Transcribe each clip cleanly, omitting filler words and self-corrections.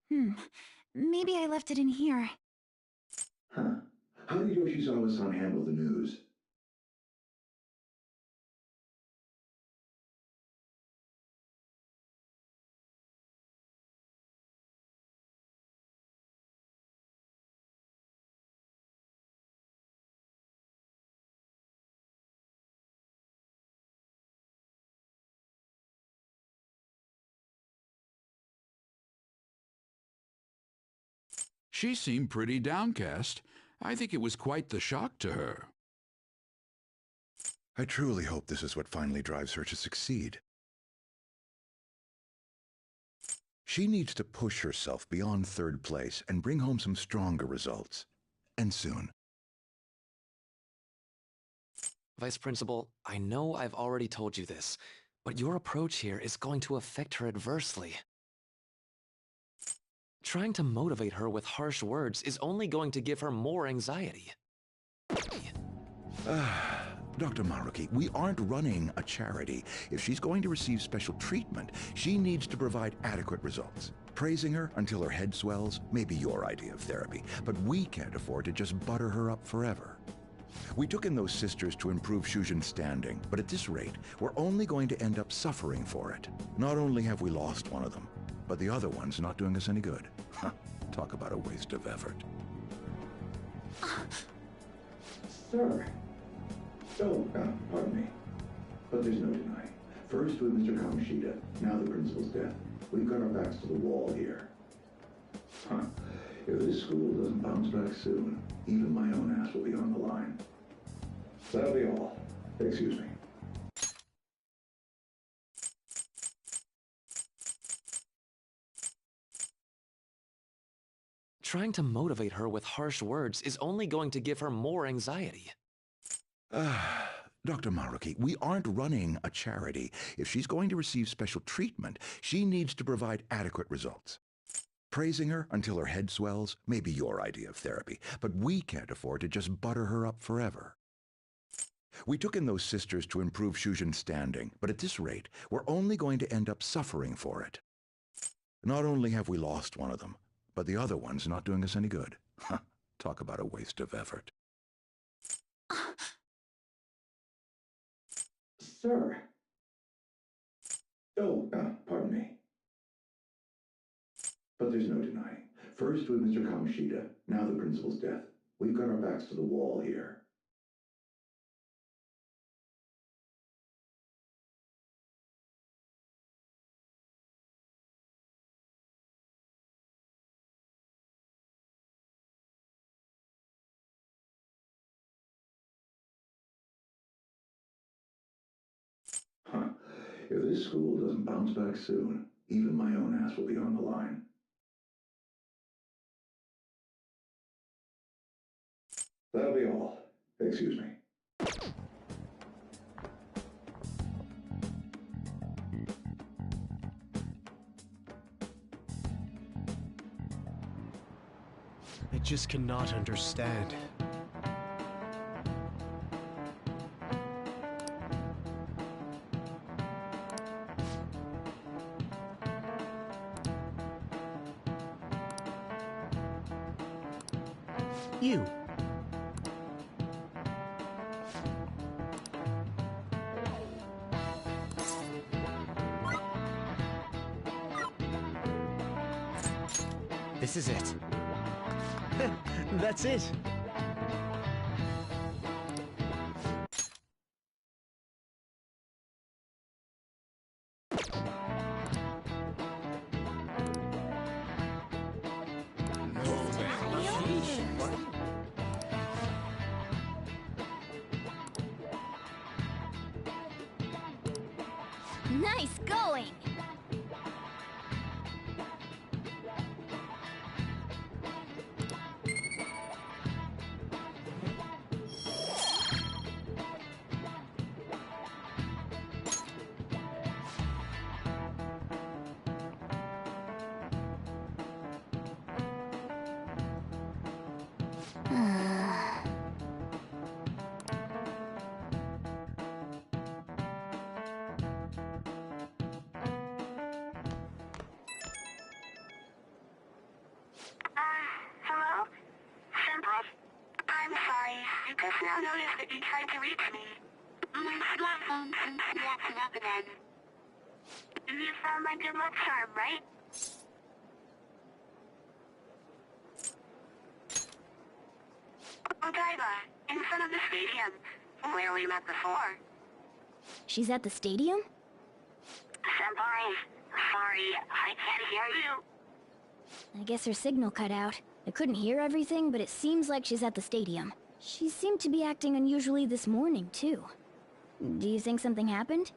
Maybe I left it in here. Huh. How did Yoshizawa-san handle the news? She seemed pretty downcast. I think it was quite the shock to her. I truly hope this is what finally drives her to succeed. She needs to push herself beyond third place and bring home some stronger results. And soon. Vice Principal, I know I've already told you this, but your approach here is going to affect her adversely. Trying to motivate her with harsh words is only going to give her more anxiety. Dr. Maruki, we aren't running a charity. If she's going to receive special treatment, she needs to provide adequate results. Praising her until her head swells may be your idea of therapy, but we can't afford to just butter her up forever. We took in those sisters to improve Shujin's standing, but at this rate, we're only going to end up suffering for it. Not only have we lost one of them, but the other one's not doing us any good. Talk about a waste of effort. Sir. Oh, pardon me. But there's no denying. First with Mr. Kamoshida, now the principal's death. We've got our backs to the wall here. If this school doesn't bounce back soon, even my own ass will be on the line. That'll be all. Excuse me. Trying to motivate her with harsh words is only going to give her more anxiety. Dr. Maruki, we aren't running a charity. If she's going to receive special treatment, she needs to provide adequate results. Praising her until her head swells may be your idea of therapy, but we can't afford to just butter her up forever. We took in those sisters to improve Shujin's standing, but at this rate, we're only going to end up suffering for it. Not only have we lost one of them, but the other one's not doing us any good. Talk about a waste of effort. Sir. Oh, pardon me. But there's no denying. First with Mr. Kamoshida, now the principal's death. We've got our backs to the wall here. If this school doesn't bounce back soon, even my own ass will be on the line. That'll be all. Excuse me. I just cannot understand. You. This is it. That's it. Nice going! just now noticed that you tried to reach me. My smartphone seems to be acting up again. You found my good luck charm, right? Odaiba, in front of the stadium, where we met before. She's at the stadium? Senpai, sorry, I can't hear you. I guess her signal cut out. I couldn't hear everything, but it seems like she's at the stadium. She seemed to be acting unusually this morning, too. Do you think something happened?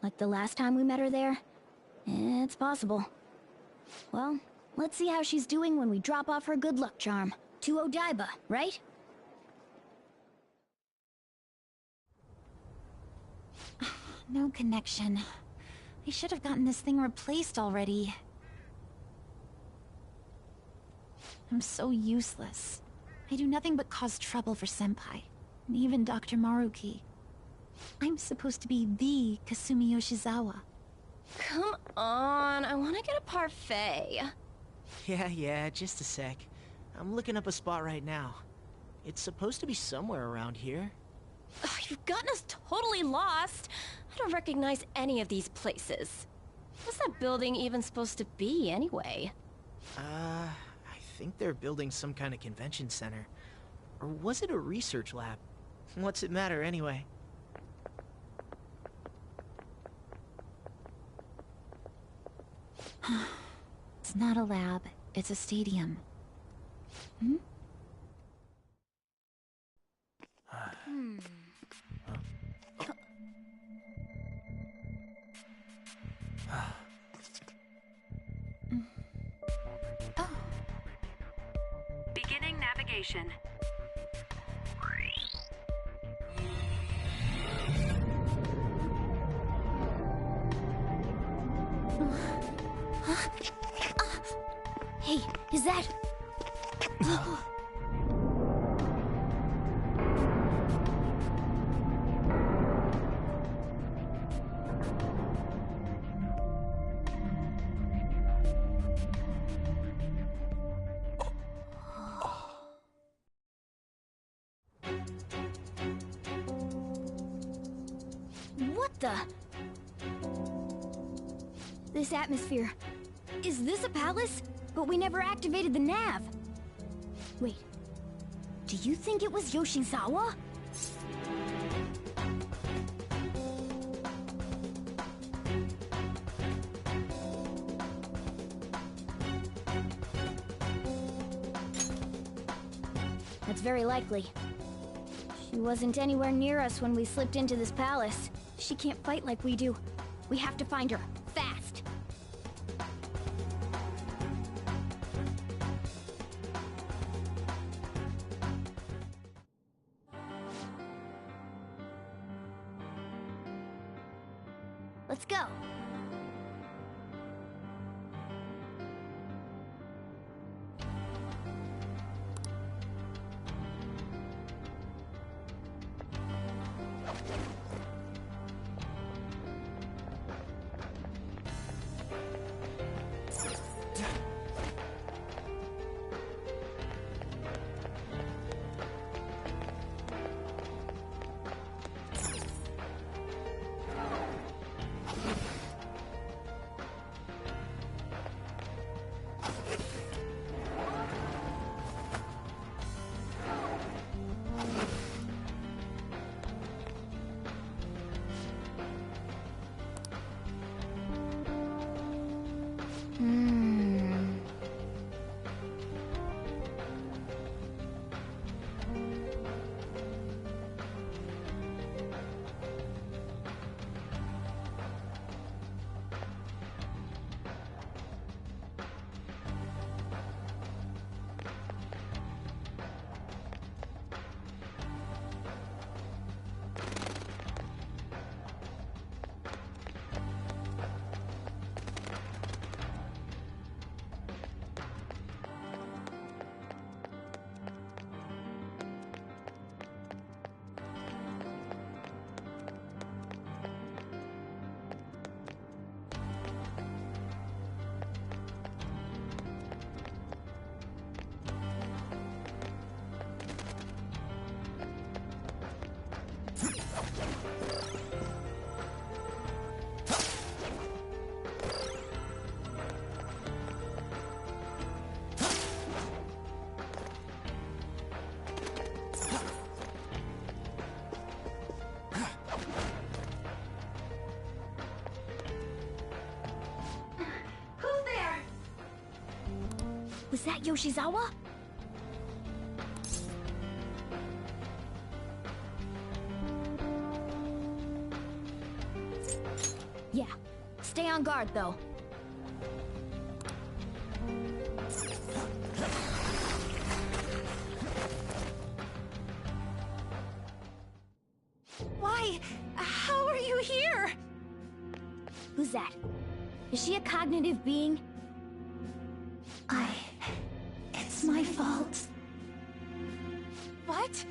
Like the last time we met her there? It's possible. Well, let's see how she's doing when we drop off her good luck charm. To Odaiba, right? No connection. I should have gotten this thing replaced already. I'm so useless. I do nothing but cause trouble for Senpai, and even Dr. Maruki. I'm supposed to be the Kasumi Yoshizawa. Come on, I want to get a parfait. Yeah, just a sec. I'm looking up a spot right now. It's supposed to be somewhere around here. Ugh, you've gotten us totally lost. I don't recognize any of these places. What's that building even supposed to be, anyway? I think they're building some kind of convention center. Or was it a research lab? What's it matter, anyway? It's not a lab, it's a stadium. Hmm? Beginning navigation. Hey, is that... What the... This atmosphere... Is this a palace? But we never activated the nav. Wait. Do you think it was Yoshizawa? That's very likely. She wasn't anywhere near us when we slipped into this palace. She can't fight like we do. We have to find her, fast. Let's go. Was that Yoshizawa? Yeah. Stay on guard, though. Why? How are you here? Who's that? Is she a cognitive being? It's my fault. What?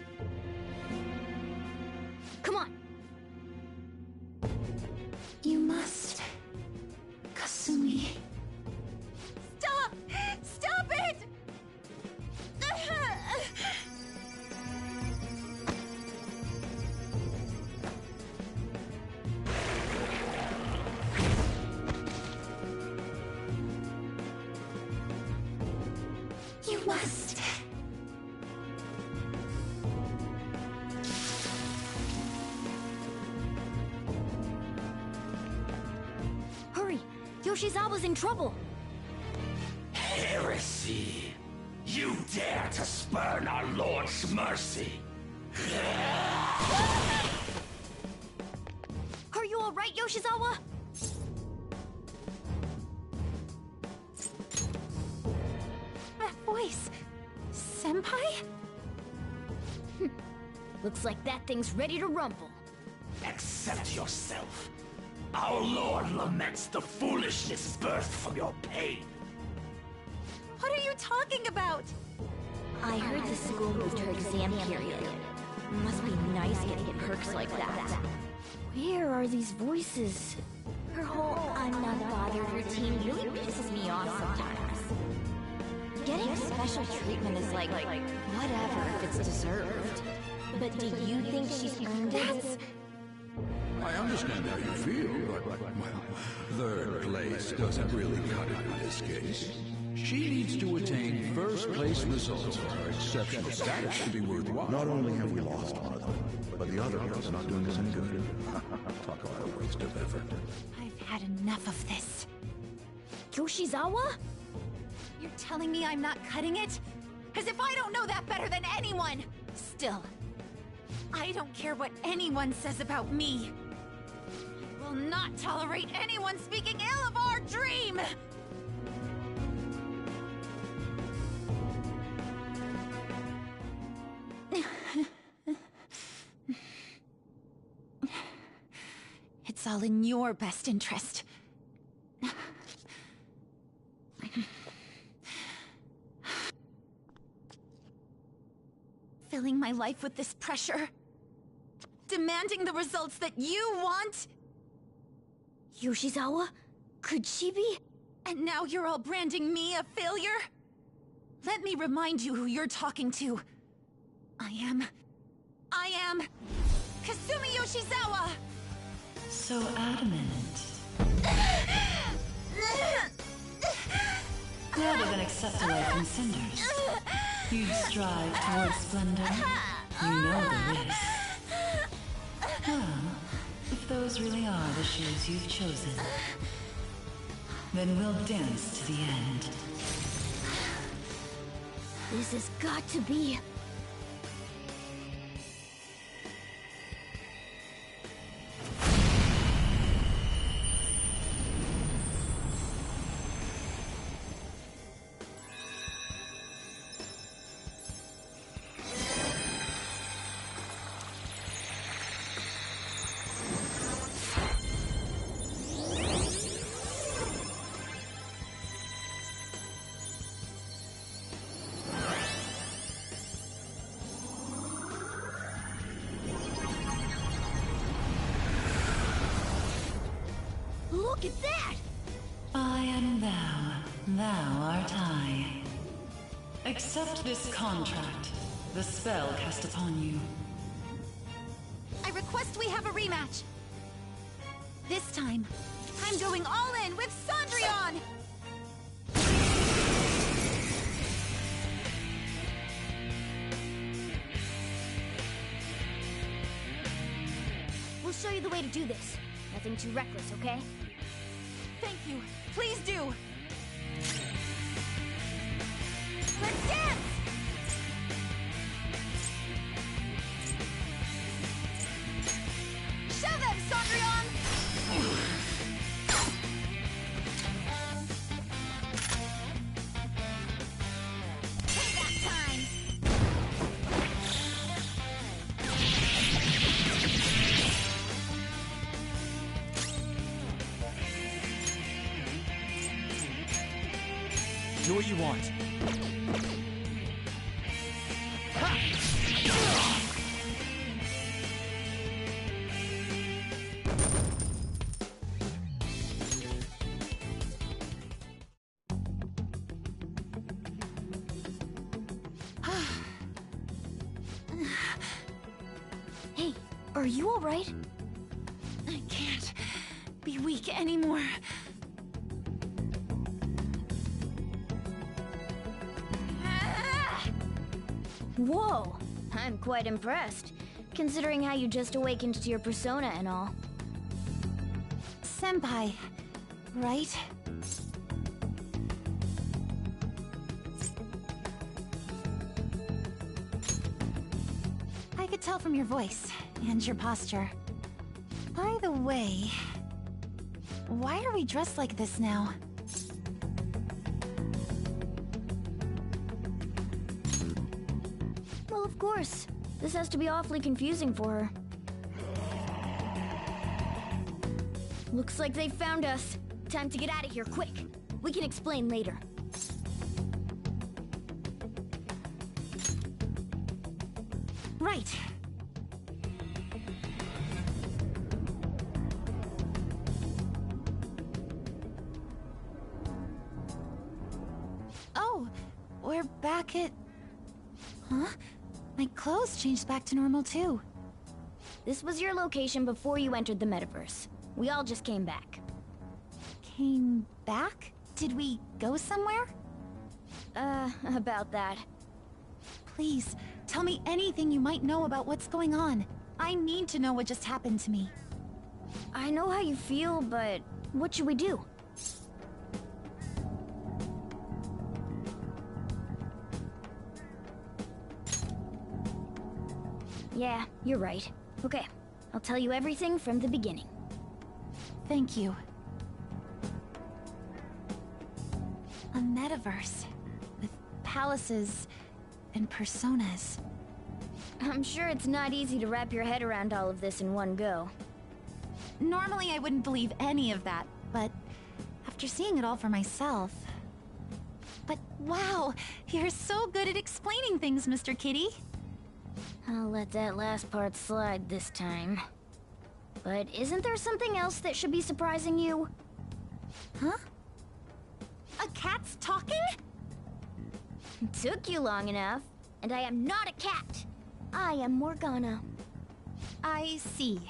Come on! You must... Kasumi... Stop! Stop it! You must... Hurry! Yoshizawa's in trouble! Heresy! You dare to spurn our Lord's mercy! Are you alright, Yoshizawa? That voice... Senpai? Looks like that thing's ready to rumble. Accept yourself. Our Lord laments the foolishness birthed from your pain. What are you talking about? I heard the school moved her exam period. Must be nice getting perks like that. Where are these voices? Her whole I'm not bothered routine really pisses me off sometimes. Getting special treatment is like whatever if it's deserved. But do you think she's earned it? I understand how you feel, but, well, third place doesn't really cut it in this case. She needs to attain first-place results for her exceptional status to be worthwhile. Not only have we lost one of them, but the other one's not doing us any good. Talk about a waste of effort. I've had enough of this. Yoshizawa? You're telling me I'm not cutting it? As if I don't know that better than anyone! Still, I don't care what anyone says about me. I will not tolerate anyone speaking ill of our dream! It's all in your best interest. Filling my life with this pressure. Demanding the results that you want. Yoshizawa? Could she be? And now you're all branding me a failure? Let me remind you who you're talking to. I am Kasumi Yoshizawa! So adamant. Rather than accept a life from cinders, you'd strive towards splendor. You know the risks. Well, if those really are the shoes you've chosen, then we'll dance to the end. This has got to be... Look at that! I am thou art I. Accept this contract, the spell cast upon you. I request we have a rematch. This time, I'm going all in with Cendrillon! We'll show you the way to do this. Nothing too reckless, okay? Thank you. Please do. Do what you want. Hey, are you alright? I can't be weak anymore. Whoa! I'm quite impressed, considering how you just awakened to your persona and all. Senpai, right? I could tell from your voice and your posture. By the way, why are we dressed like this now? Well, of course. This has to be awfully confusing for her. Looks like they found us. Time to get out of here, quick. We can explain later. Right. Oh, we're back at... Huh? My clothes changed back to normal too. This was your location before you entered the metaverse. We all just came back. Came back? Did we go somewhere? About that. Please, tell me anything you might know about what's going on. I need to know what just happened to me. I know how you feel, but what should we do? Yeah, you're right. Okay, I'll tell you everything from the beginning. Thank you. A metaverse with palaces and personas. I'm sure it's not easy to wrap your head around all of this in one go. Normally I wouldn't believe any of that, but after seeing it all for myself... But wow, you're so good at explaining things, Mr. Kitty. I'll let that last part slide this time. But isn't there something else that should be surprising you? Huh? A cat's talking? Took you long enough, and I am not a cat. I am Morgana. I see.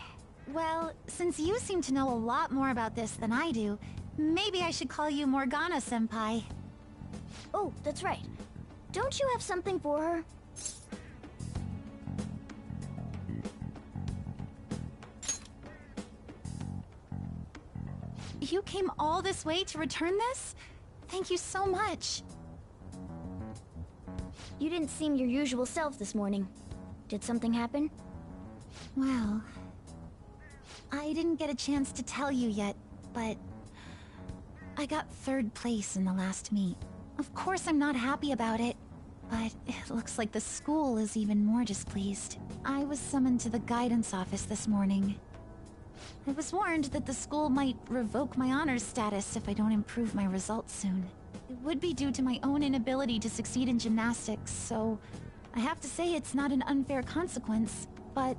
Well, since you seem to know a lot more about this than I do, maybe I should call you Morgana-senpai. Oh, that's right. Don't you have something for her? You came all this way to return this? Thank you so much. You didn't seem your usual self this morning. Did something happen? Well... I didn't get a chance to tell you yet, but... I got 3rd place in the last meet. Of course I'm not happy about it, but it looks like the school is even more displeased. I was summoned to the guidance office this morning. I was warned that the school might revoke my honors status if I don't improve my results soon. It would be due to my own inability to succeed in gymnastics, so I have to say it's not an unfair consequence, but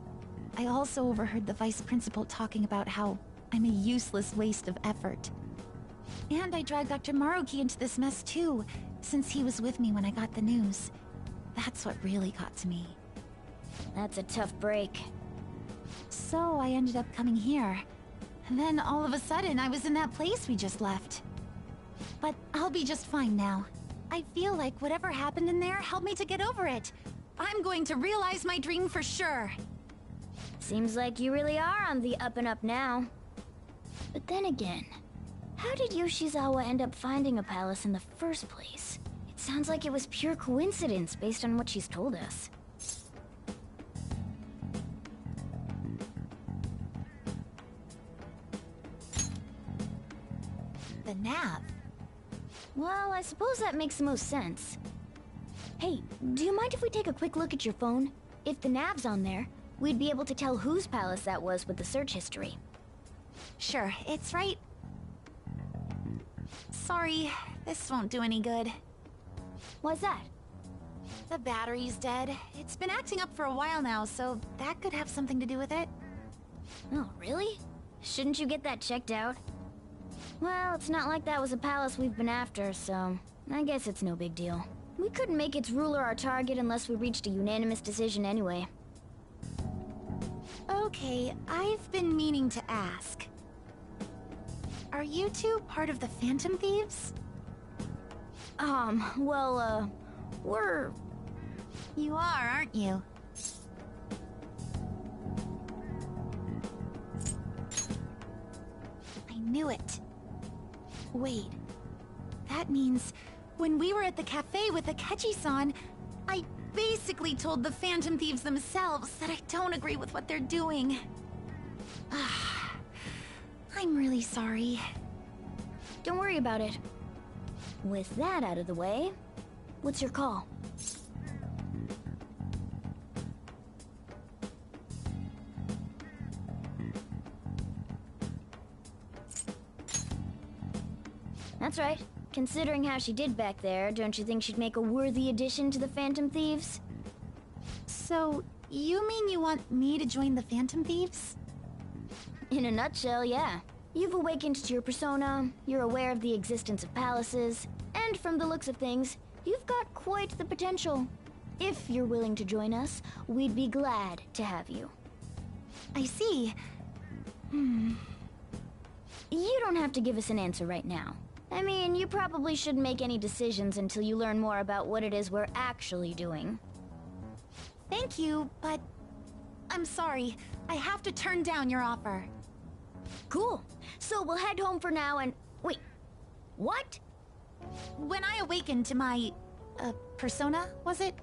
I also overheard the vice principal talking about how I'm a useless waste of effort. And I dragged Dr. Maruki into this mess too, since he was with me when I got the news. That's what really got to me. That's a tough break. So I ended up coming here. And then all of a sudden I was in that place we just left. But I'll be just fine now. I feel like whatever happened in there helped me to get over it. I'm going to realize my dream for sure. Seems like you really are on the up and up now. But then again, how did Yoshizawa end up finding a palace in the first place? It sounds like it was pure coincidence based on what she's told us. The nav. Well, I suppose that makes the most sense. Hey, do you mind if we take a quick look at your phone? If the nav's on there, we'd be able to tell whose palace that was with the search history. Sure, it's right... Sorry, this won't do any good. Why's that? The battery's dead. It's been acting up for a while now, so that could have something to do with it. Oh, really? Shouldn't you get that checked out? Well, it's not like that was a palace we've been after, so I guess it's no big deal. We couldn't make its ruler our target unless we reached a unanimous decision anyway. Okay, I've been meaning to ask. Are you two part of the Phantom Thieves? Well, we're... You are, aren't you? I knew it. Wait, that means when we were at the cafe with Akechi-san, I basically told the Phantom Thieves themselves that I don't agree with what they're doing. I'm really sorry. Don't worry about it. With that out of the way, what's your call? That's right. Considering how she did back there, don't you think she'd make a worthy addition to the Phantom Thieves? So, you mean you want me to join the Phantom Thieves? In a nutshell, yeah. You've awakened to your persona, you're aware of the existence of palaces, and from the looks of things, you've got quite the potential. If you're willing to join us, we'd be glad to have you. I see. You don't have to give us an answer right now. I mean, you probably shouldn't make any decisions until you learn more about what it is we're actually doing. Thank you, but I'm sorry. I have to turn down your offer. Cool. So we'll head home for now and... Wait, what? When I awakened to my... persona, was it?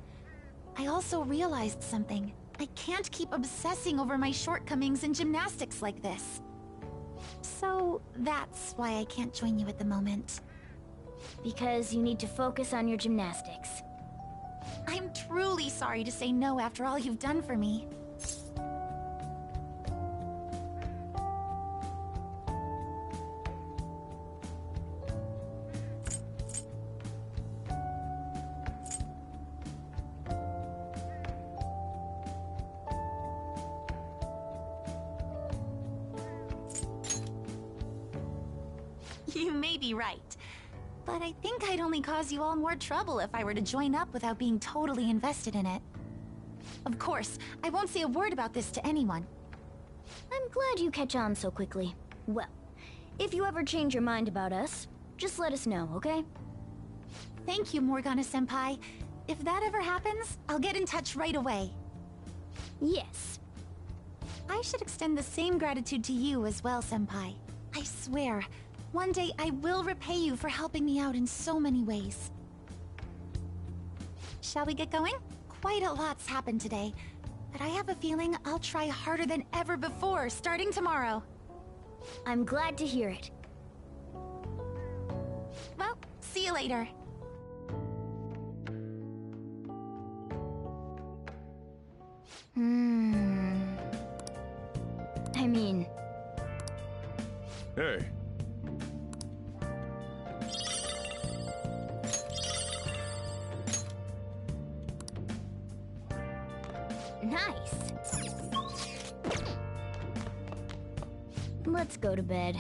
I also realized something. I can't keep obsessing over my shortcomings in gymnastics like this. So, that's why I can't join you at the moment. Because you need to focus on your gymnastics. I'm truly sorry to say no after all you've done for me. You may be right. But I think I'd only cause you all more trouble if I were to join up without being totally invested in it. Of course, I won't say a word about this to anyone. I'm glad you catch on so quickly. Well, if you ever change your mind about us, just let us know, okay? Thank you, Morgana-senpai. If that ever happens, I'll get in touch right away. Yes. I should extend the same gratitude to you as well, senpai. I swear, one day I will repay you for helping me out in so many ways. Shall we get going? Quite a lot's happened today, but I have a feeling I'll try harder than ever before starting tomorrow. I'm glad to hear it. Well, see you later. I mean... Hey. Nice. Let's go to bed.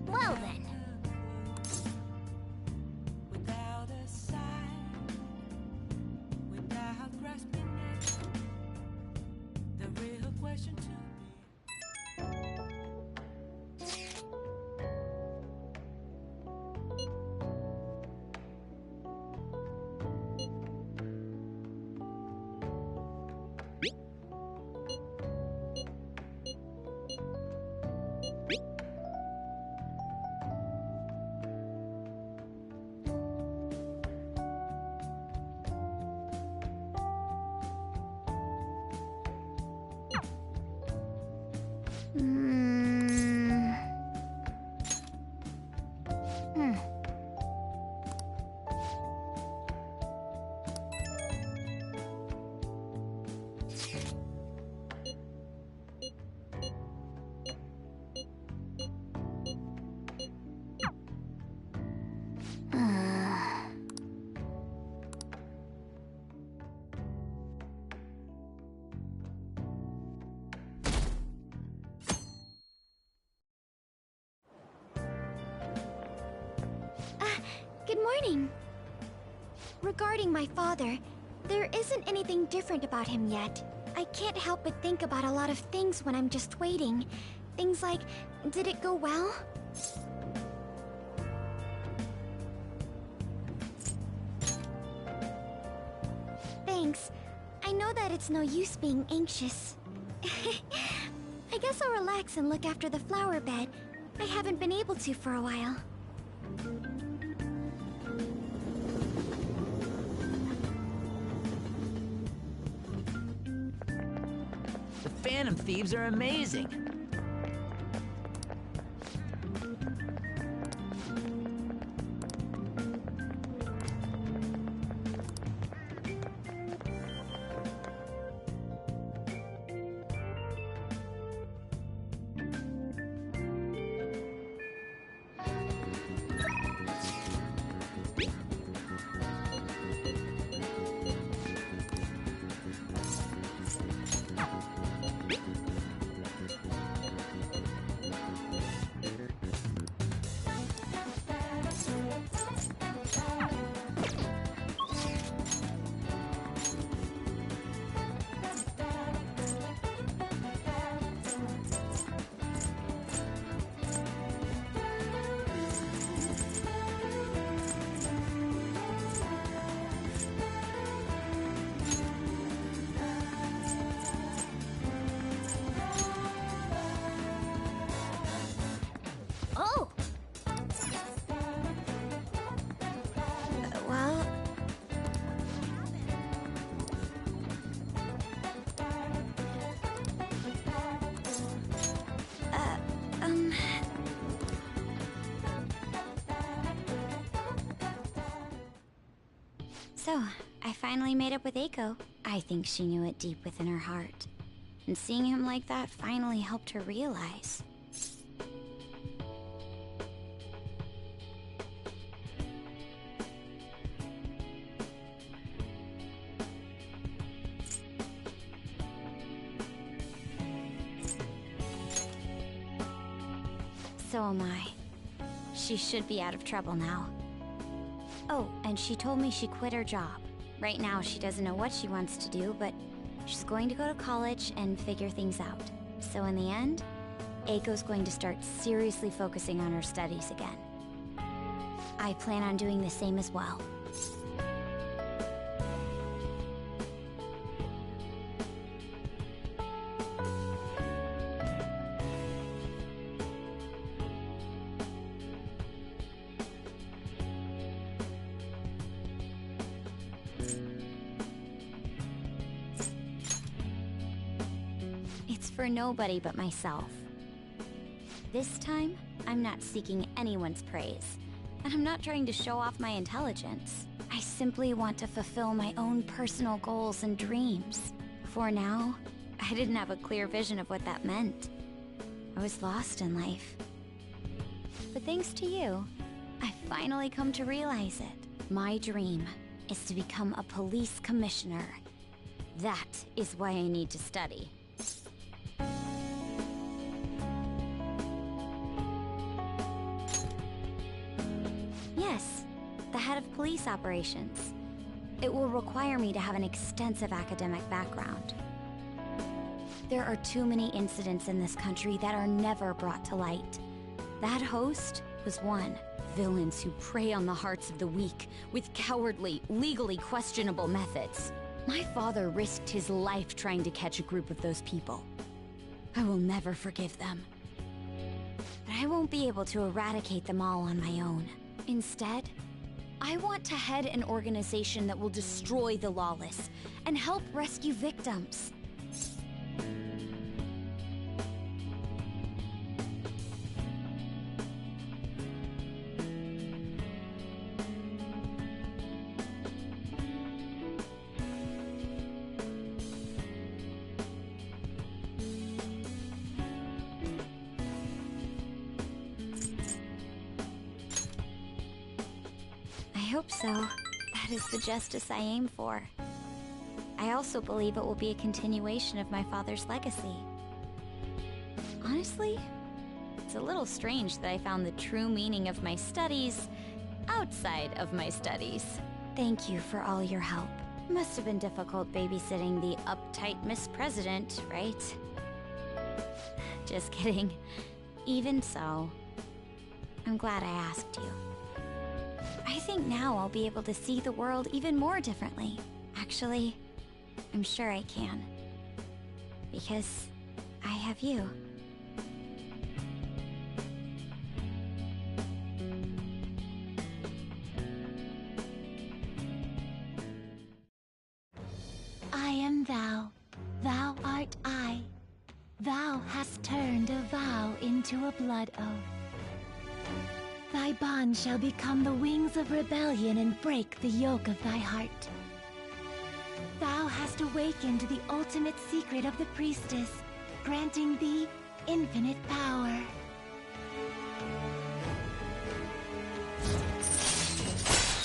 Well then. morning. Regarding my father, there isn't anything different about him yet. I can't help but think about a lot of things when I'm just waiting. Things like, did it go well? Thanks. I know that it's no use being anxious. I guess I'll relax and look after the flower bed. I haven't been able to for a while. The Phantom Thieves are amazing. Oh! Well... So, I finally made up with Eiko. I think she knew it deep within her heart. And seeing him like that finally helped her realize. So am I. She should be out of trouble now. Oh, and she told me she quit her job. Right now, she doesn't know what she wants to do, but she's going to go to college and figure things out. So in the end, Eiko's going to start seriously focusing on her studies again. I plan on doing the same as well. It's for nobody but myself. This time, I'm not seeking anyone's praise, and I'm not trying to show off my intelligence. I simply want to fulfill my own personal goals and dreams. For now, I didn't have a clear vision of what that meant. I was lost in life. But thanks to you, I finally come to realize it. My dream is to become a police commissioner. That is why I need to study. Yes, the head of police operations. It will require me to have an extensive academic background. There are too many incidents in this country that are never brought to light. That host was one. Villains who prey on the hearts of the weak with cowardly, legally questionable methods. My father risked his life trying to catch a group of those people. I will never forgive them. But I won't be able to eradicate them all on my own. Instead, I want to head an organization that will destroy the lawless and help rescue victims. I hope so. That is the justice I aim for. I also believe it will be a continuation of my father's legacy. Honestly, it's a little strange that I found the true meaning of my studies outside of my studies. Thank you for all your help. Must have been difficult babysitting the uptight Miss President, right? Just kidding. Even so, I'm glad I asked you. I think now I'll be able to see the world even more differently. Actually, I'm sure I can. Because I have you. I am thou, thou art I. Thou hast turned a vow into a blood oath. Thy bond shall become the wings of rebellion and break the yoke of thy heart. Thou hast awakened the ultimate secret of the priestess, granting thee infinite power. Thank you.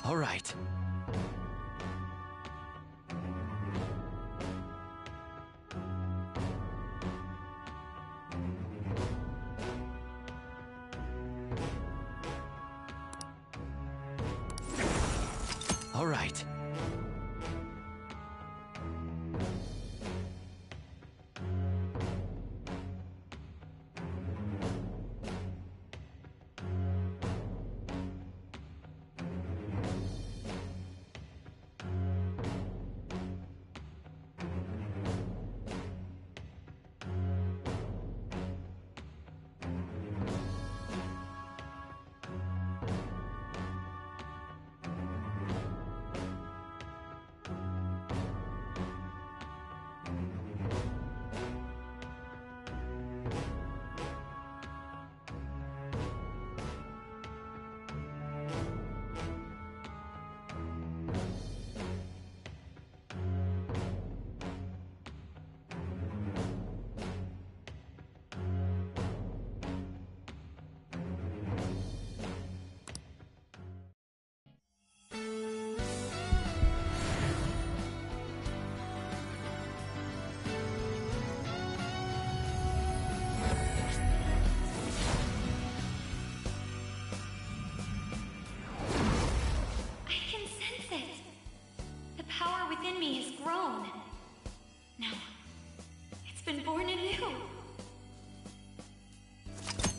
All right. All right. Within me has grown. No, it's been born anew.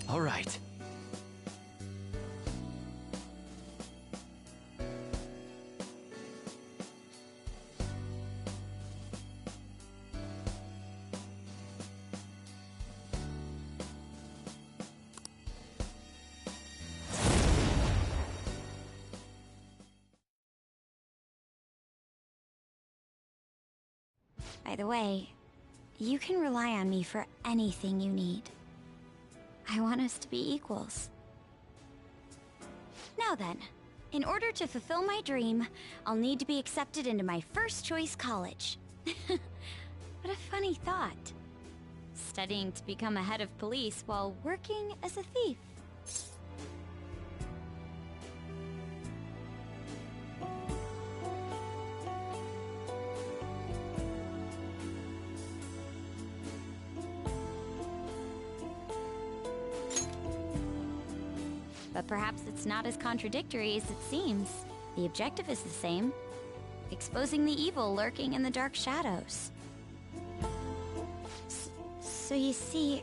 All right. By the way, you can rely on me for anything you need. I want us to be equals. Now then, in order to fulfill my dream, I'll need to be accepted into my first choice college. What a funny thought. Studying to become a head of police while working as a thief. But perhaps it's not as contradictory as it seems. The objective is the same. Exposing the evil lurking in the dark shadows. So you see,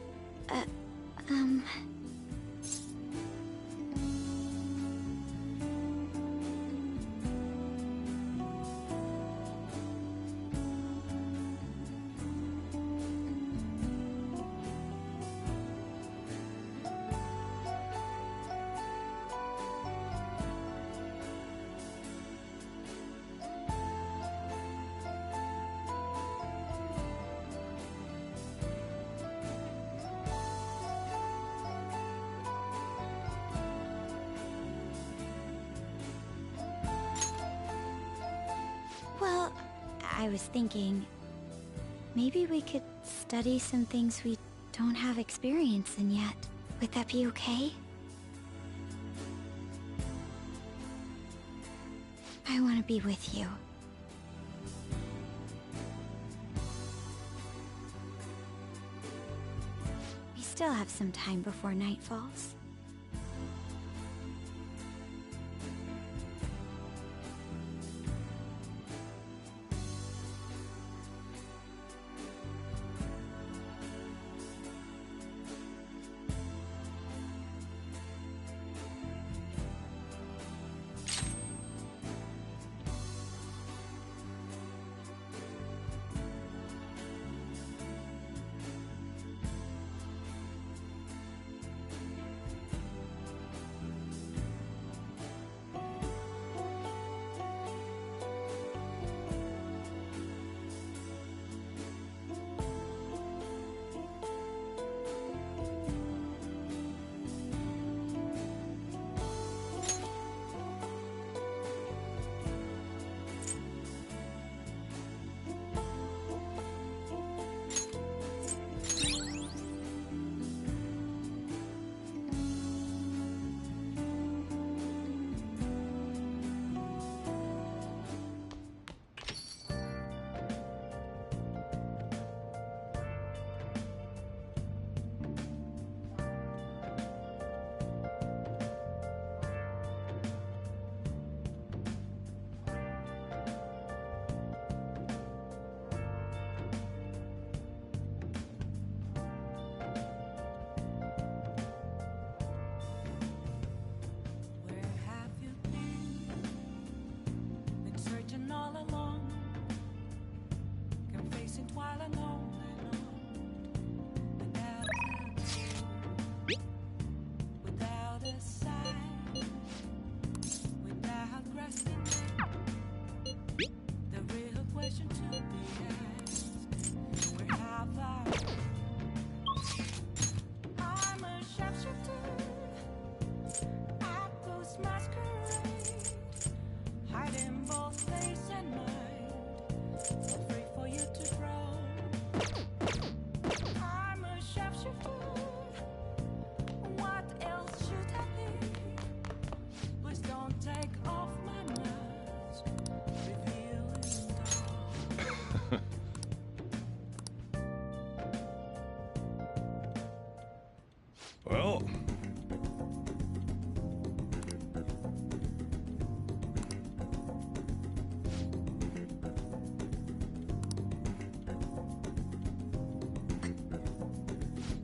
well, I was thinking, maybe we could study some things we don't have experience in yet. Would that be okay? I want to be with you. We still have some time before night falls.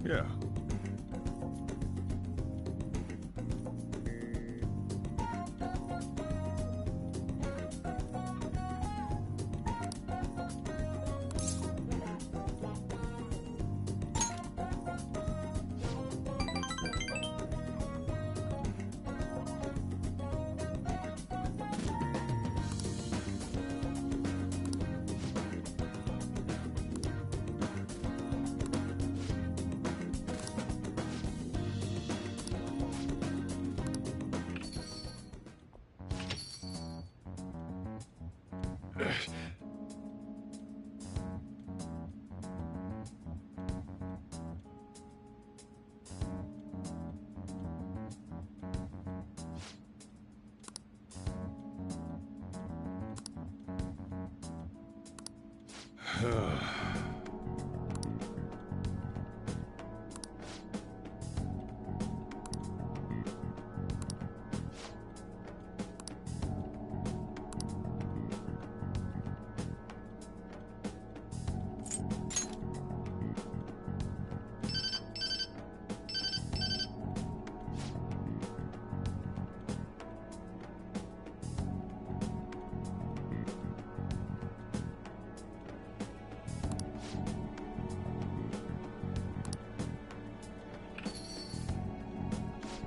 Yeah.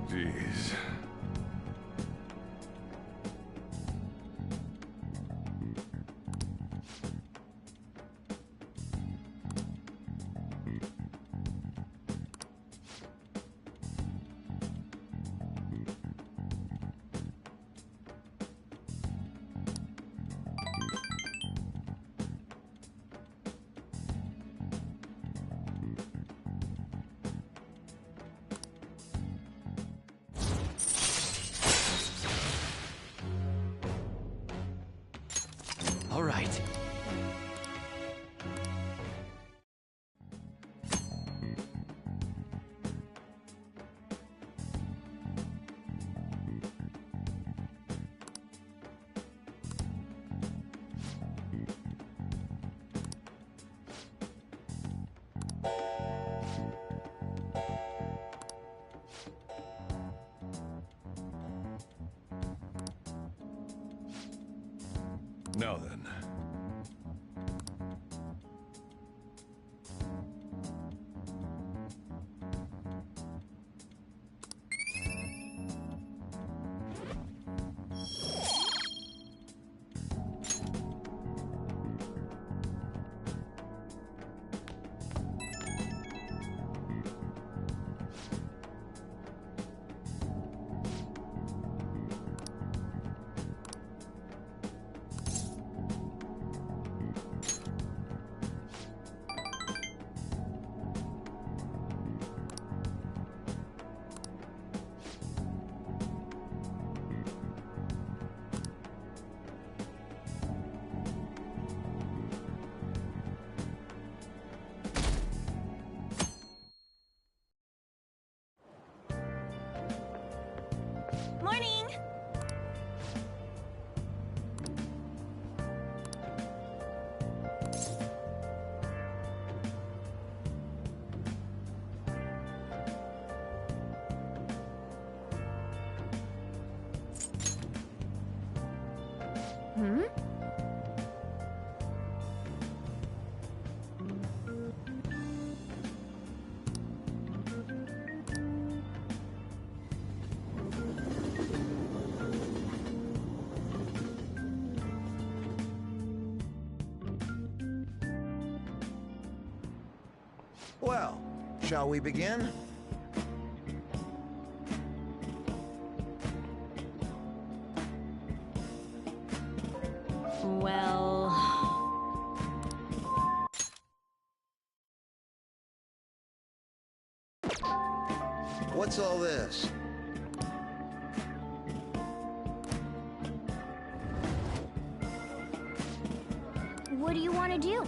Jeez. All right. Now then. Morning! Hmm? Well, shall we begin? Well... What's all this? What do you want to do?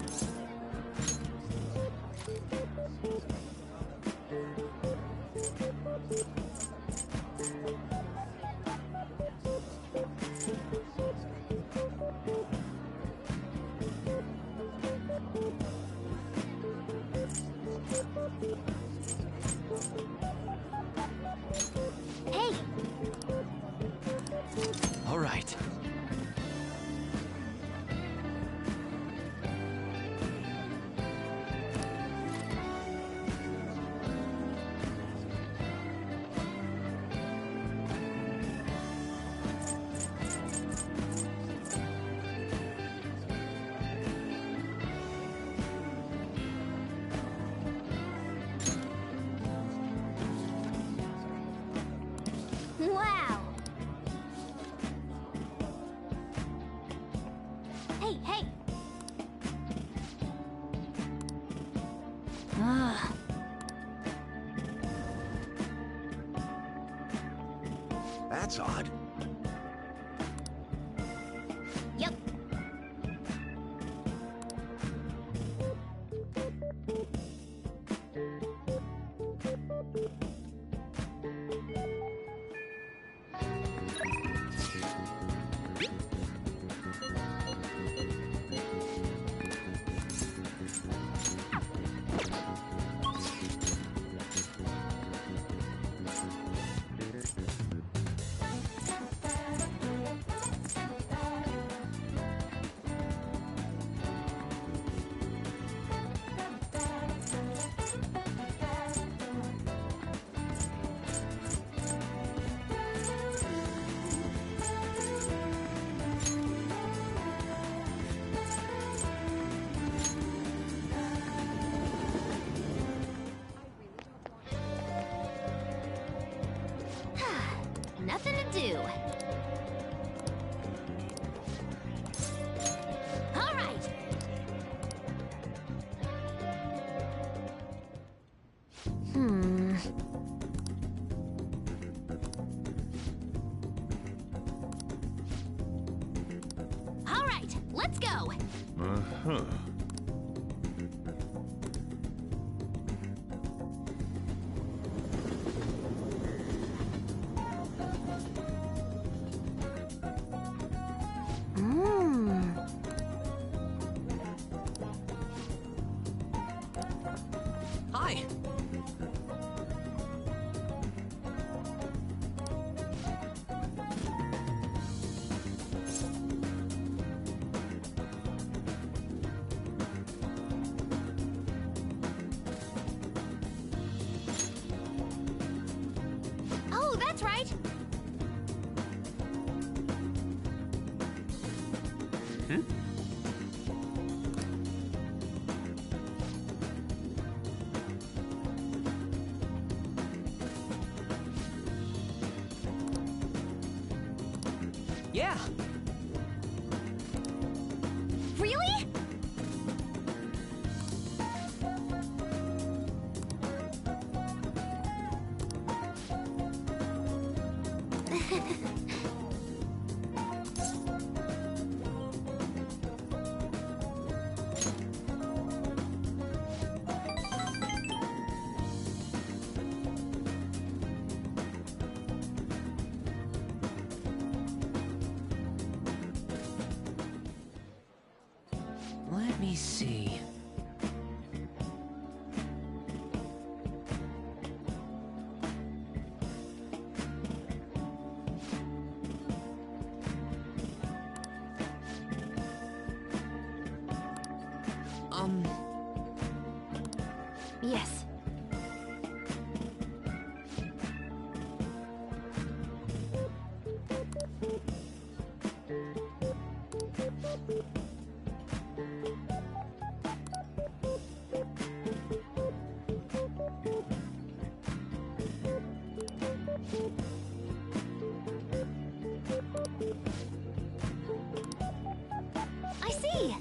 That's odd. Yep. Nothing to do. All right. All right, let's go. Uh-huh. Hi. Oh, that's right. Hmm? Yeah. Really? Let me see. Yes. I see.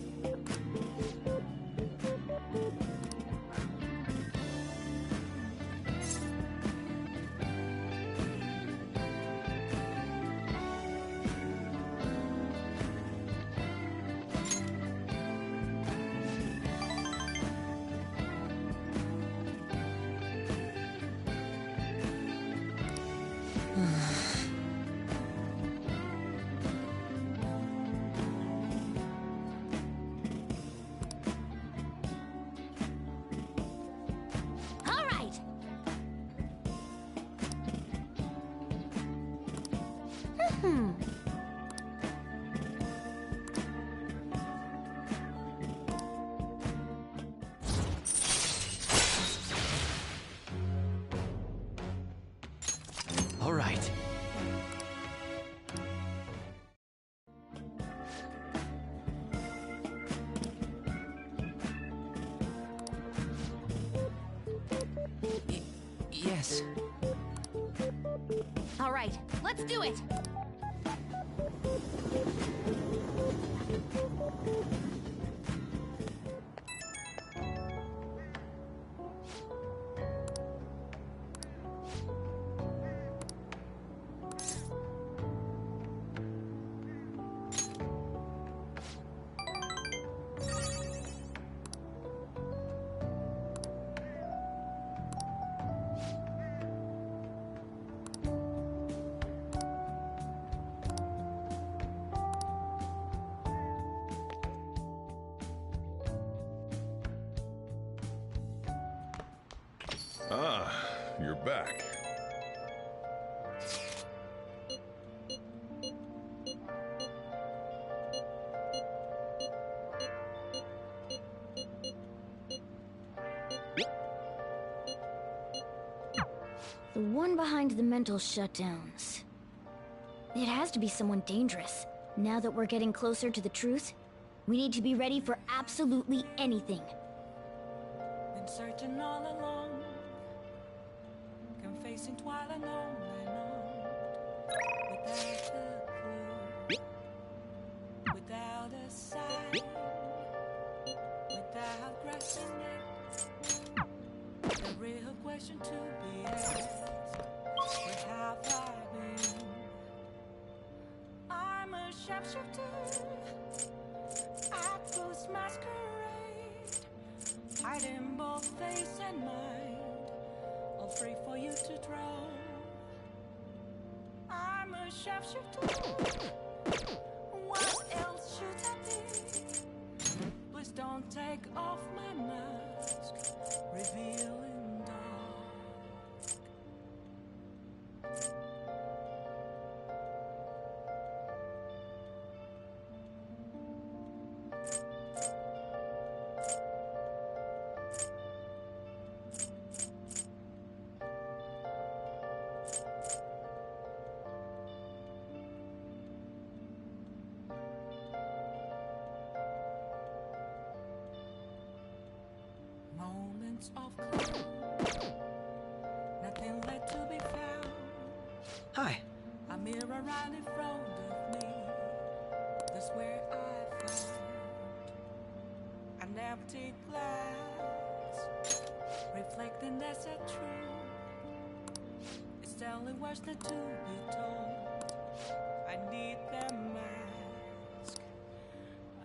All right. All right. Yes. All right, let's do it. Ah, you're back. The one behind the mental shutdowns. It has to be someone dangerous. Now that we're getting closer to the truth, we need to be ready for absolutely anything. Been searching all along, confessing twilight on and on, without a clue, without a sign, without grasping it. The real question to be asked: where have I been? I'm a sharpshooter. I post masquerade, hiding both face and mind, all free for you to draw. I'm a sharpshooter. What else should I be? Please don't take off my mask, revealing dark. Moments of calm, nothing left to be found. Hi. A mirror right in front of me, that's where I found an empty glass, reflecting that's a truth. It's telling words not to be told. I need the mask.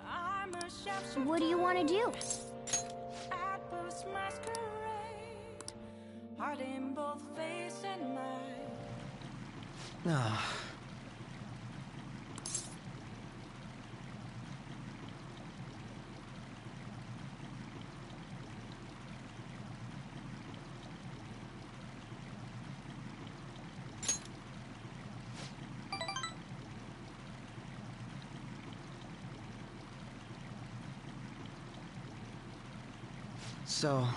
I'm a sharpshooter. What do you want to do? Masquerade, heart in both face and mind. No. So...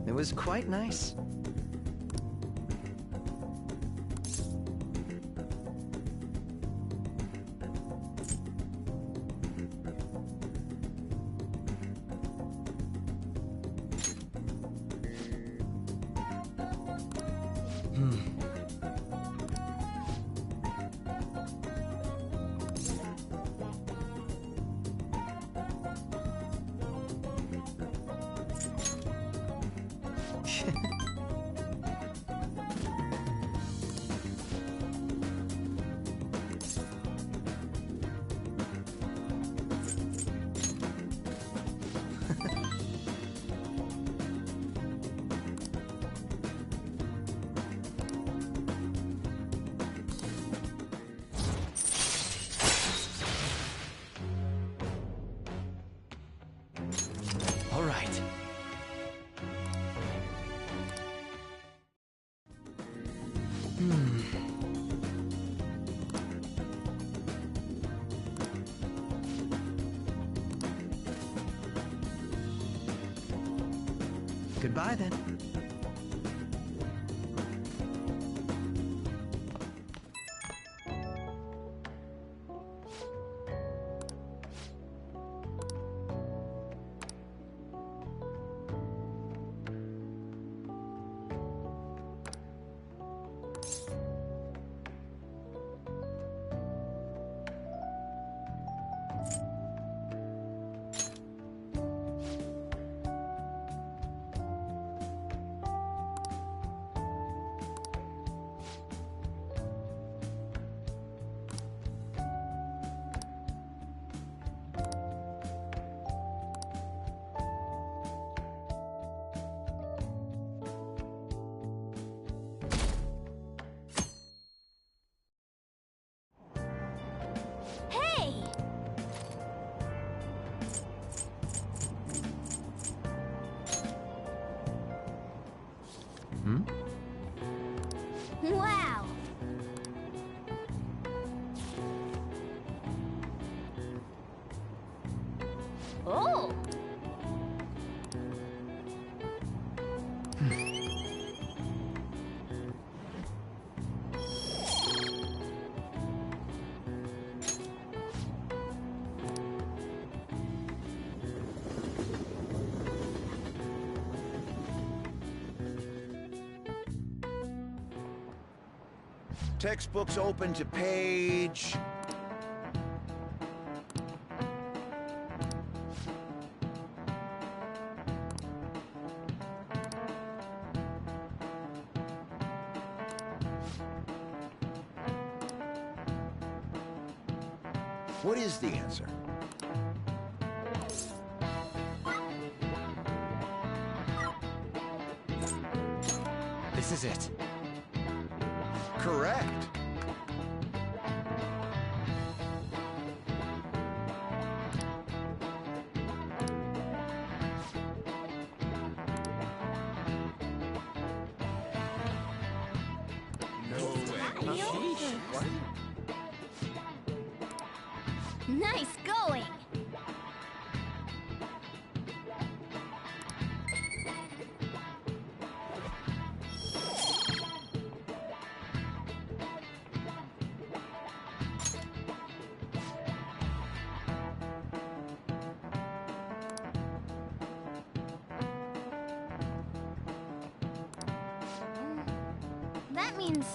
It was quite nice. All right. Goodbye, then. Oh! Textbooks open to page... What is the answer? This is it. Correct. Nice going! That means...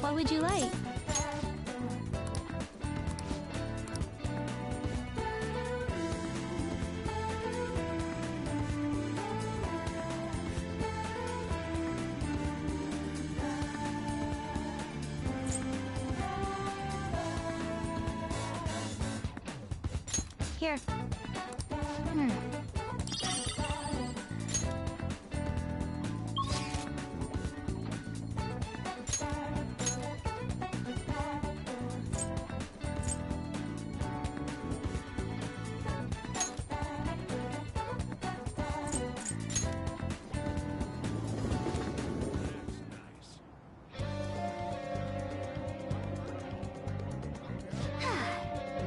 What would you like? Here.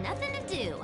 Nothing to do.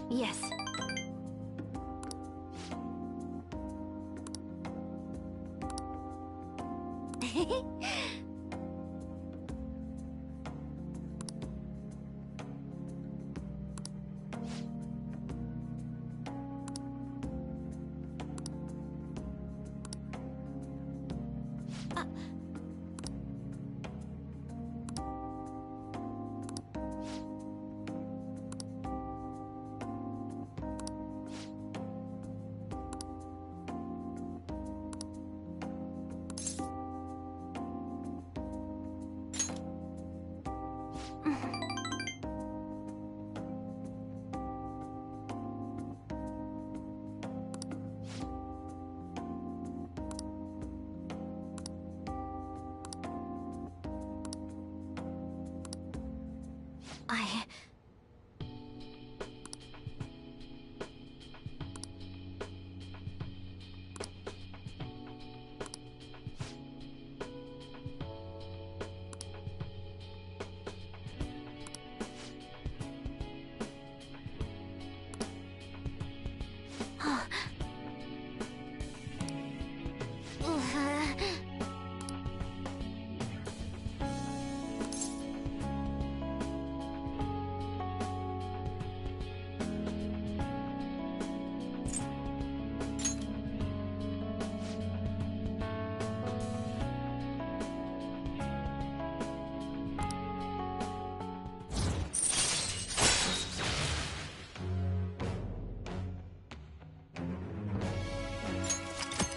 Yes.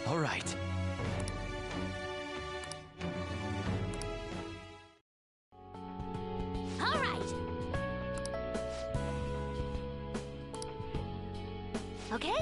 All right. All right. Okay?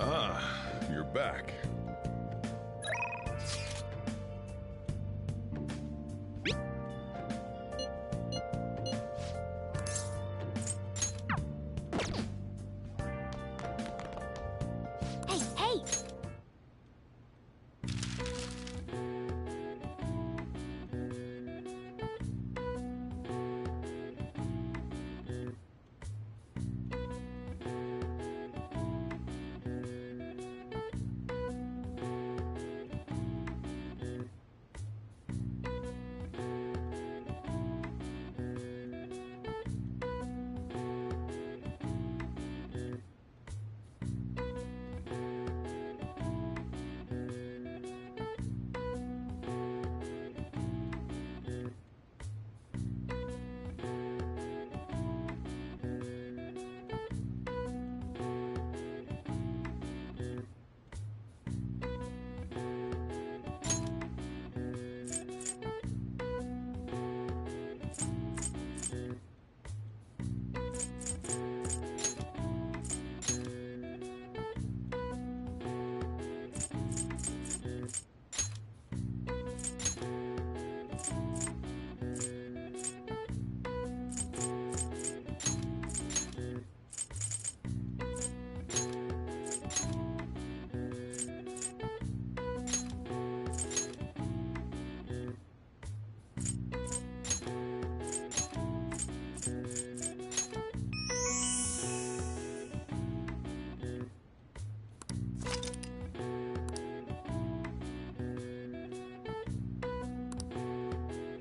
Ah, you're back. Hey, hey!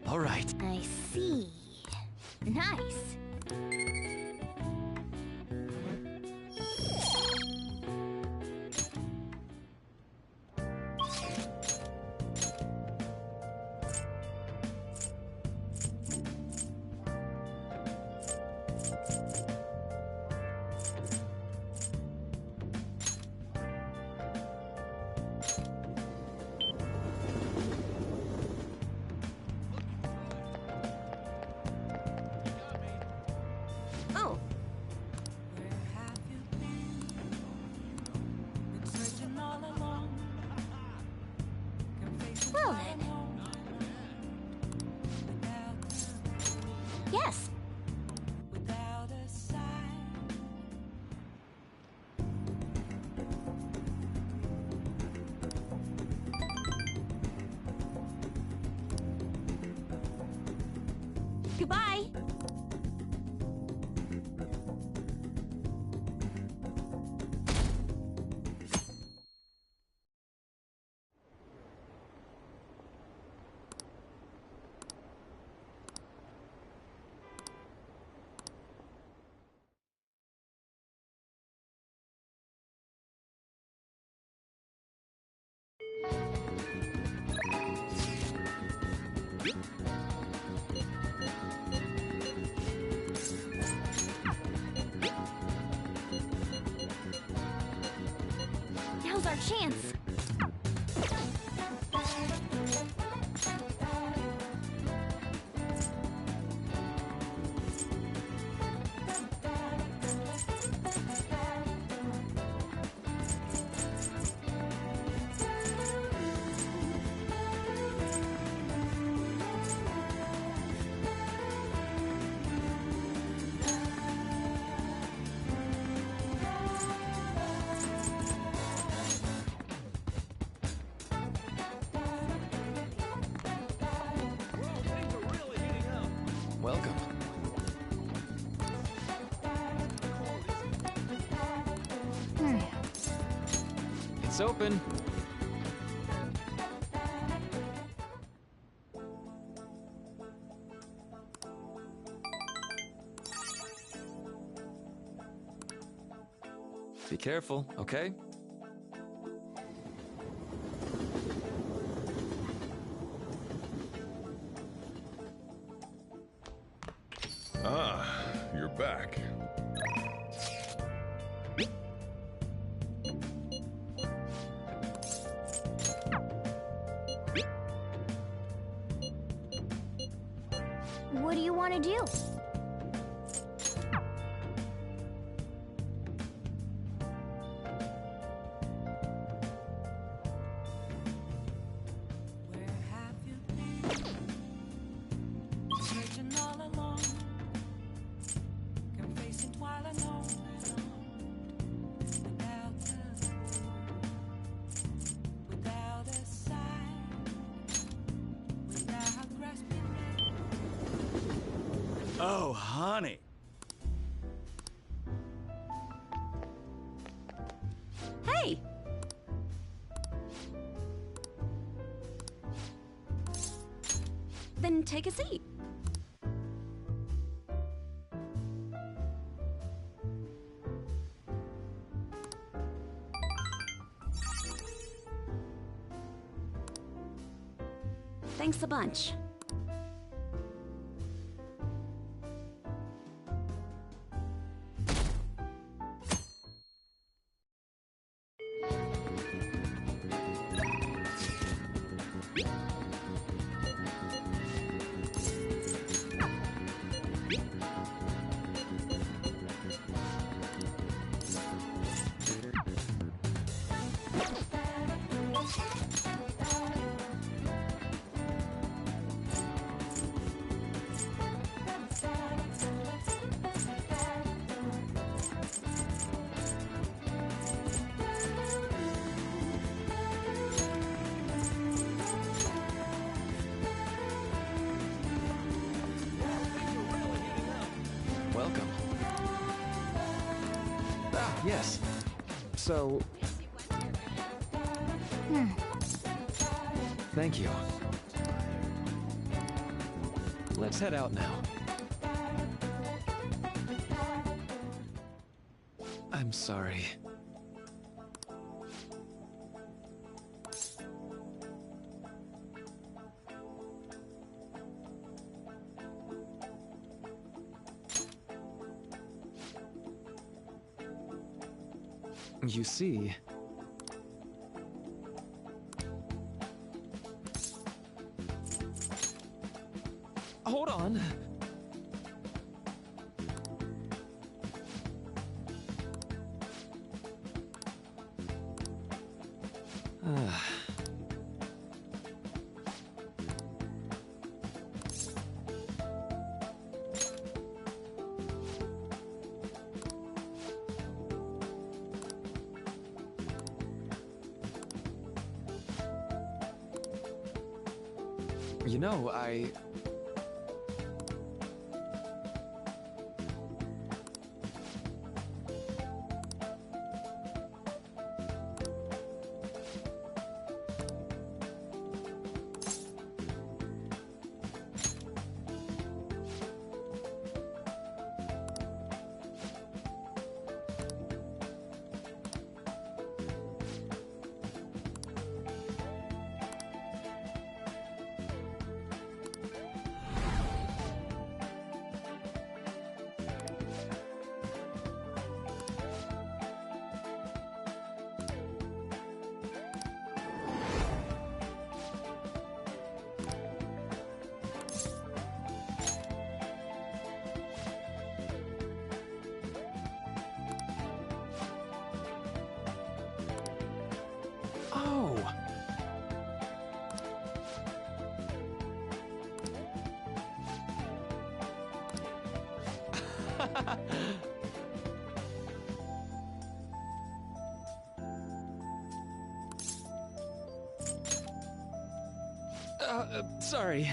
All right. I see. Nice. Oh. Well then. Yes. Goodbye. Now's our chance. Welcome. It's open. Be careful, okay? Ah, you're back. What do you want to do? Oh, honey. Hey! Then take a seat. Thanks a bunch. Welcome. Ah, yes. So... Thank you. Let's head out now. I'm sorry. You see... Hold on. You know, Oh! Sorry.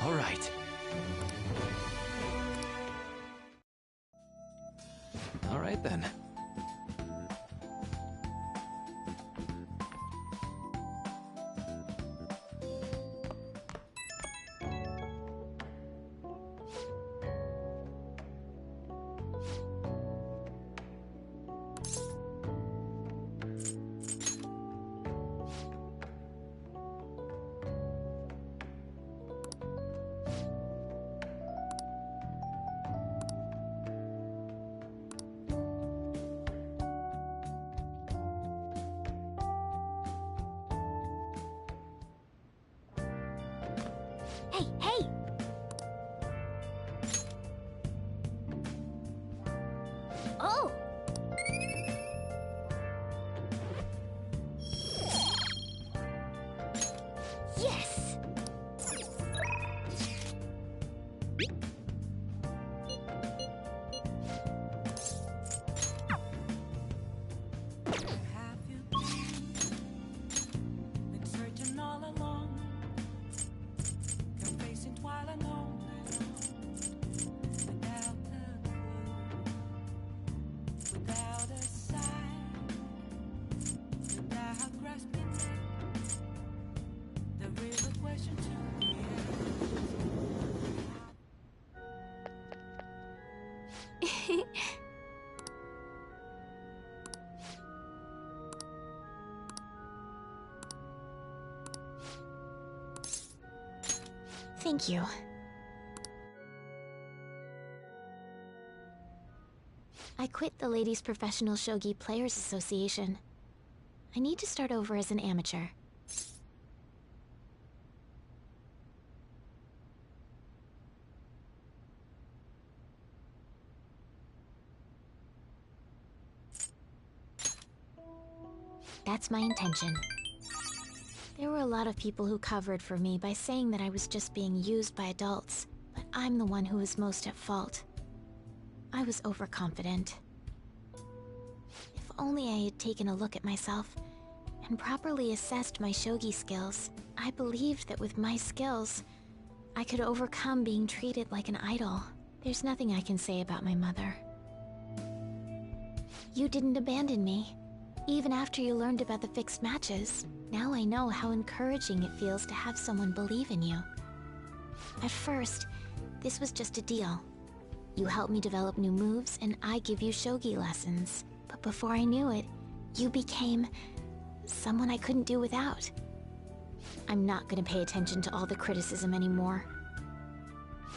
All right. All right then. Hey, hey! Oh! Yes! Have you been searching all along? Facing twilight lonely, without a clue, without a sign, without grasping it. The real question to me Thank you. I quit the Ladies Professional Shogi Players Association. I need to start over as an amateur. That's my intention. There were a lot of people who covered for me by saying that I was just being used by adults, but I'm the one who was most at fault. I was overconfident. only I had taken a look at myself and properly assessed my shogi skills, I believed that with my skills, I could overcome being treated like an idol. There's nothing I can say about my mother. You didn't abandon me, even after you learned about the fixed matches. Now I know how encouraging it feels to have someone believe in you. At first, this was just a deal. You help me develop new moves, and I give you shogi lessons. But before I knew it, you became someone I couldn't do without. I'm not gonna pay attention to all the criticism anymore.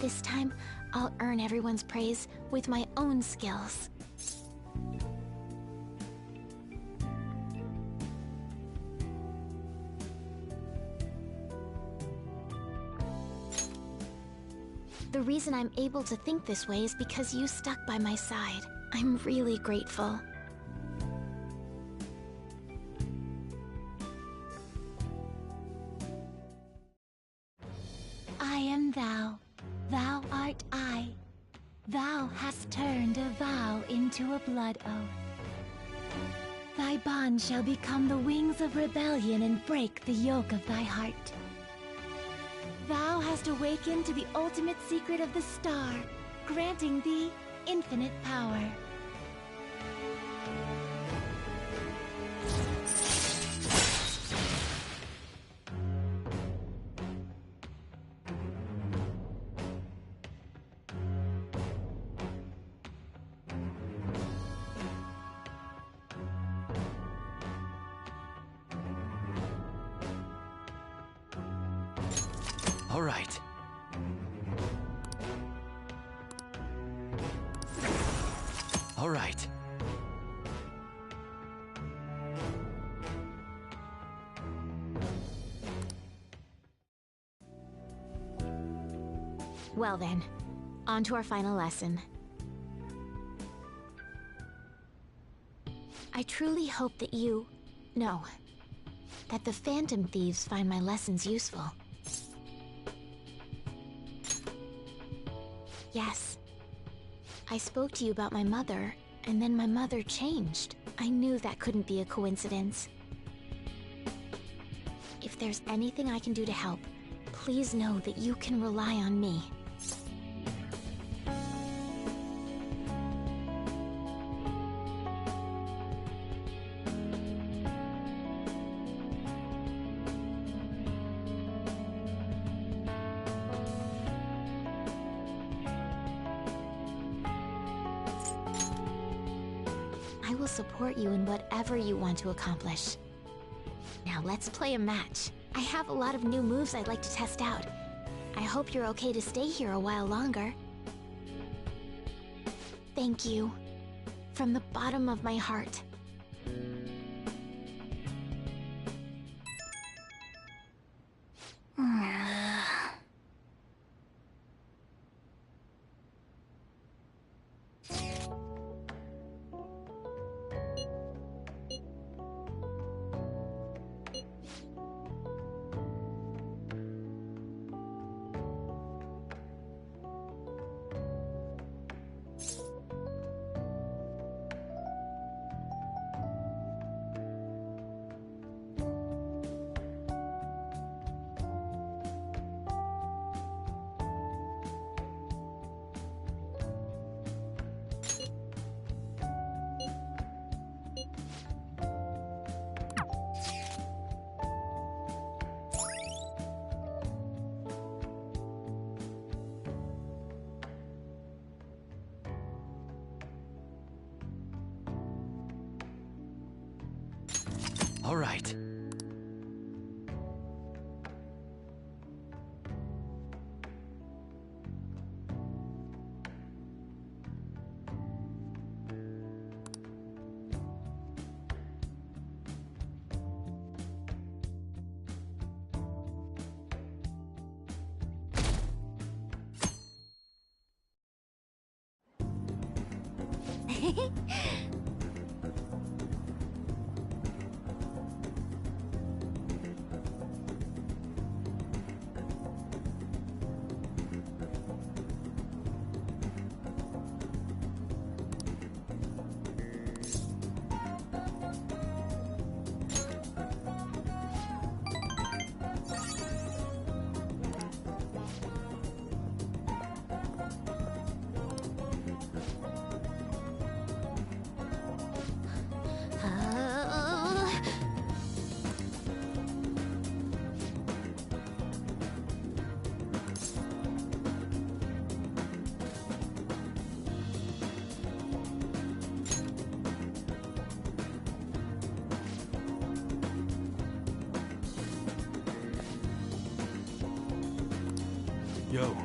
This time, I'll earn everyone's praise with my own skills. The reason I'm able to think this way is because you stuck by my side. I'm really grateful. I am thou. Thou art I. Thou hast turned a vow into a blood oath. Thy bond shall become the wings of rebellion and break the yoke of thy heart. Thou hast awakened to the ultimate secret of the star, granting thee infinite power. All right. All right. Well then, on to our final lesson. I truly hope that that the Phantom Thieves find my lessons useful. Yes. I spoke to you about my mother, and then my mother changed. I knew that couldn't be a coincidence. If there's anything I can do to help, please know that you can rely on me. I will support you in whatever you want to accomplish. Now let's play a match. I have a lot of new moves I'd like to test out. I hope you're okay to stay here a while longer. Thank you. From the bottom of my heart. All right. Yo.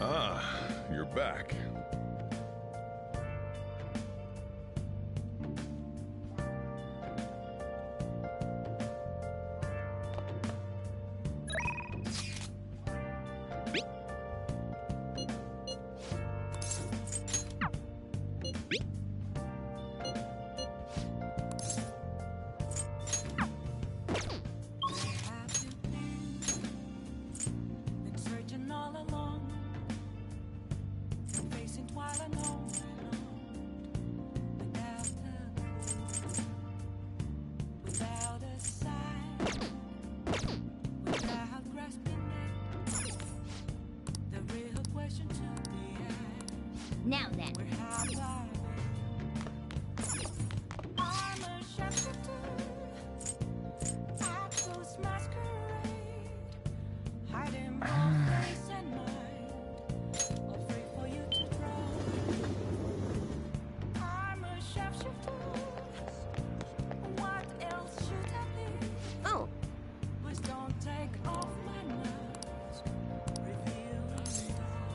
Ah, you're back. Been searching all along, facing while alone, without a clue, without a sign, without grasping it. The real question to be asked. Now then. Where have I been? I'm a shepherd. I close masquerade, hiding both face and mind, afraid for you to drown. I'm a shapeshifter. What else should I be? Oh. Please don't take off my mask. Reveal it all.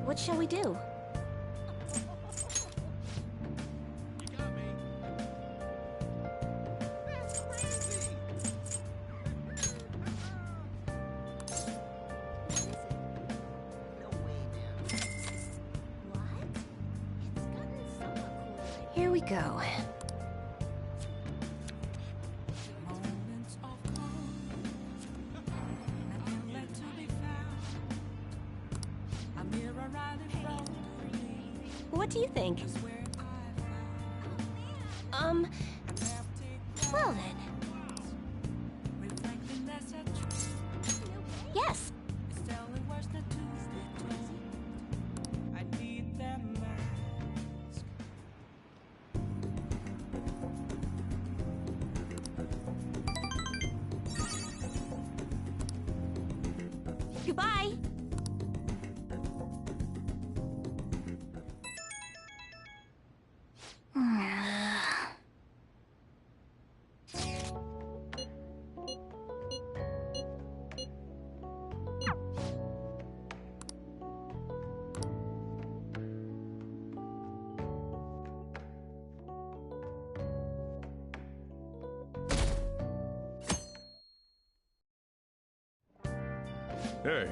What shall we do? Here we go. Moments of calm, nothing left to be found. A mirror right in front of me. What do you think? Is where I found. Well then. Reflecting that's a truth. Yes. It's telling words not to be told. I need that mask. Goodbye. Hey.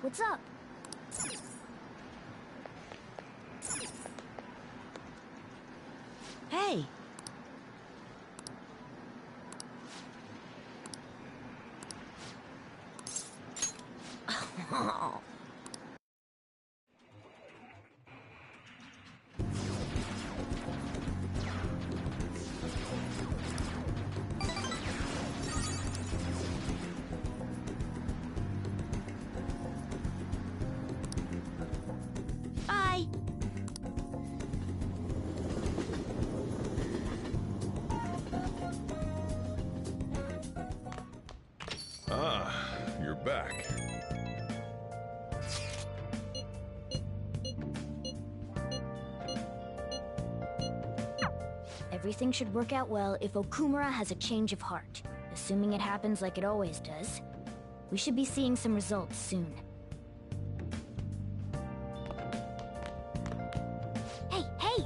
What's up? Hey! Bye! Ah, you're back. Everything should work out well if Okumura has a change of heart. Assuming it happens like it always does. We should be seeing some results soon. Hey, hey!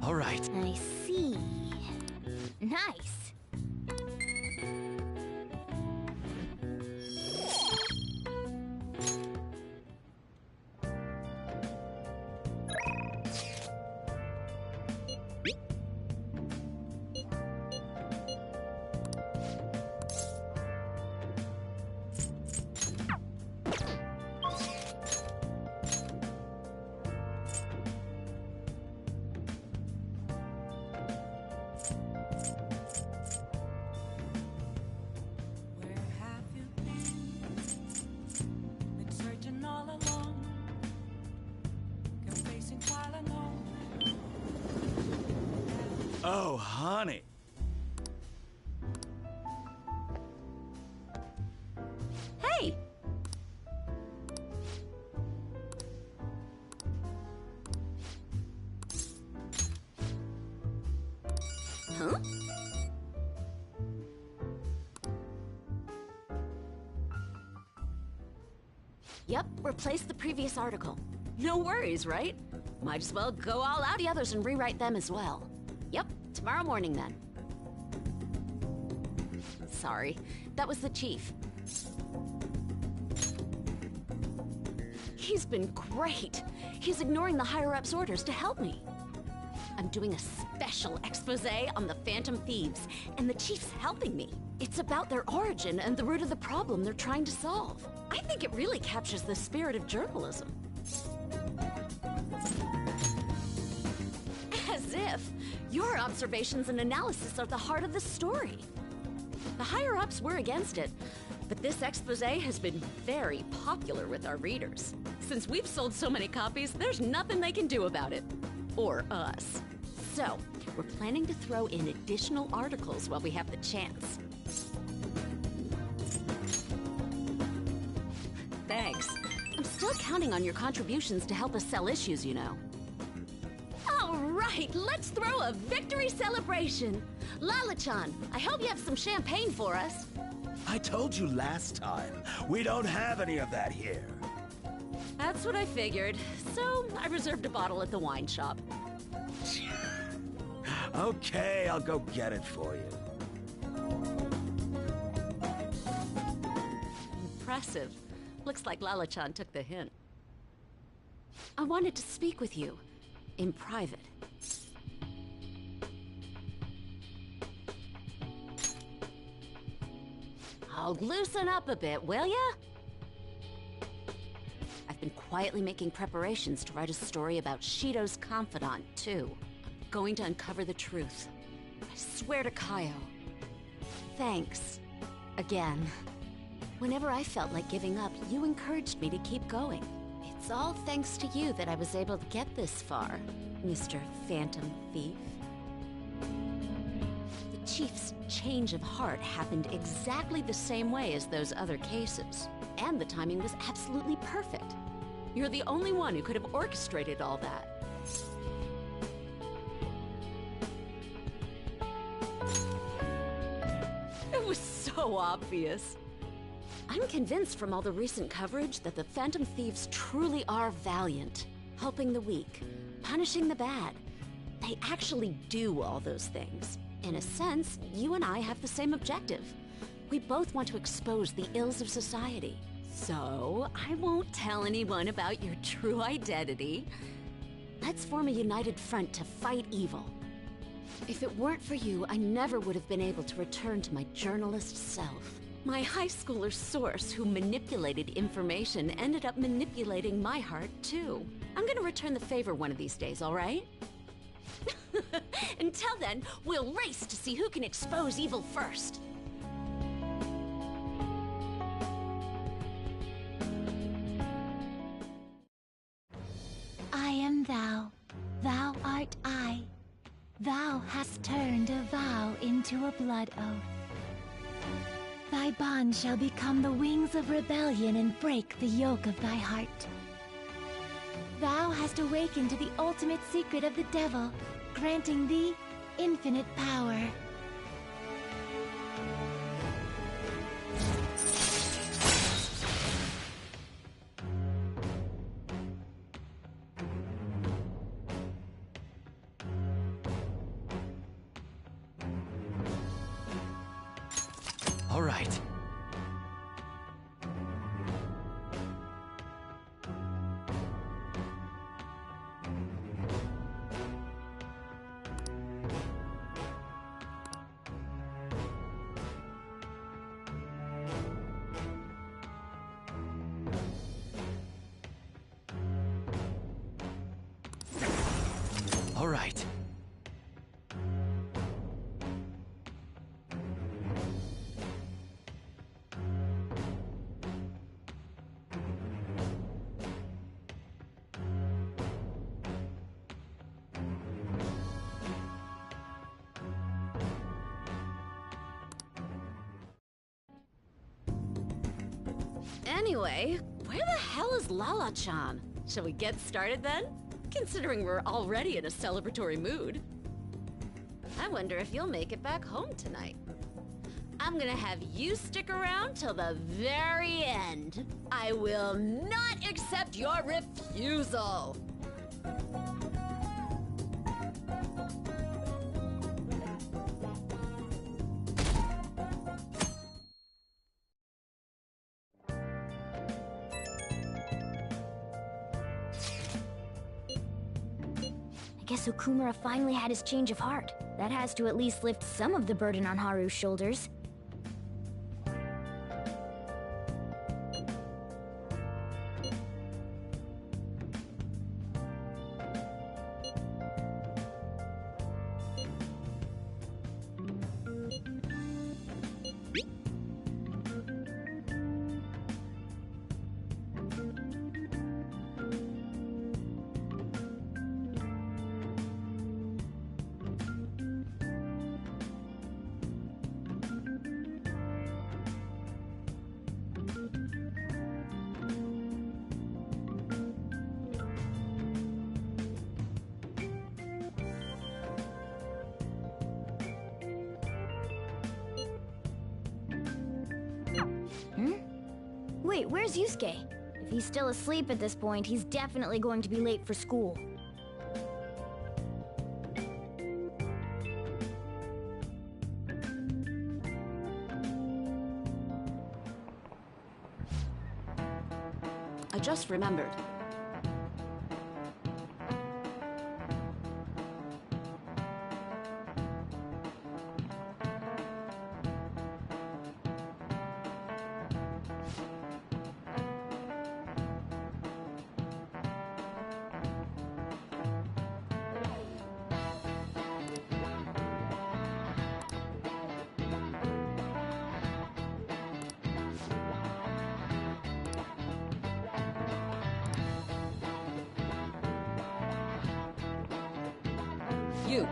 All right. I see. Nice. Oh, honey. Hey! Huh? Yep, replace the previous article. No worries, right? Might as well go all out the others and rewrite them as well. Yep, tomorrow morning then. Sorry, that was the chief. He's been great. He's ignoring the higher-ups' orders to help me. I'm doing a special expose on the Phantom Thieves, and the Chief's helping me. It's about their origin and the root of the problem they're trying to solve. I think it really captures the spirit of journalism. As if your observations and analysis are the heart of the story. The higher-ups were against it, but this expose has been very popular with our readers. Since we've sold so many copies, there's nothing they can do about it. Or us. So, we're planning to throw in additional articles while we have the chance. Thanks. I'm still counting on your contributions to help us sell issues, you know. All right, let's throw a victory celebration. Lala-chan, I hope you have some champagne for us. I told you last time, we don't have any of that here. That's what I figured, so I reserved a bottle at the wine shop. Okay, I'll go get it for you. Impressive. Looks like Lala-chan took the hint. I wanted to speak with you, in private. Oh, loosen up a bit, will ya? I've been quietly making preparations to write a story about Shido's confidant, too. I'm going to uncover the truth. I swear to Kaio. Thanks. Again. Whenever I felt like giving up, you encouraged me to keep going. It's all thanks to you that I was able to get this far, Mr. Phantom Thief. The Chief's change of heart happened exactly the same way as those other cases. And the timing was absolutely perfect. You're the only one who could have orchestrated all that. It was so obvious. I'm convinced from all the recent coverage that the Phantom Thieves truly are valiant, helping the weak, punishing the bad. They actually do all those things. In a sense, you and I have the same objective. We both want to expose the ills of society. So, I won't tell anyone about your true identity. Let's form a united front to fight evil. If it weren't for you, I never would have been able to return to my journalist self. My high schooler source who manipulated information ended up manipulating my heart, too. I'm gonna return the favor one of these days, all right? Until then, we'll race to see who can expose evil first. I am thou, thou art I. Thou hast turned a vow into a blood oath. Thy bond shall become the wings of rebellion and break the yoke of thy heart. Thou hast awakened to the ultimate secret of the devil, granting thee infinite power. All right. All right. Anyway, where the hell is Lala-chan? Shall we get started then? Considering we're already in a celebratory mood. I wonder if you'll make it back home tonight. I'm gonna have you stick around till the very end. I will not accept your refusal. guess Okumura finally had his change of heart. That has to at least lift some of the burden on Haru's shoulders. Wait, where's Yusuke? If he's still asleep at this point, he's definitely going to be late for school. I just remembered. You.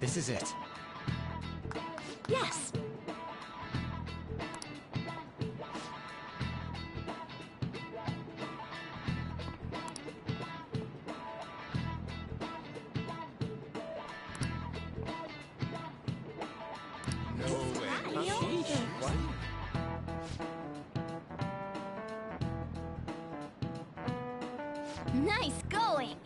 This is it. Yes. No way. What? Nice going!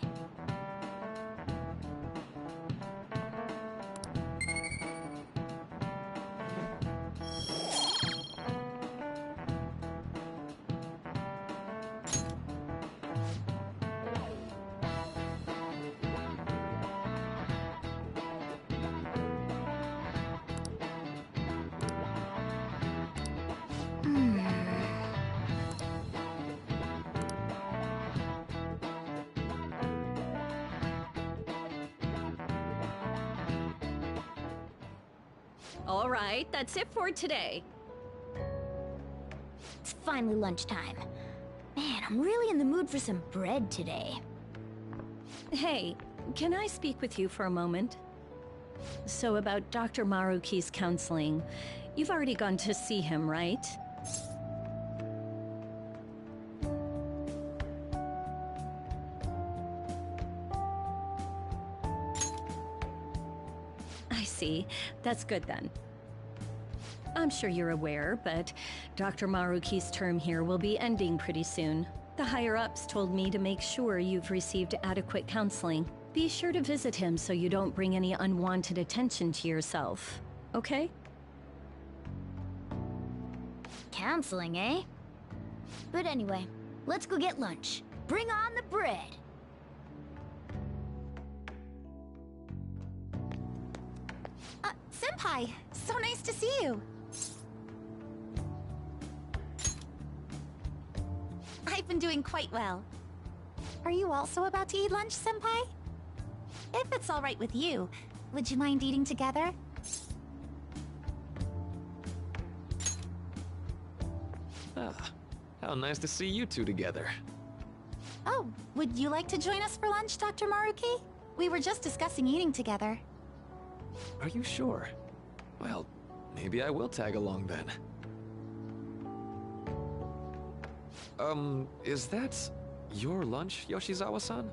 All right, that's it for today. It's finally lunchtime. Man, I'm really in the mood for some bread today. Hey, can I speak with you for a moment? So about Dr. Maruki's counseling, you've already gone to see him, right? I see. That's good then. I'm sure you're aware, but Dr. Maruki's term here will be ending pretty soon. The higher-ups told me to make sure you've received adequate counseling. Be sure to visit him so you don't bring any unwanted attention to yourself, okay? Counseling, eh? But anyway, let's go get lunch. Bring on the bread! Senpai, so nice to see you. I've been doing quite well. Are you also about to eat lunch, Senpai? If it's all right with you, would you mind eating together? Ah, how nice to see you two together. Oh, would you like to join us for lunch, Dr. Maruki? We were just discussing eating together. Are you sure? Well, maybe I will tag along then. Is that your lunch, Yoshizawa-san?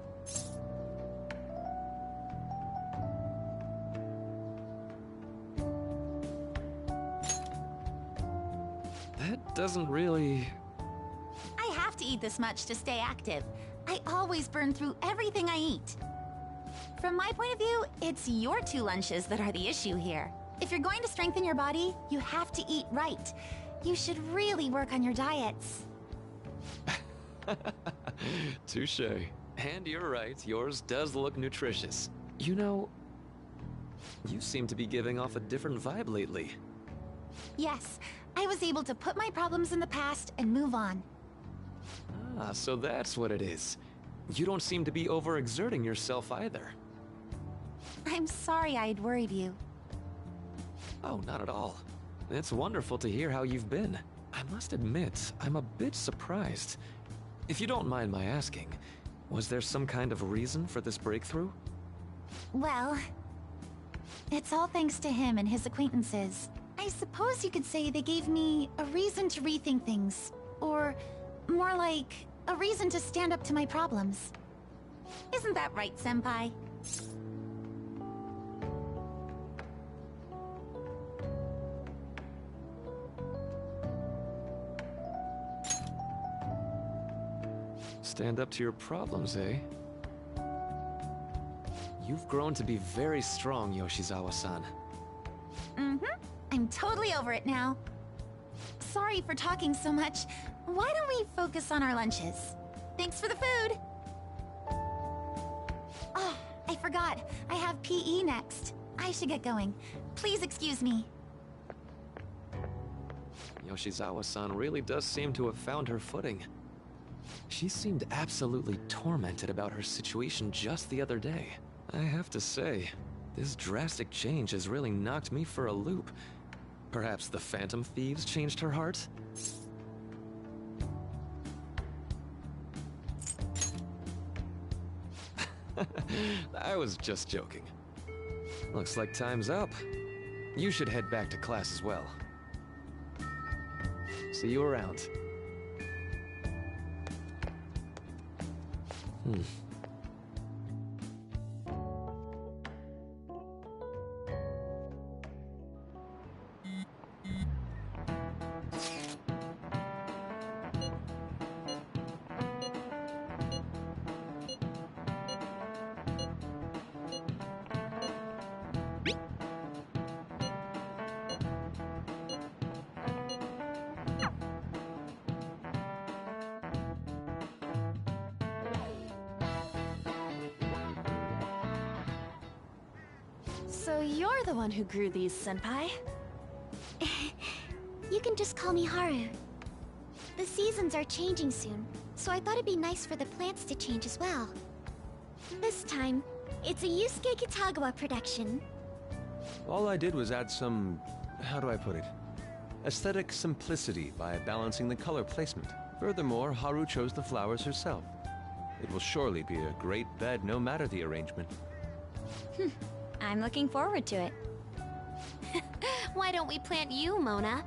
That doesn't really... I have to eat this much to stay active. I always burn through everything I eat. From my point of view, it's your two lunches that are the issue here. If you're going to strengthen your body, you have to eat right. You should really work on your diets. Touche. And you're right, yours does look nutritious. You know, you seem to be giving off a different vibe lately. Yes, I was able to put my problems in the past and move on. Ah, so that's what it is. You don't seem to be overexerting yourself either. I'm sorry I had worried you. Oh, not at all. It's wonderful to hear how you've been. I must admit, I'm a bit surprised. If you don't mind my asking, was there some kind of reason for this breakthrough? Well, it's all thanks to him and his acquaintances. I suppose you could say they gave me a reason to rethink things. Or more like, a reason to stand up to my problems. Isn't that right, Senpai? Stand up to your problems, eh? You've grown to be very strong, Yoshizawa-san. Mm-hmm. I'm totally over it now. Sorry for talking so much. Why don't we focus on our lunches? Thanks for the food! Oh, I forgot. I have PE next. I should get going. Please excuse me. Yoshizawa-san really does seem to have found her footing. She seemed absolutely tormented about her situation just the other day. I have to say, this drastic change has really knocked me for a loop. Perhaps the Phantom Thieves changed her heart? I was just joking. Looks like time's up. You should head back to class as well. See you around. So you're the one who grew these, Senpai? You can just call me Haru. The seasons are changing soon, so I thought it'd be nice for the plants to change as well. This time, it's a Yusuke Kitagawa production. All I did was add some, how do I put it, aesthetic simplicity by balancing the color placement. Furthermore, Haru chose the flowers herself. It will surely be a great bed no matter the arrangement. I'm looking forward to it. Why don't we plant you, Mona?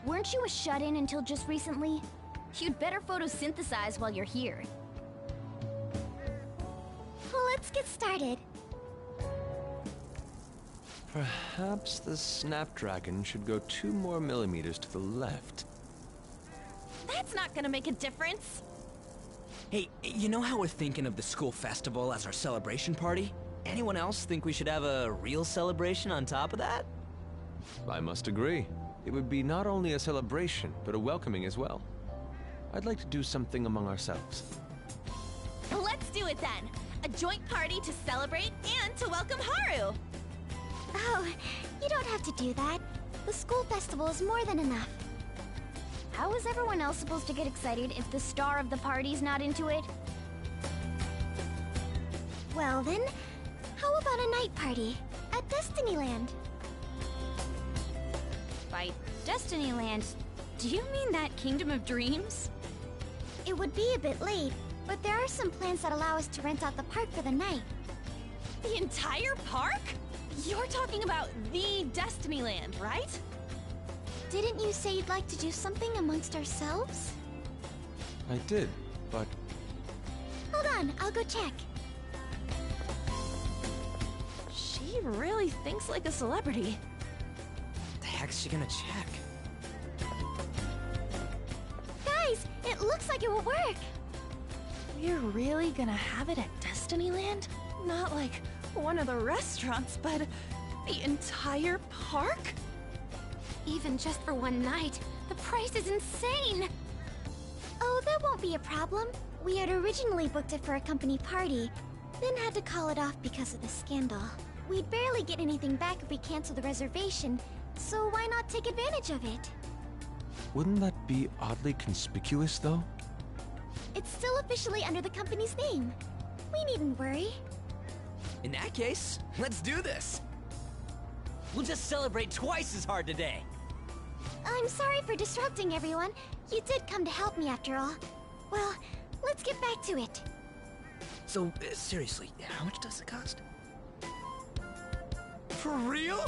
Weren't you a shut-in until just recently? You'd better photosynthesize while you're here. Well, let's get started. Perhaps the Snapdragon should go 2 more millimeters to the left. That's not gonna make a difference! Hey, you know how we're thinking of the school festival as our celebration party? Anyone else think we should have a real celebration on top of that? I must agree. It would be not only a celebration, but a welcoming as well. I'd like to do something among ourselves. Let's do it then! A joint party to celebrate and to welcome Haru! Oh, you don't have to do that. The school festival is more than enough. How is everyone else supposed to get excited if the star of the party's not into it? Well then, how about a night party at Destinyland? By Destinyland, do you mean that Kingdom of Dreams? It would be a bit late, but there are some plans that allow us to rent out the park for the night. The entire park? You're talking about the Destinyland, right? Didn't you say you'd like to do something amongst ourselves? I did, but... Hold on, I'll go check. She really thinks like a celebrity. The heck's she gonna check? Guys, it looks like it will work. We're really gonna have it at Destinyland? Not like one of the restaurants, but the entire park? Even just for one night, the price is insane! Oh, that won't be a problem. We had originally booked it for a company party, then had to call it off because of the scandal. We'd barely get anything back if we cancel the reservation, so why not take advantage of it? Wouldn't that be oddly conspicuous, though? It's still officially under the company's name. We needn't worry. In that case, let's do this. We'll just celebrate twice as hard today. I'm sorry for disrupting everyone. You did come to help me after all. Well, let's get back to it. So, seriously, how much does it cost? For real?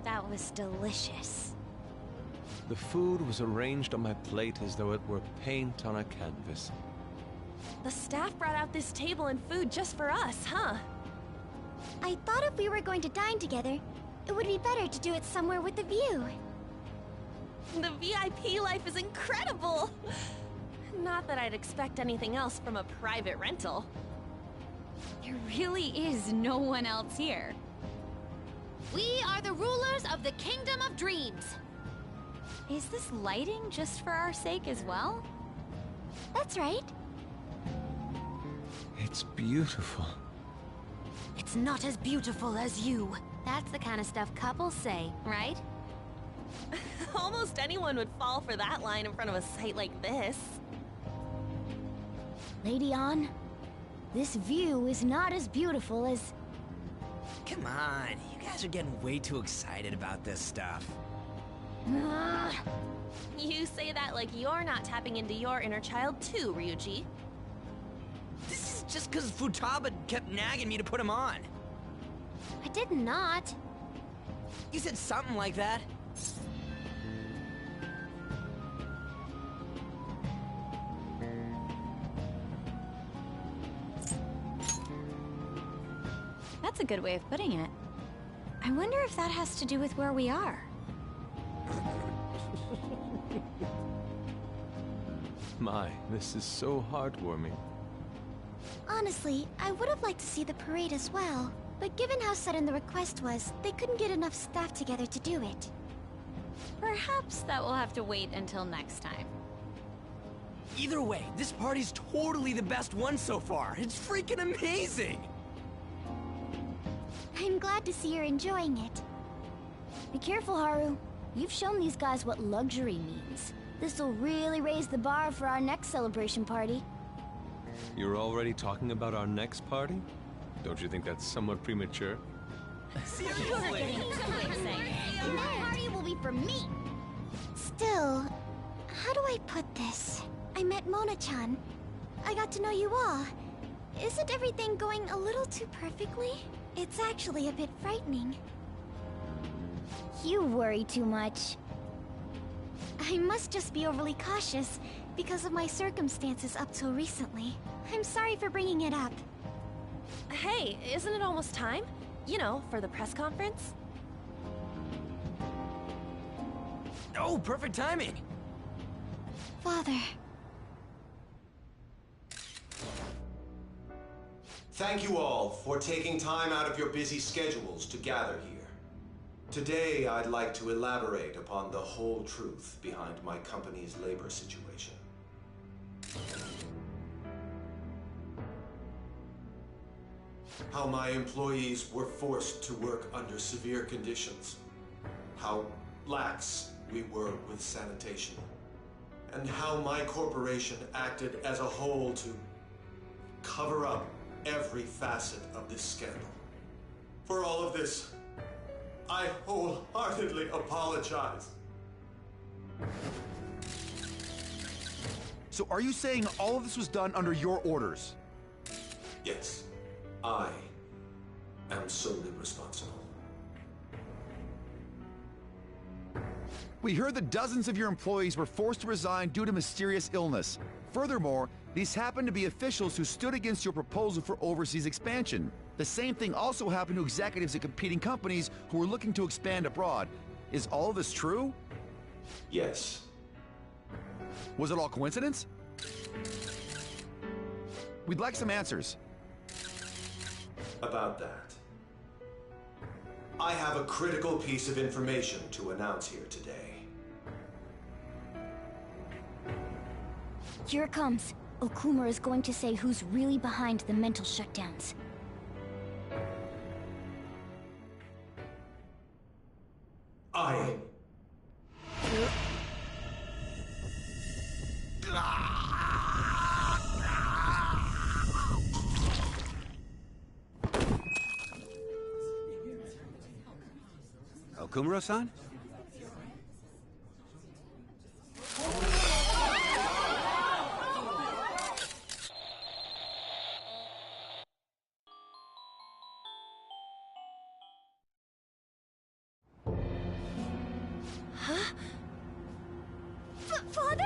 That was delicious. The food was arranged on my plate as though it were paint on a canvas. The staff brought out this table and food just for us, huh? I thought if we were going to dine together, it would be better to do it somewhere with a view. The VIP life is incredible! Not that I'd expect anything else from a private rental. There really is no one else here. We are the rulers of the Kingdom of Dreams! Is this lighting just for our sake as well? That's right. It's beautiful. It's not as beautiful as you. That's the kind of stuff couples say, right? Almost anyone would fall for that line in front of a site like this. Lady An, this view is not as beautiful as... Come on, you guys are getting way too excited about this stuff. You say that like you're not tapping into your inner child too, Ryuji. This is just because Futaba kept nagging me to put him on. I did not. You said something like that. That's a good way of putting it. I wonder if that has to do with where we are. My, this is so heartwarming. Honestly, I would have liked to see the parade as well. But given how sudden the request was, they couldn't get enough staff together to do it. Perhaps that will have to wait until next time. Either way, this party's totally the best one so far. It's freaking amazing! I'm glad to see you're enjoying it. Be careful, Haru. You've shown these guys what luxury means. This'll really raise the bar for our next celebration party. You're already talking about our next party? Don't you think that's somewhat premature? Seriously? You're getting too excited. That party will be for me! Still, how do I put this? I met Mona-chan. I got to know you all. Isn't everything going a little too perfectly? It's actually a bit frightening. You worry too much. I must just be overly cautious because of my circumstances up till recently. I'm sorry for bringing it up. Hey, isn't it almost time? You know, for the press conference? Oh, perfect timing! Father. Thank you all for taking time out of your busy schedules to gather here. Today, I'd like to elaborate upon the whole truth behind my company's labor situation. How my employees were forced to work under severe conditions. How lax we were with sanitation. And how my corporation acted as a whole to cover up every facet of this scandal. For all of this, I wholeheartedly apologize. So are you saying all of this was done under your orders? Yes, I am solely responsible. We heard that dozens of your employees were forced to resign due to mysterious illness. Furthermore, these happened to be officials who stood against your proposal for overseas expansion. The same thing also happened to executives at competing companies who were looking to expand abroad. Is all of this true? Yes. Was it all coincidence? We'd like some answers. About that. I have a critical piece of information to announce here today. Here it comes. Okumura is going to say who's really behind the mental shutdowns. I... Okumura-san? Huh? Father?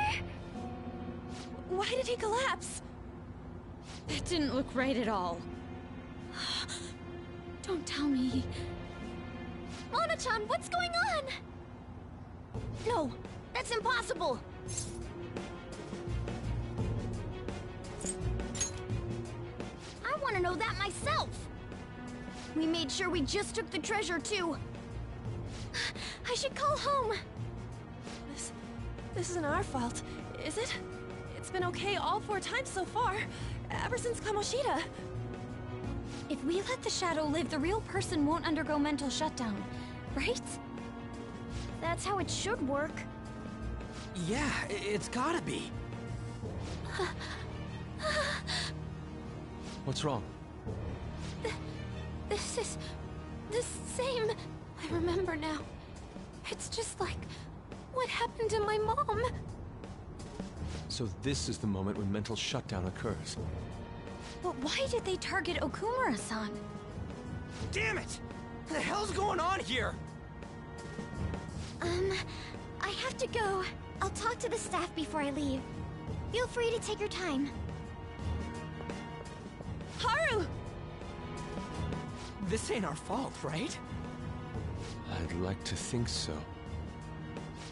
Why did he collapse? That didn't look right at all. Don't tell me. Mona-chan, what's going on? No, that's impossible. I want to know that myself. We made sure we just took the treasure, too. I should call home. This isn't our fault, is it? It's been okay all 4 times so far, ever since Kamoshida. If we let the shadow live, the real person won't undergo mental shutdown, right? That's how it should work. Yeah, it's gotta be. What's wrong? This is the same. I remember now. It's just like what happened to my mom. So this is the moment when mental shutdown occurs. But why did they target Okumura-san? Damn it! What the hell's going on here? I have to go. I'll talk to the staff before I leave. Feel free to take your time. Haru! This ain't our fault, right? I'd like to think so.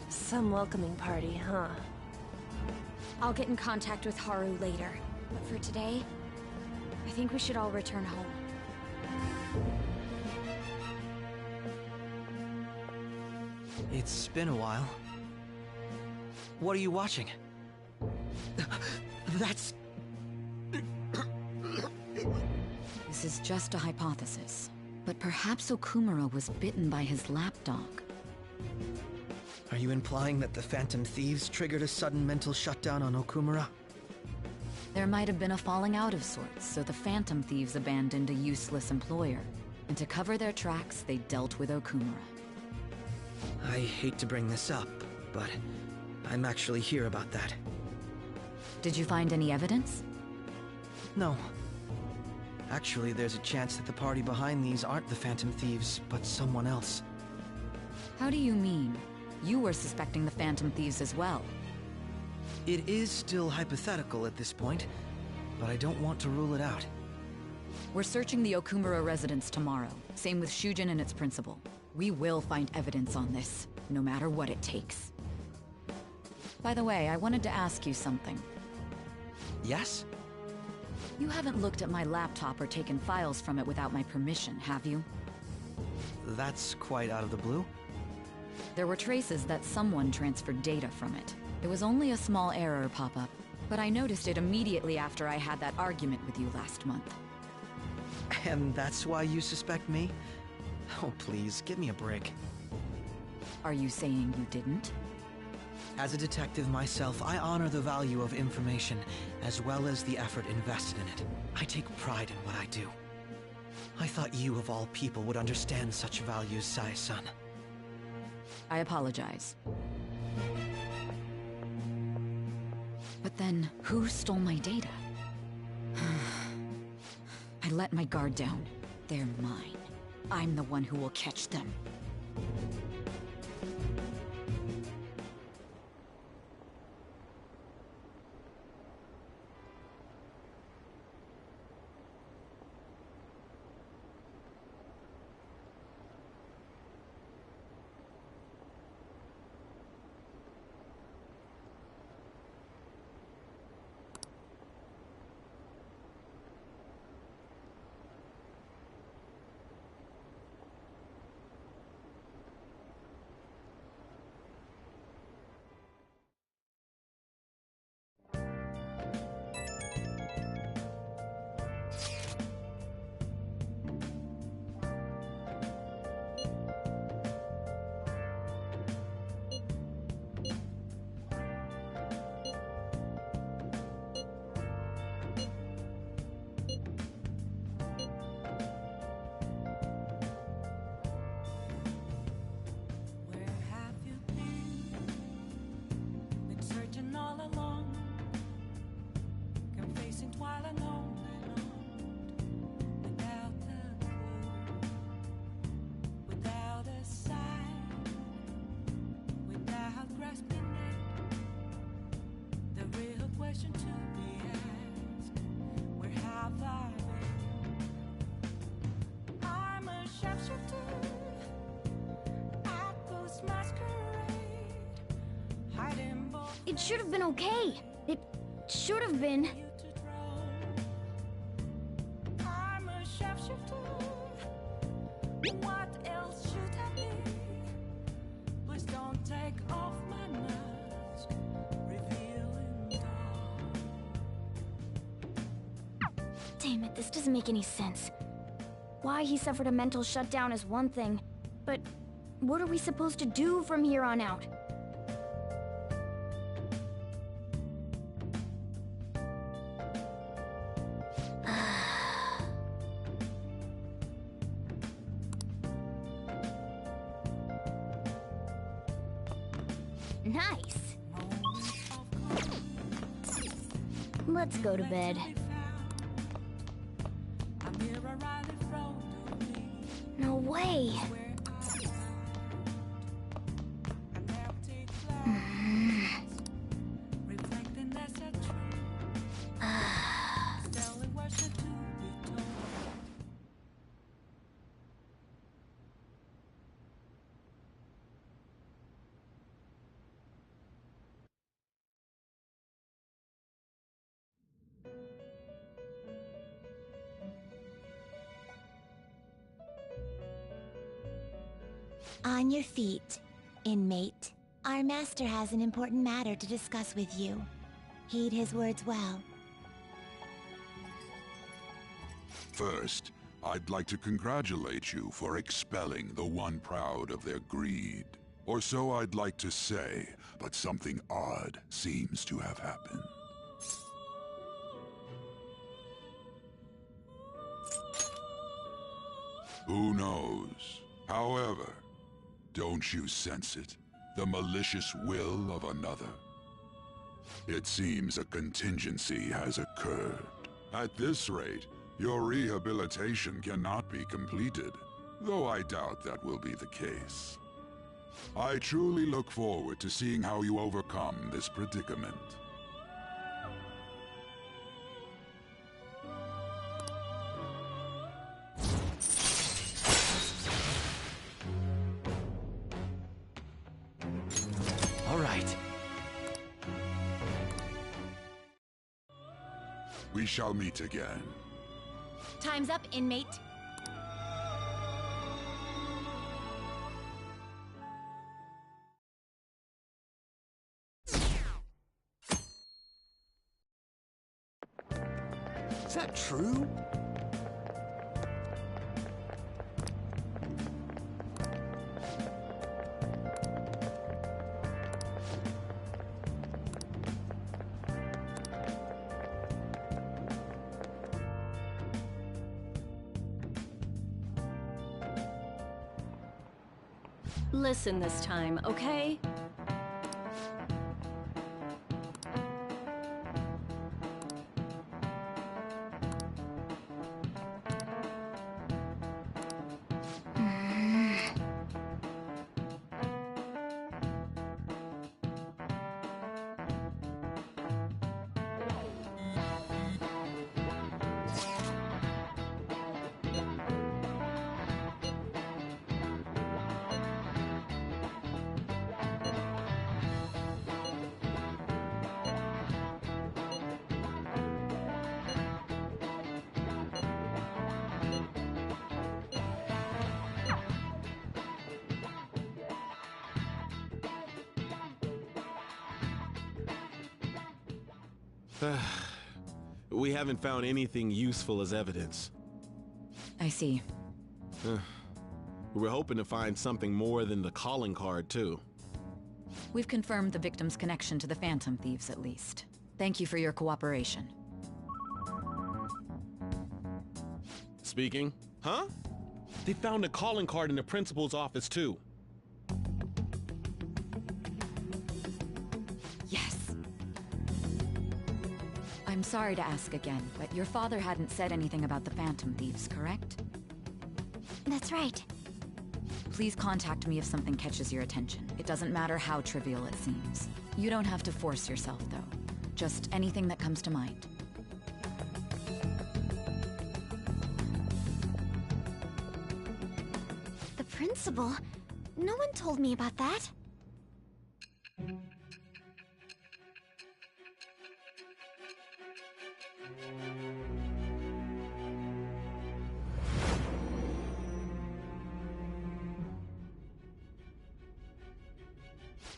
Some welcoming party, huh? I'll get in contact with Haru later. But for today, I think we should all return home. It's been a while. What are you watching? That's... This is just a hypothesis, but perhaps Okumura was bitten by his lapdog. Are you implying that the Phantom Thieves triggered a sudden mental shutdown on Okumura? There might have been a falling out of sorts, so the Phantom Thieves abandoned a useless employer. And to cover their tracks, they dealt with Okumura. I hate to bring this up, but I'm actually here about that. Did you find any evidence? No. Actually, there's a chance that the party behind these aren't the Phantom Thieves, but someone else. How do you mean? You were suspecting the Phantom Thieves as well. It is still hypothetical at this point, but I don't want to rule it out. We're searching the Okumura residence tomorrow. Same with Shujin and its principal. We will find evidence on this, no matter what it takes. By the way, I wanted to ask you something. Yes? You haven't looked at my laptop or taken files from it without my permission, have you? That's quite out of the blue. There were traces that someone transferred data from it. It was only a small error pop-up, but I noticed it immediately after I had that argument with you last month. And that's why you suspect me? Oh, please, give me a break. Are you saying you didn't? As a detective myself, I honor the value of information, as well as the effort invested in it. I take pride in what I do. I thought you, of all people, would understand such values, Sae-san. I apologize. But then, who stole my data? I let my guard down. They're mine. I'm the one who will catch them. It should have been okay. It should have been. I'm a shapeshifter. What else should I be? Please don't take off my mask, revealing dark. Damn it, this doesn't make any sense. Why he suffered a mental shutdown is one thing, but what are we supposed to do from here on out? Nice. Let's go to bed. No way. On your feet, inmate. Our master has an important matter to discuss with you. Heed his words well. First, I'd like to congratulate you for expelling the one proud of their greed. Or so I'd like to say, but something odd seems to have happened. Who knows? However, don't you sense it? The malicious will of another? It seems a contingency has occurred. At this rate, your rehabilitation cannot be completed, though I doubt that will be the case. I truly look forward to seeing how you overcome this predicament. All right. We shall meet again. Time's up, inmate. Is that true? Listen this time, okay? We haven't found anything useful as evidence. I see. We were hoping to find something more than the calling card, too. We've confirmed the victim's connection to the Phantom Thieves, at least. Thank you for your cooperation. Speaking? Huh? They found a calling card in the principal's office, too. Yes. I'm sorry to ask again, but your father hadn't said anything about the Phantom Thieves, correct? That's right. Please contact me if something catches your attention. It doesn't matter how trivial it seems. You don't have to force yourself, though. Just anything that comes to mind. The principal? No one told me about that.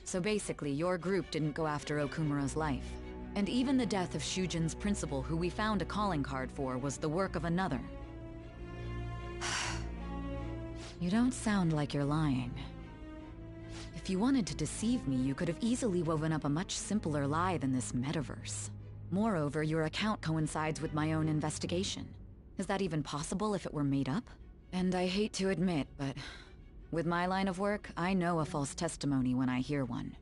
So basically, your group didn't go after Okumura's life. And even the death of Shujin's principal, who we found a calling card for, was the work of another. You don't sound like you're lying. If you wanted to deceive me, you could have easily woven up a much simpler lie than this metaverse. Moreover, your account coincides with my own investigation. Is that even possible if it were made up? And I hate to admit, but with my line of work, I know a false testimony when I hear one.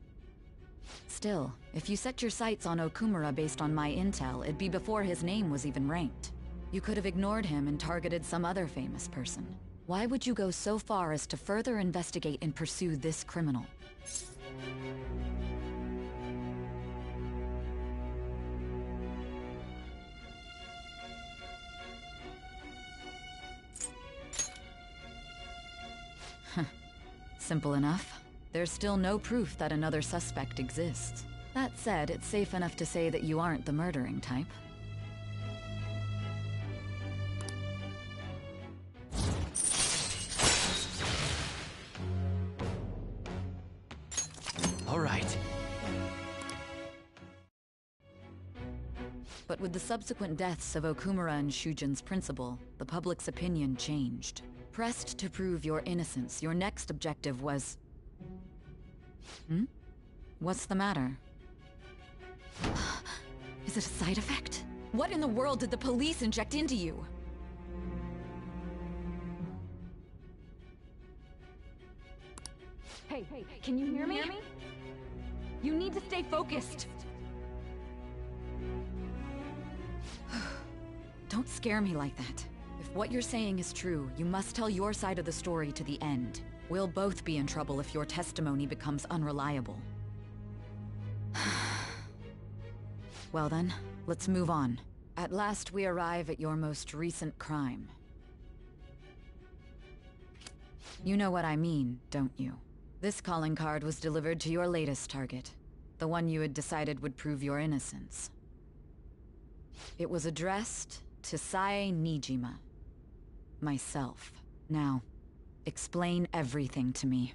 Still, if you set your sights on Okumura based on my intel, it'd be before his name was even ranked. You could have ignored him and targeted some other famous person. Why would you go so far as to further investigate and pursue this criminal? Simple enough. There's still no proof that another suspect exists. That said, it's safe enough to say that you aren't the murdering type. All right. But with the subsequent deaths of Okumura and Shujin's principal, the public's opinion changed. Pressed to prove your innocence, your next objective was... What's the matter? Is it a side effect? What in the world did the police inject into you? Hey, can you hear me? You need to stay focused. Don't scare me like that. If what you're saying is true, you must tell your side of the story to the end. We'll both be in trouble if your testimony becomes unreliable. Well then, let's move on. At last we arrive at your most recent crime. You know what I mean, don't you? This calling card was delivered to your latest target. The one you had decided would prove your innocence. It was addressed to Sae Nijima. Myself. Now, explain everything to me.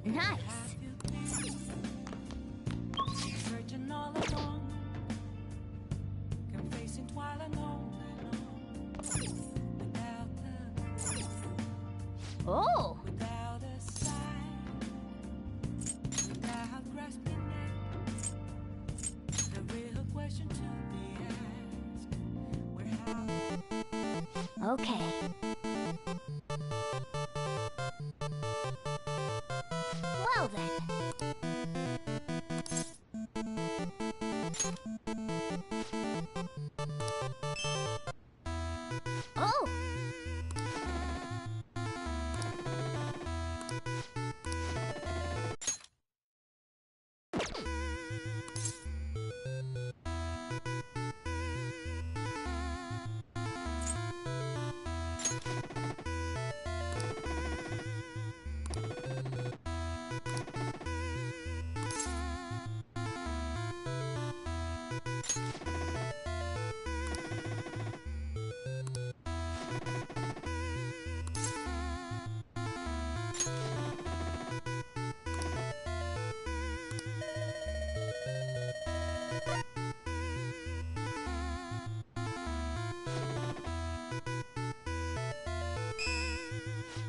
Nice. Searching all along, confessing while alone, without Oh! without a sign, without grasping it. The real question to be asked, where Okay. Well then. Oh!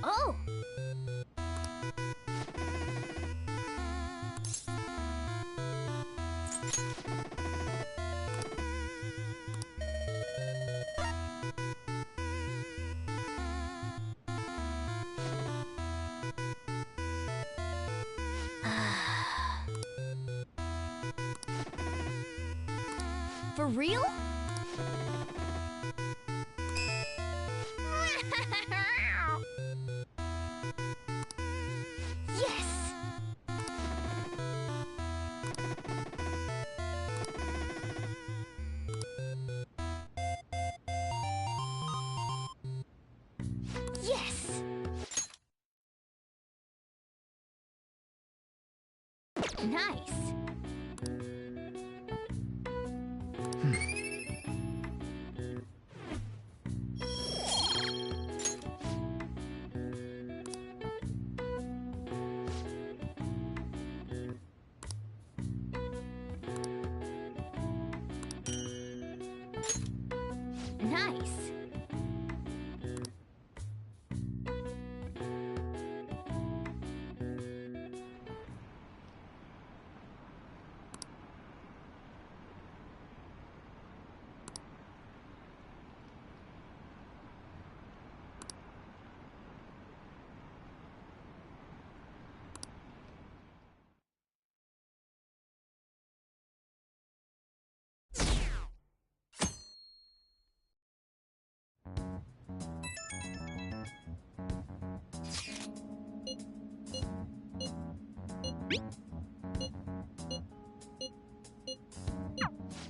Oh! For real? Yes! Yes! Nice! Nice!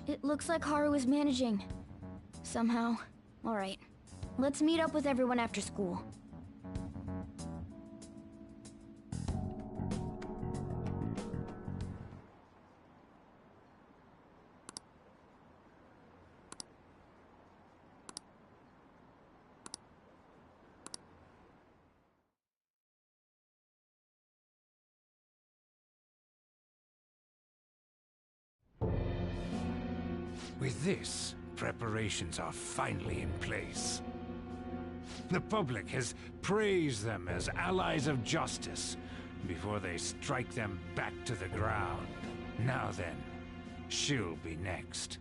It looks like Haru is managing. Somehow. Alright. Let's meet up with everyone after school. With this, preparations are finally in place. The public has praised them as allies of justice before they strike them back to the ground. Now then, she'll be next.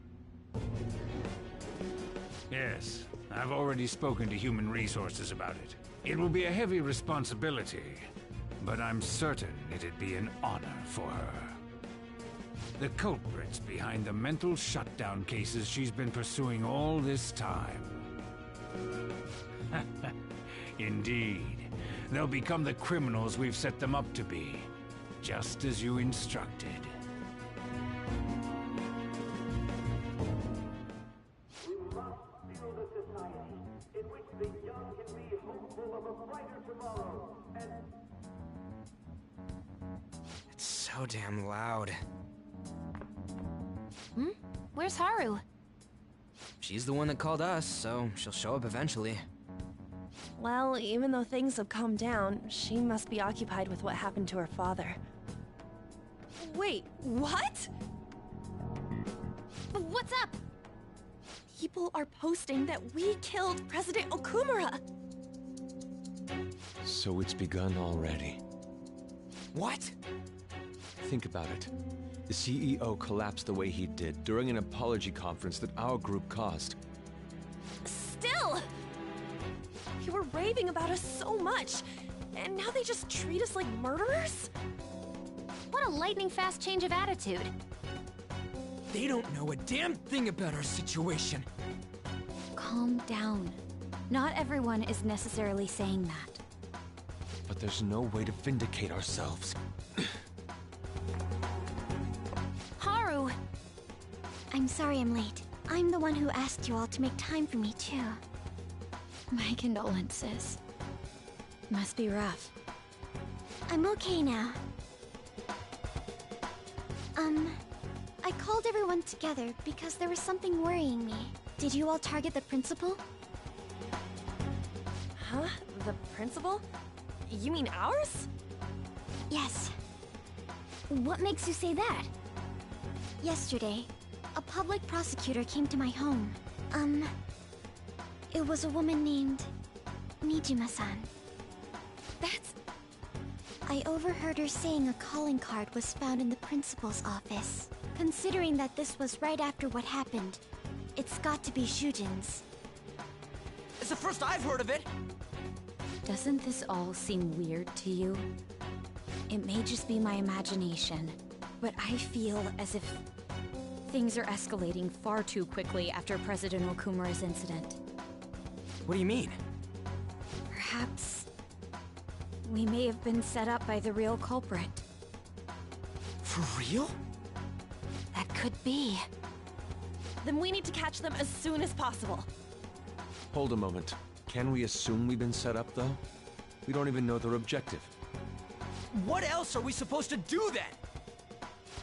Yes, I've already spoken to Human Resources about it. It will be a heavy responsibility, but I'm certain it'd be an honor for her. The culprits behind the mental shutdown cases she's been pursuing all this time. Indeed. They'll become the criminals we've set them up to be, just as you instructed. We must build a society in which the young can be hopeful of a brighter tomorrow, and... It's so damn loud. Hmm? Where's Haru? She's the one that called us, so she'll show up eventually. Well, even though things have calmed down, she must be occupied with what happened to her father. Wait, what? What's up? People are posting that we killed President Okumura! So it's begun already. What? Think about it. The CEO collapsed the way he did during an apology conference that our group caused. Still! You were raving about us so much, and now they just treat us like murderers? What a lightning-fast change of attitude. They don't know a damn thing about our situation. Calm down. Not everyone is necessarily saying that. But there's no way to vindicate ourselves. Haru! I'm sorry I'm late. I'm the one who asked you all to make time for me, too. My condolences. Must be rough. I'm okay now. I called everyone together because there was something worrying me. Did you all target the principal? Huh? The principal? You mean ours? Yes. What makes you say that? Yesterday, a public prosecutor came to my home. It was a woman named Nijima-san. That's... I overheard her saying a calling card was found in the principal's office. Considering that this was right after what happened, it's got to be Shujin's. It's the first I've heard of it! Doesn't this all seem weird to you? It may just be my imagination, but I feel as if things are escalating far too quickly after President Okumura's incident. What do you mean? Perhaps we may have been set up by the real culprit. For real? That could be. Then we need to catch them as soon as possible. Hold a moment. Can we assume we've been set up, though? We don't even know their objective. What else are we supposed to do then?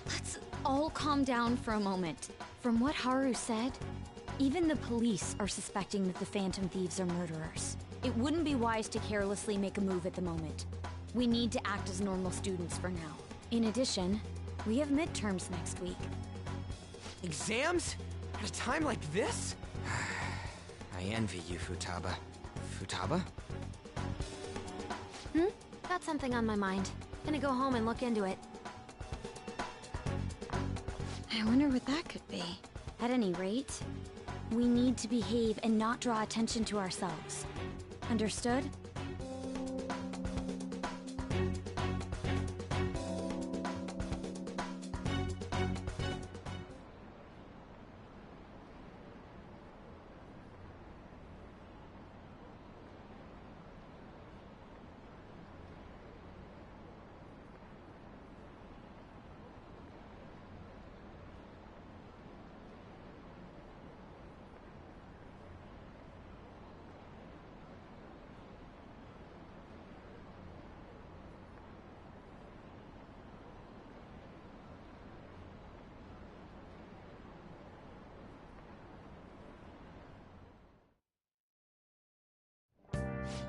Let's all calm down for a moment. From what Haru said, even the police are suspecting that the Phantom Thieves are murderers. It wouldn't be wise to carelessly make a move at the moment. We need to act as normal students for now. In addition, we have midterms next week. Exams? At a time like this? I envy you, Futaba. Futaba? Got something on my mind. Gonna go home and look into it. I wonder what that could be. At any rate, we need to behave and not draw attention to ourselves. Understood?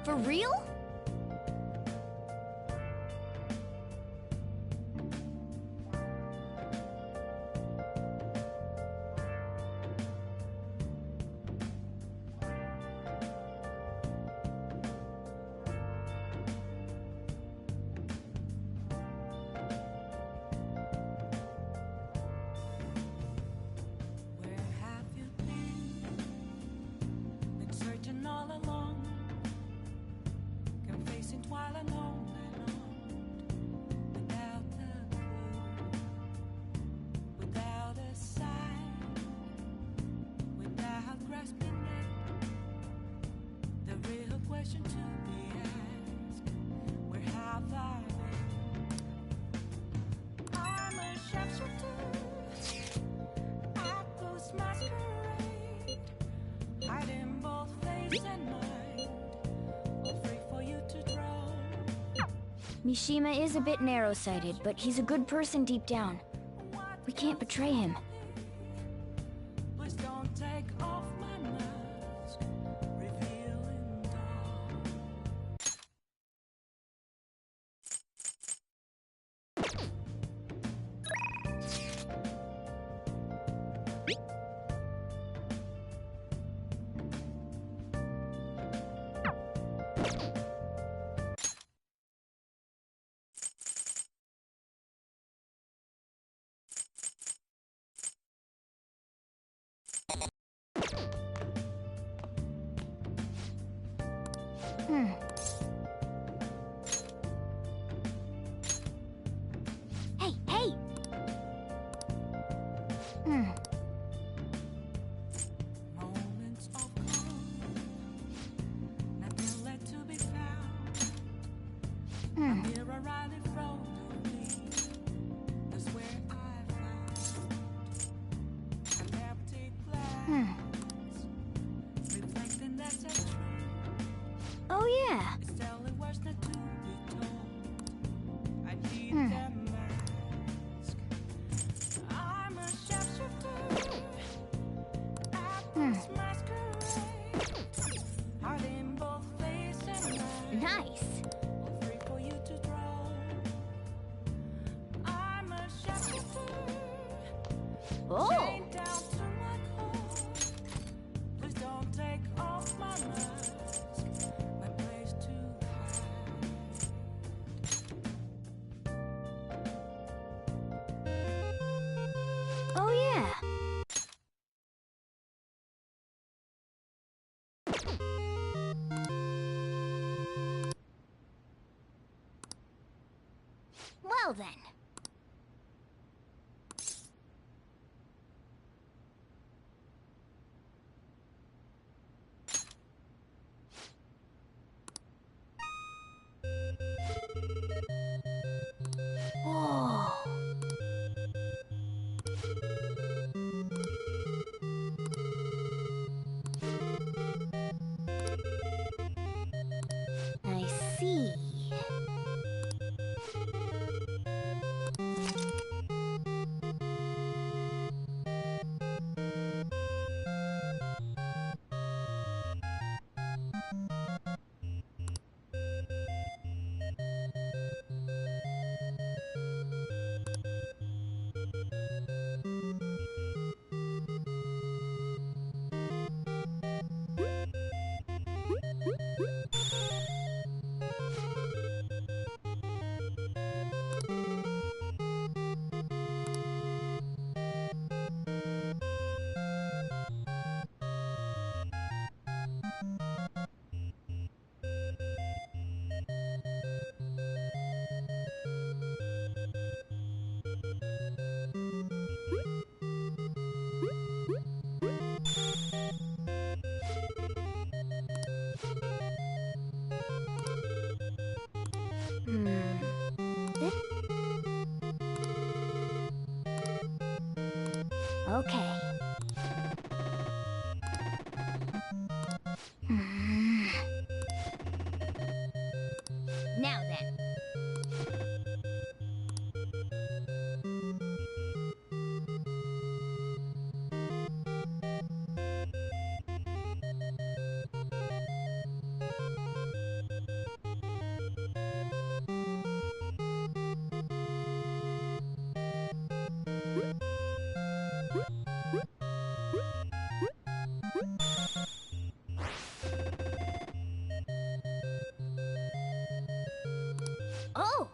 For real? Mishima is a bit narrow-sighted, but he's a good person deep down. We can't betray him. Hey, hey! Moments of calm, nothing left to be found. A mirror right in front of me, that's where I found an empty glass, reflecting that's a truth. Oh yeah. It's telling words not to be told. I need that mask. I'm a sharpshooter. Apples masquerade. Heart in both face and mind. Nice. All free for you to draw. I'm a sharpshooter. Oh. Chained down to my core. Please don't take off my mask. My place to Oh yeah. Well then. Okay. Now then. Oh!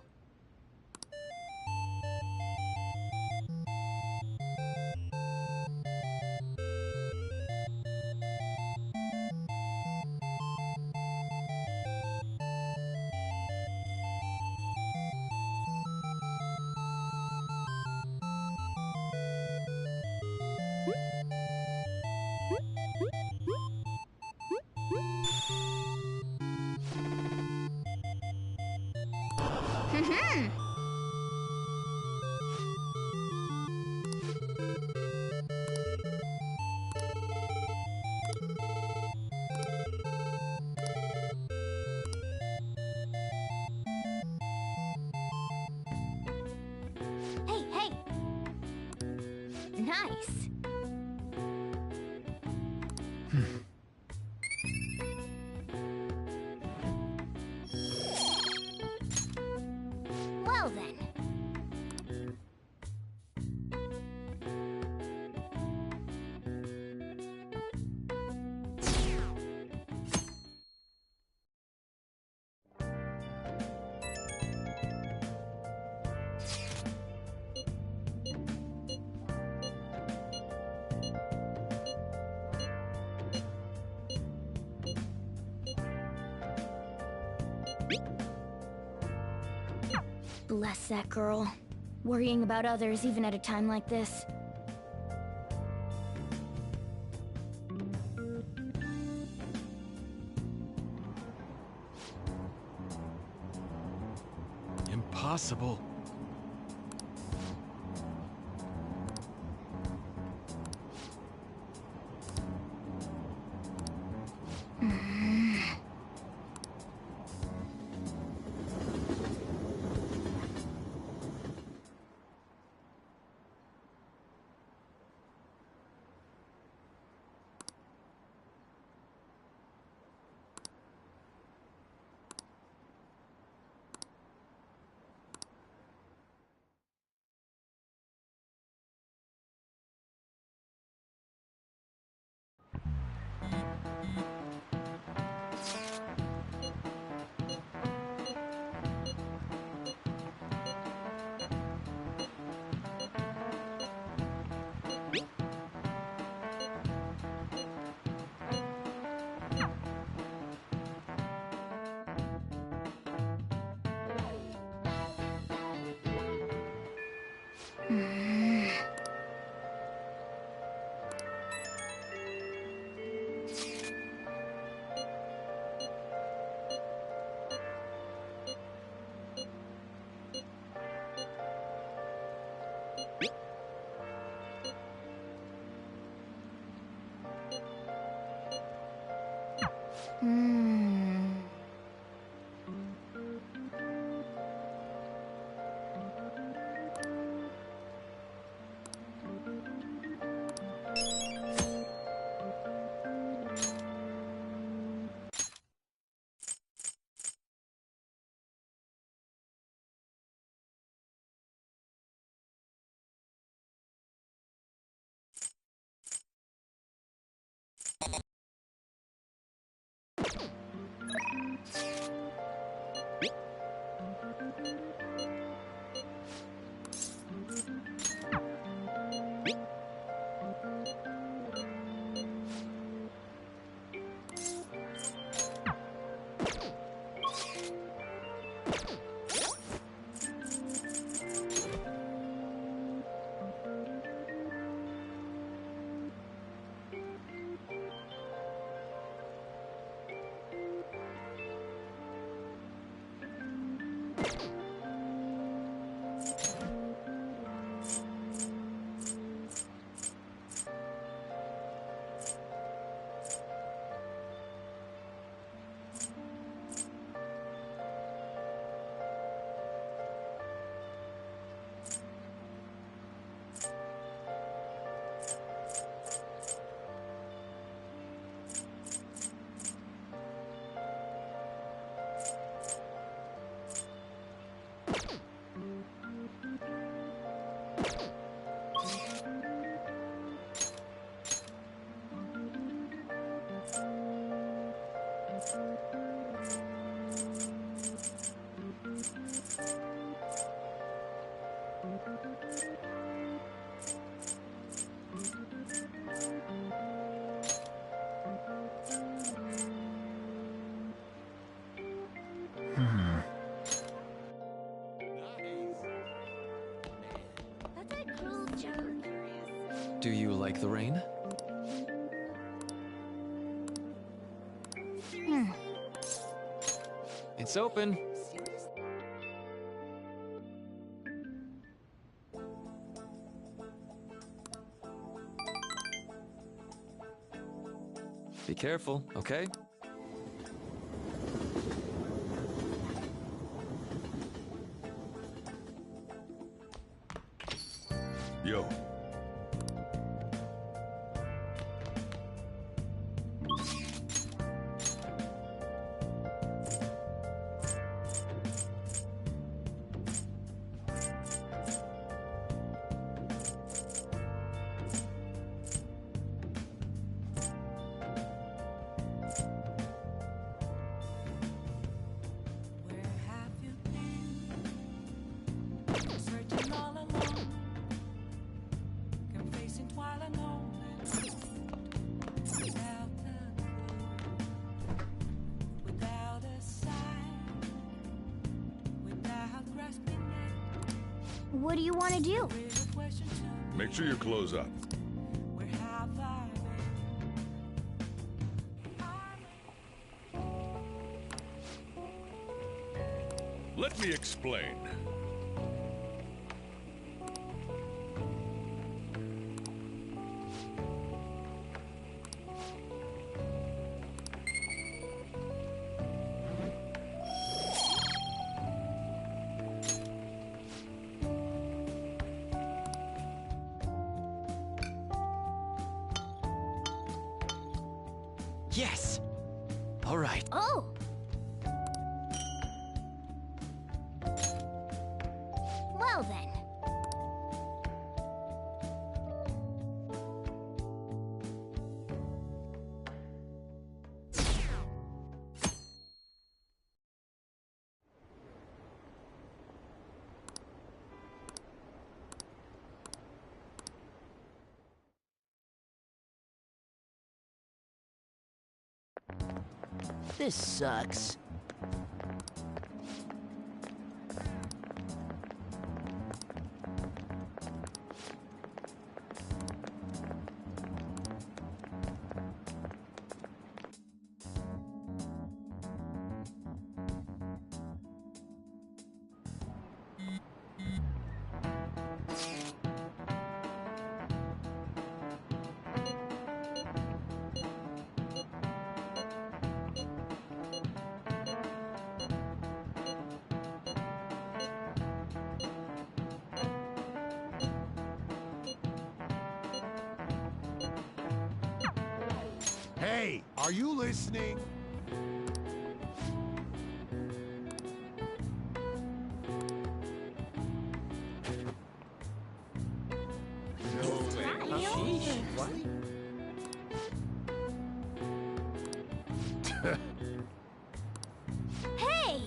Hey, hey! Nice! Well then. Bless that girl. Worrying about others even at a time like this. Impossible. Do you like the rain? It's open. Be careful, okay? Yo. Searching all alone, confessing while alone, without a clue, without a sign, without grasping it. What do you want to do? Make sure you close up. Where have I Let me explain. Yes! All right. Oh! Well then. This sucks. Hey, are you listening? Hey!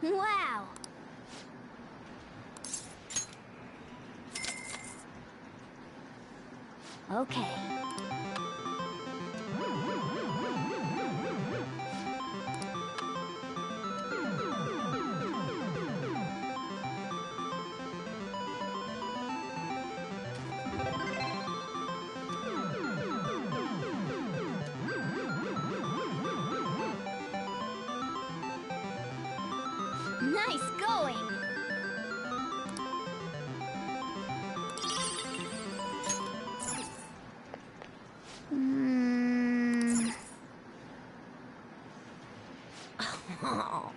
Wow! Okay. Nice going! Oh.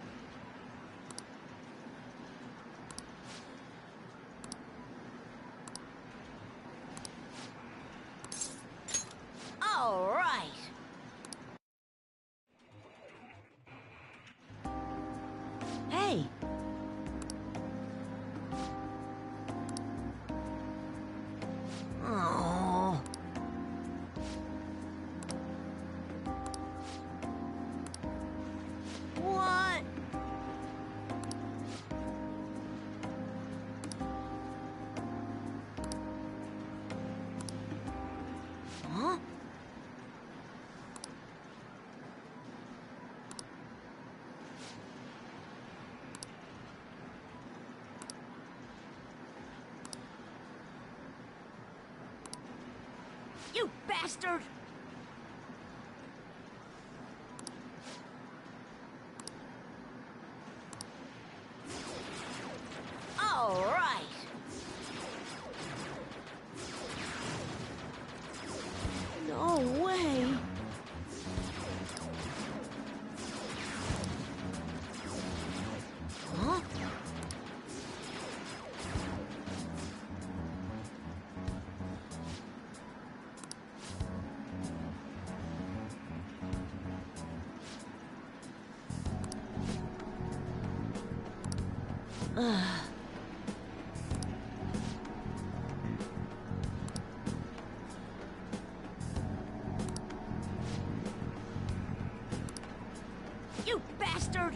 All right. Hey! Oh. What? Huh? You bastard! All right. No way. Huh? Ugh. You bastard!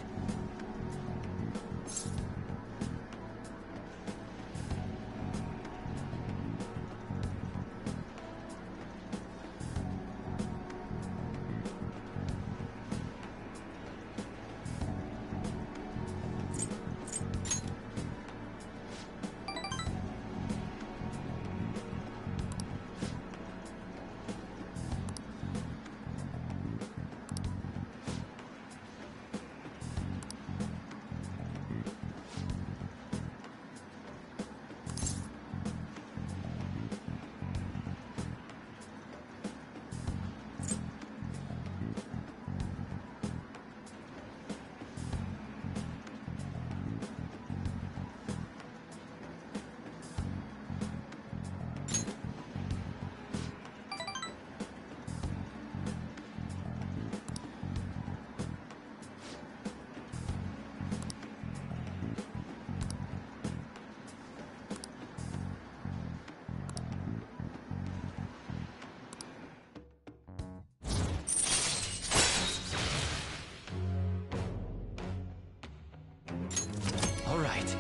All right.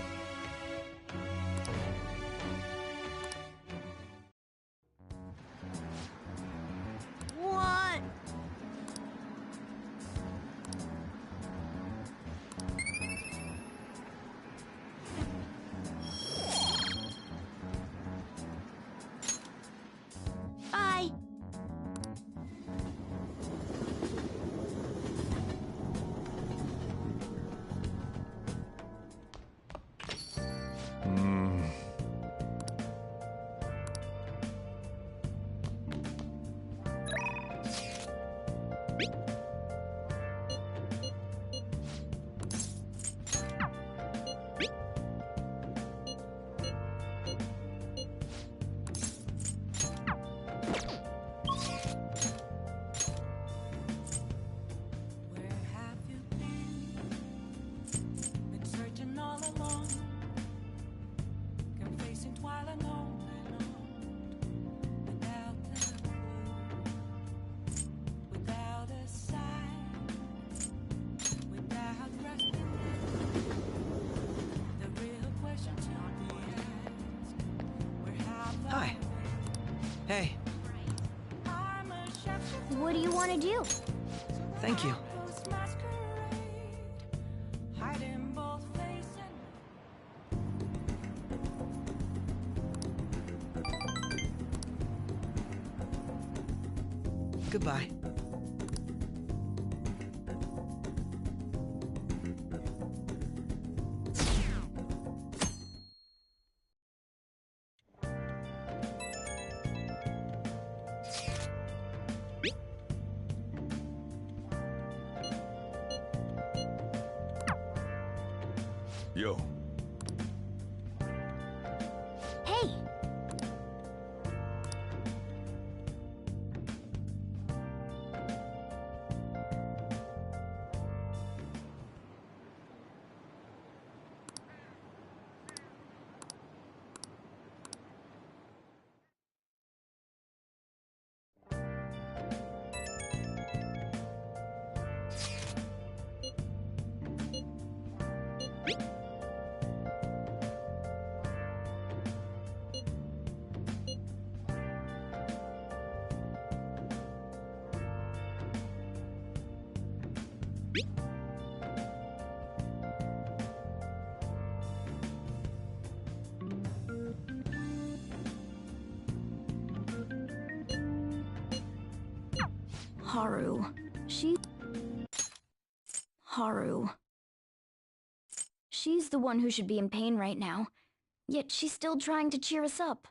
What? Bye. Where have you been searching all along, confessing while alone without the clue, without a sign, without resting. The real question to be asked, where have Hi. Hey, I'm a chef. What do you want to do? thank you. Hiding both face and Goodbye. Yo. Hey! Haru. Haru. She's the one who should be in pain right now, yet she's still trying to cheer us up.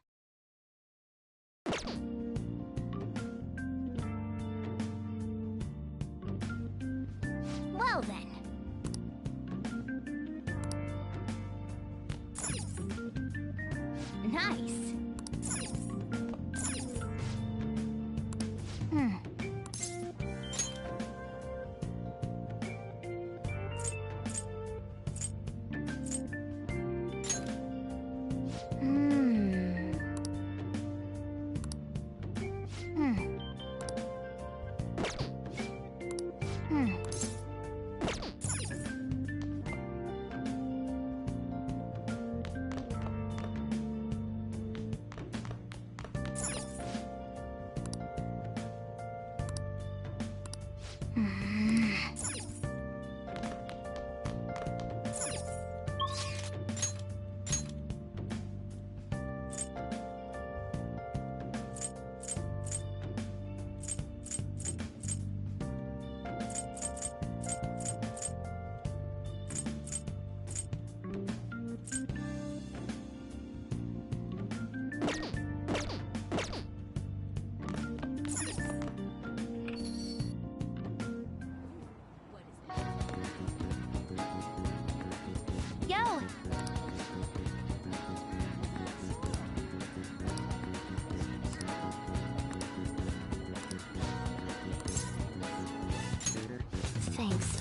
Well then. Nice. Yo! Thanks.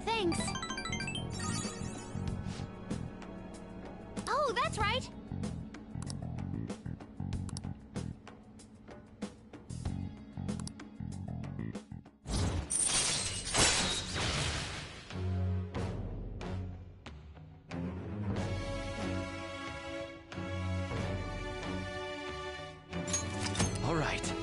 Thanks. Oh, that's right. All right.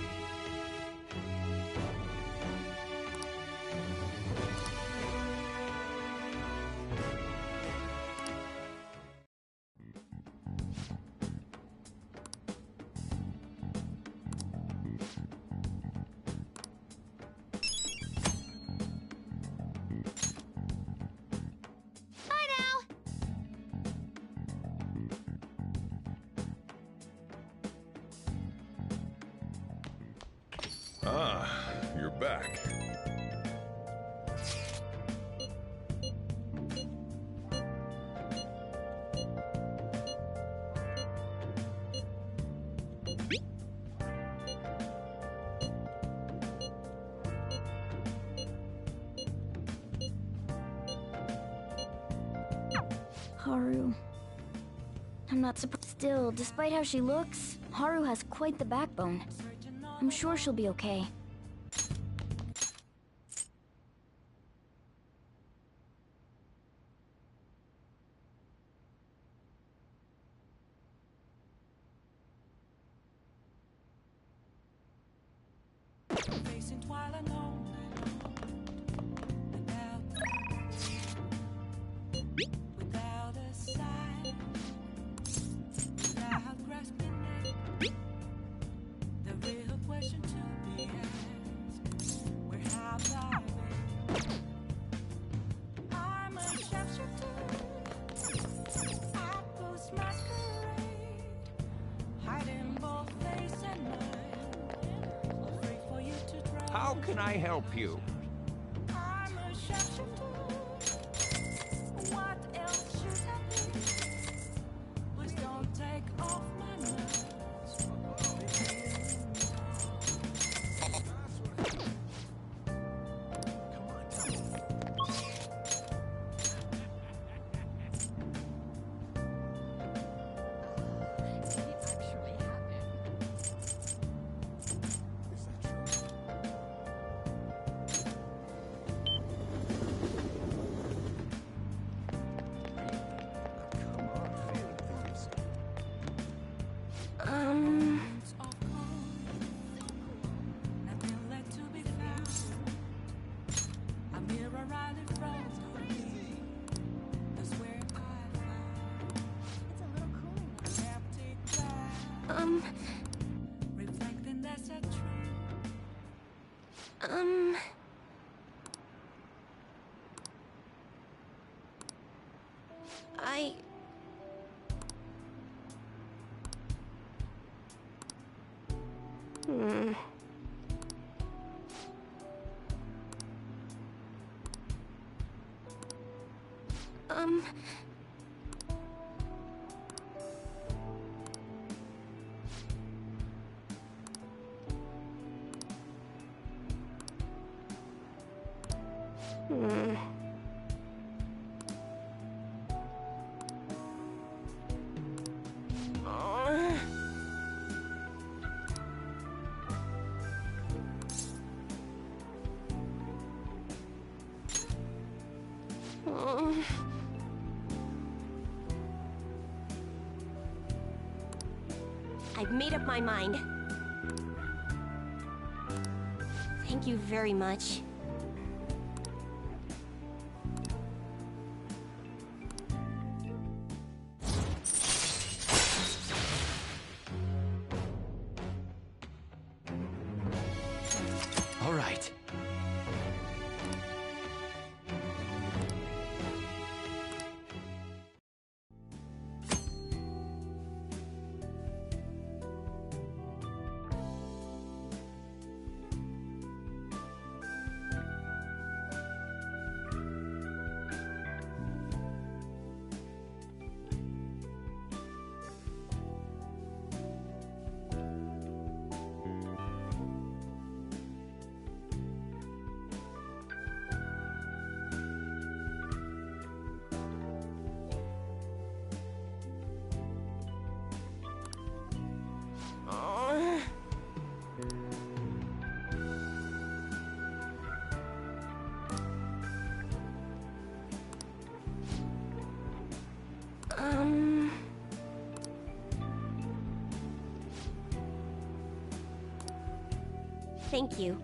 Bye now. Ah, you're back. Haru. I'm not surprised. Still, despite how she looks, Haru has quite the backbone. I'm sure she'll be okay. Facing twilight lonely, without a sign, without grasping it. The real question to be asked: where have I been? I'm a sharpshooter at Ghost Masquerade, hiding both face and mind. Afraid for you to drown. How can I help you? I'm a sharpshooter. What else should I be? Please don't take off my mask. Nothing left to be found. A mirror right in front of me. That's where I found. It's a little cooler. An empty glass. Reflecting that's a tree. I've made up my mind. Thank you very much. All right. Thank you.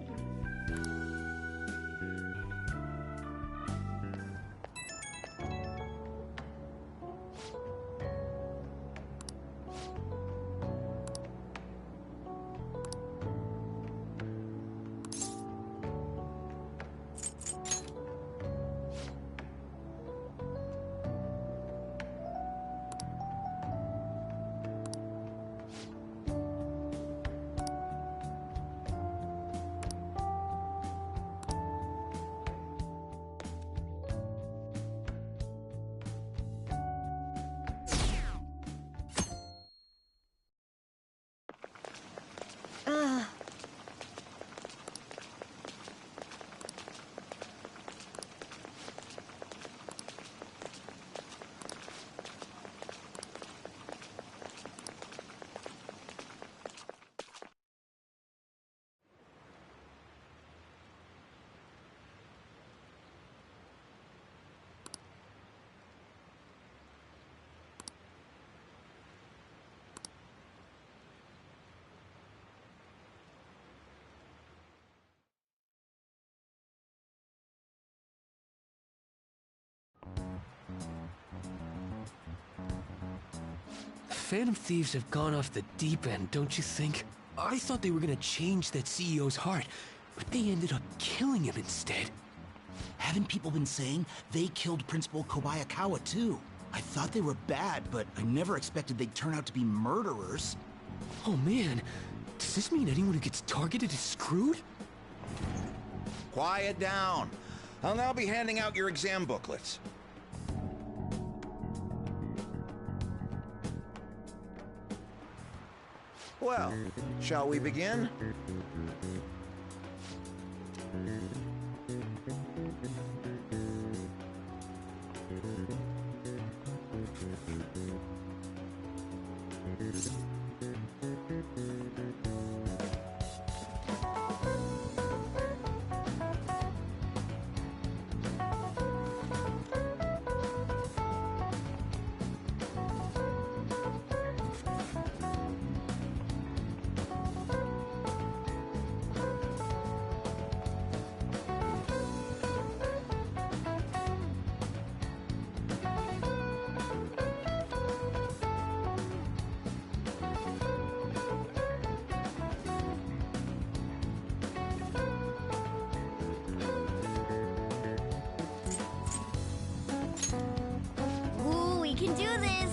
Phantom Thieves have gone off the deep end, don't you think? I thought they were gonna change that CEO's heart, but they ended up killing him instead. Haven't people been saying they killed Principal Kobayakawa too? I thought they were bad, but I never expected they'd turn out to be murderers. Oh man, does this mean anyone who gets targeted is screwed? Quiet down. I'll now be handing out your exam booklets. Well, shall we begin? Ooh, we can do this!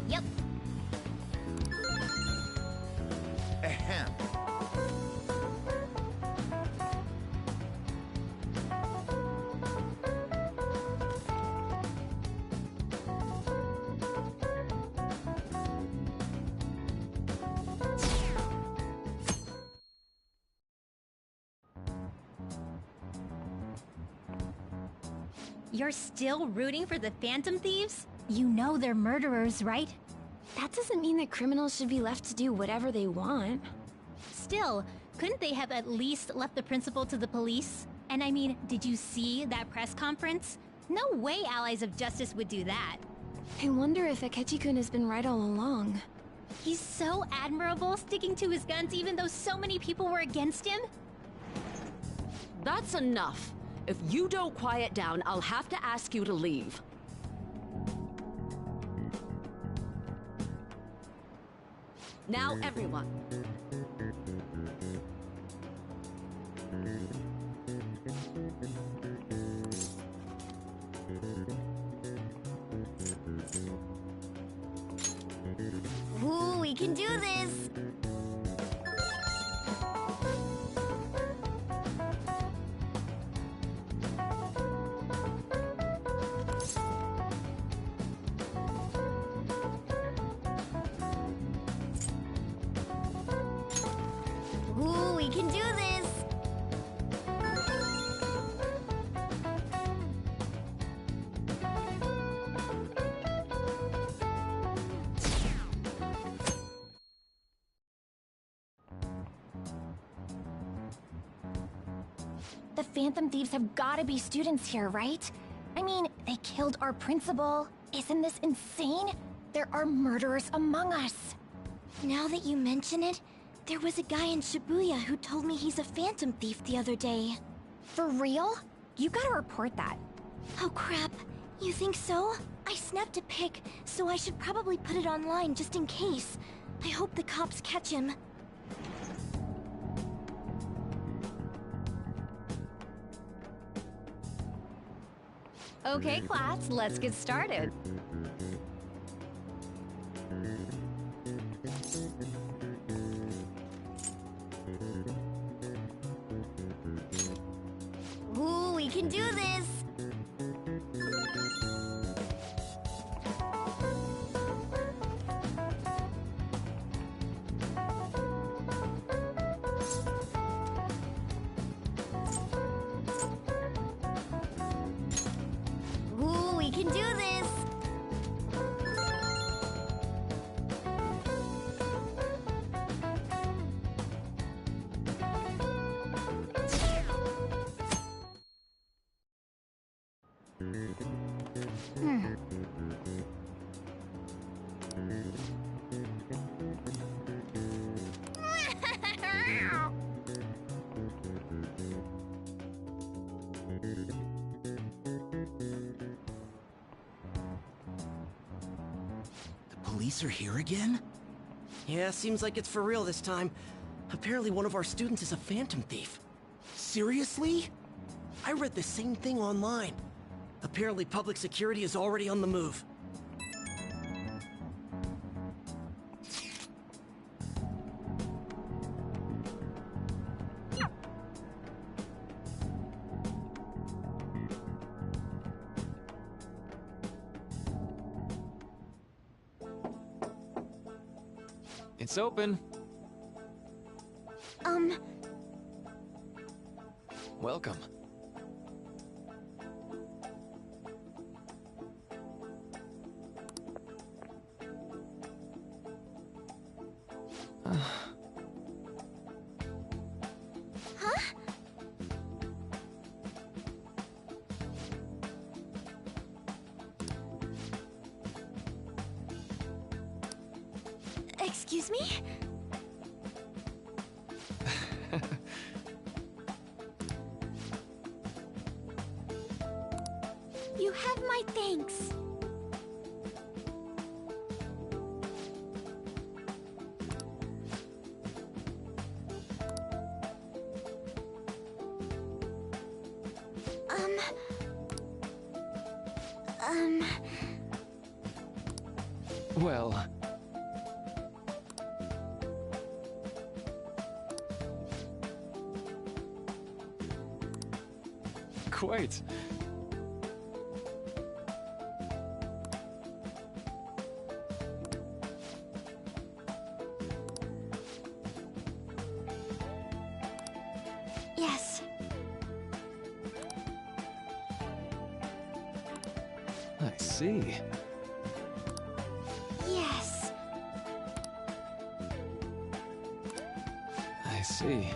Yep. Ahem. You're still rooting for the Phantom Thieves? You know they're murderers, right? That doesn't mean that criminals should be left to do whatever they want. Still, couldn't they have at least left the principal to the police? And I mean, did you see that press conference? No way Allies of Justice would do that. I wonder if Akechi-kun has been right all along. He's so admirable, sticking to his guns even though so many people were against him. That's enough. If you don't quiet down, I'll have to ask you to leave. Now, everyone. Ooh, we can do this! Ooh, we can do this! The Phantom Thieves have gotta be students here, right? I mean, they killed our principal. Isn't this insane? There are murderers among us. Now that you mention it, there was a guy in Shibuya who told me he's a Phantom Thief the other day. For real? You gotta report that. Oh crap, you think so? I snapped a pic, so I should probably put it online just in case. I hope the cops catch him. Okay, class, let's get started. we can do this! Ooh, we can do this! Police are here again? Yeah, seems like it's for real this time. Apparently one of our students is a phantom thief. Seriously? I read the same thing online. Apparently public security is already on the move. It's open. Welcome. Huh? Excuse me? You have my thanks. Well... Quite. Yes. I see. Yes. I see.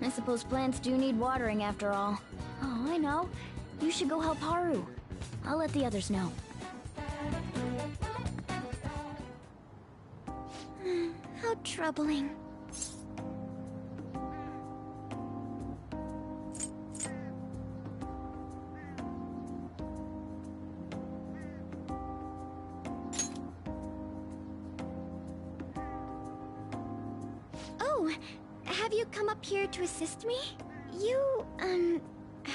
I suppose plants do need watering after all. Oh, I know. You should go help Haru. I'll let the others know. How troubling. Oh, have you come up here to assist me? You,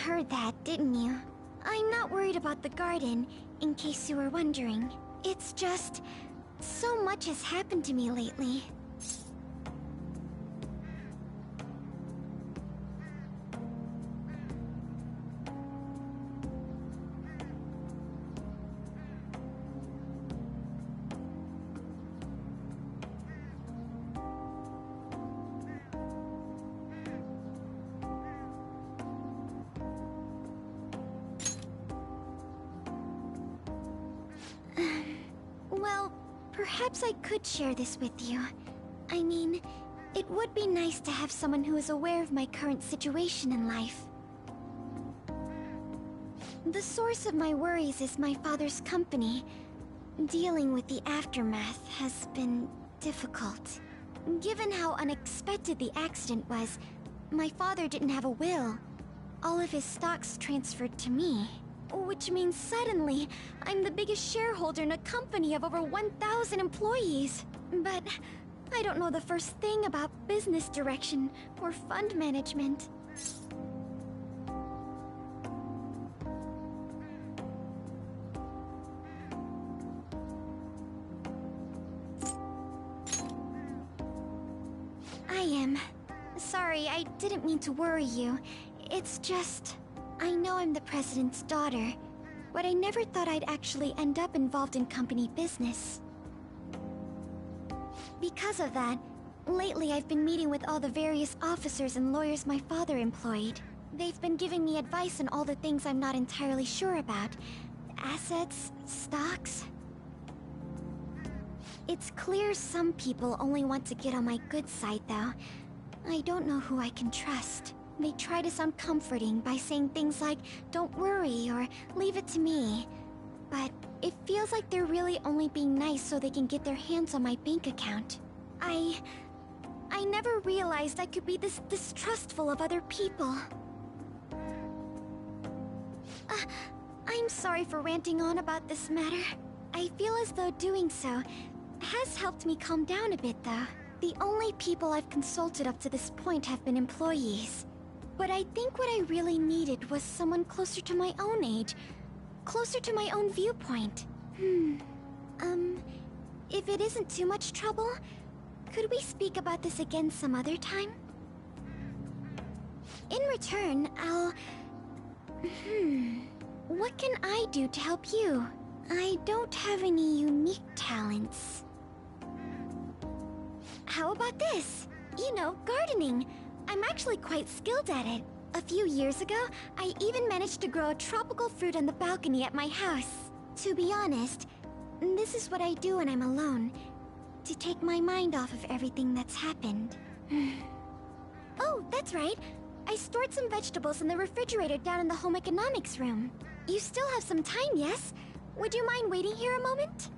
heard that, didn't you? I'm not worried about the garden, in case you were wondering. It's just... so much has happened to me lately. Well, perhaps I could share this with you. I mean, it would be nice to have someone who is aware of my current situation in life. The source of my worries is my father's company. Dealing with the aftermath has been difficult. Given how unexpected the accident was, my father didn't have a will. All of his stocks transferred to me. Which means suddenly, I'm the biggest shareholder in a company of over 1,000 employees. But I don't know the first thing about business direction or fund management. Sorry, I didn't mean to worry you. It's just... I know I'm the president's daughter, but I never thought I'd actually end up involved in company business. Because of that, lately I've been meeting with all the various officers and lawyers my father employed. They've been giving me advice on all the things I'm not entirely sure about. Assets, stocks... It's clear some people only want to get on my good side, though. I don't know who I can trust. They try to sound comforting by saying things like, "Don't worry," or "Leave it to me." But it feels like they're really only being nice so they can get their hands on my bank account. I never realized I could be this distrustful of other people. I'm sorry for ranting on about this matter. I feel as though doing so has helped me calm down a bit, though. The only people I've consulted up to this point have been employees. But I think what I really needed was someone closer to my own age. Closer to my own viewpoint. If it isn't too much trouble, could we speak about this again some other time? In return, I'll... What can I do to help you? I don't have any unique talents. How about this? You know, gardening. I'm actually quite skilled at it. A few years ago, I even managed to grow a tropical fruit on the balcony at my house. To be honest, this is what I do when I'm alone. To take my mind off of everything that's happened. Oh, that's right. I stored some vegetables in the refrigerator down in the home economics room. You still have some time, yes? Would you mind waiting here a moment?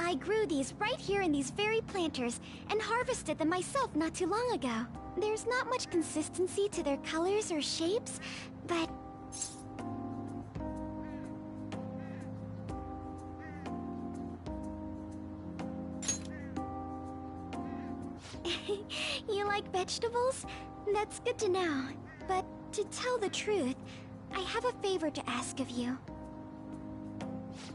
I grew these right here in these very planters and harvested them myself not too long ago. There's not much consistency to their colors or shapes, but... You like vegetables? That's good to know. But to tell the truth, I have a favor to ask of you.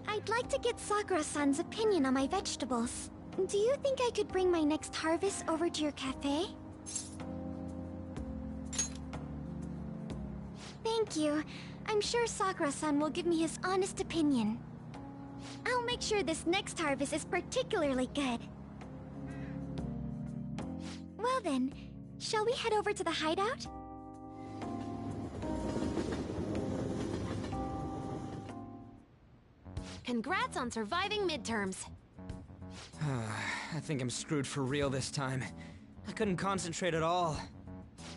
I'd like to get Sakura-san's opinion on my vegetables. Do you think I could bring my next harvest over to your cafe? Thank you. I'm sure Sakura-san will give me his honest opinion. I'll make sure this next harvest is particularly good. Well then, shall we head over to the hideout? Congrats on surviving midterms. I think I'm screwed for real this time. I couldn't concentrate at all.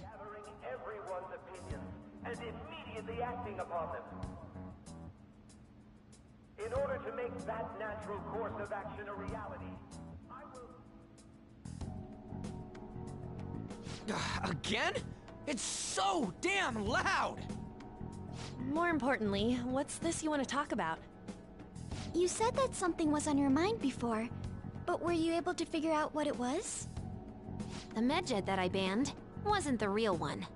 Gathering everyone's opinions and immediately acting upon them. In order to make that natural course of action a reality, I will... Again? It's so damn loud! More importantly, what's this you want to talk about? You said that something was on your mind before, but were you able to figure out what it was? The medjed that I banned wasn't the real one.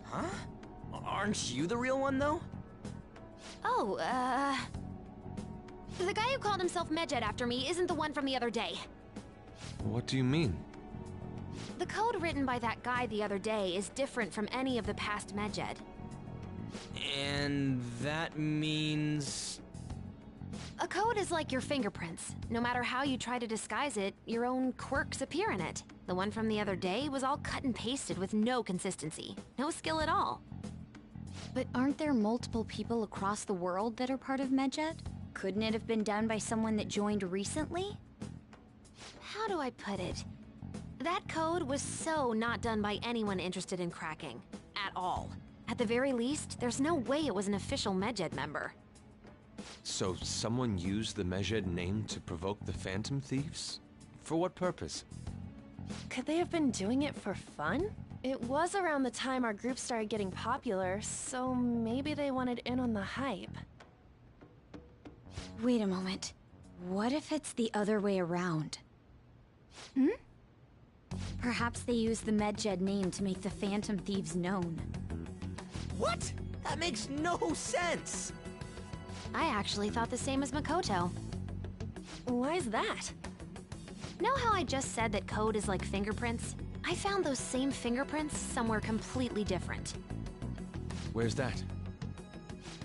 Huh? Aren't you the real one, though? Oh, the guy who called himself Medjed after me isn't the one from the other day. What do you mean? The code written by that guy the other day is different from any of the past Medjed. And that means... A code is like your fingerprints. No matter how you try to disguise it, your own quirks appear in it. The one from the other day was all cut and pasted with no consistency. No skill at all. But aren't there multiple people across the world that are part of Medjed? Couldn't it have been done by someone that joined recently? How do I put it? That code was so not done by anyone interested in cracking. At all. At the very least, there's no way it was an official Medjed member. So someone used the Medjed name to provoke the Phantom Thieves? For what purpose? Could they have been doing it for fun? It was around the time our group started getting popular, so maybe they wanted in on the hype. Wait a moment. What if it's the other way around? Perhaps they used the Medjed name to make the Phantom Thieves known. What? That makes no sense! I actually thought the same as Makoto. Why is that? Know how I just said that code is like fingerprints? I found those same fingerprints somewhere completely different. Where's that?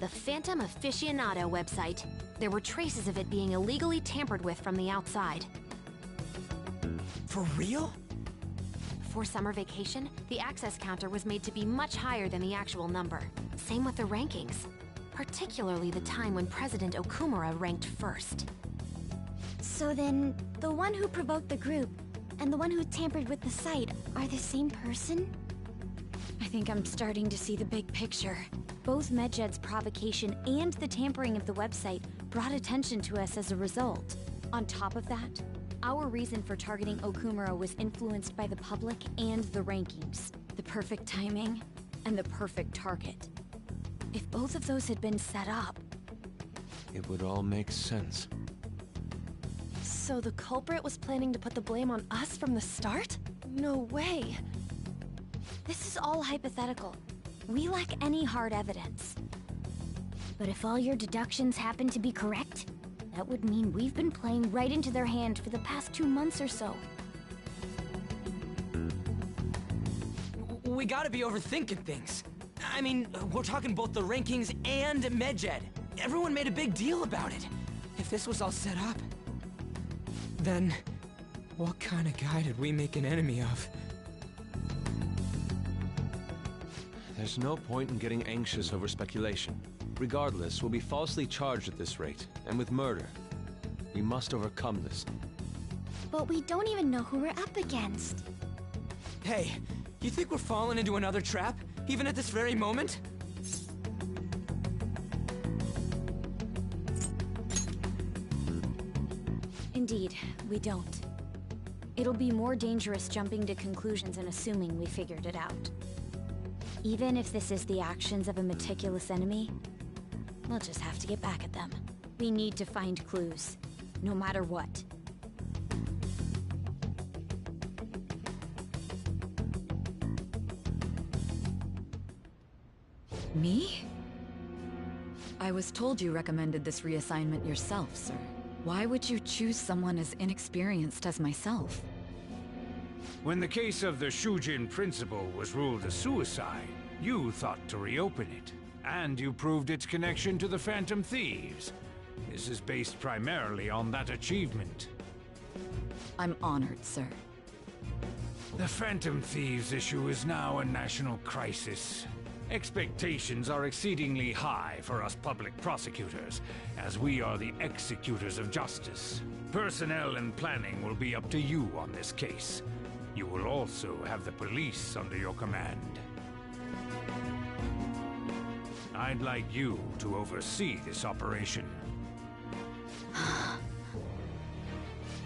The Phantom Aficionado website. There were traces of it being illegally tampered with from the outside. For real? For summer vacation, the access counter was made to be much higher than the actual number. Same with the rankings. Particularly the time when President Okumura ranked first. So then, the one who provoked the group and the one who tampered with the site are the same person? I think I'm starting to see the big picture. Both Medjed's provocation and the tampering of the website brought attention to us as a result. On top of that, our reason for targeting Okumura was influenced by the public and the rankings. The perfect timing and the perfect target. If both of those had been set up... It would all make sense. So the culprit was planning to put the blame on us from the start? No way. This is all hypothetical. We lack any hard evidence. But if all your deductions happen to be correct, that would mean we've been playing right into their hand for the past 2 months or so. We gotta be overthinking things. I mean, we're talking both the rankings and Medjed. Everyone made a big deal about it. If this was all set up, then what kind of guy did we make an enemy of? There's no point in getting anxious over speculation. Regardless, we'll be falsely charged at this rate, and with murder. We must overcome this. But we don't even know who we're up against. Hey, you think we're falling into another trap? Even at this very moment? Indeed, we don't. It'll be more dangerous jumping to conclusions and assuming we figured it out. Even if this is the actions of a meticulous enemy, we'll just have to get back at them. We need to find clues, no matter what. Me? I was told you recommended this reassignment yourself, sir. Why would you choose someone as inexperienced as myself? When the case of the Shujin principal was ruled a suicide, you thought to reopen it. And you proved its connection to the Phantom Thieves. This is based primarily on that achievement. I'm honored, sir. The Phantom Thieves issue is now a national crisis. Expectations are exceedingly high for us public prosecutors, as we are the executors of justice. Personnel and planning will be up to you on this case. You will also have the police under your command. I'd like you to oversee this operation.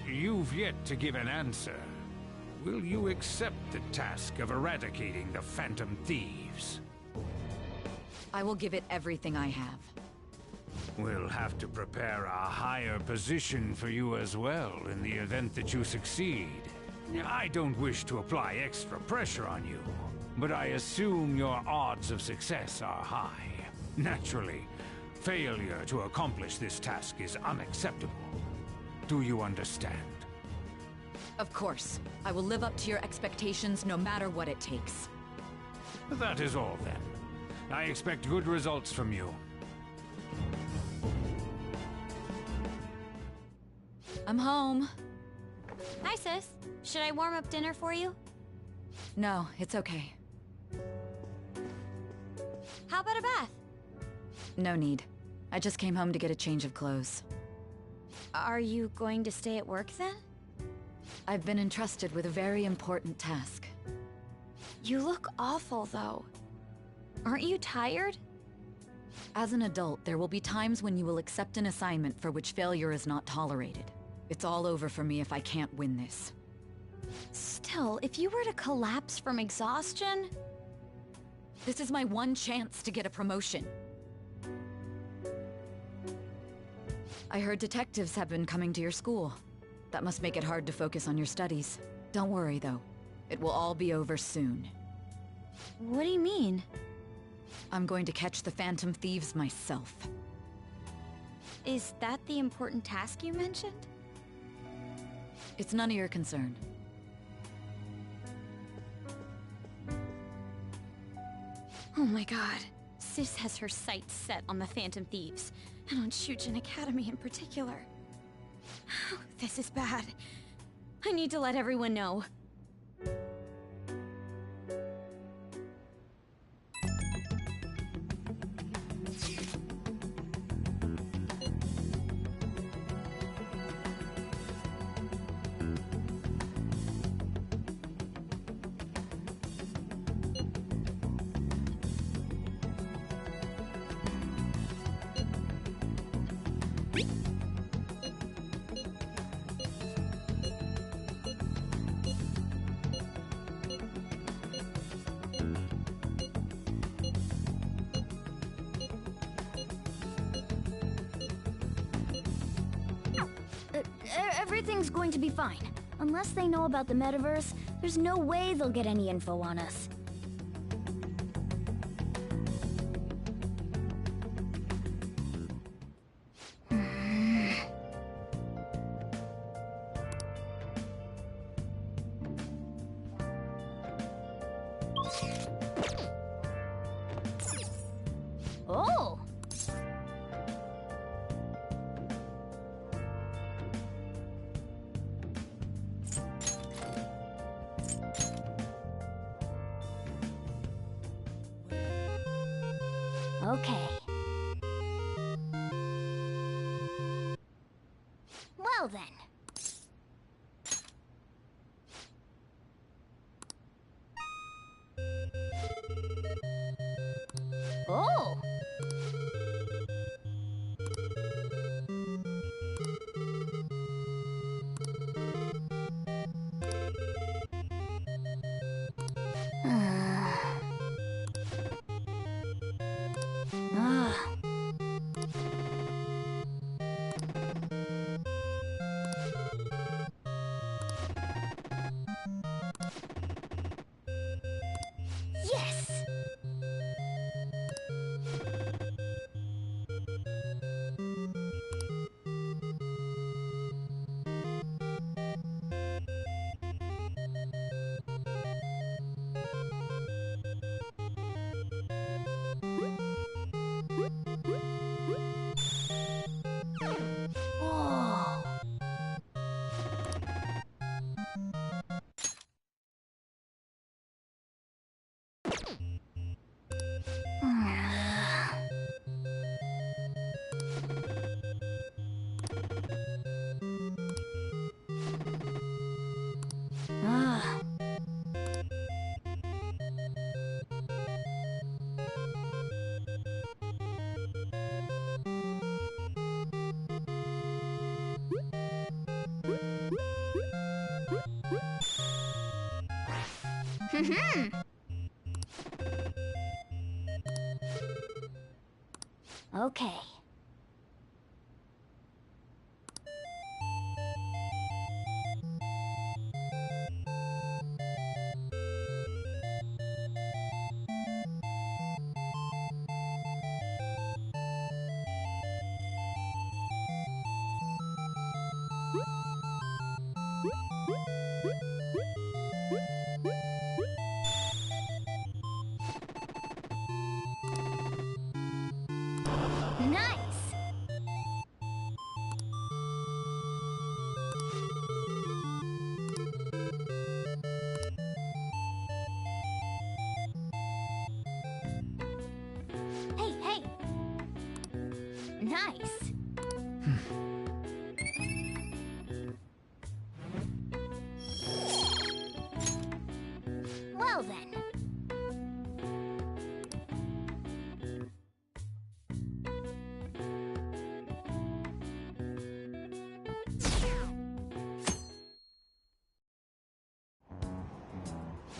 You've yet to give an answer. Will you accept the task of eradicating the Phantom Thieves? I will give it everything I have. We'll have to prepare a higher position for you as well in the event that you succeed. I don't wish to apply extra pressure on you, but I assume your odds of success are high. Naturally, failure to accomplish this task is unacceptable. Do you understand? Of course. I will live up to your expectations no matter what it takes. That is all then. I expect good results from you. I'm home. Hi, sis. Should I warm up dinner for you? No, it's okay. How about a bath? No need. I just came home to get a change of clothes. Are you going to stay at work then? I've been entrusted with a very important task. You look awful, though. Aren't you tired? As an adult, there will be times when you will accept an assignment for which failure is not tolerated. It's all over for me if I can't win this. Still, if you were to collapse from exhaustion... This is my one chance to get a promotion. I heard detectives have been coming to your school. That must make it hard to focus on your studies. Don't worry, though. It will all be over soon. What do you mean? I'm going to catch the Phantom Thieves myself. Is that the important task you mentioned? It's none of your concern. Oh my god. Sis has her sights set on the Phantom Thieves, and on Shujin Academy in particular. This is bad. I need to let everyone know. Everything's going to be fine. Unless they know about the metaverse, there's no way they'll get any info on us. Oh! Okay. Well then. Oh! Yes! Oh. Ah. Okay. Nice! Well then.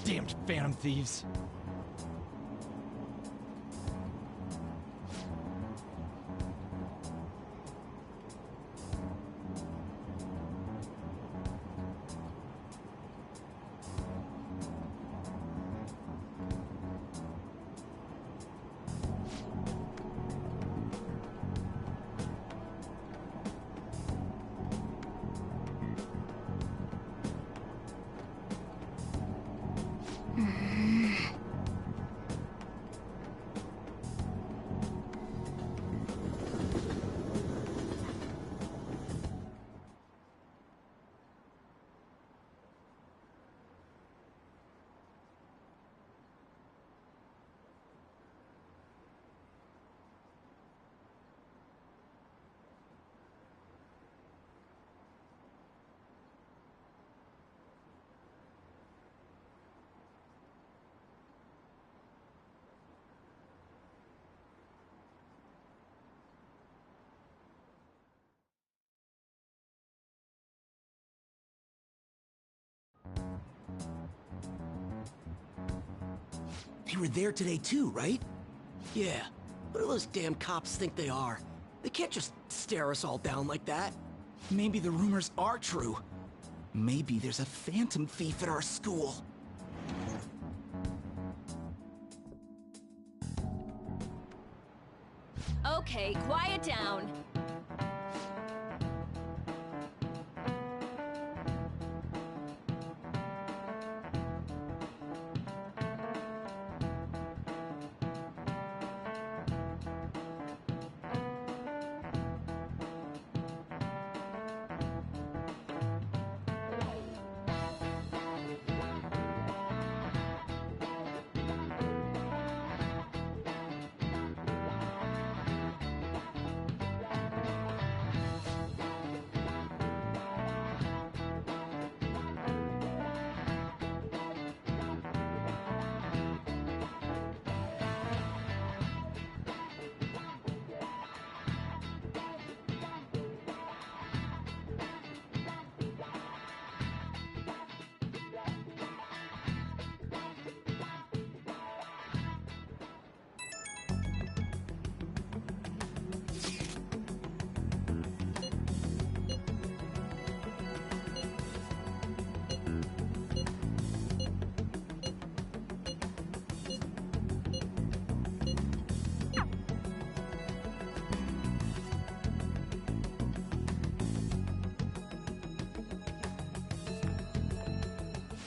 Damned Phantom Thieves. They were there today too, right? Yeah. What do those damn cops think they are? They can't just stare us all down like that. Maybe the rumors are true. Maybe there's a phantom thief at our school. Okay, quiet down.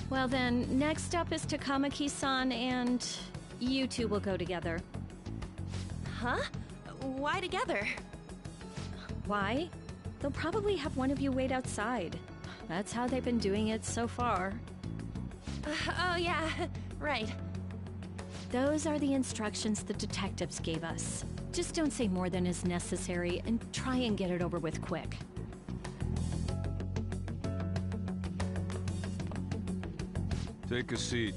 Well then, next up is Takamaki-san, and you two will go together. Huh? Why together? Why? They'll probably have one of you wait outside. That's how they've been doing it so far. Oh yeah, right. Those are the instructions the detectives gave us. Just don't say more than is necessary, and try and get it over with quick. Take a seat.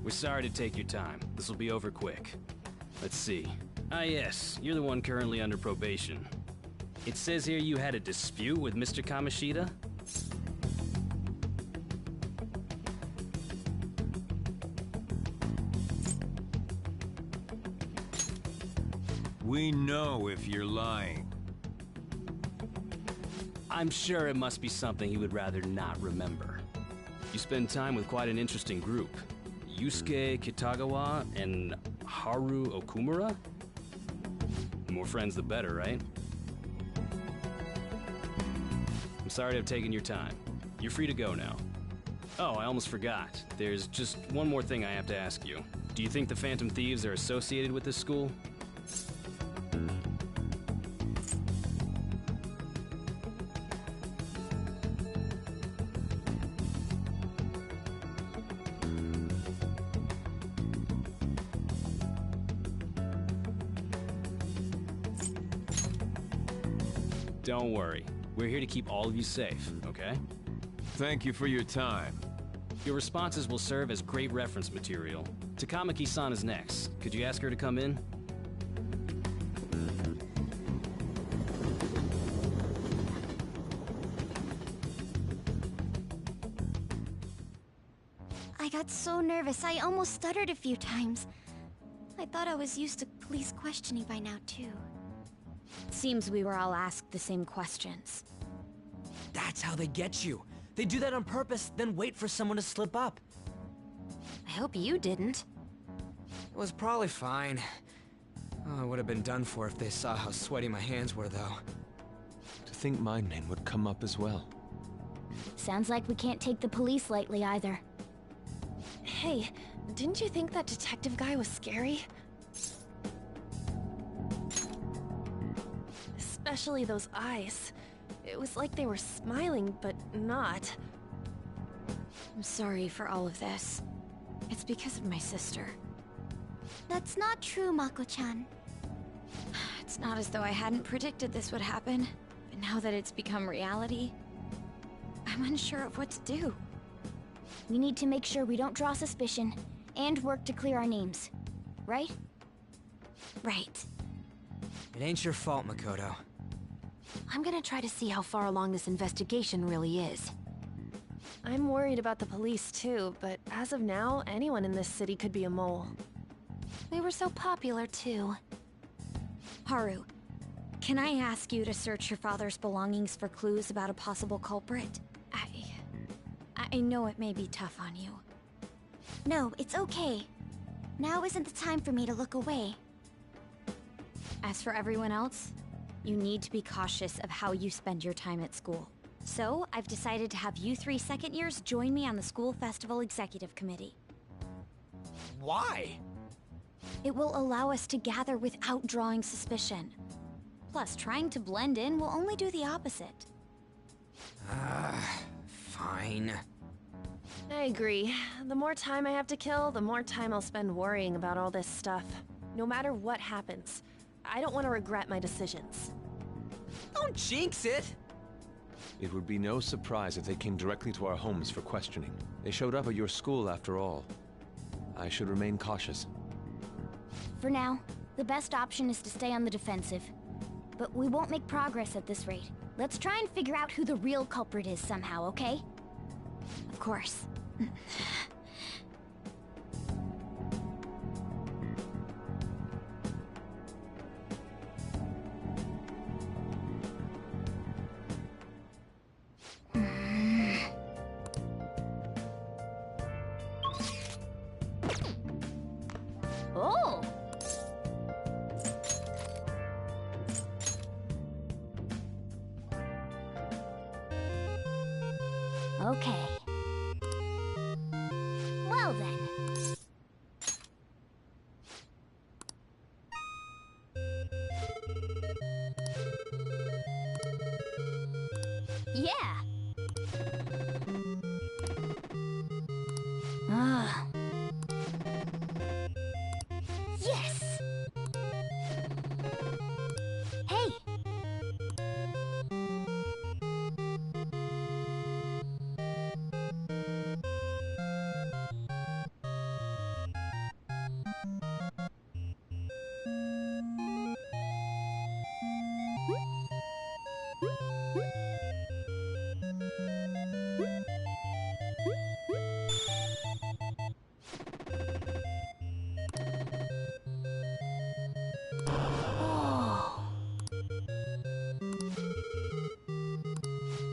We're sorry to take your time. This will be over quick. Let's see. Ah yes, you're the one currently under probation. It says here you had a dispute with Mr. Kamoshida? We know if you're lying. I'm sure it must be something he would rather not remember. You spend time with quite an interesting group. Yusuke Kitagawa and Haru Okumura? The more friends, the better, right? I'm sorry to have taken your time. You're free to go now. Oh, I almost forgot. There's just one more thing I have to ask you. Do you think the Phantom Thieves are associated with this school? Don't worry. We're here to keep all of you safe, okay? Thank you for your time. Your responses will serve as great reference material. Takamaki-san is next. Could you ask her to come in? I got so nervous, I almost stuttered a few times. I thought I was used to police questioning by now, too. Seems we were all asked the same questions. That's how they get you. They do that on purpose, then wait for someone to slip up. I hope you didn't. It was probably fine. Oh, I would have been done for if they saw how sweaty my hands were, though. To think my name would come up as well. Sounds like we can't take the police lightly either. Hey, didn't you think that detective guy was scary? Especially those eyes. It was like they were smiling, but not. I'm sorry for all of this. It's because of my sister. That's not true, Mako-chan. It's not as though I hadn't predicted this would happen, but now that it's become reality, I'm unsure of what to do. We need to make sure we don't draw suspicion, and work to clear our names. Right? Right. It ain't your fault, Makoto. I'm gonna try to see how far along this investigation really is. I'm worried about the police too, but as of now, anyone in this city could be a mole. They were so popular too. Haru, can I ask you to search your father's belongings for clues about a possible culprit? I know it may be tough on you. No, it's okay. Now isn't the time for me to look away. As for everyone else, you need to be cautious of how you spend your time at school. So, I've decided to have you 3 second years join me on the school festival executive committee. Why? It will allow us to gather without drawing suspicion. Plus, trying to blend in will only do the opposite. Fine. I agree. The more time I have to kill, the more time I'll spend worrying about all this stuff. No matter what happens, I don't want to regret my decisions. Don't jinx it! It would be no surprise if they came directly to our homes for questioning. They showed up at your school after all. I should remain cautious. For now, the best option is to stay on the defensive. But we won't make progress at this rate. Let's try and figure out who the real culprit is somehow, okay? Of course. Oh! Okay. Well then. Yeah. Ah. Yes. Hey.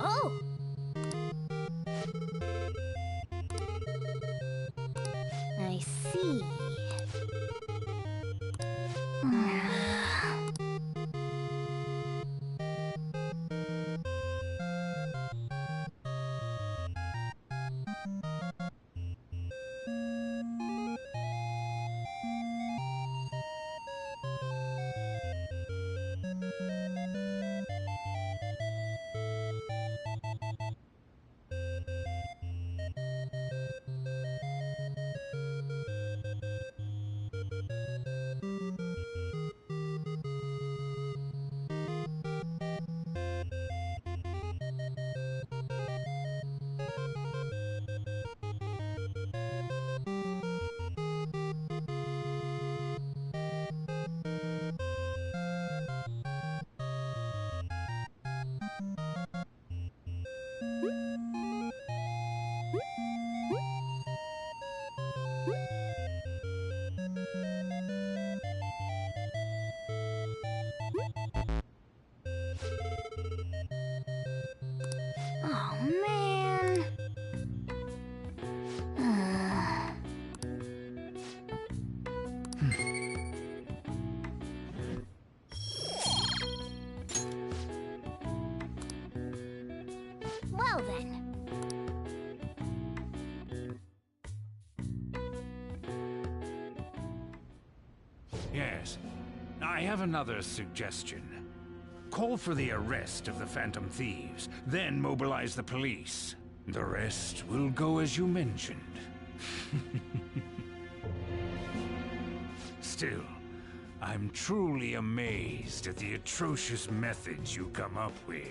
Oh! I see. Well then. Yes. I have another suggestion. Call for the arrest of the Phantom Thieves, then mobilize the police. The rest will go as you mentioned. Still, I'm truly amazed at the atrocious methods you come up with.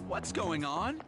What's going on?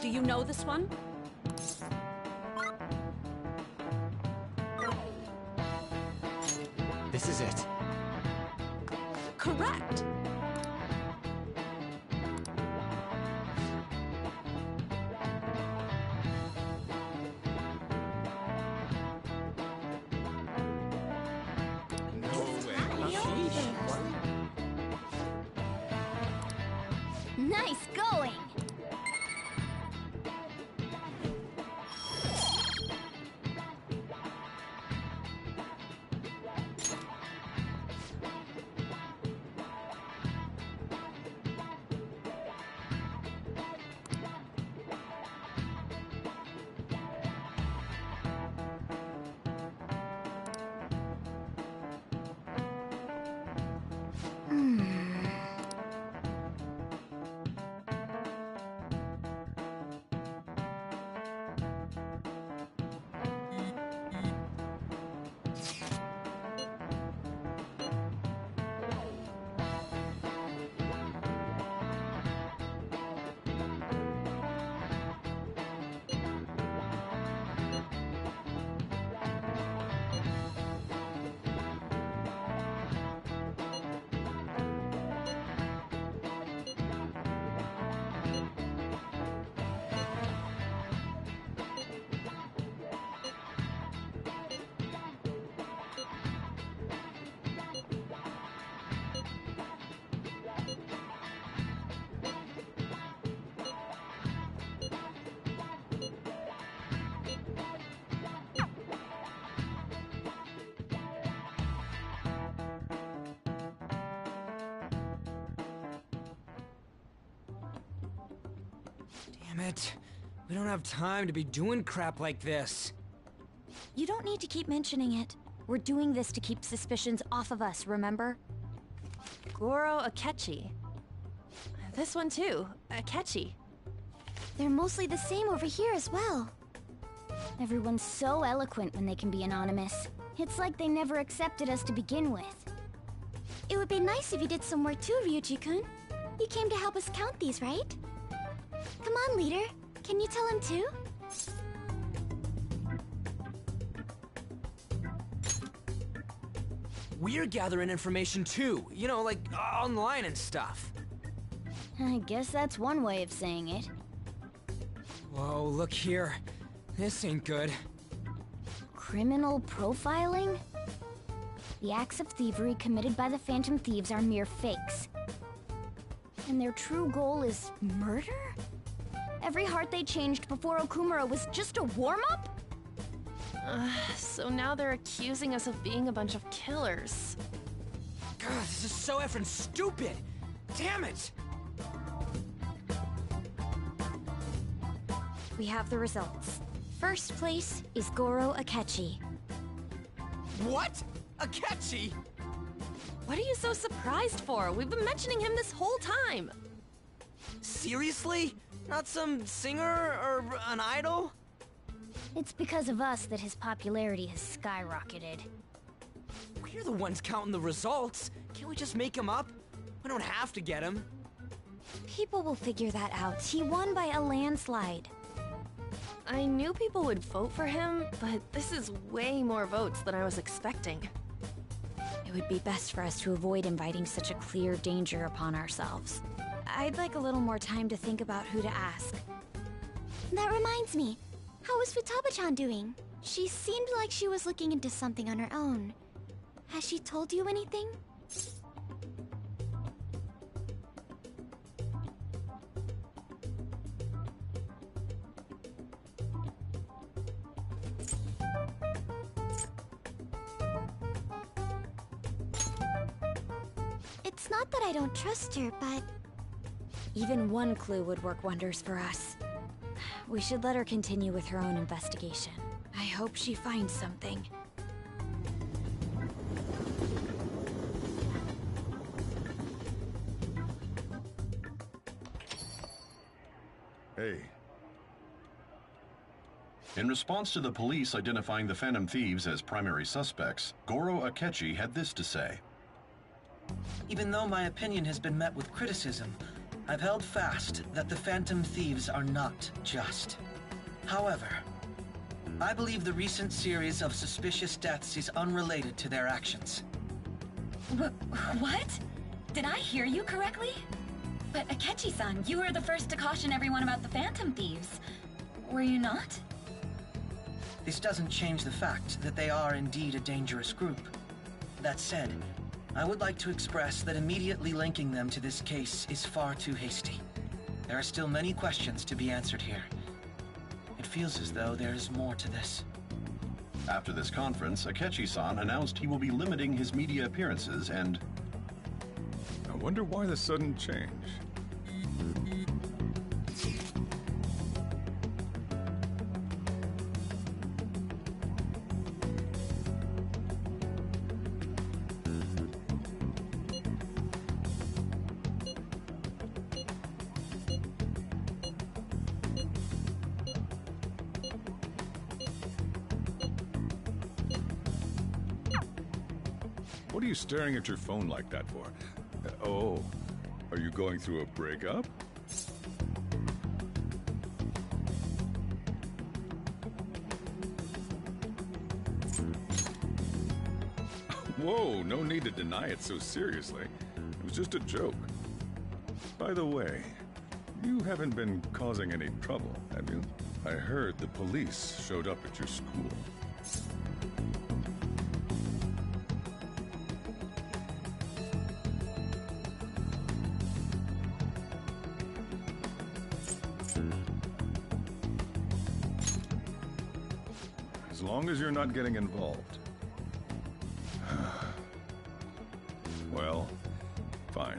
Do you know this one? This is it. Correct. Nice going! Damn it. We don't have time to be doing crap like this. You don't need to keep mentioning it. We're doing this to keep suspicions off of us, remember? Goro Akechi. This one too, Akechi. They're mostly the same over here as well. Everyone's so eloquent when they can be anonymous. It's like they never accepted us to begin with. It would be nice if you did some work too, Ryuji-kun. You came to help us count these, right? Come on, leader. Can you tell him too? We're gathering information too, you know, like online and stuff. I guess that's one way of saying it. Whoa, look here. This ain't good. Criminal profiling? The acts of thievery committed by the Phantom Thieves are mere fakes. And their true goal is murder? Every heart they changed before Okumura was just a warm-up? So now they're accusing us of being a bunch of killers. God, this is so effing stupid! Damn it! We have the results. First place is Goro Akechi. What? Akechi? What are you so surprised for? We've been mentioning him this whole time. Seriously? Not some singer or an idol? It's because of us that his popularity has skyrocketed. We're the ones counting the results. Can't we just make him up? We don't have to get him. People will figure that out. He won by a landslide. I knew people would vote for him, but this is way more votes than I was expecting. It would be best for us to avoid inviting such a clear danger upon ourselves. I'd like a little more time to think about who to ask. That reminds me. How is Futaba-chan doing? She seemed like she was looking into something on her own. Has she told you anything? It's not that I don't trust her, but... Even one clue would work wonders for us. We should let her continue with her own investigation. I hope she finds something. Hey. In response to the police identifying the Phantom Thieves as primary suspects, Goro Akechi had this to say. Even though my opinion has been met with criticism, I've held fast that the Phantom Thieves are not just. However, I believe the recent series of suspicious deaths is unrelated to their actions. What? Did I hear you correctly? But Akechi-san, you were the first to caution everyone about the Phantom Thieves. Were you not? This doesn't change the fact that they are indeed a dangerous group. That said, I would like to express that immediately linking them to this case is far too hasty. There are still many questions to be answered here. It feels as though there is more to this. After this conference, Akechi-san announced he will be limiting his media appearances and... I wonder why the sudden change. What are you staring at your phone like that for? Oh, are you going through a breakup? Whoa, no need to deny it so seriously. It was just a joke. By the way, you haven't been causing any trouble, have you? I heard the police showed up at your school. As long as you're not getting involved. Well, fine.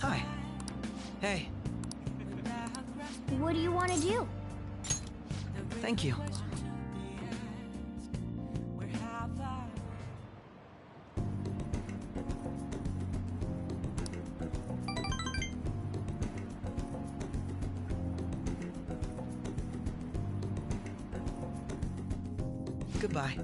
Hi. Hey. What do you want to do? Thank you. Goodbye.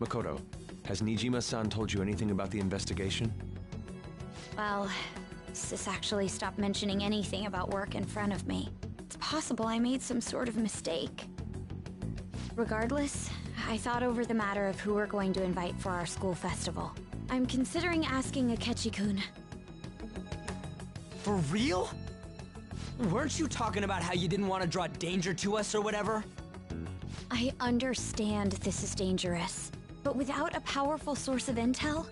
Makoto, has Nijima-san told you anything about the investigation? Well, Sis actually stopped mentioning anything about work in front of me. It's possible I made some sort of mistake. Regardless, I thought over the matter of who we're going to invite for our school festival. I'm considering asking Akechi-kun. For real? Weren't you talking about how you didn't want to draw danger to us or whatever? I understand this is dangerous, but without a powerful source of intel,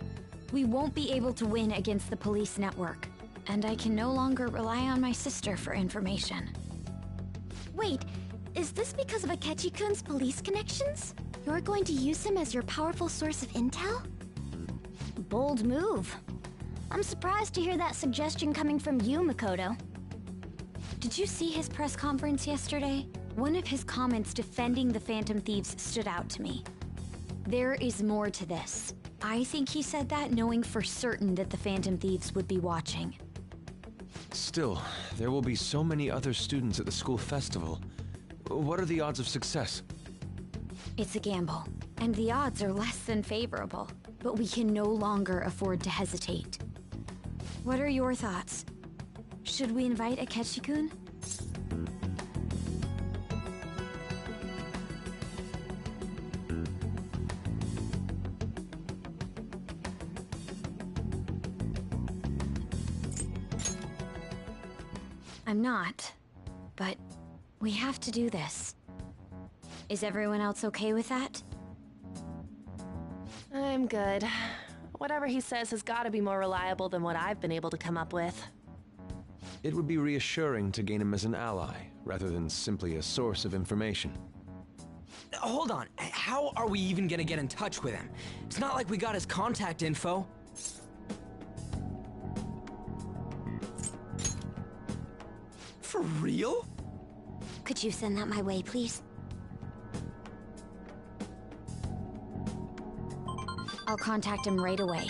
we won't be able to win against the police network. And I can no longer rely on my sister for information. Wait, is this because of Akechi-kun's police connections? You're going to use him as your powerful source of intel? Bold move. I'm surprised to hear that suggestion coming from you, Makoto. Did you see his press conference yesterday? One of his comments defending the Phantom Thieves stood out to me. There is more to this. I think he said that knowing for certain that the Phantom Thieves would be watching. Still, there will be so many other students at the school festival. What are the odds of success? It's a gamble, and the odds are less than favorable, but we can no longer afford to hesitate. What are your thoughts? Should we invite Akechi-kun? I'm not, but we have to do this. Is everyone else okay with that? I'm good. Whatever he says has got to be more reliable than what I've been able to come up with. It would be reassuring to gain him as an ally, rather than simply a source of information. Hold on, how are we even gonna get in touch with him? It's not like we got his contact info. For real? Could you send that my way, please? I'll contact him right away.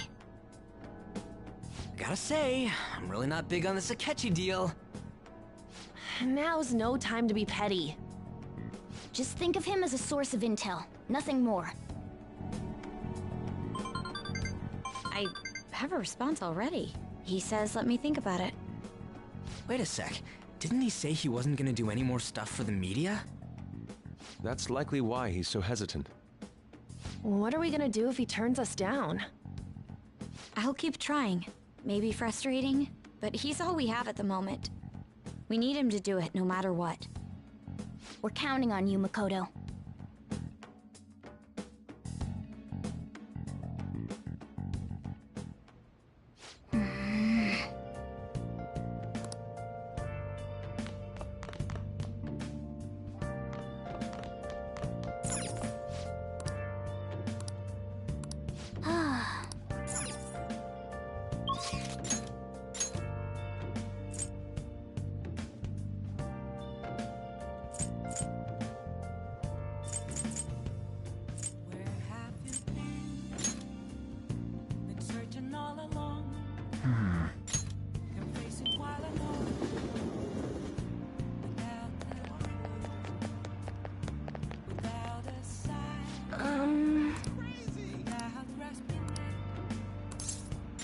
Gotta say, I'm really not big on this Akechi deal. Now's no time to be petty. Just think of him as a source of intel, nothing more. I have a response already. He says let me think about it. Wait a sec. Didn't he say he wasn't gonna do any more stuff for the media? That's likely why he's so hesitant. What are we gonna do if he turns us down? I'll keep trying. Maybe frustrating, but he's all we have at the moment. We need him to do it no matter what. We're counting on you, Makoto.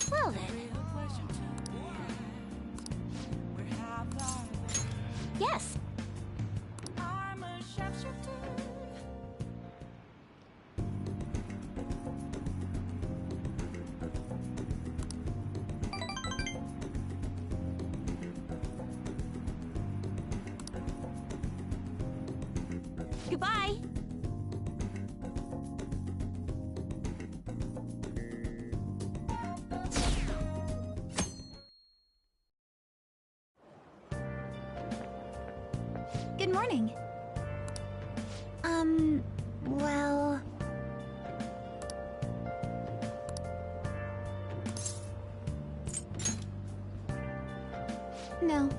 Well then. Yes. Goodbye. Good morning. Well... No.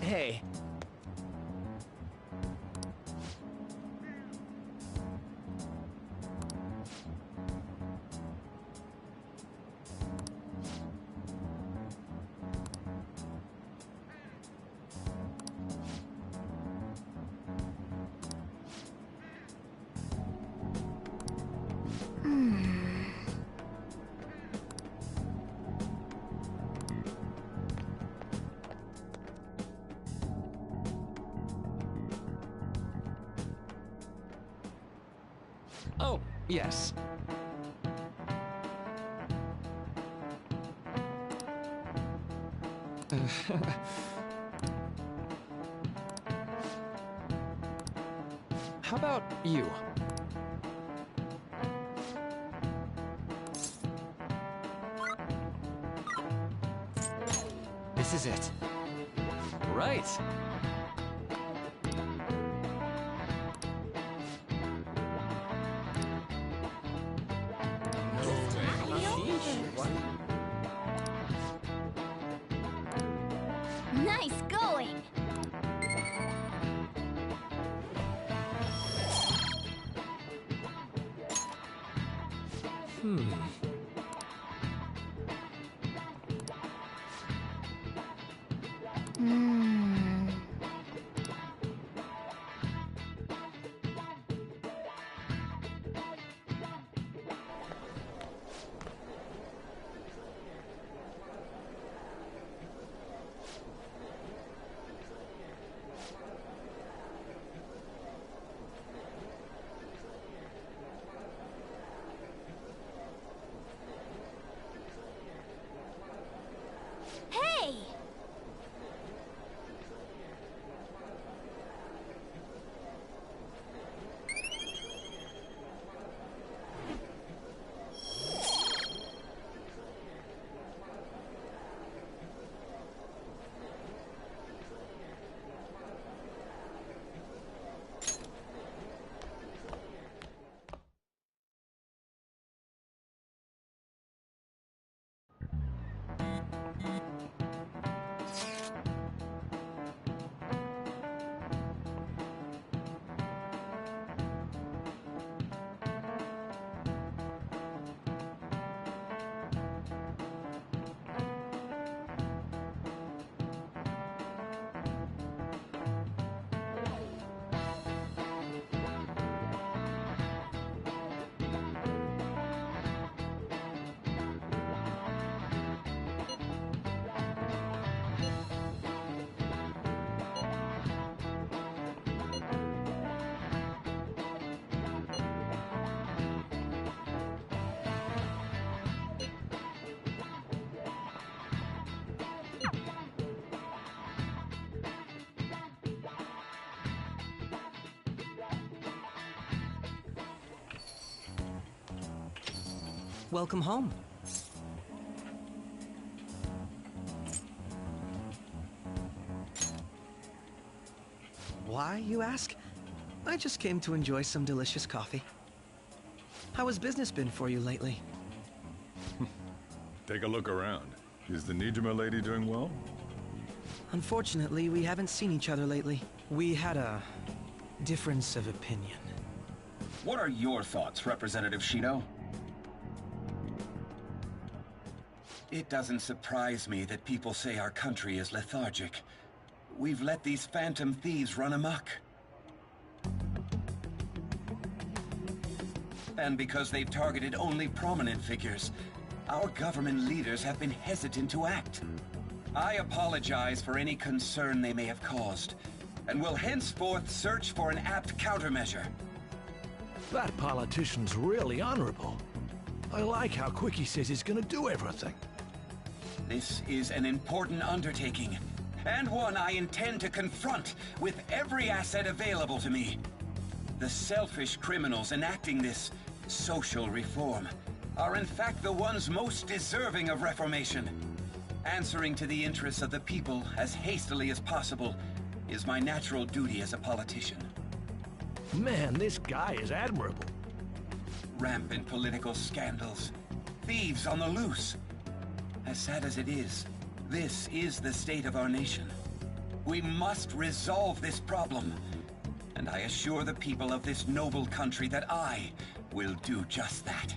Hey. Oh, yes. How about you? This is it. Right. Nice going! Hey! Welcome home. Why, you ask? I just came to enjoy some delicious coffee. How has business been for you lately? Take a look around. Is the Nijima lady doing well? Unfortunately, we haven't seen each other lately. We had a difference of opinion. What are your thoughts, Representative Shido? It doesn't surprise me that people say our country is lethargic. We've let these phantom thieves run amok. And because they've targeted only prominent figures, our government leaders have been hesitant to act. I apologize for any concern they may have caused, and will henceforth search for an apt countermeasure. That politician's really honorable. I like how quick he says he's gonna do everything. This is an important undertaking, and one I intend to confront with every asset available to me. The selfish criminals enacting this social reform are in fact the ones most deserving of reformation. Answering to the interests of the people as hastily as possible is my natural duty as a politician. Man, this guy is admirable. Rampant political scandals, thieves on the loose. As sad as it is, this is the state of our nation. We must resolve this problem, and I assure the people of this noble country that I will do just that.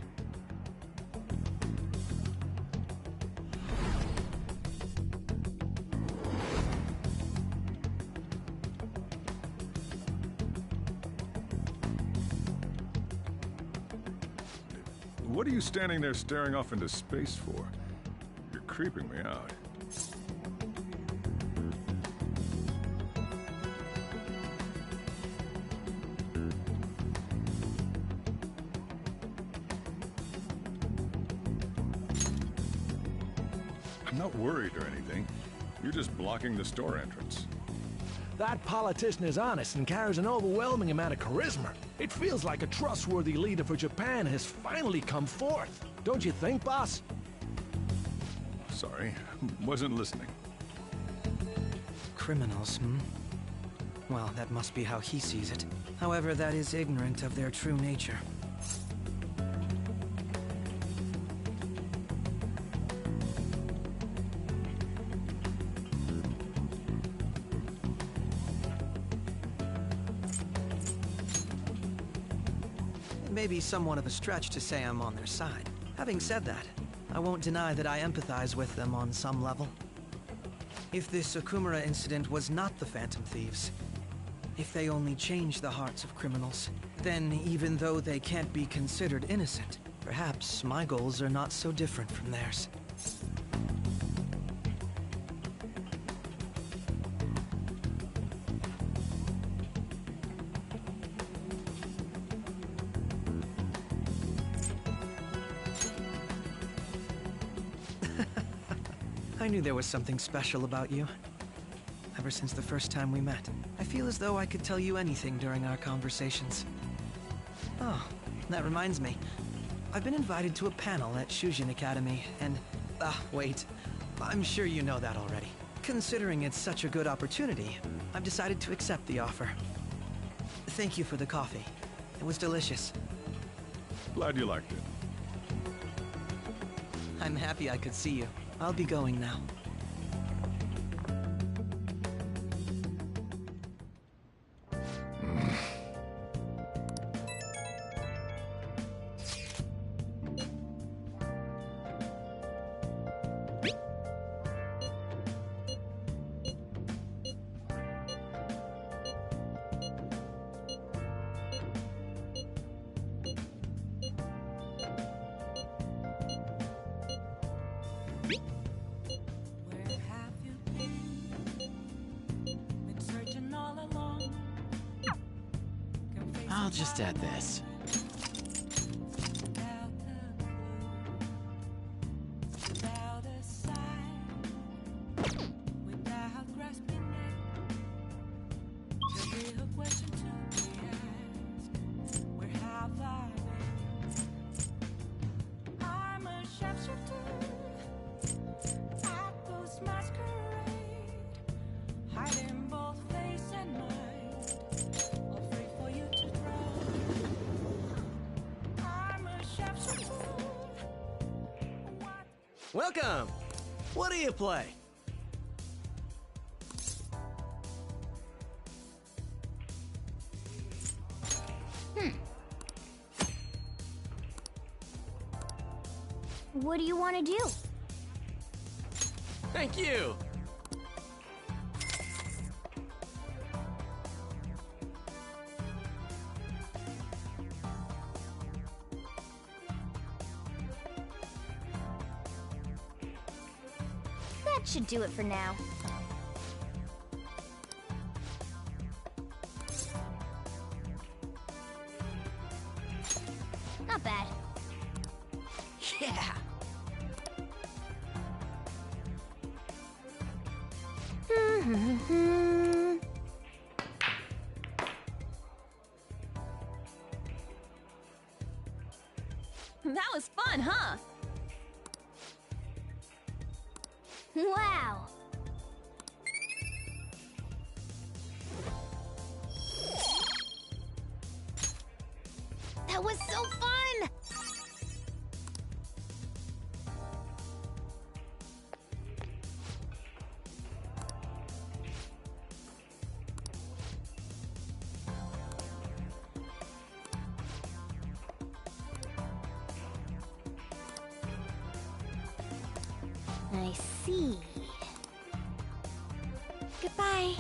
What are you standing there staring off into space for? You're creeping me out. I'm not worried or anything. You're just blocking the store entrance. That politician is honest and carries an overwhelming amount of charisma. It feels like a trustworthy leader for Japan has finally come forth. Don't you think, boss? Sorry, wasn't listening. Criminals, hmm? Well, that must be how he sees it. However, that is ignorant of their true nature. It may be somewhat of a stretch to say I'm on their side. Having said that, I won't deny that I empathize with them on some level. If this Okumura incident was not the Phantom Thieves, if they only changed the hearts of criminals, then even though they can't be considered innocent, perhaps my goals are not so different from theirs. I knew there was something special about you. Ever since the first time we met, I feel as though I could tell you anything during our conversations. Oh, that reminds me. I've been invited to a panel at Shujin Academy, and... wait. I'm sure you know that already. Considering it's such a good opportunity, I've decided to accept the offer. Thank you for the coffee. It was delicious. Glad you liked it. I'm happy I could see you. I'll be going now. I'll just add this. Welcome! What do you play? What do you want to do? Thank you! That should do it for now. Not bad. Yeah! That was fun, huh? Wow! That was so fun! I see. Goodbye.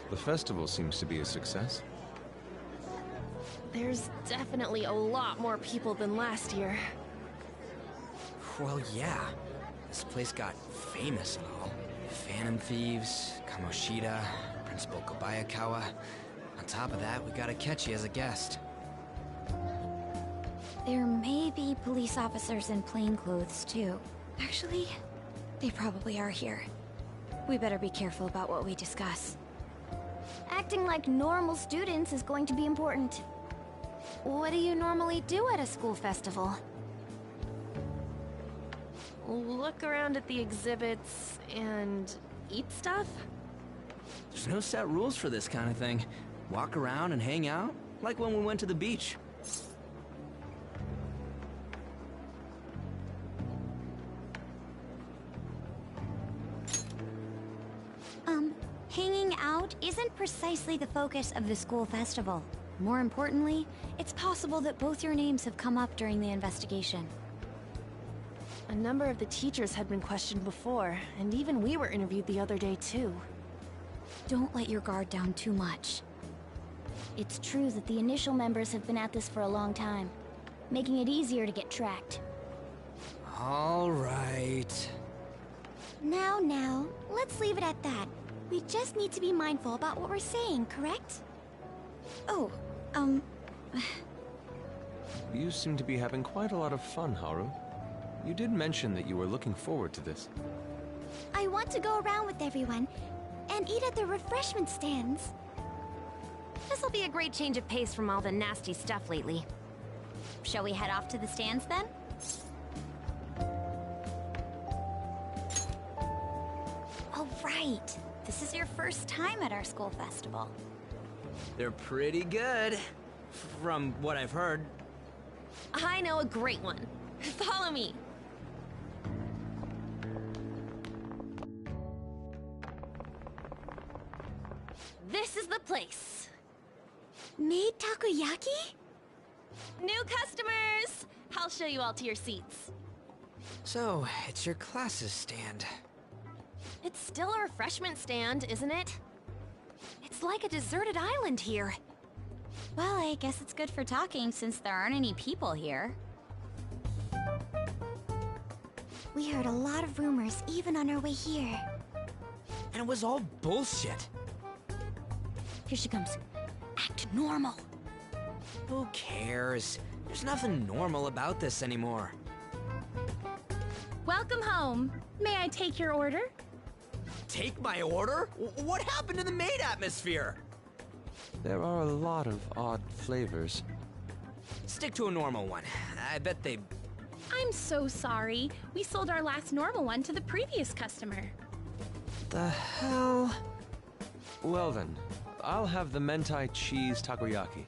The festival seems to be a success. There's definitely a lot more people than last year. Well, yeah. This place got famous and all. Phantom Thieves, Kamoshida, Principal Kobayakawa. On top of that, we got Akechi as a guest. There may be police officers in plainclothes, too. Actually, they probably are here. We better be careful about what we discuss. Acting like normal students is going to be important. What do you normally do at a school festival? Look around at the exhibits and eat stuff? There's no set rules for this kind of thing. Walk around and hang out, like when we went to the beach. Hanging out isn't precisely the focus of the school festival. More importantly, it's possible that both your names have come up during the investigation. A number of the teachers had been questioned before, and even we were interviewed the other day too. Don't let your guard down too much. It's true that the initial members have been at this for a long time, making it easier to get tracked. All right. Now, let's leave it at that. We just need to be mindful about what we're saying, correct? Oh, You seem to be having quite a lot of fun, Haru. You did mention that you were looking forward to this. I want to go around with everyone and eat at the refreshment stands. This'll be a great change of pace from all the nasty stuff lately. Shall we head off to the stands then? Oh, right. This is your first time at our school festival. They're pretty good, from what I've heard. I know a great one. Follow me. This is the place. Made takoyaki? New customers! I'll show you all to your seats. So, it's your class's stand. It's still a refreshment stand, isn't it? It's like a deserted island here. Well, I guess it's good for talking since there aren't any people here. We heard a lot of rumors even on our way here. And it was all bullshit. Here she comes. Act normal. Who cares? There's nothing normal about this anymore. Welcome home. May I take your order? Take my order? What happened to the maid atmosphere? There are a lot of odd flavors. Stick to a normal one. I bet they... I'm so sorry. We sold our last normal one to the previous customer. The hell? Well then, I'll have the mentai cheese takoyaki.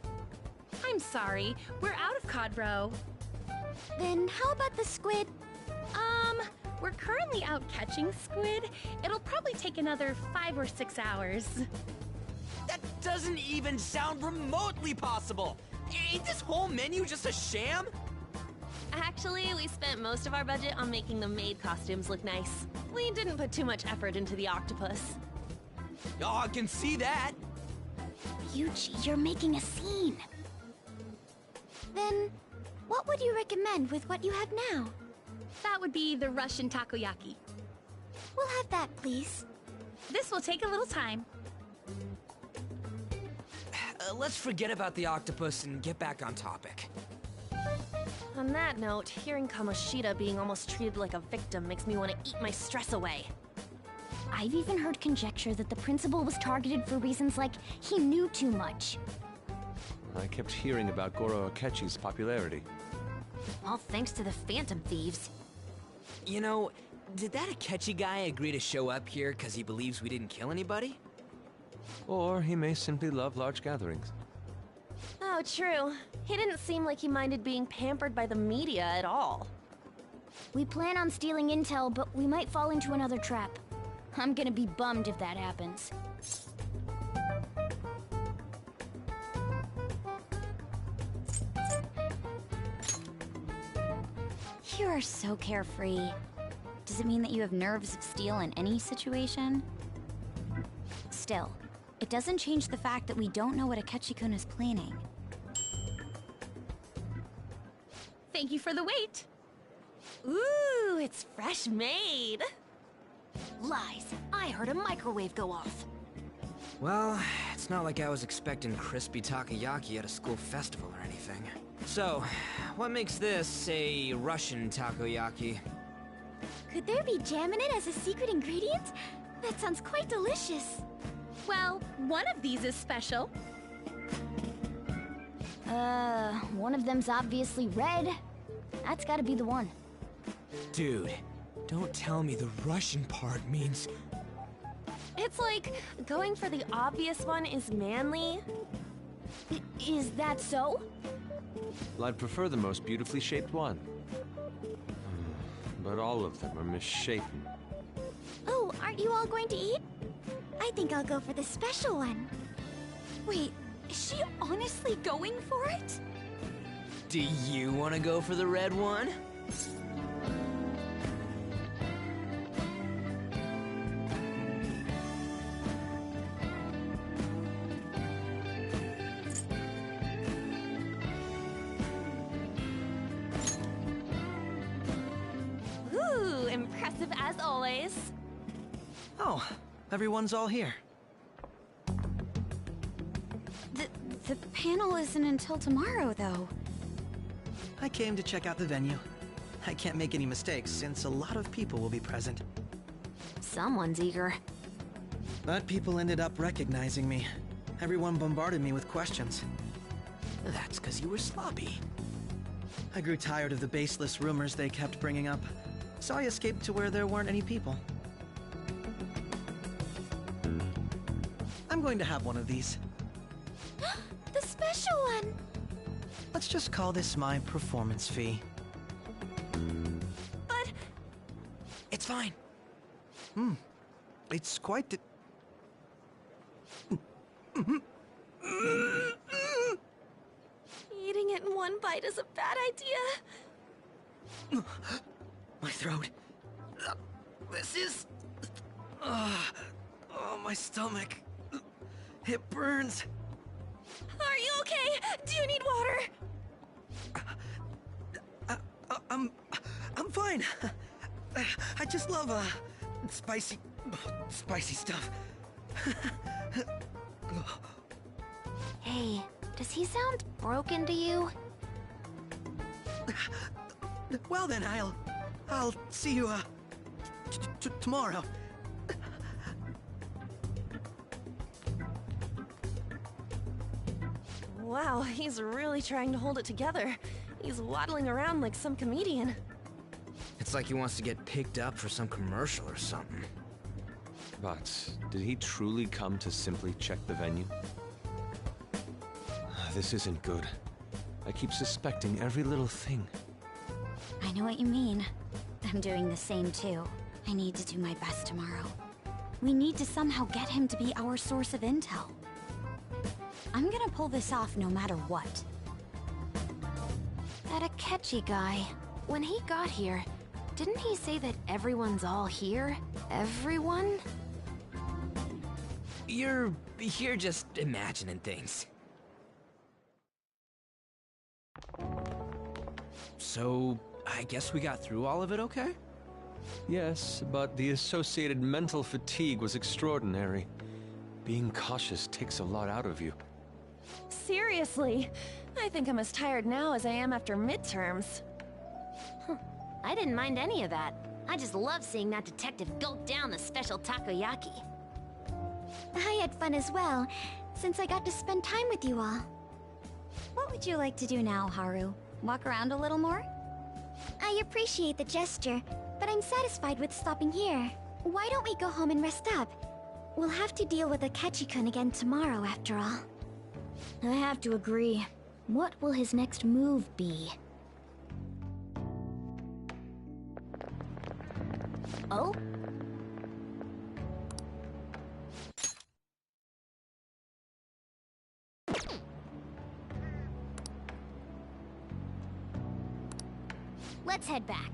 I'm sorry. We're out of cod roe. Then how about the squid? We're currently out catching squid. It'll probably take another 5 or 6 hours. That doesn't even sound remotely possible! Ain't this whole menu just a sham? Actually, we spent most of our budget on making the maid costumes look nice. We didn't put too much effort into the octopus. Oh, I can see that! Yuji, you're making a scene. Then, what would you recommend with what you have now? That would be the Russian takoyaki. We'll have that, please. This will take a little time. Let's forget about the octopus and get back on topic. On that note, hearing Kamoshida being almost treated like a victim makes me want to eat my stress away. I've even heard conjecture that the principal was targeted for reasons like he knew too much. I kept hearing about Goro Akechi's popularity. All thanks to the Phantom Thieves. You know, did that Akechi guy agree to show up here because he believes we didn't kill anybody? Or he may simply love large gatherings. Oh, true. He didn't seem like he minded being pampered by the media at all. We plan on stealing intel, but we might fall into another trap. I'm gonna be bummed if that happens. You are so carefree. Does it mean that you have nerves of steel in any situation? Still, it doesn't change the fact that we don't know what Akechi-kun is planning. Thank you for the wait. Ooh, it's fresh made. Lies. I heard a microwave go off. Well, it's not like I was expecting crispy takoyaki at a school festival or anything. So, what makes this a Russian takoyaki? Could there be jam in it as a secret ingredient? That sounds quite delicious. Well, one of these is special. One of them's obviously red. That's gotta be the one. Dude, don't tell me the Russian part means... It's like going for the obvious one is manly. Is that so? Well, I'd prefer the most beautifully shaped one. But all of them are misshapen. Oh, aren't you all going to eat? I think I'll go for the special one. Wait, is she honestly going for it? Do you want to go for the red one? Ooh, impressive as always. Oh, everyone's all here. The panel isn't until tomorrow, though. I came to check out the venue. I can't make any mistakes since a lot of people will be present. Someone's eager. But people ended up recognizing me. Everyone bombarded me with questions. That's because you were sloppy. I grew tired of the baseless rumors they kept bringing up, so I escaped to where there weren't any people. I'm going to have one of these. The special one! Let's just call this my performance fee. But... It's fine. It's quite the... Eating it in one bite is a bad idea. My throat. This is... oh, my stomach. It burns. Are you okay? Do you need water? I'm fine. I just love, spicy stuff. Hey, does he sound broken to you? Well then, I'll see you, tomorrow. Wow, he's really trying to hold it together. He's waddling around like some comedian. It's like he wants to get picked up for some commercial or something. But did he truly come to simply check the venue? This isn't good. I keep suspecting every little thing. I know what you mean. I'm doing the same too. I need to do my best tomorrow. We need to somehow get him to be our source of intel. I'm gonna pull this off no matter what. That Akechi guy, when he got here, didn't he say that everyone's all here? Everyone? You're just imagining things. So, I guess we got through all of it okay? Yes, but the associated mental fatigue was extraordinary. Being cautious takes a lot out of you. Seriously, I think I'm as tired now as I am after midterms. I didn't mind any of that. I just love seeing that detective gulp down the special takoyaki. I had fun as well, since I got to spend time with you all. What would you like to do now, Haru? Walk around a little more? I appreciate the gesture, but I'm satisfied with stopping here. Why don't we go home and rest up? We'll have to deal with Akechi-kun again tomorrow, after all. I have to agree. What will his next move be? Oh? Let's head back.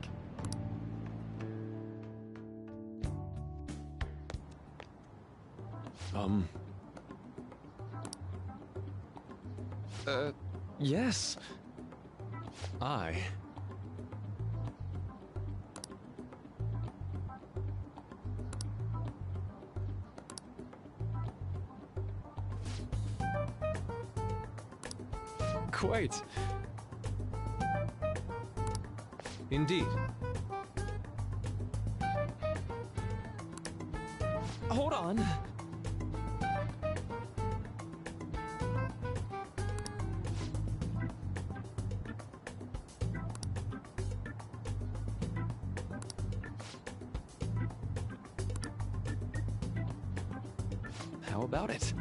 Yes. I Quite. Indeed. Hold on. How about it?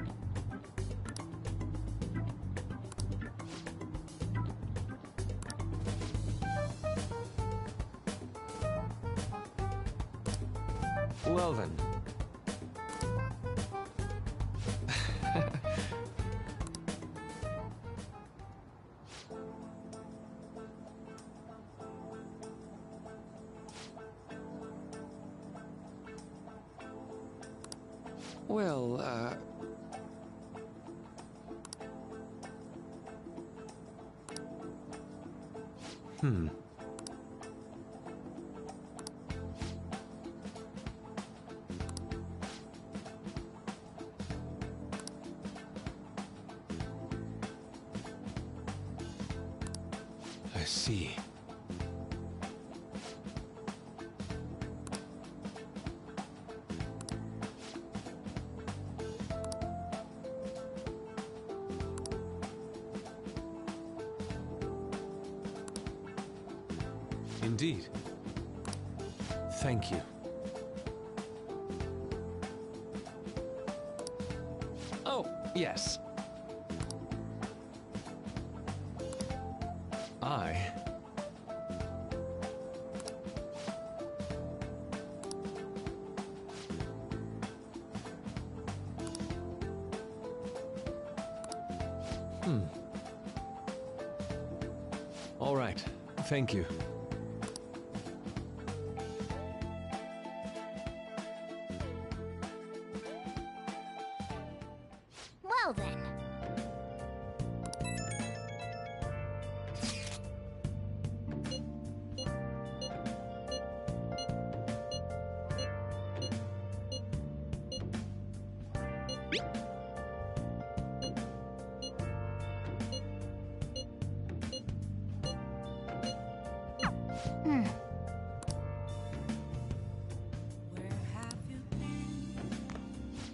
Well then. Well, I see. Indeed. Thank you. Oh, yes. All right. Thank you. Well then.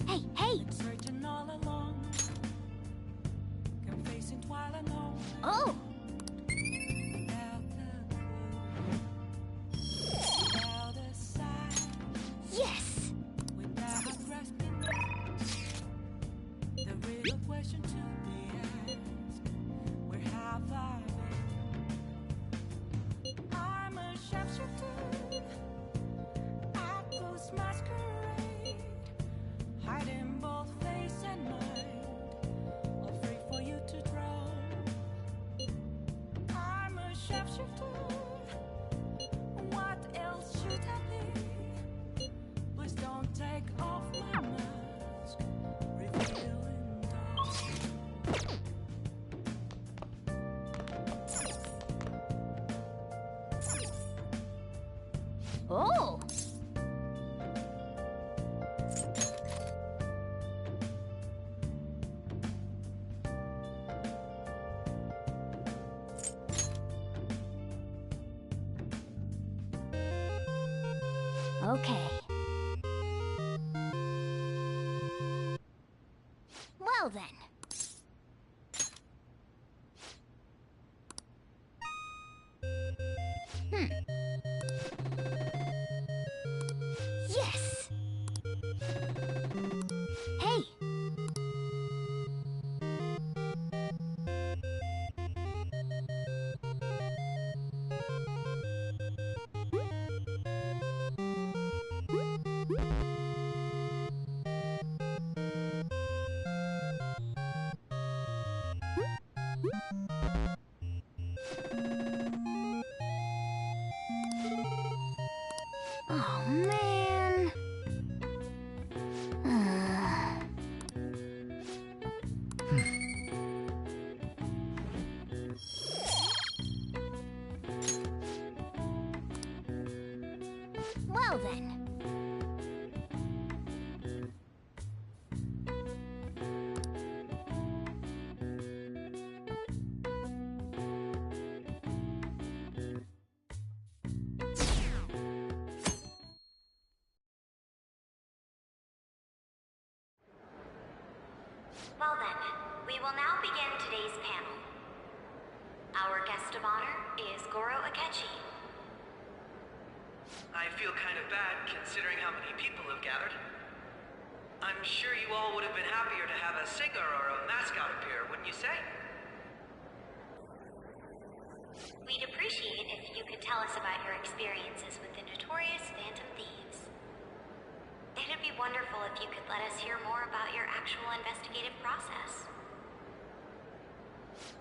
Hey, hey! Searching all along, confessing while I know. Oh! Without a sign, Yes! without grasping, the real question to be asked: where have I been? I'm a sharpshooter, apples masquerade. Hiding both face and mind, all free for you to draw. I'm a sharpshooter. What else should I be? Please don't take off my mask, revealing dark. Oh! Okay. Well then. Yes! Hey! Well then, we will now begin today's panel. Our guest of honor is Goro Akechi. I feel kind of bad considering how many people have gathered. I'm sure you all would have been happier to have a singer or a mascot appear, wouldn't you say? We'd appreciate if you could tell us about your experiences with the notorious Phantom Thieves. It'd be wonderful if you could let us hear more about your actual investigative process.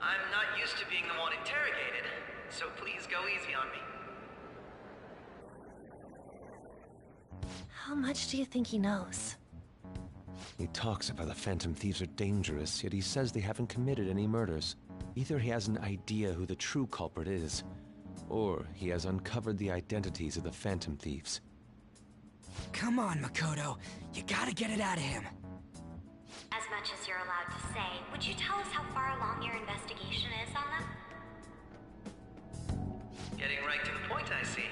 I'm not used to being the one interrogated, so please go easy on me. How much do you think he knows? He talks about the Phantom Thieves are dangerous, yet he says they haven't committed any murders. Either he has an idea who the true culprit is, or he has uncovered the identities of the Phantom Thieves. Come on, Makoto. You gotta get it out of him. As much as you're allowed to say, would you tell us how far along your investigation is on them? Getting right to the point, I see.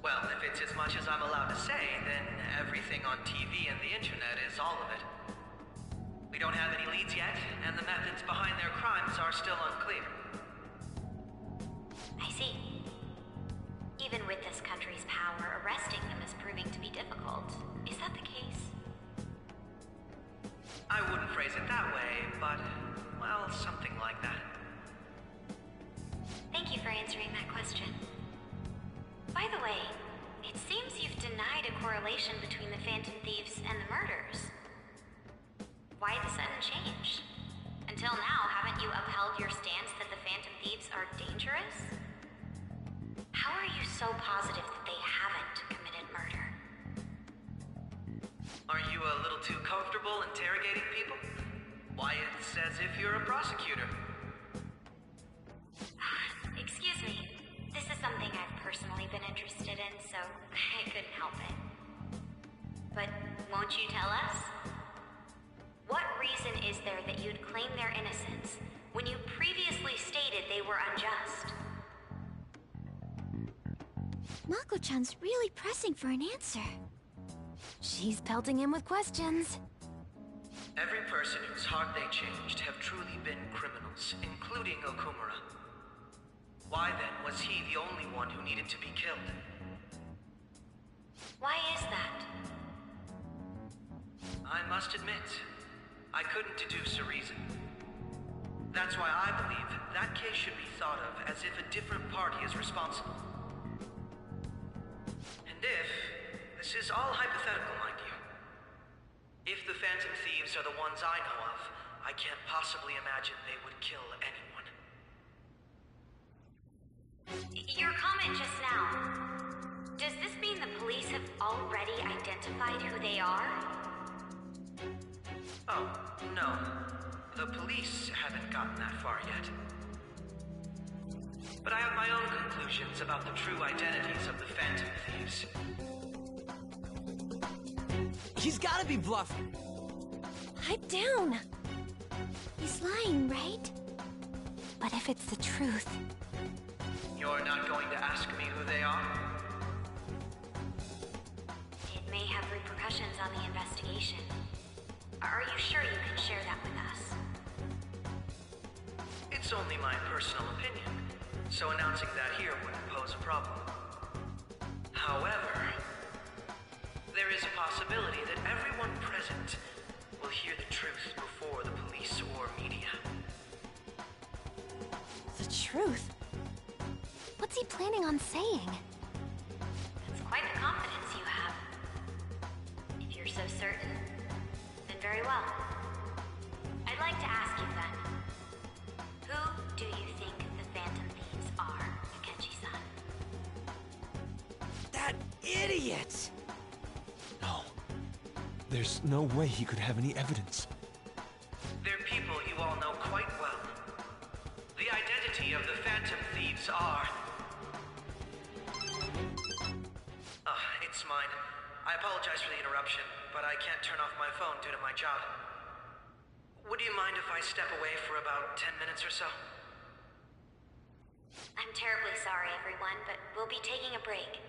Well, if it's as much as I'm allowed to say, then everything on TV and the internet is all of it. We don't have any leads yet, and the methods behind their crimes are still unclear. I see. Even with this country's power, arresting them is proving to be difficult. Is that the case? I wouldn't phrase it that way, but, well, something like that. Thank you for answering that question. By the way, it seems you've denied a correlation between the Phantom Thieves and the murders. Why the sudden change? Until now, haven't you upheld your stance that the Phantom Thieves are dangerous? How are you so positive that they haven't committed murder? Are you a little too comfortable interrogating people? Why, it's as if you're a prosecutor. Excuse me. This is something I've personally been interested in, so I couldn't help it. But won't you tell us? What reason is there that you'd claim their innocence when you previously stated they were unjust? Mako-chan's really pressing for an answer. She's pelting him with questions. Every person whose heart they changed have truly been criminals, including Okumura. Why then was he the only one who needed to be killed? Why is that? I must admit, I couldn't deduce a reason. That's why I believe that case should be thought of as if a different party is responsible. And this is all hypothetical, mind you. If the Phantom Thieves are the ones I know of, I can't possibly imagine they would kill anyone. Your comment just now, does this mean the police have already identified who they are? Oh, no. The police haven't gotten that far yet. But I have my own conclusions about the true identities of the Phantom Thieves. He's gotta be bluffing. Pipe down! He's lying, right? But if it's the truth... You're not going to ask me who they are? It may have repercussions on the investigation. Are you sure you can share that with us? It's only my personal opinion, so announcing that here wouldn't pose a problem. However, there is a possibility that everyone present will hear the truth before the police or media. The truth? What's he planning on saying? That's quite the confidence you have. If you're so certain, then very well. I'd like to ask you then, who do you think the Phantom Thieves are, Akechi-san? That idiot! No. There's no way he could have any evidence. They're people you all know quite well. The identity of the Phantom Thieves are... It's mine. I apologize for the interruption, but I can't turn off my phone due to my job. Would you mind if I step away for about 10 minutes or so? I'm terribly sorry, everyone, but we'll be taking a break.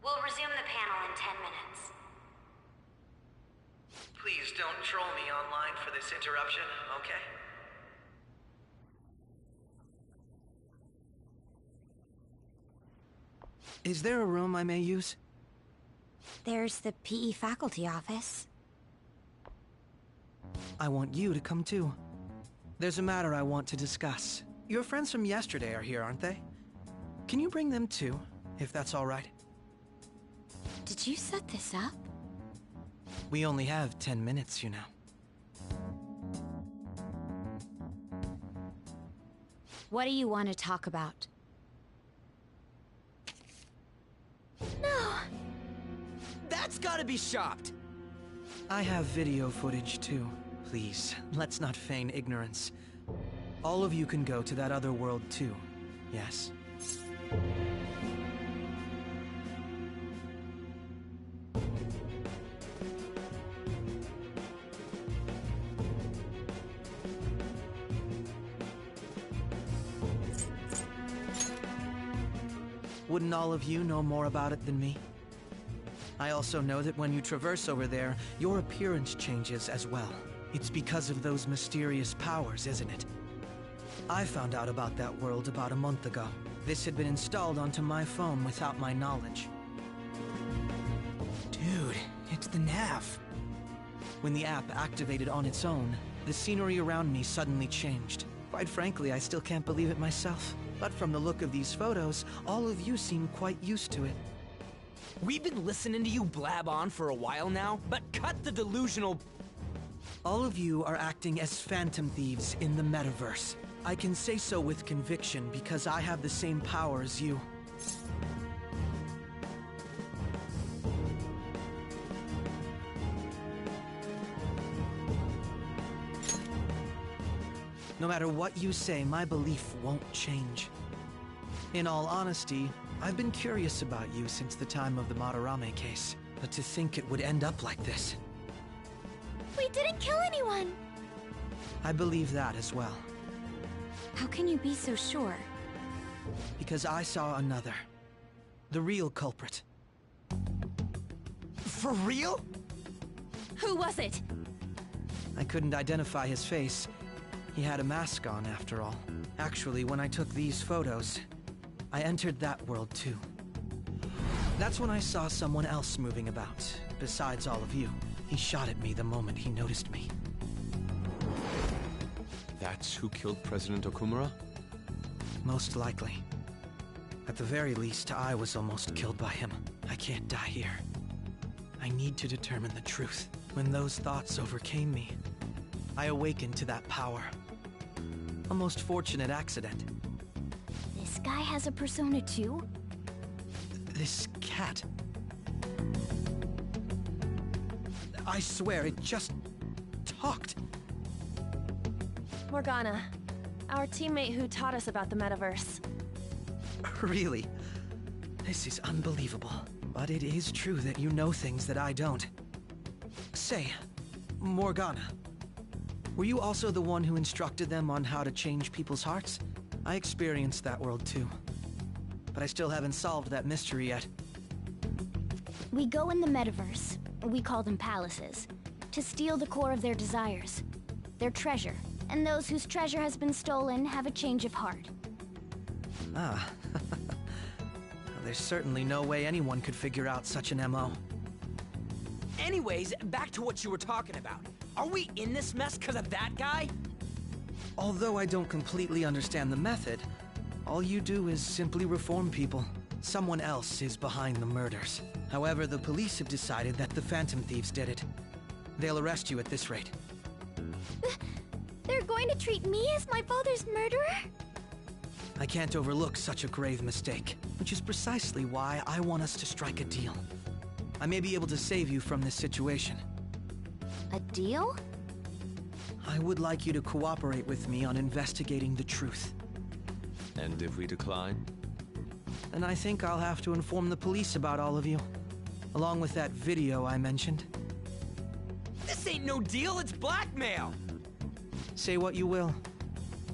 We'll resume the panel in 10 minutes. Please don't troll me online for this interruption, okay? Is there a room I may use? There's the PE faculty office. I want you to come too. There's a matter I want to discuss. Your friends from yesterday are here, aren't they? Can you bring them too, if that's all right? Did you set this up? We only have 10 minutes, you know. What do you want to talk about? No! That's gotta be shopped! I have video footage too. Please, let's not feign ignorance. All of you can go to that other world too, yes? Wouldn't all of you know more about it than me? I also know that when you traverse over there, your appearance changes as well. It's because of those mysterious powers, isn't it? I found out about that world about a month ago. This had been installed onto my phone without my knowledge. Dude, it's the nav. When the app activated on its own, the scenery around me suddenly changed. Quite frankly, I still can't believe it myself. But from the look of these photos, all of you seem quite used to it. We've been listening to you blab on for a while now, but cut the delusional... All of you are acting as phantom thieves in the metaverse. I can say so with conviction because I have the same power as you. No matter what you say, my belief won't change. In all honesty, I've been curious about you since the time of the Madarame case, but to think it would end up like this. We didn't kill anyone! I believe that as well. How can you be so sure? Because I saw another. The real culprit. For real? Who was it? I couldn't identify his face. He had a mask on, after all. Actually, when I took these photos, I entered that world too. That's when I saw someone else moving about, besides all of you. He shot at me the moment he noticed me. That's who killed President Okumura? Most likely. At the very least, I was almost killed by him. I can't die here. I need to determine the truth. When those thoughts overcame me, I awakened to that power. A most fortunate accident. This guy has a persona too? This cat. I swear, it just talked. Morgana, our teammate who taught us about the metaverse. Really? This is unbelievable. But it is true that you know things that I don't. Say, Morgana, were you also the one who instructed them on how to change people's hearts? I experienced that world too. But I still haven't solved that mystery yet. We go in the metaverse, we call them palaces, to steal the core of their desires, their treasure. And those whose treasure has been stolen have a change of heart. Ah. There's certainly no way anyone could figure out such an MO. Anyways, back to what you were talking about. Are we in this mess because of that guy? Although I don't completely understand the method, all you do is simply reform people. Someone else is behind the murders. However, the police have decided that the Phantom Thieves did it. They'll arrest you at this rate. They're going to treat me as my father's murderer? I can't overlook such a grave mistake, which is precisely why I want us to strike a deal. I may be able to save you from this situation. A deal? I would like you to cooperate with me on investigating the truth. And if we decline? Then I think I'll have to inform the police about all of you, along with that video I mentioned. This ain't no deal, it's blackmail! Say what you will.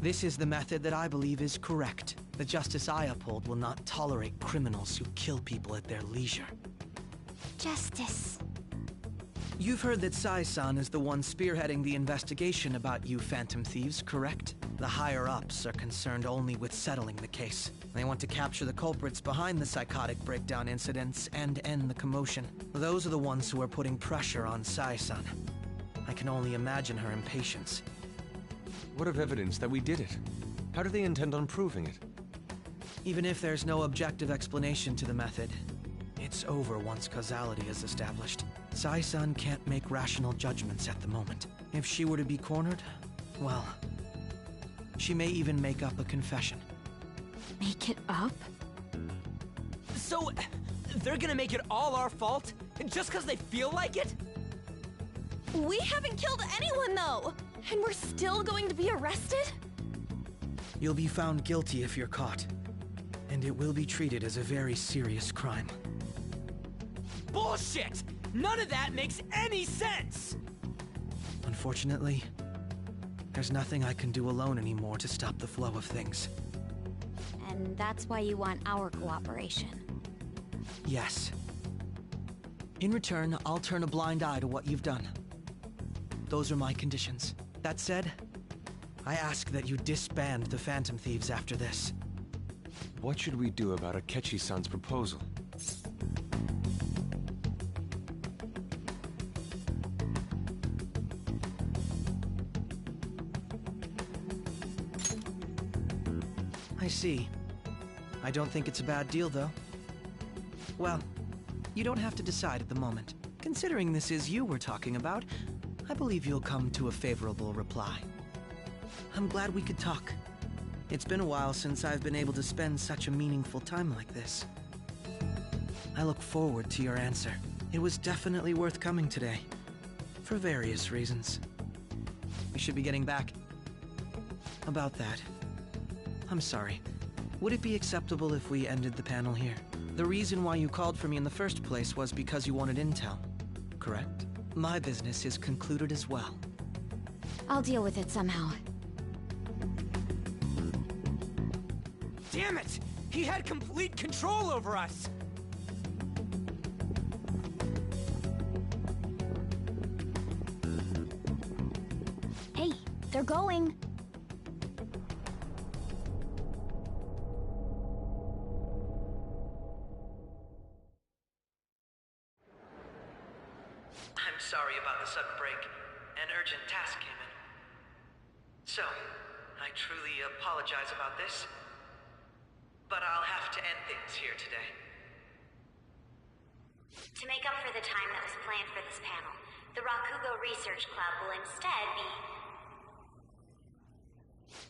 This is the method that I believe is correct. The justice I uphold will not tolerate criminals who kill people at their leisure. Justice. You've heard that Sai-san is the one spearheading the investigation about you Phantom Thieves, correct? The higher-ups are concerned only with settling the case. They want to capture the culprits behind the psychotic breakdown incidents and end the commotion. Those are the ones who are putting pressure on Sai-san. I can only imagine her impatience. What of evidence that we did it? How do they intend on proving it? Even if there's no objective explanation to the method, it's over once causality is established. Sai-san can't make rational judgments at the moment. If she were to be cornered, well, she may even make up a confession. Make it up? So, they're gonna make it all our fault? Just because they feel like it? We haven't killed anyone, though! And we're still going to be arrested? You'll be found guilty if you're caught. And it will be treated as a very serious crime. Bullshit! None of that makes any sense! Unfortunately, there's nothing I can do alone anymore to stop the flow of things. And that's why you want our cooperation. Yes. In return, I'll turn a blind eye to what you've done. Those are my conditions. That said, I ask that you disband the Phantom Thieves after this. What should we do about Akechi-san's proposal? I see. I don't think it's a bad deal, though. Well, you don't have to decide at the moment. Considering this is you we're talking about, I believe you'll come to a favorable reply. I'm glad we could talk. It's been a while since I've been able to spend such a meaningful time like this. I look forward to your answer. It was definitely worth coming today, for various reasons. We should be getting back. About that, I'm sorry. Would it be acceptable if we ended the panel here? The reason why you called for me in the first place was because you wanted intel, correct? My business is concluded as well. I'll deal with it somehow. Damn it! He had complete control over us! Hey, they're going. I'm sorry about the sudden break. An urgent task came in. So, I truly apologize about this. But I'll have to end things here today. To make up for the time that was planned for this panel, the Rakugo Research Club will instead be...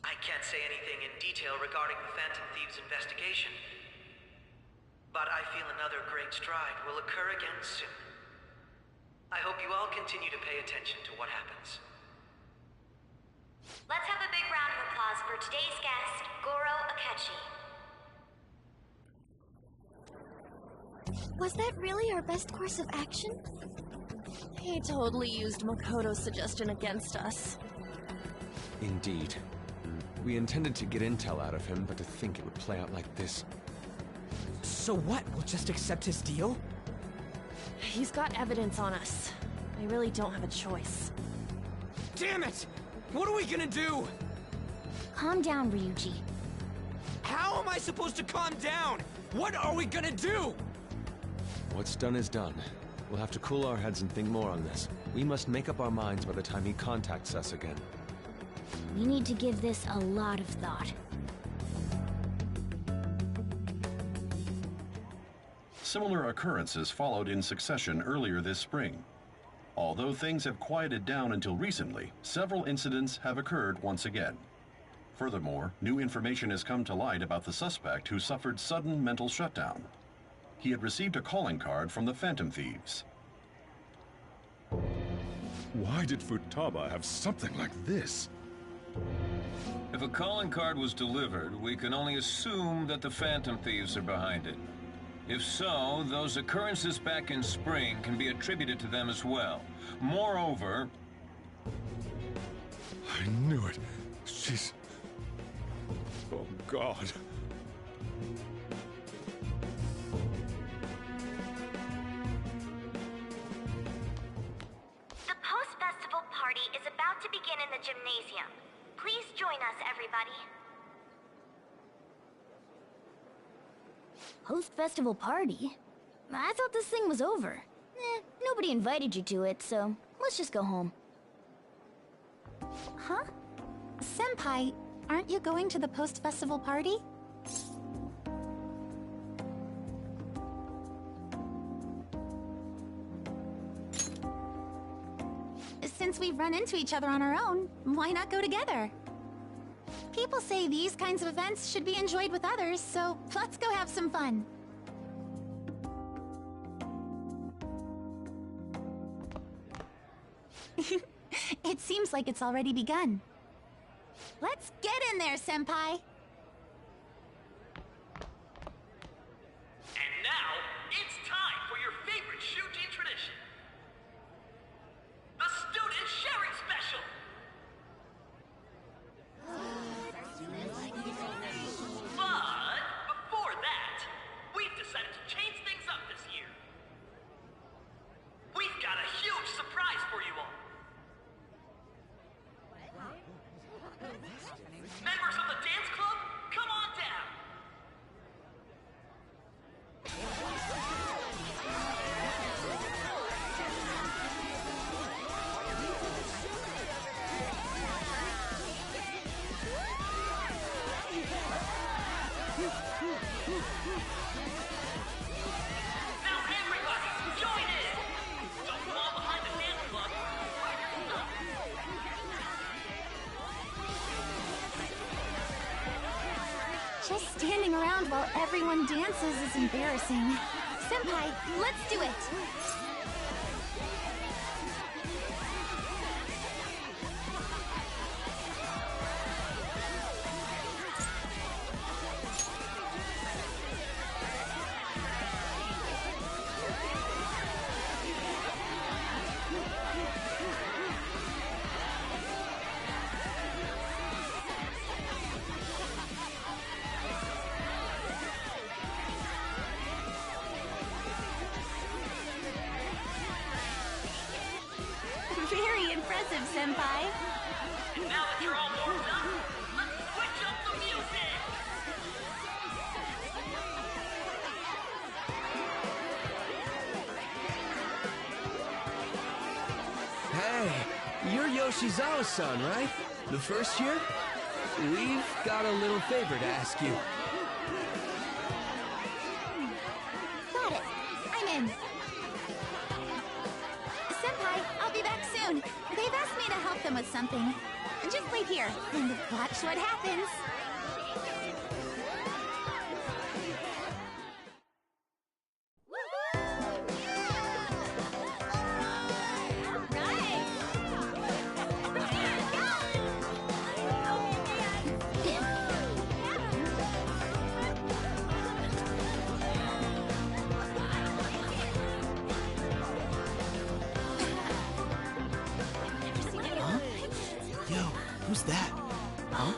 I can't say anything in detail regarding the Phantom Thieves investigation. But I feel another great stride will occur again soon. I hope you all continue to pay attention to what happens. Let's have a big round of applause for today's guest, Goro Akechi. Was that really our best course of action? He totally used Makoto's suggestion against us. Indeed. We intended to get intel out of him, but to think it would play out like this. So what? We'll just accept his deal? He's got evidence on us. I really don't have a choice. Damn it! What are we gonna do? Calm down, Ryuji. How am I supposed to calm down? What are we gonna do? What's done is done. We'll have to cool our heads and think more on this. We must make up our minds by the time he contacts us again. We need to give this a lot of thought. Similar occurrences followed in succession earlier this spring. Although things have quieted down until recently, several incidents have occurred once again. Furthermore, new information has come to light about the suspect who suffered sudden mental shutdown. He had received a calling card from the Phantom Thieves. Why did Futaba have something like this? If a calling card was delivered, we can only assume that the Phantom Thieves are behind it. If so, those occurrences back in spring can be attributed to them as well. Moreover... I knew it. She's... Oh, God. to begin in the gymnasium. Please join us, everybody. Post-festival party? I thought this thing was over. Nobody invited you to it, so let's just go home. Huh? Senpai, aren't you going to the post-festival party? Since we've run into each other on our own, why not go together? People say these kinds of events should be enjoyed with others, so let's go have some fun. It seems like it's already begun. Let's get in there, Senpai! And now, it's time for your favorite shooting tradition. The Student Sharing Special! But before that, we've decided to change things up this year. We've got a huge surprise for you all. Members of the dance club, come on down! Now everybody, join in! Don't fall behind the dance club. Just standing around while everyone dances is embarrassing. Senpai, let's do it! Very impressive, Senpai. And now that you're all warmed up, let's switch up the music! Hey, you're Yoshizawa's son, right? The first year? We've got a little favor to ask you. Got it. I'm in. Senpai, I'll be back soon. They've asked me to help them with something. Just wait here and watch what happens. Yo, who's that? Huh?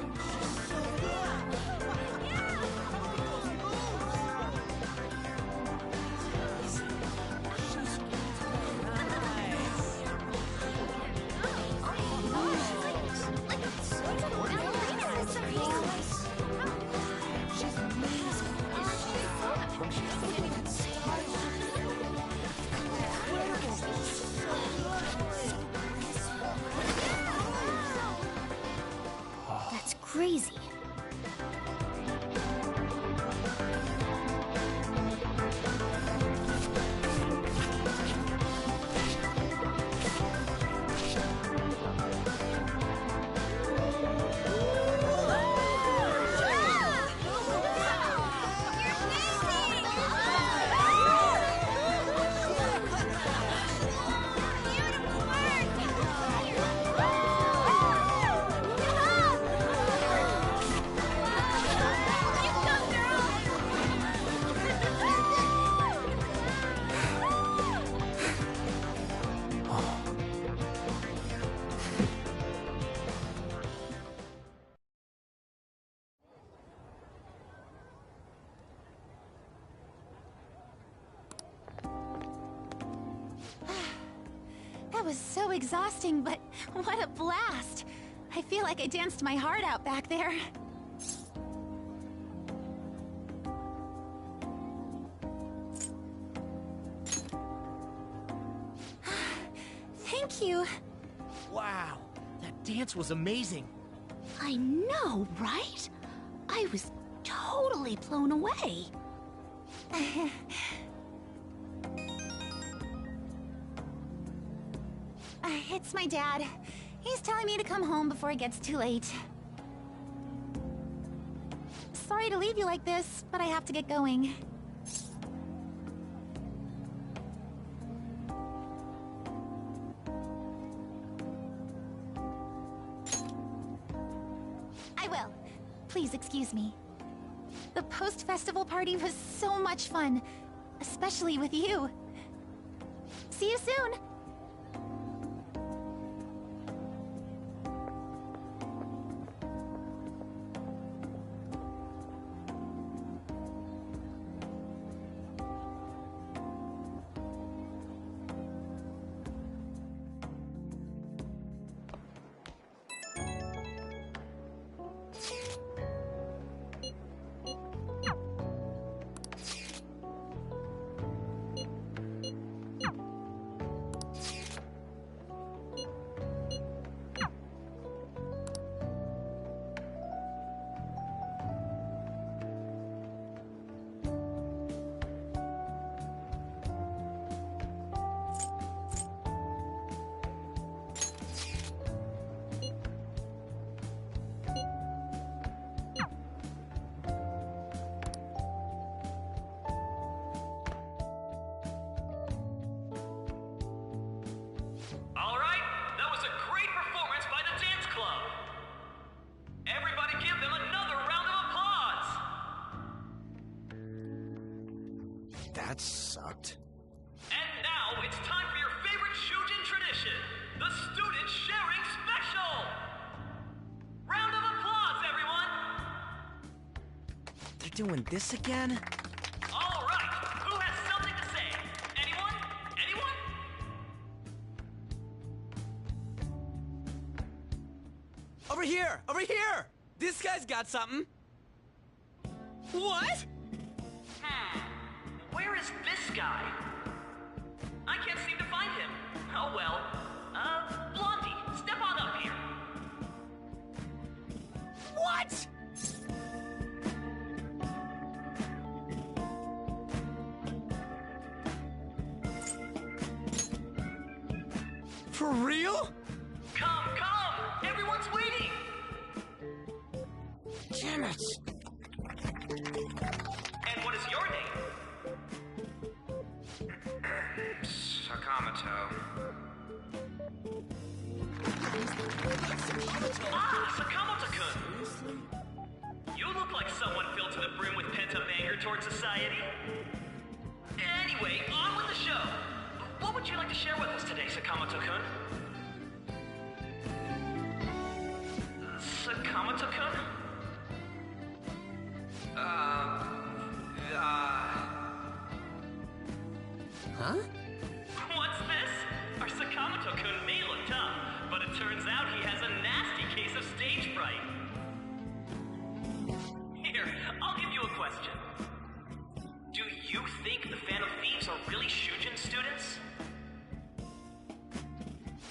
was so exhausting, but what a blast! I feel like I danced my heart out back there. Thank you. Wow, that dance was amazing. I know, right? I was totally blown away. It's my dad. He's telling me to come home before it gets too late. Sorry to leave you like this, but I have to get going. I will. Please excuse me. The post-festival party was so much fun, especially with you. See you soon! That sucked. And now it's time for your favorite Shujin tradition, the Student Sharing Special! Round of applause, everyone! They're doing this again? All right, who has something to say? Anyone? Anyone? Over here! Over here! This guy's got something. What? Where is this guy? I can't seem to find him. Oh well. Blondie, step on up here. What? For real? Come! Everyone's waiting! Damn it! And what is your name? Sakamoto. Sakamoto-kun! You look like someone filled to the brim with pent-up anger towards society. Anyway, on with the show. What would you like to share with us today, Sakamoto-kun? Sakamoto-kun? Huh? What's this? Our Sakamoto-kun may look tough, but it turns out he has a nasty case of stage fright. Here, I'll give you a question. Do you think the Phantom Thieves are really Shujin students?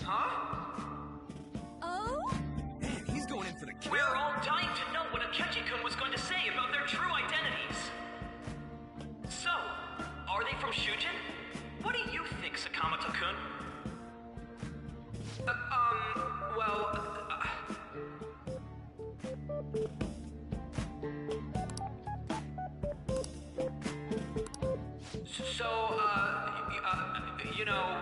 Huh? Oh? Man, he's going in for the kill. We're all dying to know what Akechi-kun was going to say about their true identities. So, are they from Shujin? What do you think, Sakamoto-kun? You know...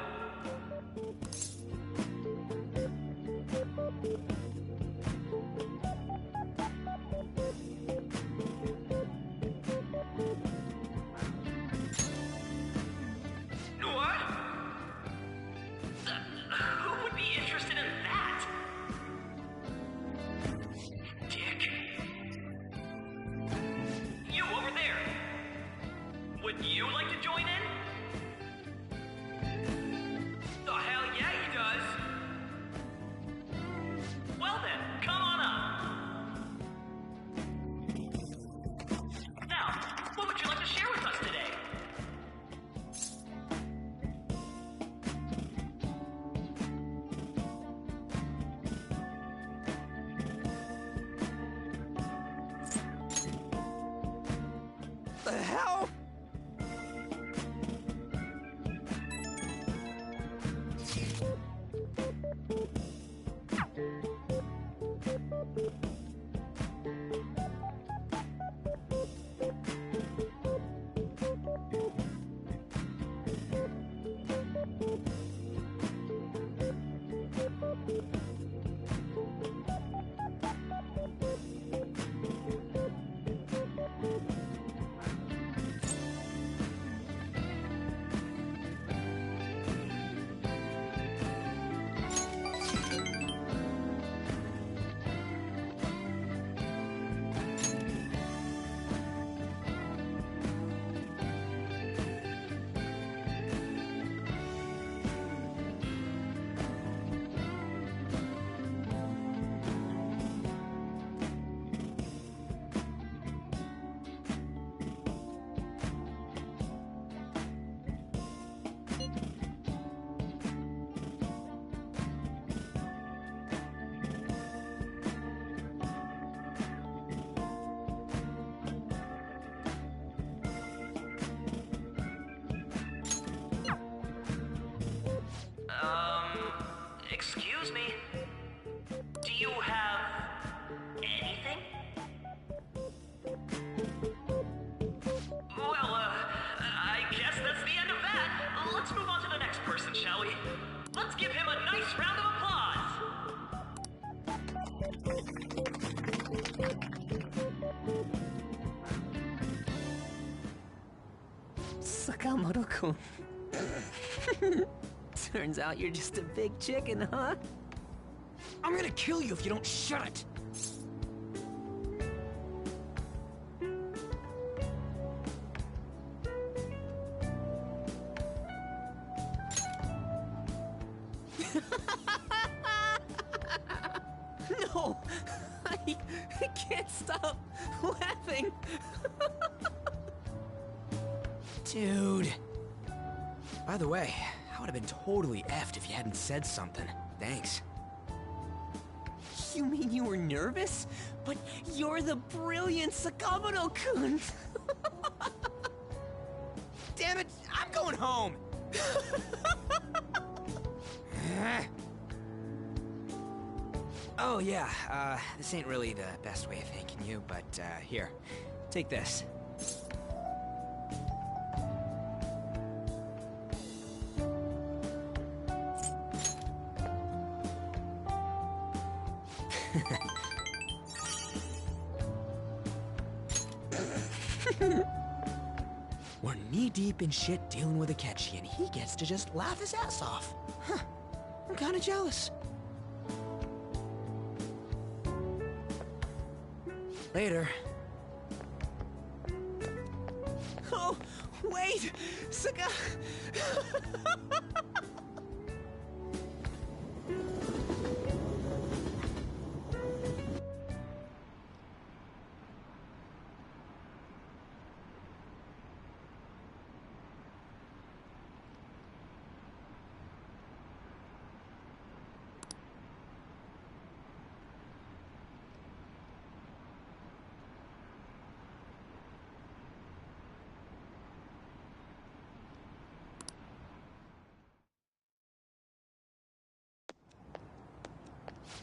What? Who would be interested in that? Dick. You over there. Would you like to join in? Oh, hell yeah, he does. Excuse me? Do you have anything? Well, I guess that's the end of that. Let's move on to the next person, shall we? Let's give him a nice round of applause. Sakamoto-kun. Turns out you're just a big chicken, huh? I'm gonna kill you if you don't shut it! No! I can't stop laughing! Dude. By the way, I would have been totally effed if you hadn't said something. Thanks. You mean you were nervous? But you're the brilliant Sakamoto-kun! Damn it, I'm going home! Oh yeah, this ain't really the best way of thanking you, but here, take this. We're knee-deep in shit dealing with Akechi, and he gets to just laugh his ass off. Huh. I'm kinda jealous. Later. Oh, wait! Saka...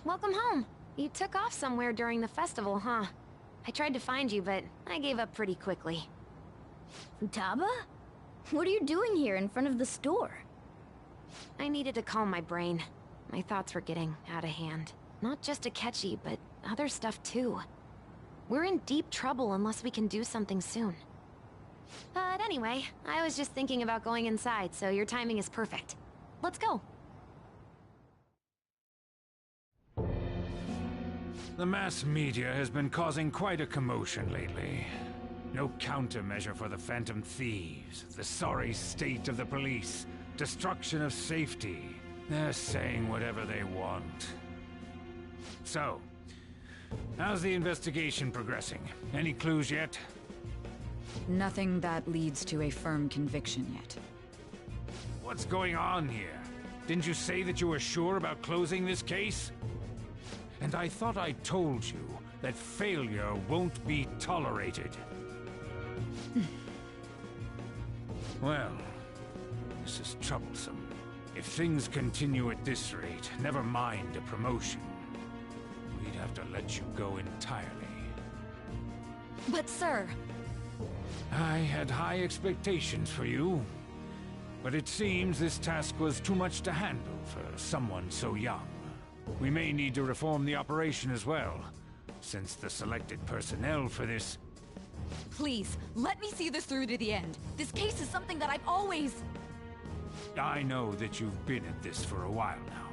Welcome home. You took off somewhere during the festival, huh? I tried to find you, but I gave up pretty quickly. Futaba? What are you doing here in front of the store? I needed to calm my brain. My thoughts were getting out of hand. Not just Akechi, but other stuff too. We're in deep trouble unless we can do something soon. But anyway, I was just thinking about going inside, so your timing is perfect. Let's go. The mass media has been causing quite a commotion lately. No countermeasure for the Phantom Thieves, the sorry state of the police, destruction of safety. They're saying whatever they want. So, how's the investigation progressing? Any clues yet? Nothing that leads to a firm conviction yet. What's going on here? Didn't you say that you were sure about closing this case? And I thought I told you that failure won't be tolerated. Well, this is troublesome. If things continue at this rate, never mind a promotion. We'd have to let you go entirely. But sir... I had high expectations for you. But it seems this task was too much to handle for someone so young. We may need to reform the operation as well, since the selected personnel for this... Please, let me see this through to the end. This case is something that I've always... I know that you've been at this for a while now.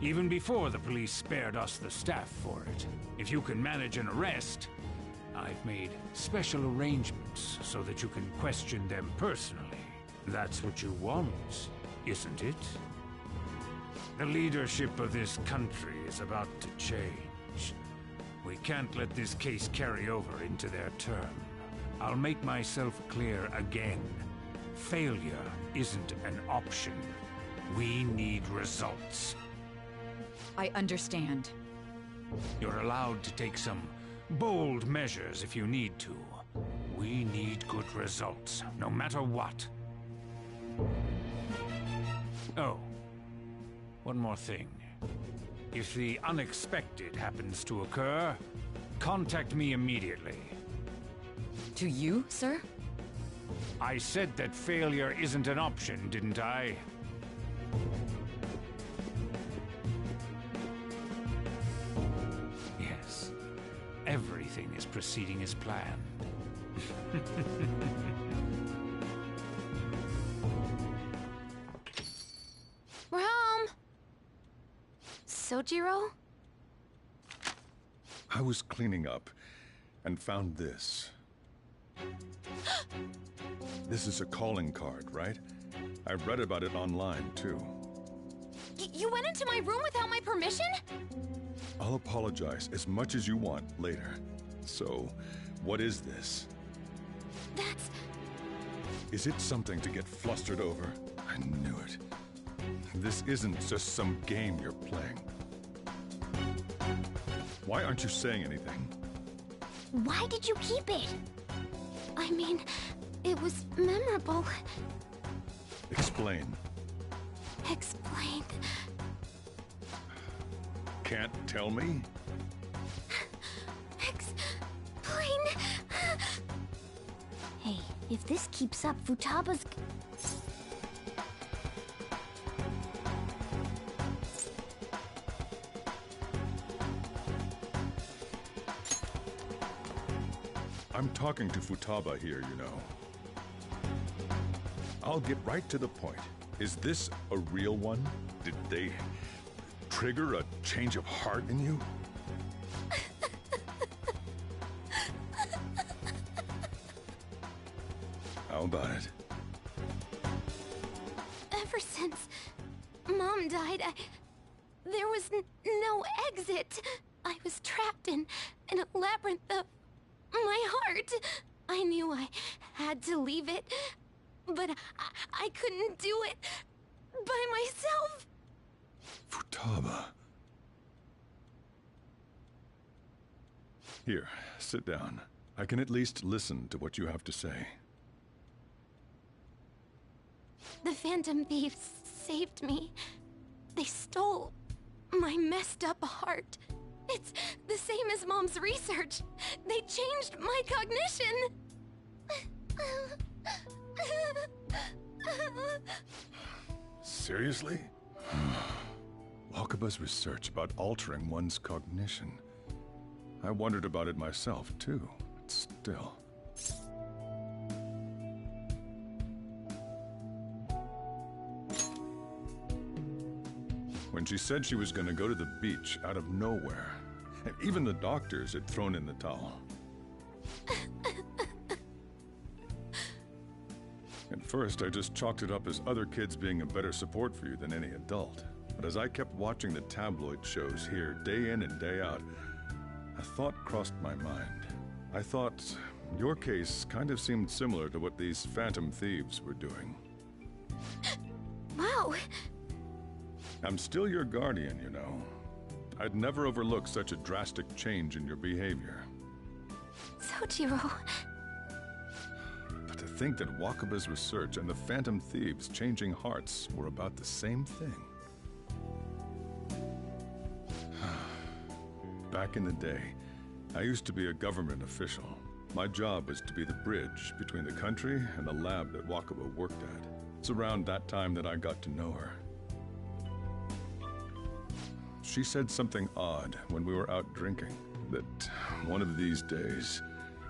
Even before the police spared us the staff for it. If you can manage an arrest, I've made special arrangements so that you can question them personally. That's what you want, isn't it? The leadership of this country is about to change. We can't let this case carry over into their term. I'll make myself clear again. Failure isn't an option. We need results. I understand. You're allowed to take some bold measures if you need to. We need good results, no matter what. Oh, one more thing. If the unexpected happens to occur, contact me immediately. To you, sir? I said that failure isn't an option, didn't I? Yes. Everything is proceeding as planned. We're home! Sojiro? I was cleaning up and found this. This is a calling card, right? I read about it online, too. You went into my room without my permission? I'll apologize as much as you want later. So, what is this? That's... Is it something to get flustered over? I knew it. This isn't just some game you're playing. Why aren't you saying anything? Why did you keep it? I mean, it was memorable. Explain. Explain. Can't tell me? Explain. Hey, if this keeps up, Futaba's... I'm talking to Futaba here, you know. I'll get right to the point. Is this a real one? Did they trigger a change of heart in you? How about it? Ever since Mom died, there was no exit. I was trapped in a labyrinth of my heart. I knew I had to leave it, but I couldn't do it by myself. Futaba. Here, sit down. I can at least listen to what you have to say. The Phantom Thieves saved me. They stole my messed up heart. It's the same as Mom's research. They changed my cognition. Seriously? Wakaba's research about altering one's cognition. I wondered about it myself, too. But still. When she said she was going to go to the beach out of nowhere, and even the doctors had thrown in the towel. At first, I just chalked it up as other kids being a better support for you than any adult. But as I kept watching the tabloid shows here, day in and day out, a thought crossed my mind. I thought your case kind of seemed similar to what these Phantom Thieves were doing. Wow. I'm still your guardian, you know. I'd never overlook such a drastic change in your behavior. Sojiro. But to think that Wakaba's research and the Phantom Thieves changing hearts were about the same thing. Back in the day, I used to be a government official. My job was to be the bridge between the country and the lab that Wakaba worked at. It's around that time that I got to know her. She said something odd when we were out drinking, that one of these days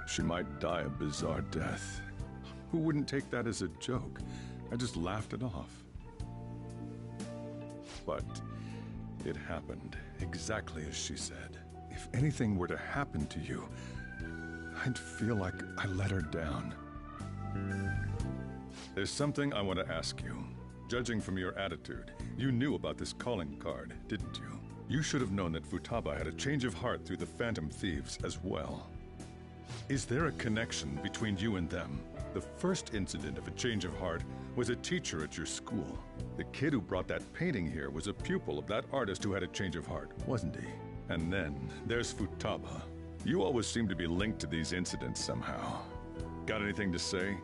she might die a bizarre death. Who wouldn't take that as a joke? I just laughed it off. But it happened exactly as she said. If anything were to happen to you, I'd feel like I let her down. There's something I want to ask you. Judging from your attitude, you knew about this calling card, didn't you? You should have known that Futaba had a change of heart through the Phantom Thieves as well. Is there a connection between you and them? The first incident of a change of heart was a teacher at your school. The kid who brought that painting here was a pupil of that artist who had a change of heart, wasn't he? And then there's Futaba. You always seem to be linked to these incidents somehow. Got anything to say?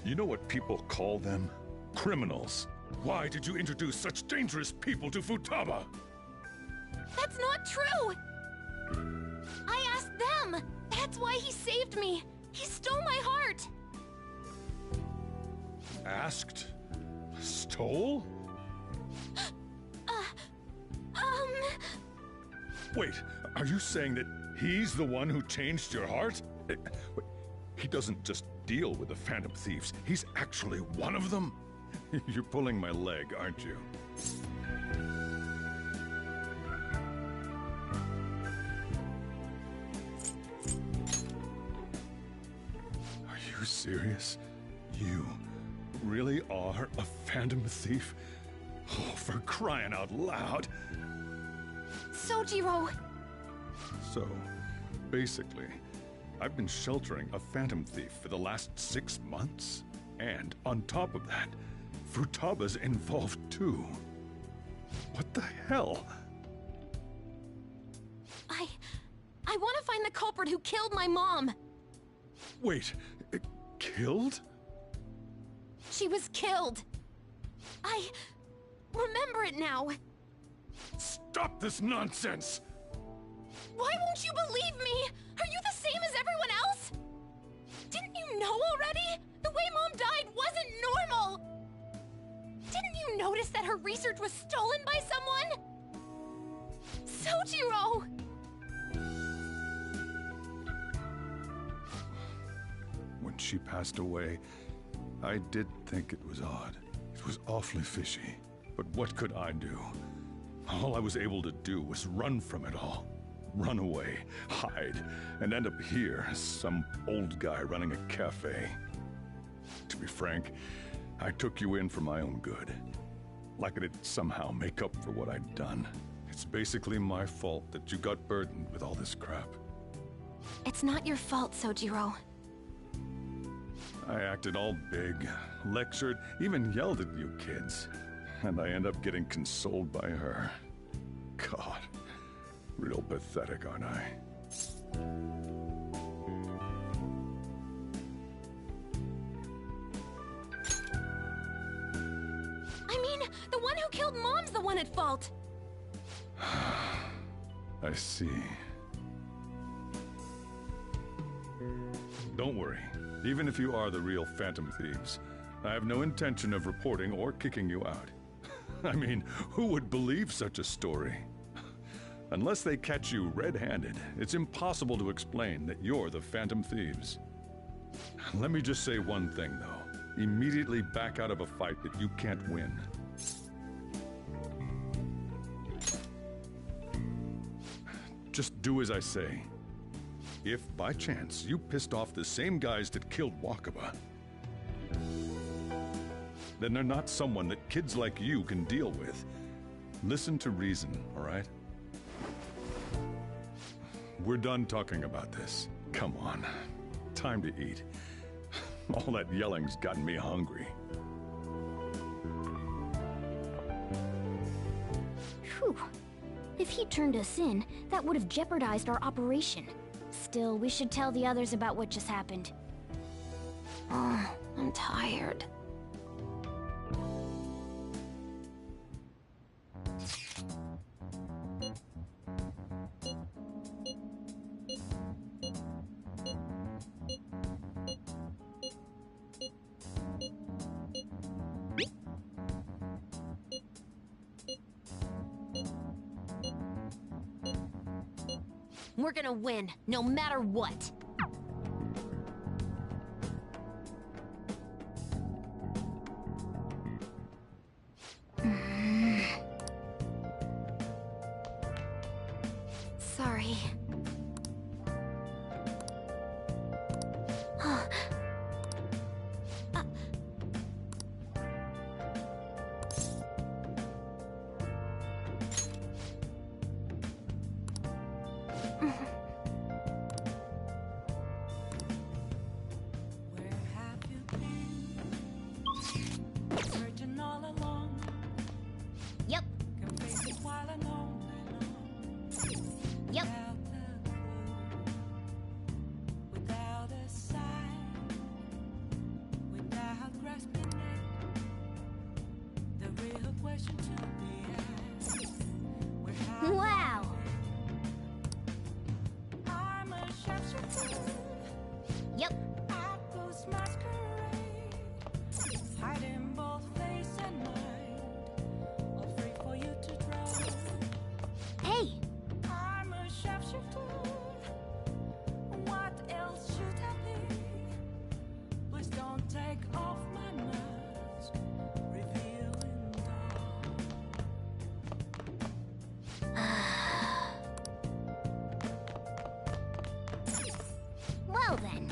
You know what people call them? Criminals. Why did you introduce such dangerous people to Futaba? That's not true! I asked them! That's why he saved me! He stole my heart! Asked? Stole? Wait, are you saying that he's the one who changed your heart? He doesn't just deal with the Phantom Thieves, he's actually one of them? You're pulling my leg, aren't you? Are you serious? You really are a Phantom Thief? Oh, for crying out loud! Sojiro! So, basically, I've been sheltering a Phantom Thief for the last 6 months. And on top of that, Futaba's involved too. What the hell? I want to find the culprit who killed my mom! Wait, killed? She was killed! I remember it now! Stop this nonsense! Why won't you believe me? Are you the same as everyone else? Didn't you know already? The way Mom died wasn't normal! Didn't you notice that her research was stolen by someone? Sojiro! When she passed away, I did think it was odd. It was awfully fishy. But what could I do? All I was able to do was run from it all. Run away, hide, and end up here as some old guy running a cafe. To be frank, I took you in for my own good. Like it'd somehow make up for what I'd done. It's basically my fault that you got burdened with all this crap. It's not your fault, Sojiro. I acted all big, lectured, even yelled at you kids. And I end up getting consoled by her. God, real pathetic, aren't I? I mean, the one who killed Mom's the one at fault! I see. Don't worry. Even if you are the real Phantom Thieves, I have no intention of reporting or kicking you out. I mean, who would believe such a story? Unless they catch you red-handed, it's impossible to explain that you're the Phantom Thieves. Let me just say one thing, though. Immediately back out of a fight that you can't win. Just do as I say. If, by chance, you pissed off the same guys that killed Wakaba, then they're not someone that kids like you can deal with. Listen to reason, all right? We're done talking about this. Come on. Time to eat. All that yelling's gotten me hungry. Phew. If he turned us in, that would have jeopardized our operation. Still, we should tell the others about what just happened. Oh, I'm tired. We're gonna win, no matter what. Sorry. Searching all along. Yep. Confessing while I know. Yep. Without a sign, without grasping it, the real question to be asked. Wow. I'm a sharpshooter. Yep. At those masquerade, hiding both face and mind, all free for you to draw. Hey. I'm a sharpshooter. What else should I be? Please don't take off my mask, revealing Well then.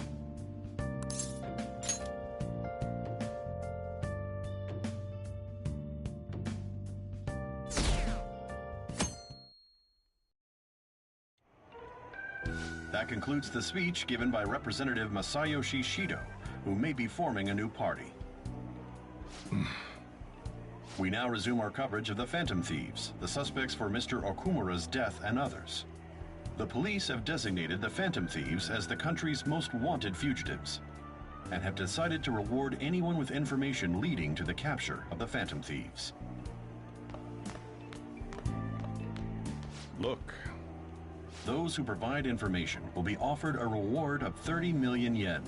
That concludes the speech given by Representative Masayoshi Shido, who may be forming a new party. We now resume our coverage of the Phantom Thieves, the suspects for Mr. Okumura's death and others. The police have designated the Phantom Thieves as the country's most wanted fugitives, and have decided to reward anyone with information leading to the capture of the Phantom Thieves. Look. Those who provide information will be offered a reward of 30 million yen.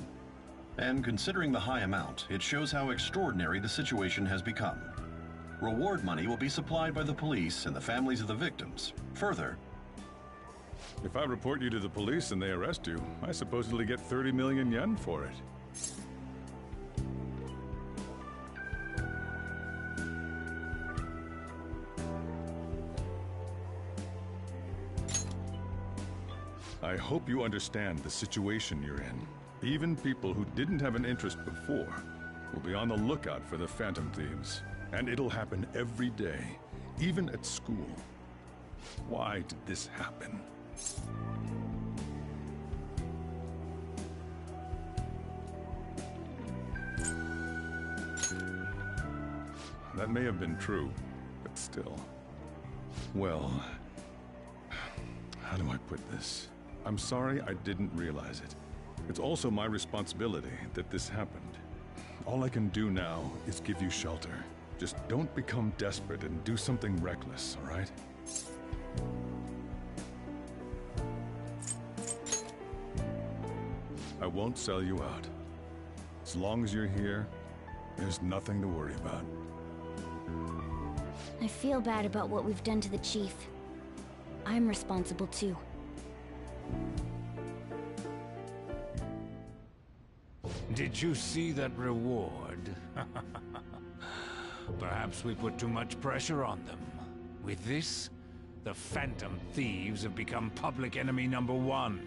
And considering the high amount, it shows how extraordinary the situation has become. Reward money will be supplied by the police and the families of the victims. Further, If I report you to the police and they arrest you, I supposedly get 30 million yen for it. I hope you understand the situation you're in. Even people who didn't have an interest before will be on the lookout for the Phantom Thieves. And it'll happen every day, even at school. Why did this happen? That may have been true, but still. Well, how do I put this? I'm sorry I didn't realize it. It's also my responsibility that this happened. All I can do now is give you shelter. Just don't become desperate and do something reckless, all right? I won't sell you out. As long as you're here, there's nothing to worry about. I feel bad about what we've done to the chief. I'm responsible too. Did you see that reward? Perhaps we put too much pressure on them. With this, the Phantom Thieves have become public enemy #1.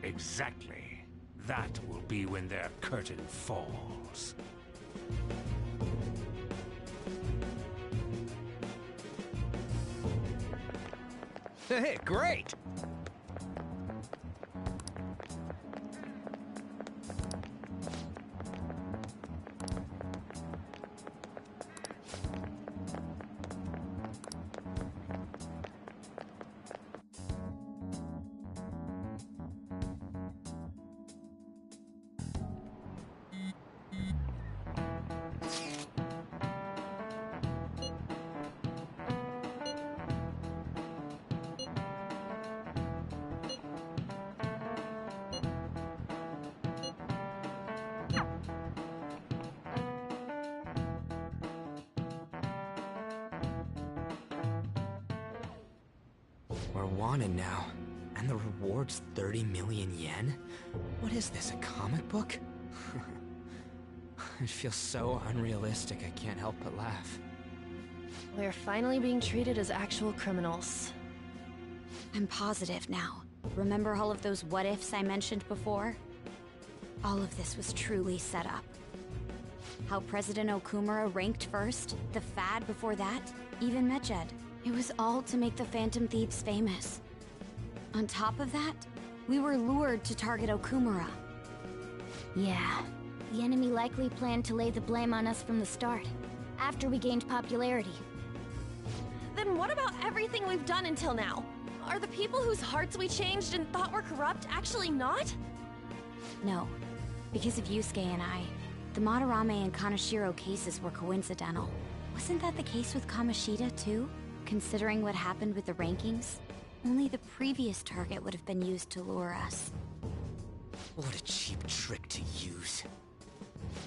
Exactly. That will be when their curtain falls. Hey, great! We're wanted now. And the reward's 30 million yen? What is this, a comic book? It feels so unrealistic I can't help but laugh. We're finally being treated as actual criminals. I'm positive now. Remember all of those what-ifs I mentioned before? All of this was truly set up. How President Okumura ranked first, the Fad before that, even Medjed. It was all to make the Phantom Thieves famous. On top of that, we were lured to target Okumura. Yeah, the enemy likely planned to lay the blame on us from the start, after we gained popularity. Then what about everything we've done until now? Are the people whose hearts we changed and thought were corrupt actually not? No, because of Yusuke and I. The Madarame and Kaneshiro cases were coincidental. Wasn't that the case with Kamoshida, too? Considering what happened with the rankings, only the previous target would have been used to lure us. What a cheap trick to use.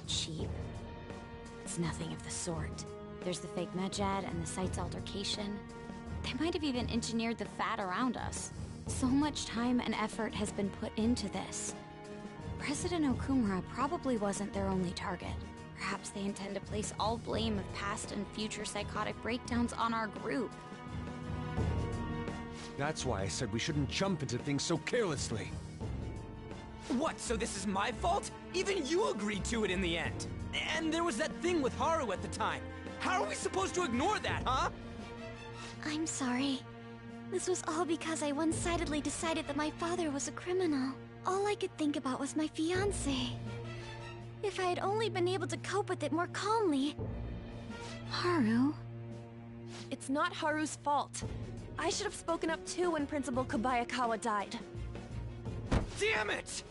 Cheap? It's nothing of the sort. There's the fake Medjed and the site's altercation. They might have even engineered the Fat around us. So much time and effort has been put into this. President Okumura probably wasn't their only target. Perhaps they intend to place all blame of past and future psychotic breakdowns on our group. That's why I said we shouldn't jump into things so carelessly. What, so this is my fault? Even you agreed to it in the end. And there was that thing with Haru at the time. How are we supposed to ignore that, huh? I'm sorry. This was all because I one-sidedly decided that my father was a criminal. All I could think about was my fiancé. If I had only been able to cope with it more calmly. Haru? It's not Haru's fault. I should have spoken up too when Principal Kobayakawa died. Damn it!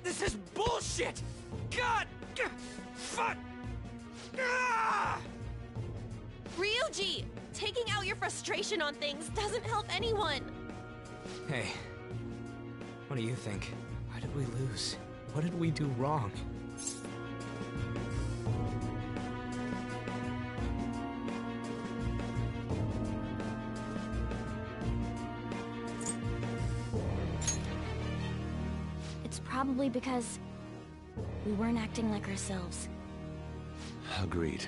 This is bullshit! God! Fuck! Ah! Ryuji! Taking out your frustration on things doesn't help anyone! Hey, what do you think? Why did we lose? What did we do wrong? It's probably because we weren't acting like ourselves. Agreed.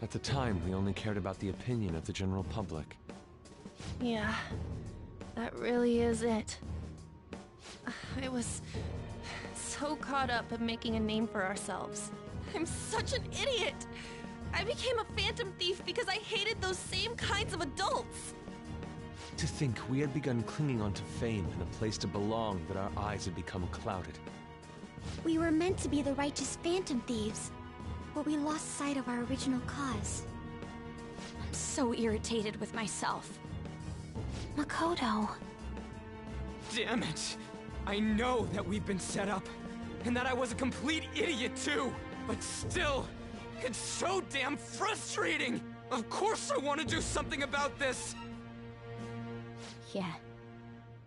At the time, we only cared about the opinion of the general public. Yeah, that really is it. I was so caught up in making a name for ourselves. I'm such an idiot! I became a phantom thief because I hated those same kinds of adults! To think we had begun clinging onto fame and a place to belong that our eyes had become clouded. We were meant to be the righteous phantom thieves, but we lost sight of our original cause. I'm so irritated with myself. Makoto. Damn it! I know that we've been set up, and that I was a complete idiot too! But still, it's so damn frustrating! Of course I want to do something about this! Yeah.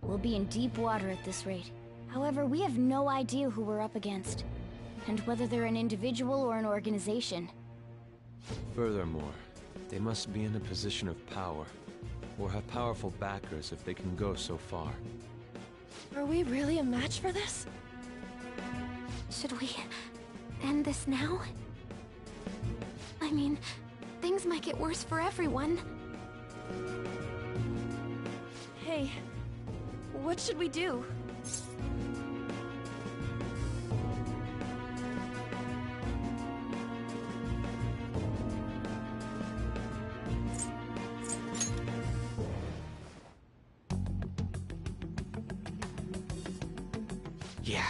We'll be in deep water at this rate. However, we have no idea who we're up against, and whether they're an individual or an organization. Furthermore, they must be in a position of power, or have powerful backers if they can go so far. Are we really a match for this? Should we end this now? I mean, things might get worse for everyone. Hey, what should we do? Yeah,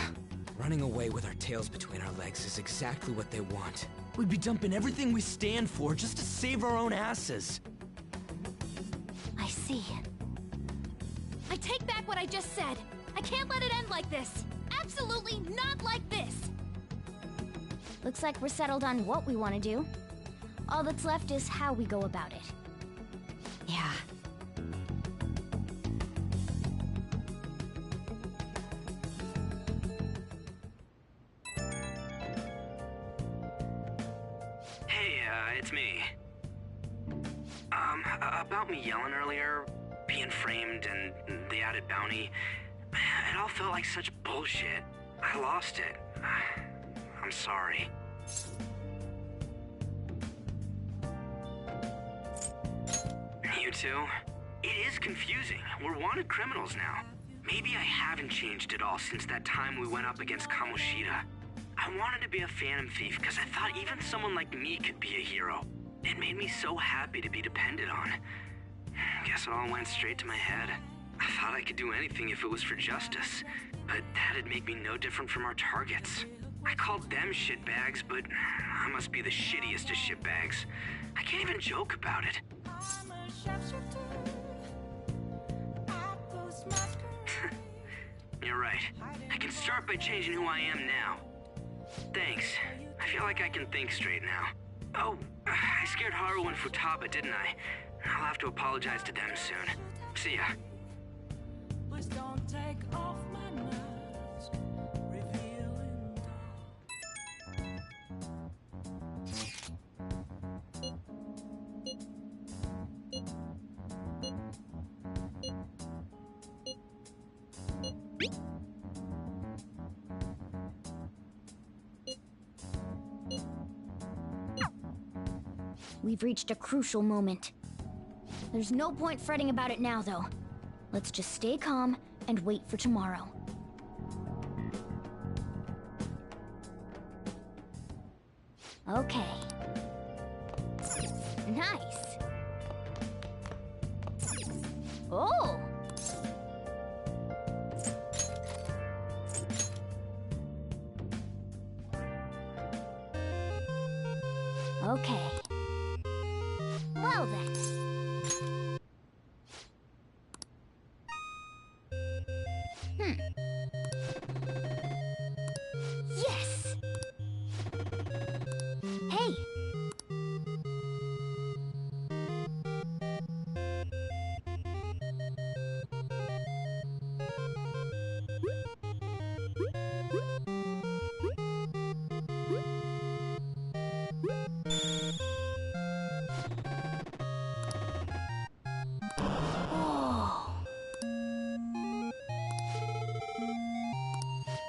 running away with our tails between our legs is exactly what they want. We'd be dumping everything we stand for just to save our own asses. I see. I take back what I just said. I can't let it end like this. Absolutely not like this. Looks like we're settled on what we want to do. All that's left is how we go about it. Yeah. Hey, it's me. About me yelling earlier, being framed and the added bounty, it all felt like such bullshit. I lost it. I'm sorry. You too? It is confusing. We're wanted criminals now. Maybe I haven't changed at all since that time we went up against Kamoshida. I wanted to be a phantom thief because I thought even someone like me could be a hero. It made me so happy to be depended on. Guess it all went straight to my head. I thought I could do anything if it was for justice, but that'd make me no different from our targets. I called them shitbags, but I must be the shittiest of shitbags. I can't even joke about it. You're right. I can start by changing who I am now. Thanks. I feel like I can think straight now. Oh, I scared Haru and Futaba, didn't I? I'll have to apologize to them soon. See ya. Please don't take off my mask, revealing We've reached a crucial moment. There's no point fretting about it now, though. Let's just stay calm and wait for tomorrow. Okay. Nice. Oh! Okay. Well then. Yes! Hey!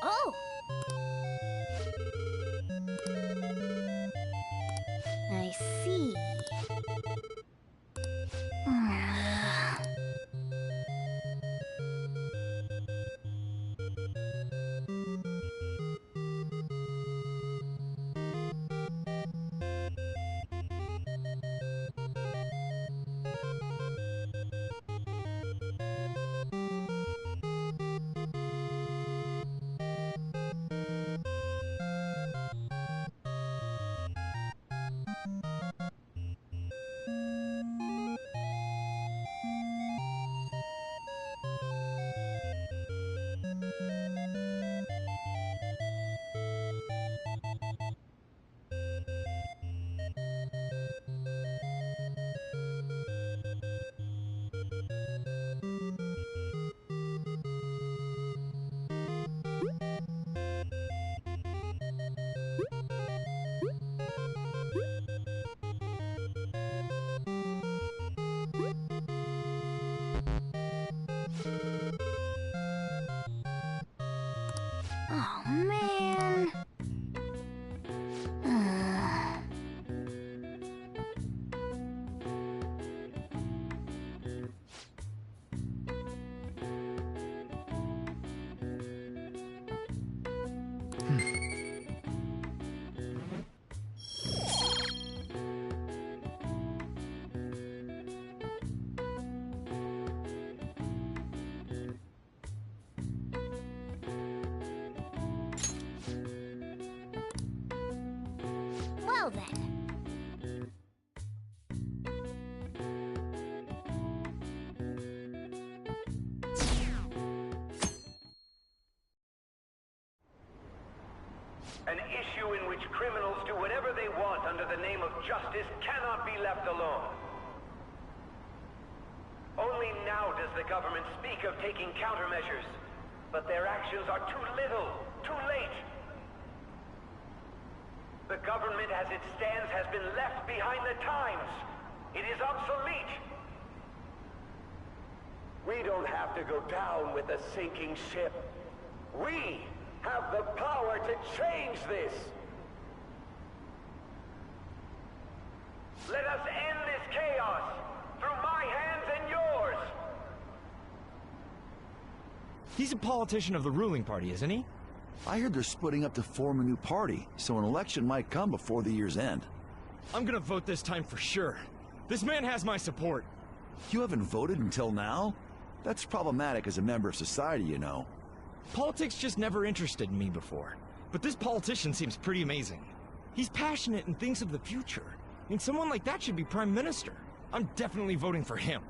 Oh! I see. Oh, man. Well then. An issue in which criminals do whatever they want under the name of justice cannot be left alone. Only now does the government speak of taking countermeasures, but their actions are too little, too late. The government as it stands has been left behind the times. It is obsolete. don't have to go down with a sinking ship. We have the power to change this. Let us end this chaos through my hands and yours. He's a politician of the ruling party, isn't he? I heard they're splitting up to form a new party, so an election might come before the year's end. I'm gonna vote this time for sure. This man has my support. You haven't voted until now? That's problematic as a member of society, you know. Politics just never interested me before. But this politician seems pretty amazing. He's passionate and thinks of the future. I mean, someone like that should be prime minister. I'm definitely voting for him.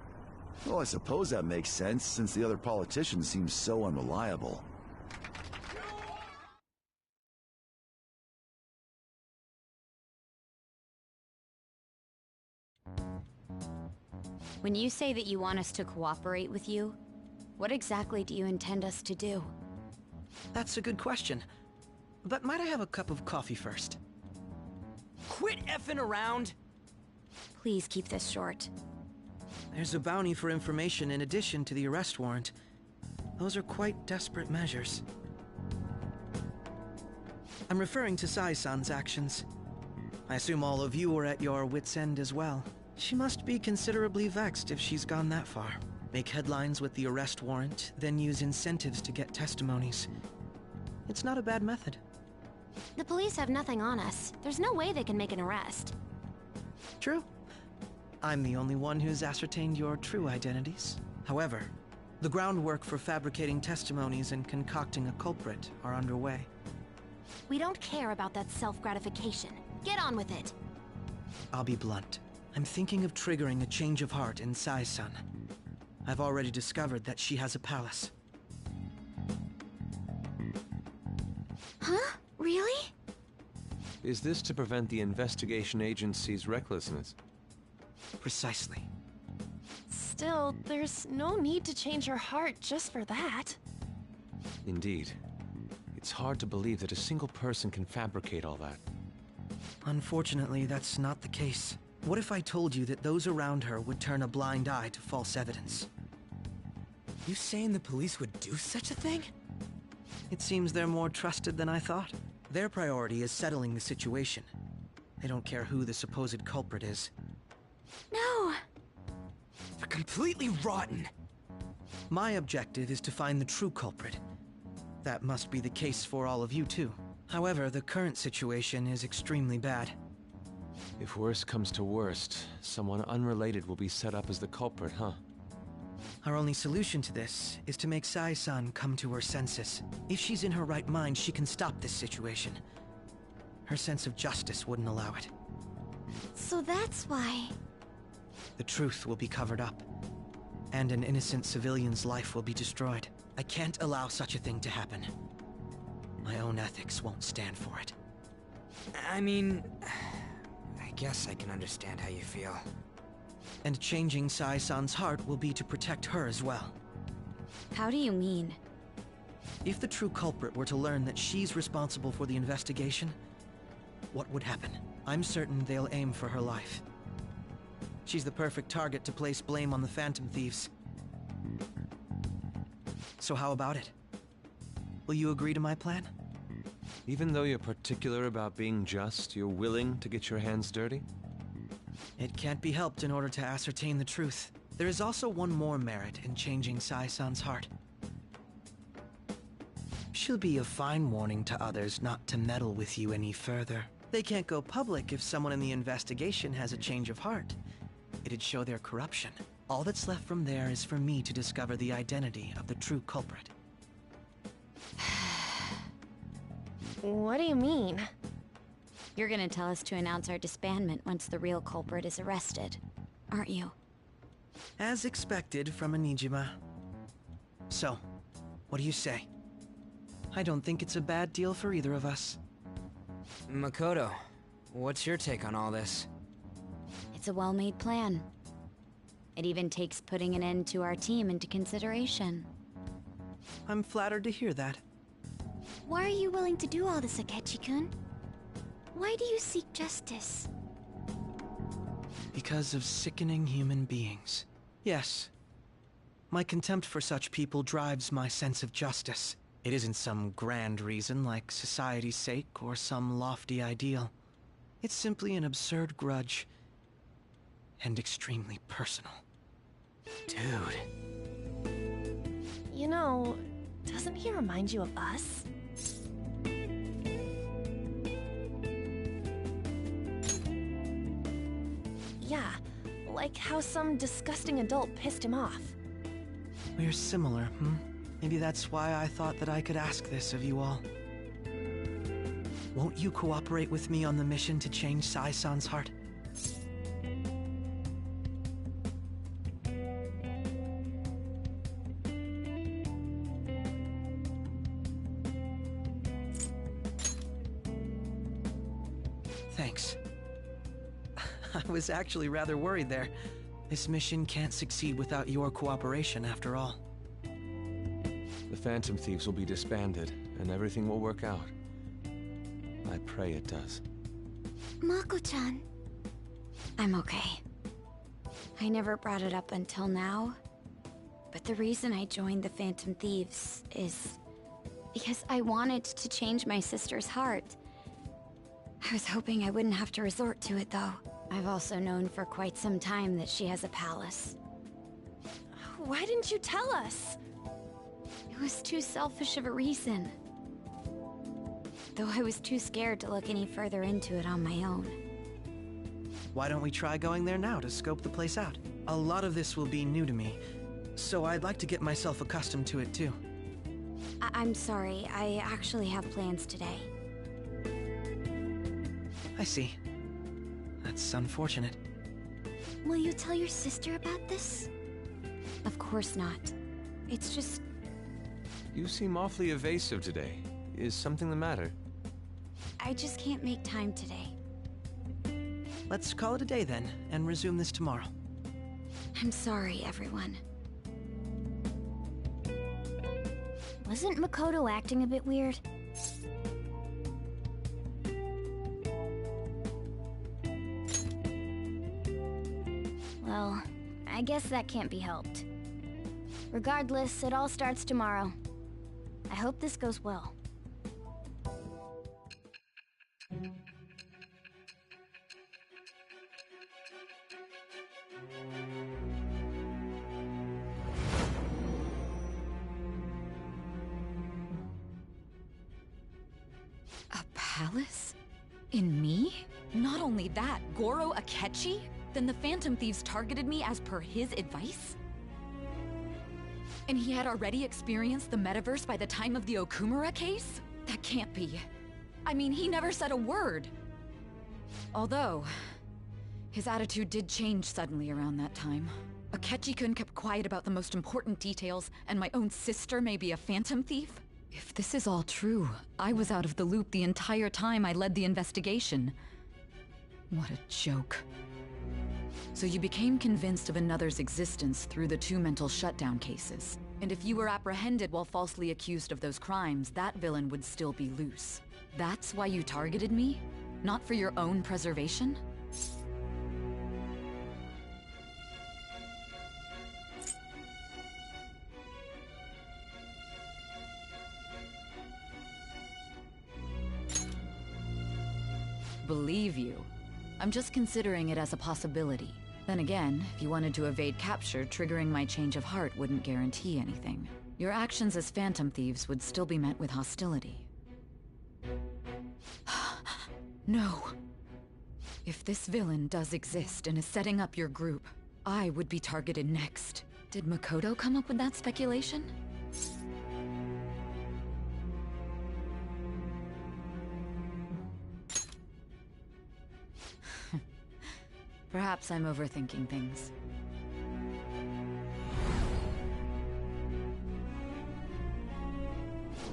Well, I suppose that makes sense, since the other politicians seem so unreliable. When you say that you want us to cooperate with you, what exactly do you intend us to do? That's a good question. But might I have a cup of coffee first? Quit effing around! Please keep this short. There's a bounty for information in addition to the arrest warrant. Those are quite desperate measures. I'm referring to Sai-san's actions. I assume all of you are at your wits' end as well. She must be considerably vexed if she's gone that far. Make headlines with the arrest warrant, then use incentives to get testimonies. It's not a bad method. The police have nothing on us. There's no way they can make an arrest. True. I'm the only one who's ascertained your true identities. However, the groundwork for fabricating testimonies and concocting a culprit are underway. We don't care about that self-gratification. Get on with it. I'll be blunt. I'm thinking of triggering a change of heart in Sai-san. I've already discovered that she has a palace. Huh? Really? Is this to prevent the investigation agency's recklessness? Precisely. Still, there's no need to change her heart just for that. Indeed. It's hard to believe that a single person can fabricate all that. Unfortunately, that's not the case. What if I told you that those around her would turn a blind eye to false evidence? You saying the police would do such a thing? It seems they're more trusted than I thought. Their priority is settling the situation. They don't care who the supposed culprit is. No! They're completely rotten! My objective is to find the true culprit. That must be the case for all of you too. However, the current situation is extremely bad. If worst comes to worst, someone unrelated will be set up as the culprit, huh? Our only solution to this is to make Sai-san come to her senses. If she's in her right mind, she can stop this situation. Her sense of justice wouldn't allow it. So that's why... The truth will be covered up, and an innocent civilian's life will be destroyed. I can't allow such a thing to happen. My own ethics won't stand for it. I mean... I guess I can understand how you feel. And changing Sai-san's heart will be to protect her as well. How do you mean? If the true culprit were to learn that she's responsible for the investigation, what would happen? I'm certain they'll aim for her life. She's the perfect target to place blame on the Phantom Thieves. So how about it? Will you agree to my plan? Even though you're particular about being just, you're willing to get your hands dirty? It can't be helped in order to ascertain the truth. There is also one more merit in changing Sai-san's heart. She'll be a fine warning to others not to meddle with you any further. They can't go public if someone in the investigation has a change of heart. It'd show their corruption. All that's left from there is for me to discover the identity of the true culprit. What do you mean? You're gonna tell us to announce our disbandment once the real culprit is arrested, aren't you? As expected from a Nijima. So, what do you say? I don't think it's a bad deal for either of us. Makoto, what's your take on all this? It's a well-made plan. It even takes putting an end to our team into consideration. I'm flattered to hear that. Why are you willing to do all this, Akechi-kun? Why do you seek justice? Because of sickening human beings. Yes. My contempt for such people drives my sense of justice. It isn't some grand reason like society's sake or some lofty ideal. It's simply an absurd grudge, and extremely personal. Dude. You know, doesn't he remind you of us? Yeah, like how some disgusting adult pissed him off. We're similar, Maybe that's why I thought that I could ask this of you all. Won't you cooperate with me on the mission to change Sai-san's heart? Thanks. I was actually rather worried there. This mission can't succeed without your cooperation, after all. The Phantom Thieves will be disbanded, and everything will work out. I pray it does. Mako-chan. I'm okay. I never brought it up until now, but the reason I joined the Phantom Thieves is because I wanted to change my sister's heart. I was hoping I wouldn't have to resort to it, though. I've also known for quite some time that she has a palace. Why didn't you tell us? It was too selfish of a reason. Though I was too scared to look any further into it on my own. Why don't we try going there now to scope the place out? A lot of this will be new to me, so I'd like to get myself accustomed to it too. I'm sorry, I actually have plans today. I see. That's unfortunate. Will you tell your sister about this? Of course not. It's just... You seem awfully evasive today. Is something the matter? I just can't make time today. Let's call it a day then, and resume this tomorrow. I'm sorry, everyone. Wasn't Makoto acting a bit weird? Well, I guess that can't be helped. Regardless, it all starts tomorrow. I hope this goes well. A palace? In me? Not only that, Goro Akechi? Then the Phantom Thieves targeted me as per his advice? And he had already experienced the metaverse by the time of the Okumura case? That can't be. I mean, he never said a word. Although, his attitude did change suddenly around that time. Akechi-kun kept quiet about the most important details, and my own sister may be a Phantom Thief? If this is all true, I was out of the loop the entire time I led the investigation. What a joke. So you became convinced of another's existence through the two mental shutdown cases. And if you were apprehended while falsely accused of those crimes, that villain would still be loose. That's why you targeted me? Not for your own preservation? Believe you. I'm just considering it as a possibility. Then again, if you wanted to evade capture, triggering my change of heart wouldn't guarantee anything. Your actions as Phantom Thieves would still be met with hostility. No. If this villain does exist and is setting up your group, I would be targeted next. Did Makoto come up with that speculation? Perhaps I'm overthinking things.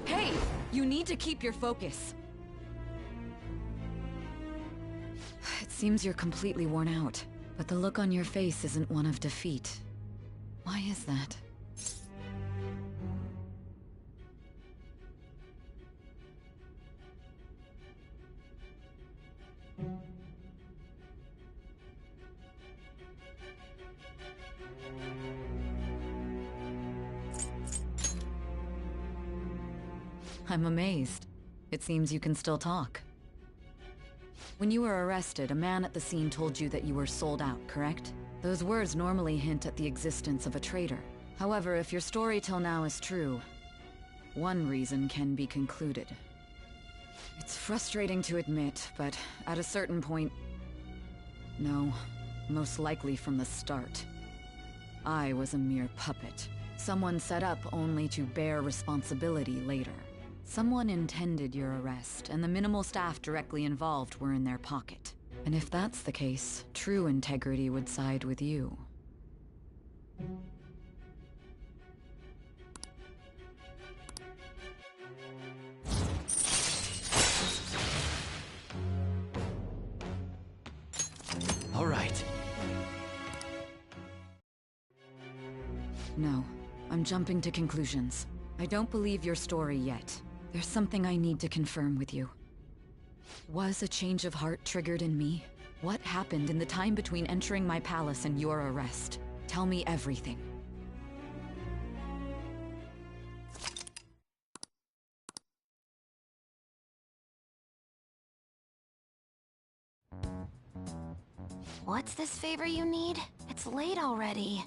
Hey! You need to keep your focus. It seems you're completely worn out, but the look on your face isn't one of defeat. Why is that? I'm amazed. It seems you can still talk. When you were arrested, a man at the scene told you that you were sold out, correct? Those words normally hint at the existence of a traitor. However, if your story till now is true, one reason can be concluded. It's frustrating to admit, but at a certain point... No, most likely from the start. I was a mere puppet. Someone set up only to bear responsibility later. Someone intended your arrest, and the minimal staff directly involved were in their pocket. And if that's the case, true integrity would side with you. All right. No, I'm jumping to conclusions. I don't believe your story yet. There's something I need to confirm with you. Was a change of heart triggered in me? What happened in the time between entering my palace and your arrest? Tell me everything. What's this favor you need? It's late already.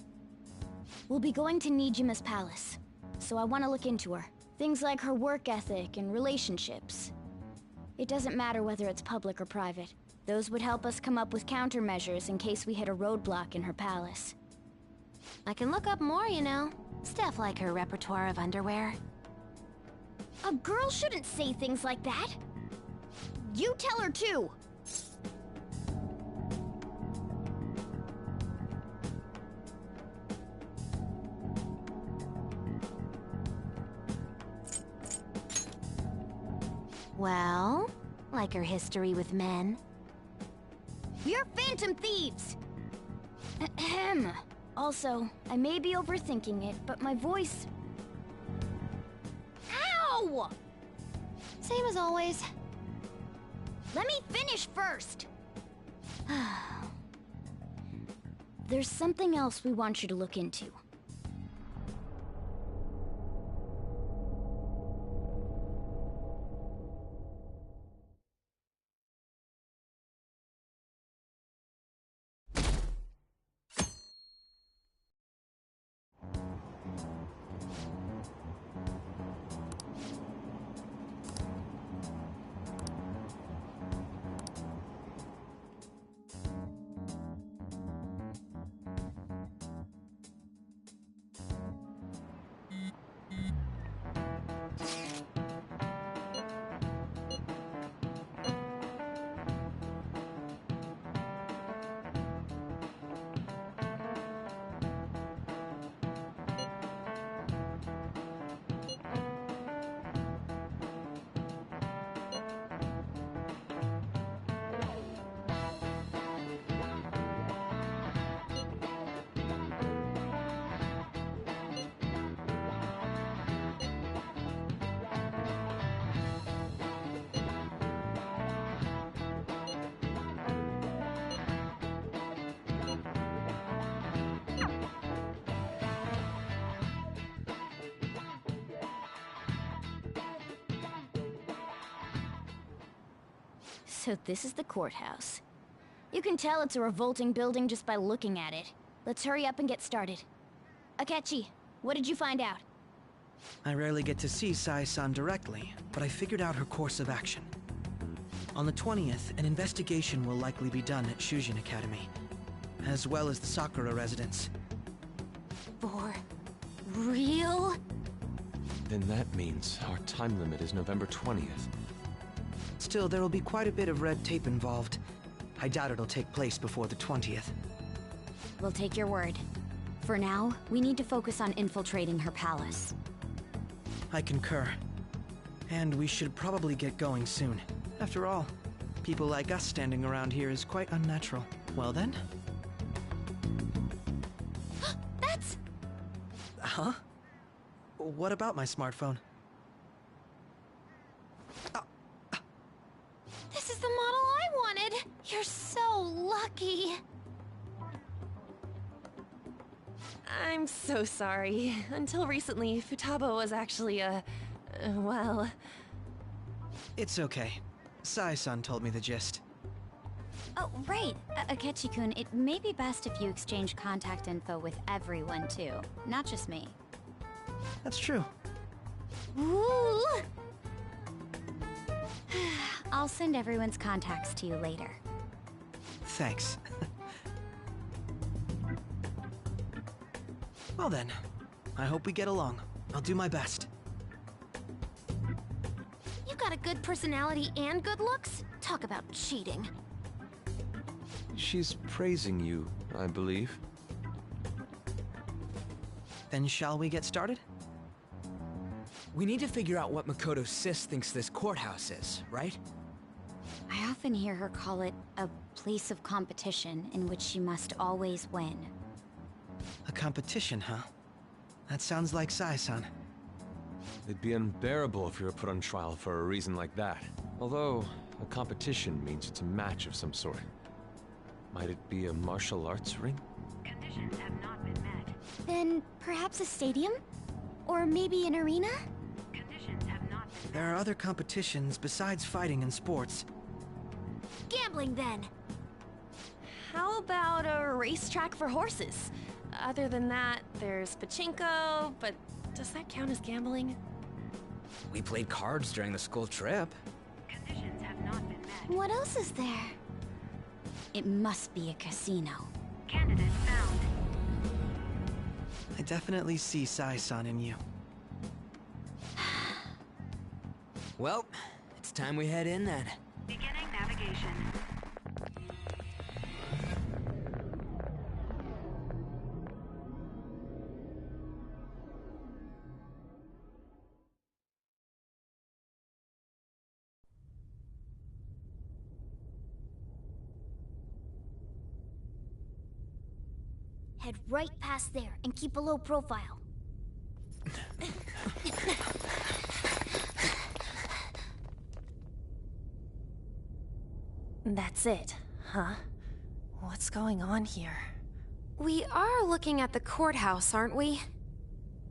We'll be going to Nijima's palace, so I want to look into her. Things like her work ethic and relationships. It doesn't matter whether it's public or private. Those would help us come up with countermeasures in case we hit a roadblock in her palace. I can look up more, you know. Stuff like her repertoire of underwear. A girl shouldn't say things like that. You tell her too. Well, like her history with men. You're phantom thieves! Ahem. Also, I may be overthinking it, but my voice... Ow! Same as always. Let me finish first! There's something else we want you to look into. So this is the courthouse. You can tell it's a revolting building just by looking at it. Let's hurry up and get started. Akechi, what did you find out? I rarely get to see Sai-san directly, but I figured out her course of action. On the 20th, an investigation will likely be done at Shujin Academy, as well as the Sakura residence. For real? Then that means our time limit is November 20th. Still, there will be quite a bit of red tape involved. I doubt it'll take place before the 20th. We'll take your word. For now, we need to focus on infiltrating her palace. I concur. And we should probably get going soon. After all, people like us standing around here is quite unnatural. Well then? That's... Huh? What about my smartphone? This is the model I wanted! You're so lucky! I'm so sorry. Until recently, Futaba was actually a Well... It's okay. Sai-san told me the gist. Oh, right. Akechi-kun, it may be best if you exchange contact info with everyone, too. Not just me. That's true. Woo! I'll send everyone's contacts to you later. Thanks. Well then, I hope we get along. I'll do my best. You got a good personality and good looks? Talk about cheating. She's praising you, I believe. Then shall we get started? We need to figure out what Makoto's sis thinks this courthouse is, right? I often hear her call it a place of competition in which she must always win. A competition, huh? That sounds like Sai-san. It'd be unbearable if you were put on trial for a reason like that. Although, a competition means it's a match of some sort. Might it be a martial arts ring? Conditions have not been met. Then perhaps a stadium? Or maybe an arena? Conditions have not been met. There are other competitions besides fighting and sports. Gambling, then. How about a racetrack for horses? Other than that, there's pachinko, but does that count as gambling? We played cards during the school trip. Conditions have not been met. What else is there? It must be a casino. Candidate found. I definitely see Sai-san in you. Well, it's time we head in then. Beginning navigation. Head right past there and keep a low profile. That's it, huh? What's going on here? We are looking at the courthouse, aren't we?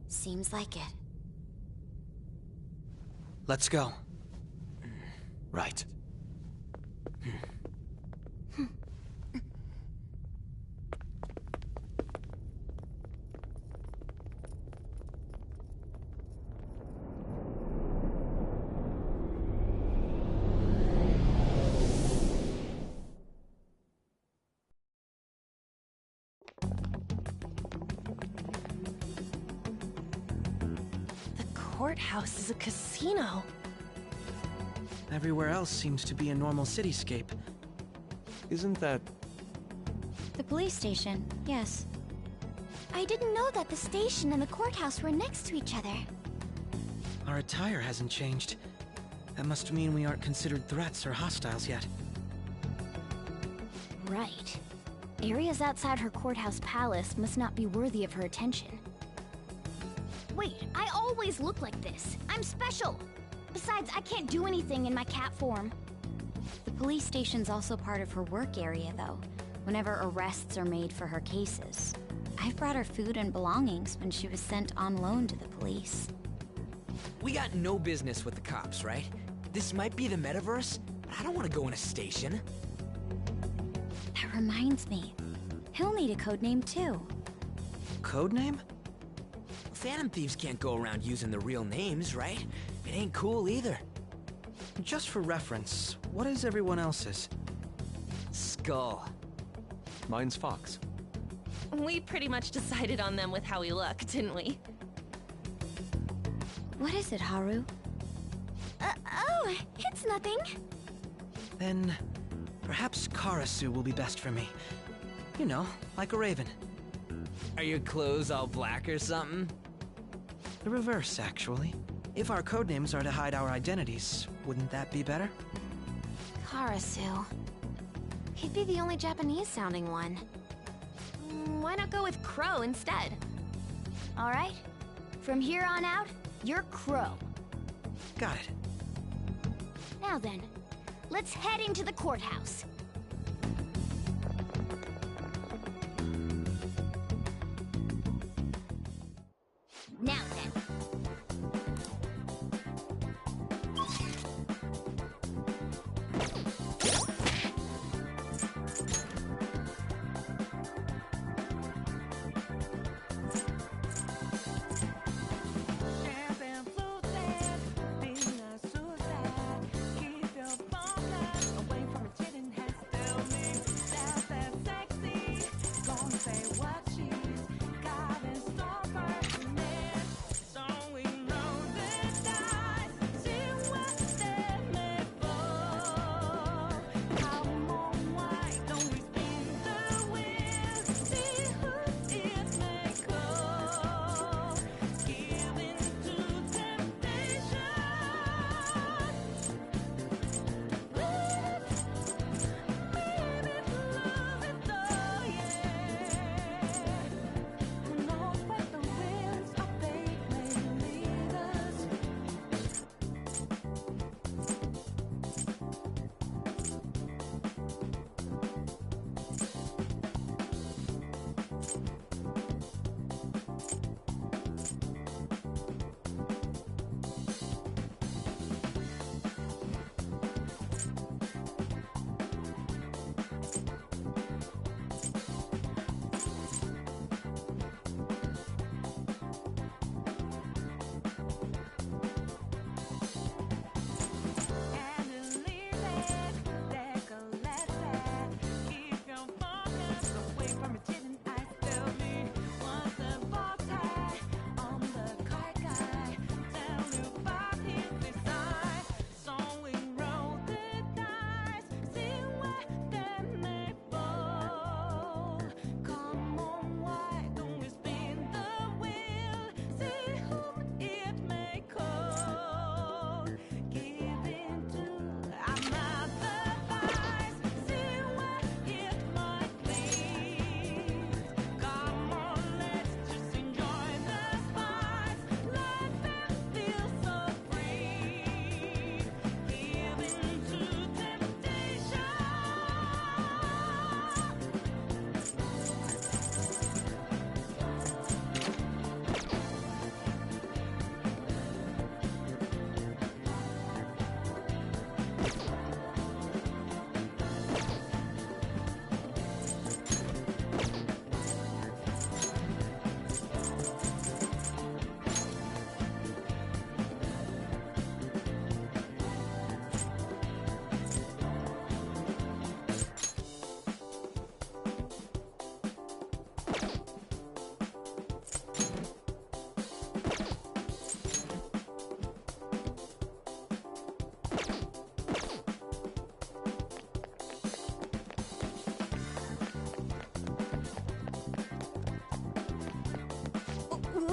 Seems like it. Let's go. Right. Courthouse is a casino. Everywhere else seems to be a normal cityscape. Isn't that... The police station, yes. I didn't know that the station and the courthouse were next to each other. Our attire hasn't changed. That must mean we aren't considered threats or hostiles yet. Right. Areas outside her courthouse palace must not be worthy of her attention. Wait, I always look like this. I'm special. Besides, I can't do anything in my cat form. The police station's also part of her work area, though, whenever arrests are made for her cases. I've brought her food and belongings when she was sent on loan to the police. We got no business with the cops, right? This might be the metaverse, but I don't want to go in a station. That reminds me. He'll need a code name, too. Codename? Phantom thieves can't go around using the real names, right? It ain't cool either. Just for reference, what is everyone else's? Skull. Mine's Fox. We pretty much decided on them with how we look, didn't we? What is it, Haru? Oh, it's nothing. Then, perhaps Karasu will be best for me. You know, like a raven. Are your clothes all black or something? The reverse, actually. If our codenames are to hide our identities, wouldn't that be better? Karasu. He'd be the only Japanese-sounding one. Why not go with Crow instead? All right. From here on out, you're Crow. Got it. Now then, let's head into the courthouse. Now then.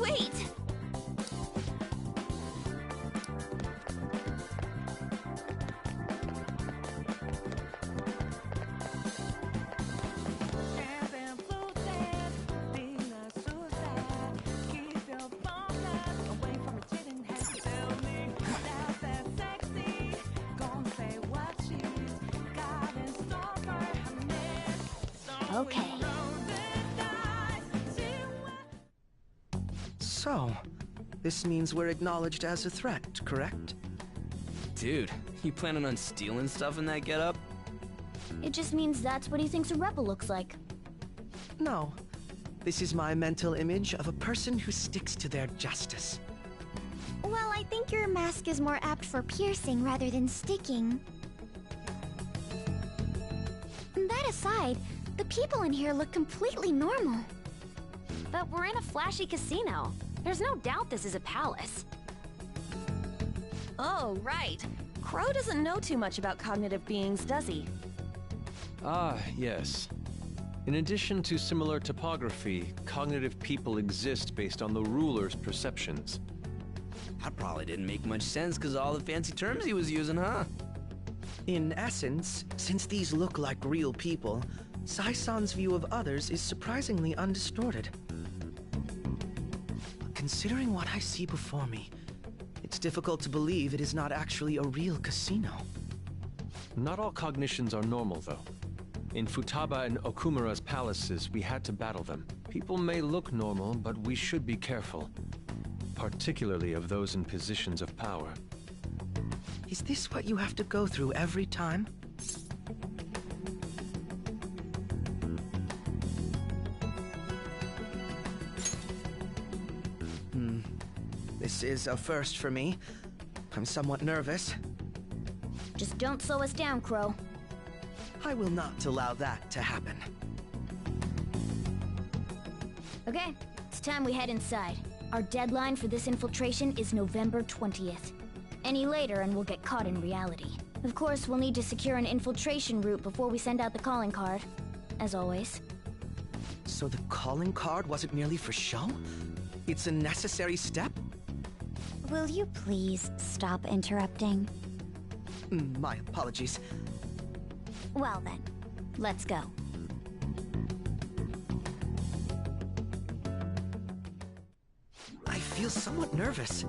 Wait! Okay. So, this means we're acknowledged as a threat, correct? Dude, you planning on stealing stuff in that getup? It just means that's what he thinks a rebel looks like. No. This is my mental image of a person who sticks to their justice. Well, I think your mask is more apt for piercing rather than sticking. That aside, the people in here look completely normal. But we're in a flashy casino. There's no doubt this is a palace. Oh, right. Crow doesn't know too much about cognitive beings, does he? Ah, yes. In addition to similar topography, cognitive people exist based on the ruler's perceptions. That probably didn't make much sense because all the fancy terms he was using, huh? In essence, since these look like real people, Sai-san's view of others is surprisingly undistorted. Considering what I see before me, it's difficult to believe it is not actually a real casino. Not all cognitions are normal, though. In Futaba and Okumura's palaces, we had to battle them. People may look normal, but we should be careful. Particularly of those in positions of power. Is this what you have to go through every time? This is a first for me. I'm somewhat nervous. Just don't slow us down, Crow. I will not allow that to happen. Okay, it's time we head inside. Our deadline for this infiltration is November 20th. Any later and we'll get caught in reality. Of course, we'll need to secure an infiltration route before we send out the calling card. As always. So the calling card wasn't merely for show? It's a necessary step? Will you please stop interrupting? My apologies. Well then, let's go. I feel somewhat nervous.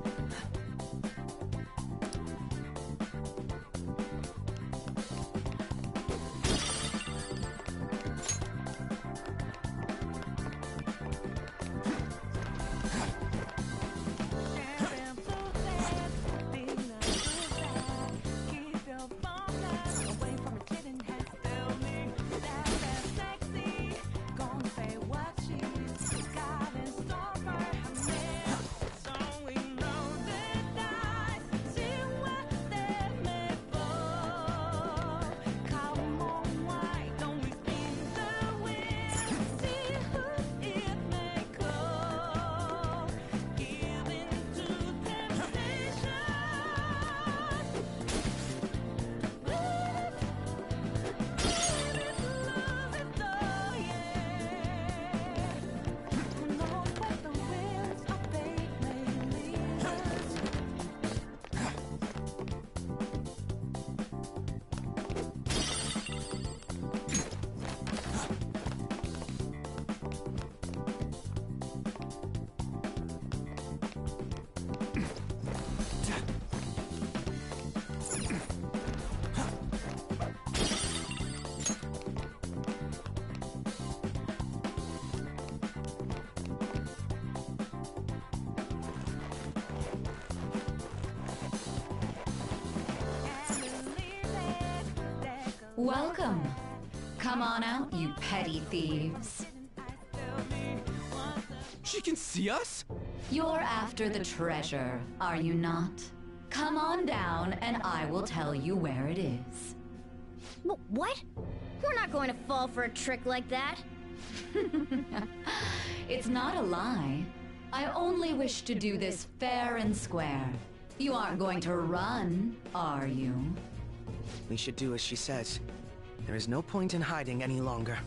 Welcome. Come on out, you petty thieves. She can see us? You're after the treasure, are you not? Come on down and I will tell you where it is. What? We're not going to fall for a trick like that. It's not a lie. I only wish to do this fair and square. You aren't going to run, are you? We should do as she says. There is no point in hiding any longer.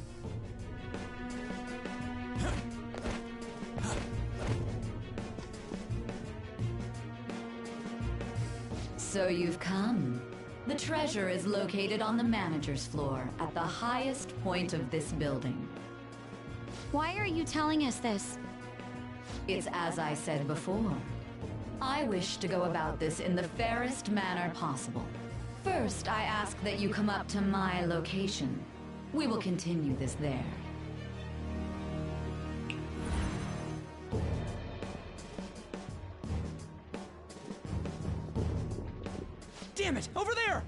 So you've come. The treasure is located on the manager's floor, at the highest point of this building. Why are you telling us this? It's as I said before. I wish to go about this in the fairest manner possible. First, I ask that you come up to my location. We will continue this there. Damn it! Over there!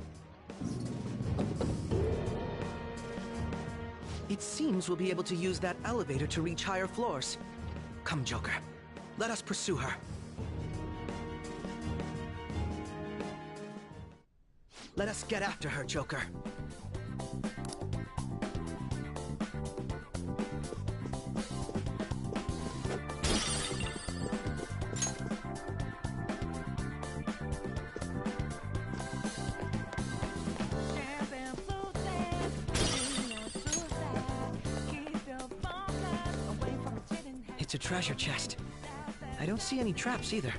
It seems we'll be able to use that elevator to reach higher floors. Come, Joker. Let us pursue her. Let us get after her, Joker. It's a treasure chest. I don't see any traps either.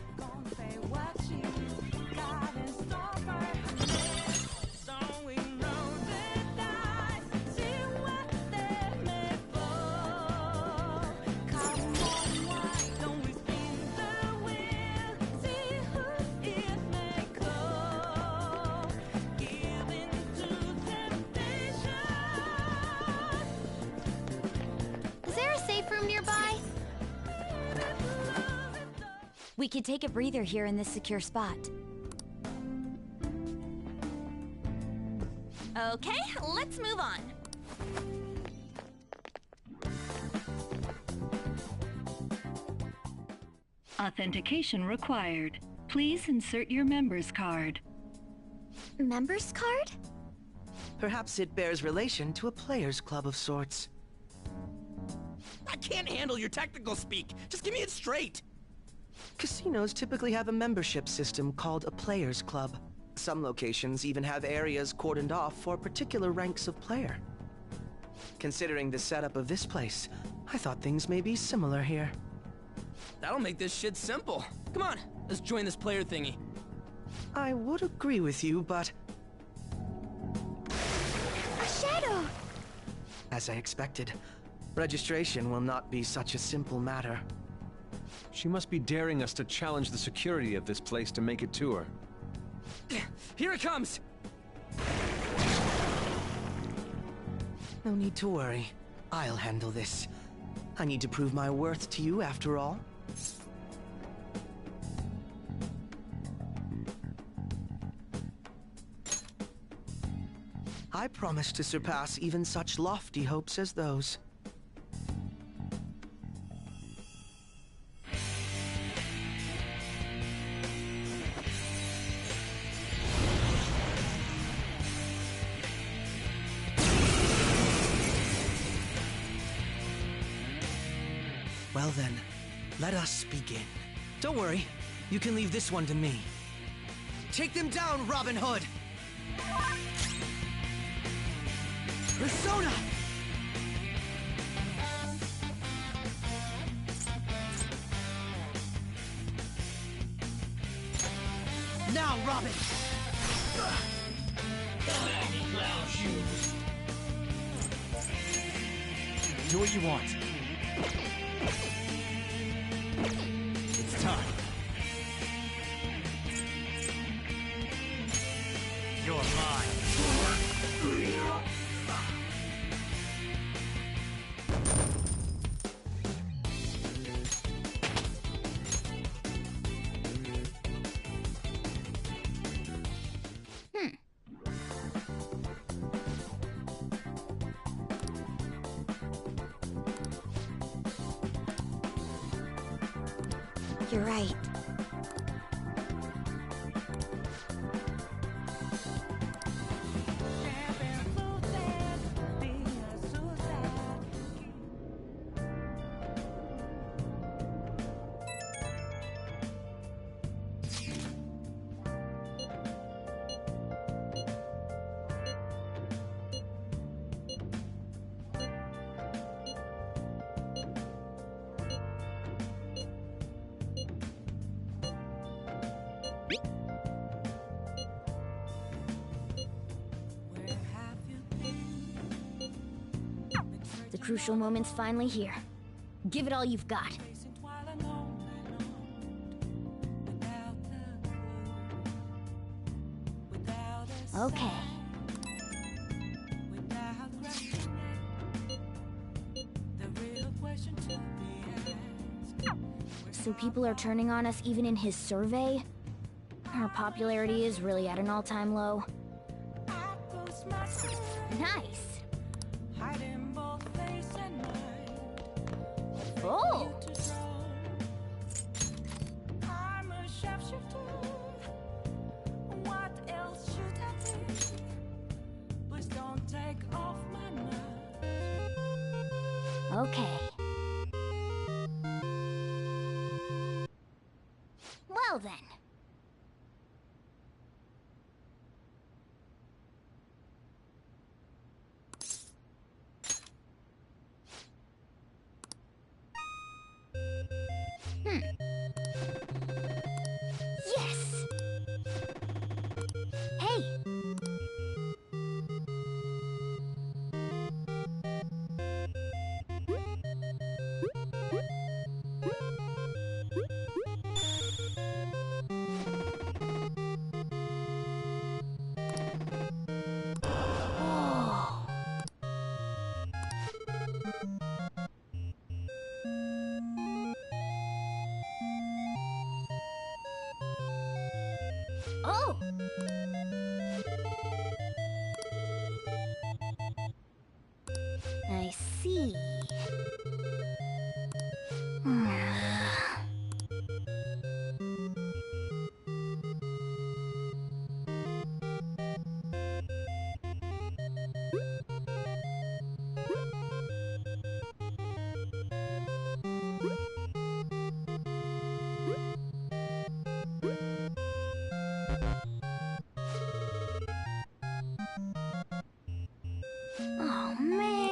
Is there a safe room nearby? We could take a breather here in this secure spot. Okay, let's move on. Authentication required. Please insert your member's card. Member's card? Perhaps it bears relation to a players' club of sorts. I can't handle your technical speak. Just give me it straight. Casinos typically have a membership system called a players' club. Some locations even have areas cordoned off for particular ranks of player. Considering the setup of this place, I thought things may be similar here. That'll make this shit simple. Come on, let's join this player thingy. I would agree with you, but... A shadow! as I expected, registration will not be such a simple matter. She must be daring us to challenge the security of this place to make it to her. Here it comes! No need to worry. I'll handle this. I need to prove my worth to you after all. I promise to surpass even such lofty hopes as those. Well then, let us begin. Don't worry, you can leave this one to me. Take them down, Robin Hood! Persona! Now, Robin! Do what you want. It's time. You're mine. You're right. crucial moment's finally here. Give it all you've got. Okay. So people are turning on us even in his survey? Our popularity is really at an all-time low. Nice! Oh! Okay. Well then. Yes! Hey! Oh! I see. Oh, man.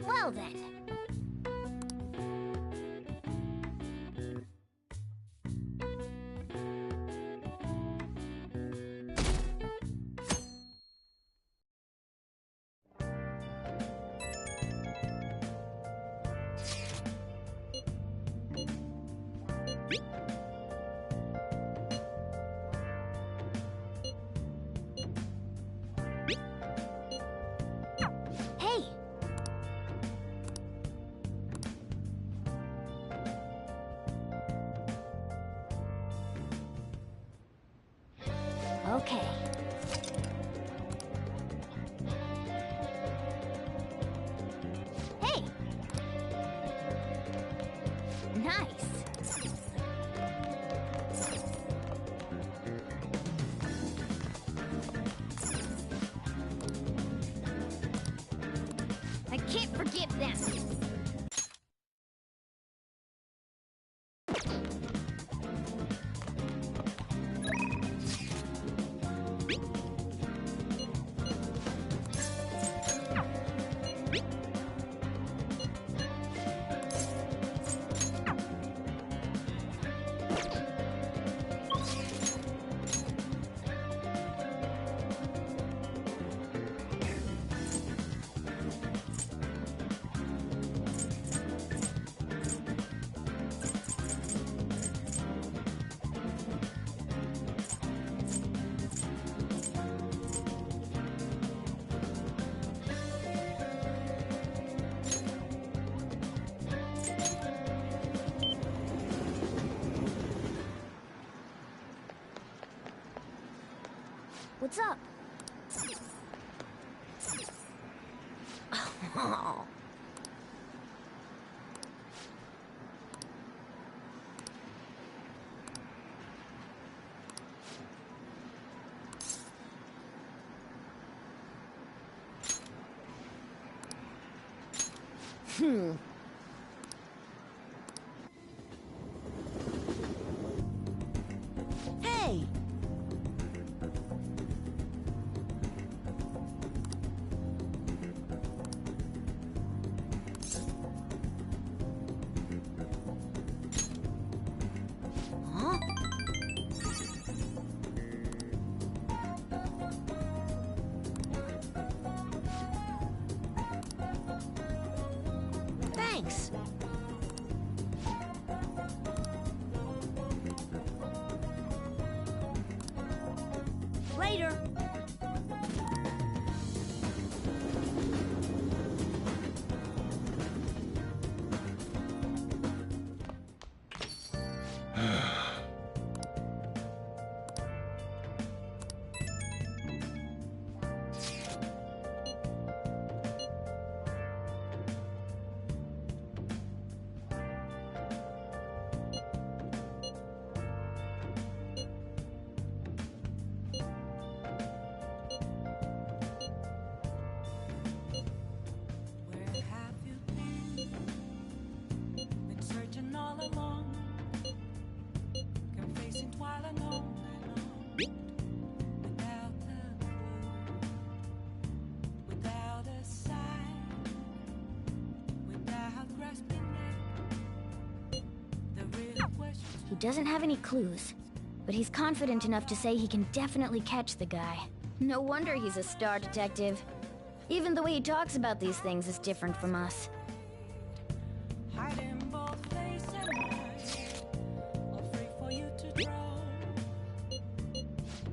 Well then. Hey! Okay. Hey! Nice! I can't forgive them! What's up? Oh. Hey! Thanks. Later. Where have you been? Been searching all along, confessing while alone without the clue, without a sign, without grasping it. The real question. He doesn't have any clues, but he's confident enough to say he can definitely catch the guy. No wonder he's a star detective. Even the way he talks about these things is different from us. Hiding both face and mind, afraid for you to drown.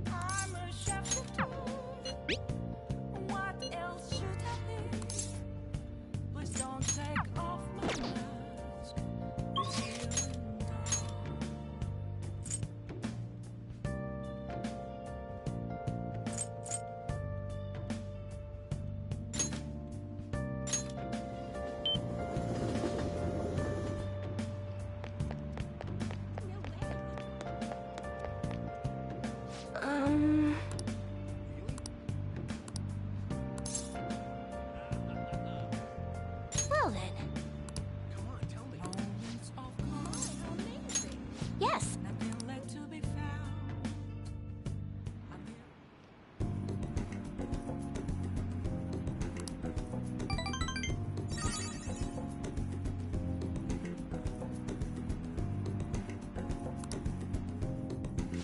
I'm a shapeshifter. What else should I be? Please don't take off my mask. Revealing Well then. moments of calm, Yes. nothing left to be found.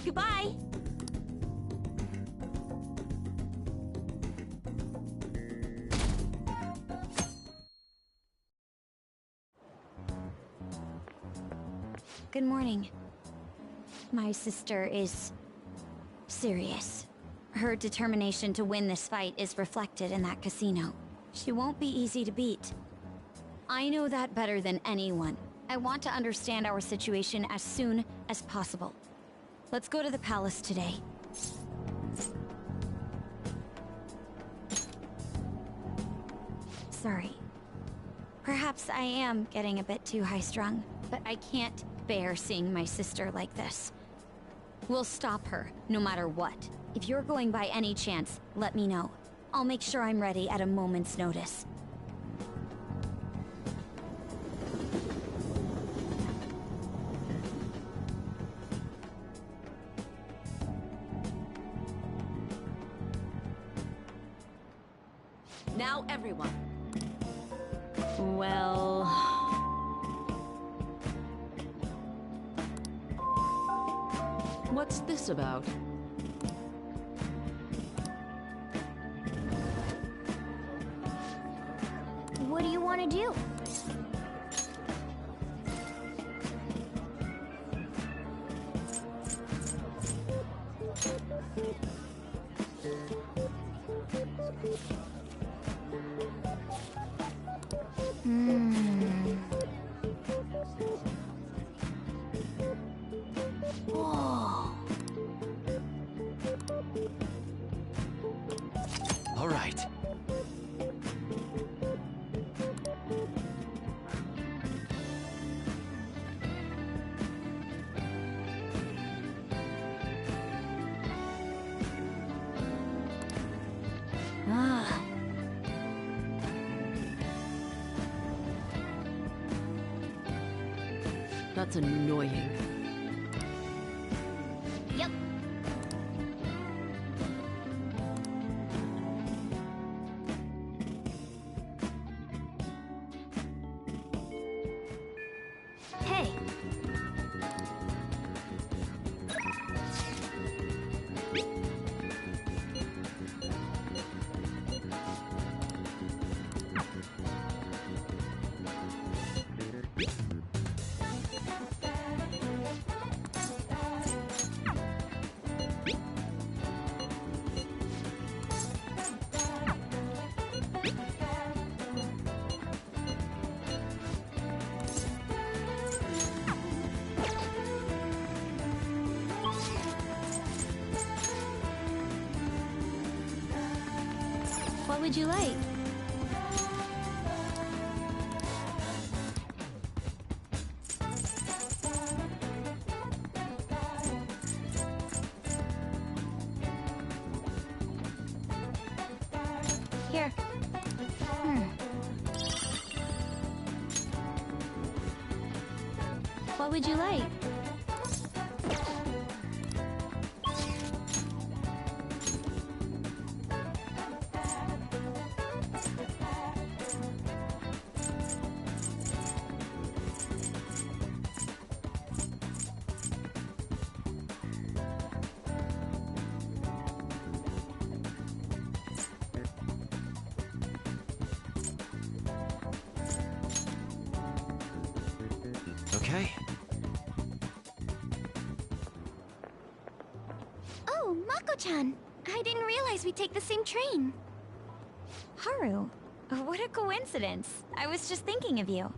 Goodbye. Good morning. My sister is serious. Her determination to win this fight is reflected in that casino. She won't be easy to beat. I know that better than anyone. I want to understand our situation as soon as possible. Let's go to the palace today. Sorry. Perhaps I am getting a bit too high-strung, but I can't bear seeing my sister like this. We'll stop her, no matter what. If you're going by any chance, let me know. I'll make sure I'm ready at a moment's notice. Now everyone. Well... What's this about? What do you want to do? Whoa. All right. Ah. That's annoying. Yep. Hey. would you like? Here. What would you like? Okay. Oh, Mako-chan. I didn't realize we'd take the same train. Haru, what a coincidence. I was just thinking of you.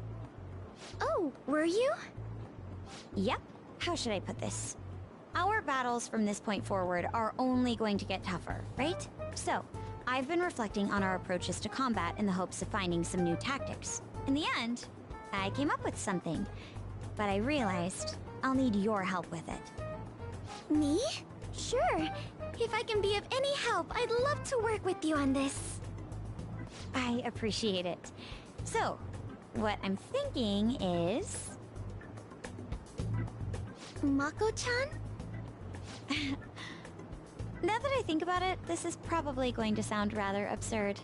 Oh, were you? Yep. How should I put this? Our battles from this point forward are only going to get tougher, right? So, I've been reflecting on our approaches to combat in the hopes of finding some new tactics. In the end, I came up with something, but I realized I'll need your help with it. Me? Sure. If I can be of any help, I'd love to work with you on this. I appreciate it. So, what I'm thinking is... Mako-chan? Now that I think about it, this is probably going to sound rather absurd.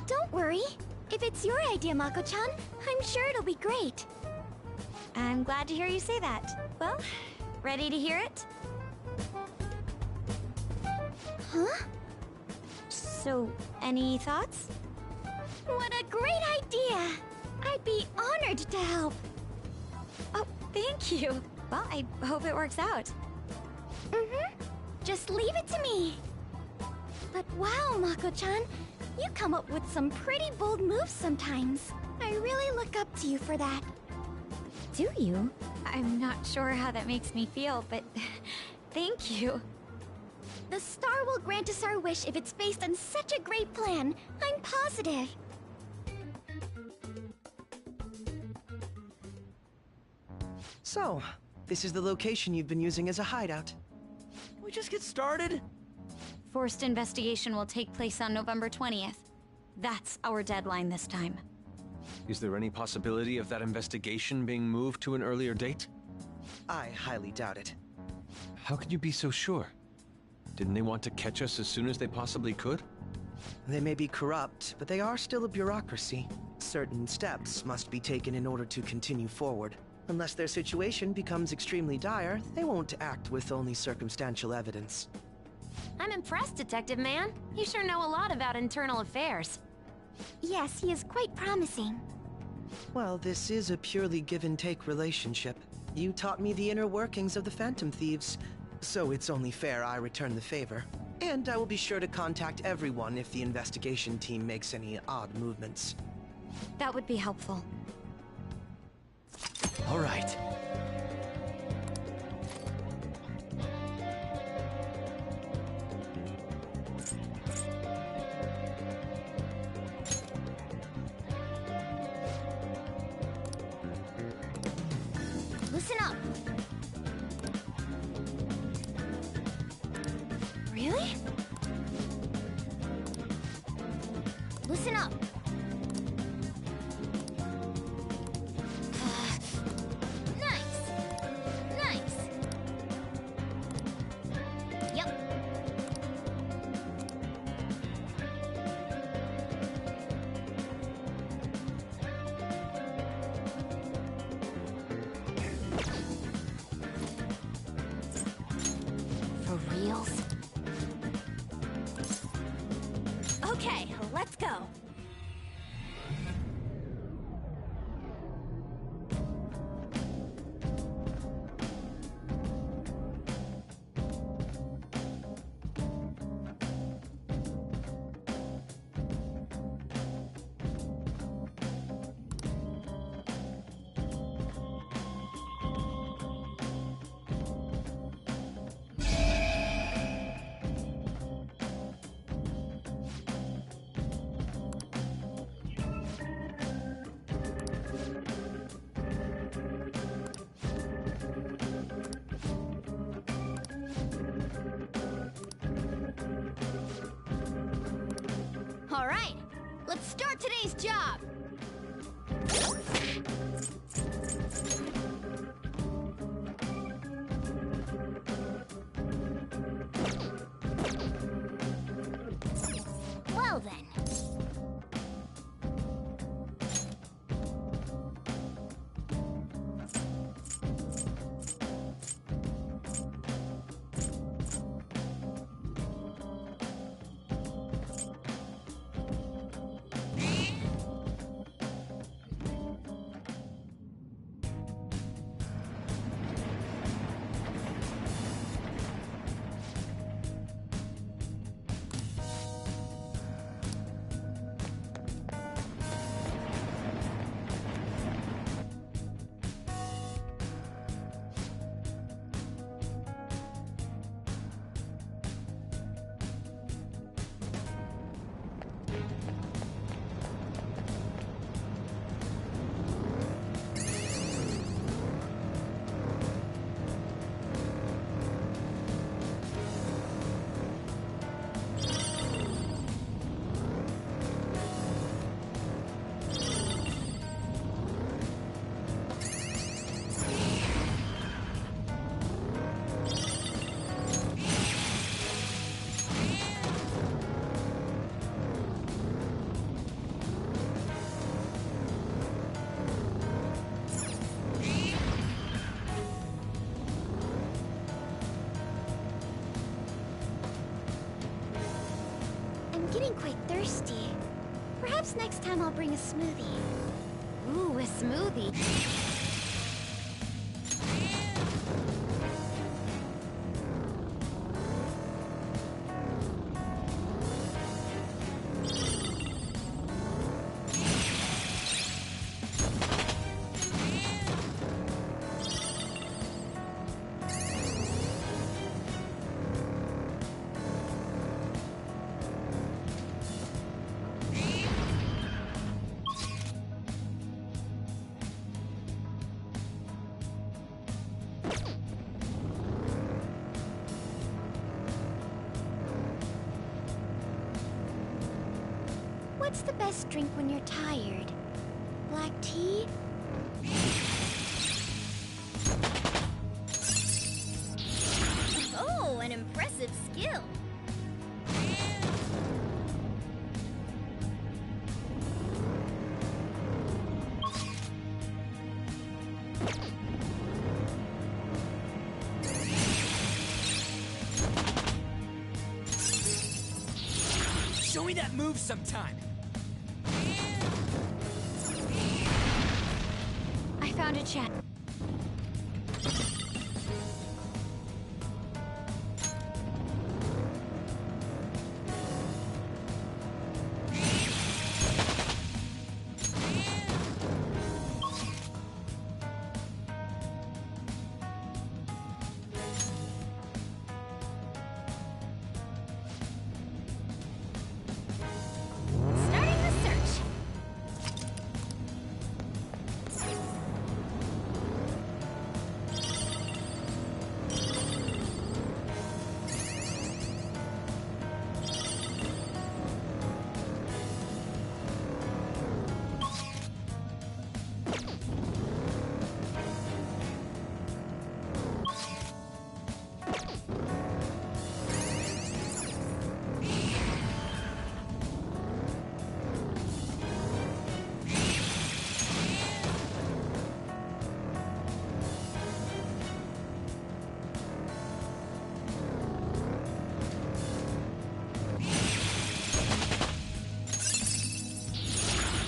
Don't worry. If it's your idea, Mako-chan, I'm sure it'll be great. I'm glad to hear you say that. Well, ready to hear it? Huh? So, any thoughts? What a great idea! I'd be honored to help. Oh, thank you. Well, I hope it works out. Just leave it to me. But wow, Mako-chan, you come up with some pretty bold moves sometimes. I really look up to you for that. Do you? I'm not sure how that makes me feel, but thank you. The star will grant us our wish if it's based on such a great plan. I'm positive. So, this is the location you've been using as a hideout. Can we just get started? Forced investigation will take place on November 20th. That's our deadline this time. Is there any possibility of that investigation being moved to an earlier date? I highly doubt it. How can you be so sure? Didn't they want to catch us as soon as they possibly could? They may be corrupt, but they are still a bureaucracy. Certain steps must be taken in order to continue forward. Unless their situation becomes extremely dire, they won't act with only circumstantial evidence. I'm impressed, Detective Man. You sure know a lot about internal affairs. Yes, he is quite promising. Well, this is a purely give-and-take relationship. You taught me the inner workings of the Phantom Thieves, so it's only fair I return the favor. And I will be sure to contact everyone if the investigation team makes any odd movements. That would be helpful. All right. Listen up. Really? Listen up. Nice. Yep. For reals? Okay, let's go. All right, let's start today's job. Well then. I'm getting quite thirsty. Perhaps next time I'll bring a smoothie. Ooh, a smoothie. What's the best drink when you're tired? Black tea? Oh, an impressive skill. Show me that move sometime. I found a chat. Starting the search.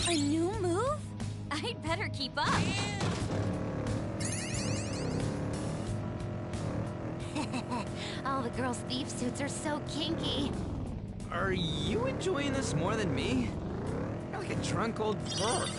A new move? I'd better keep up. All the girls' thief suits are so kinky. Are you enjoying this more than me? You're like a drunk old perv.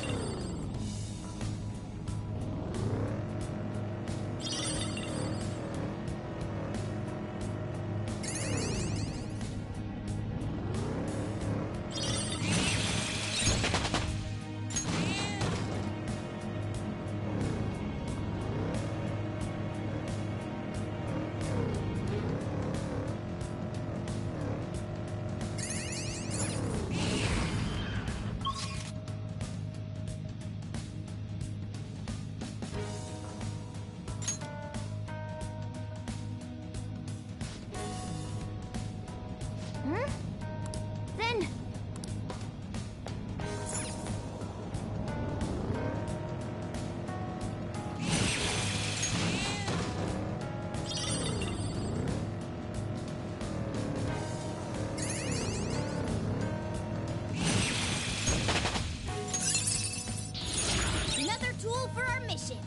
fuel for our mission.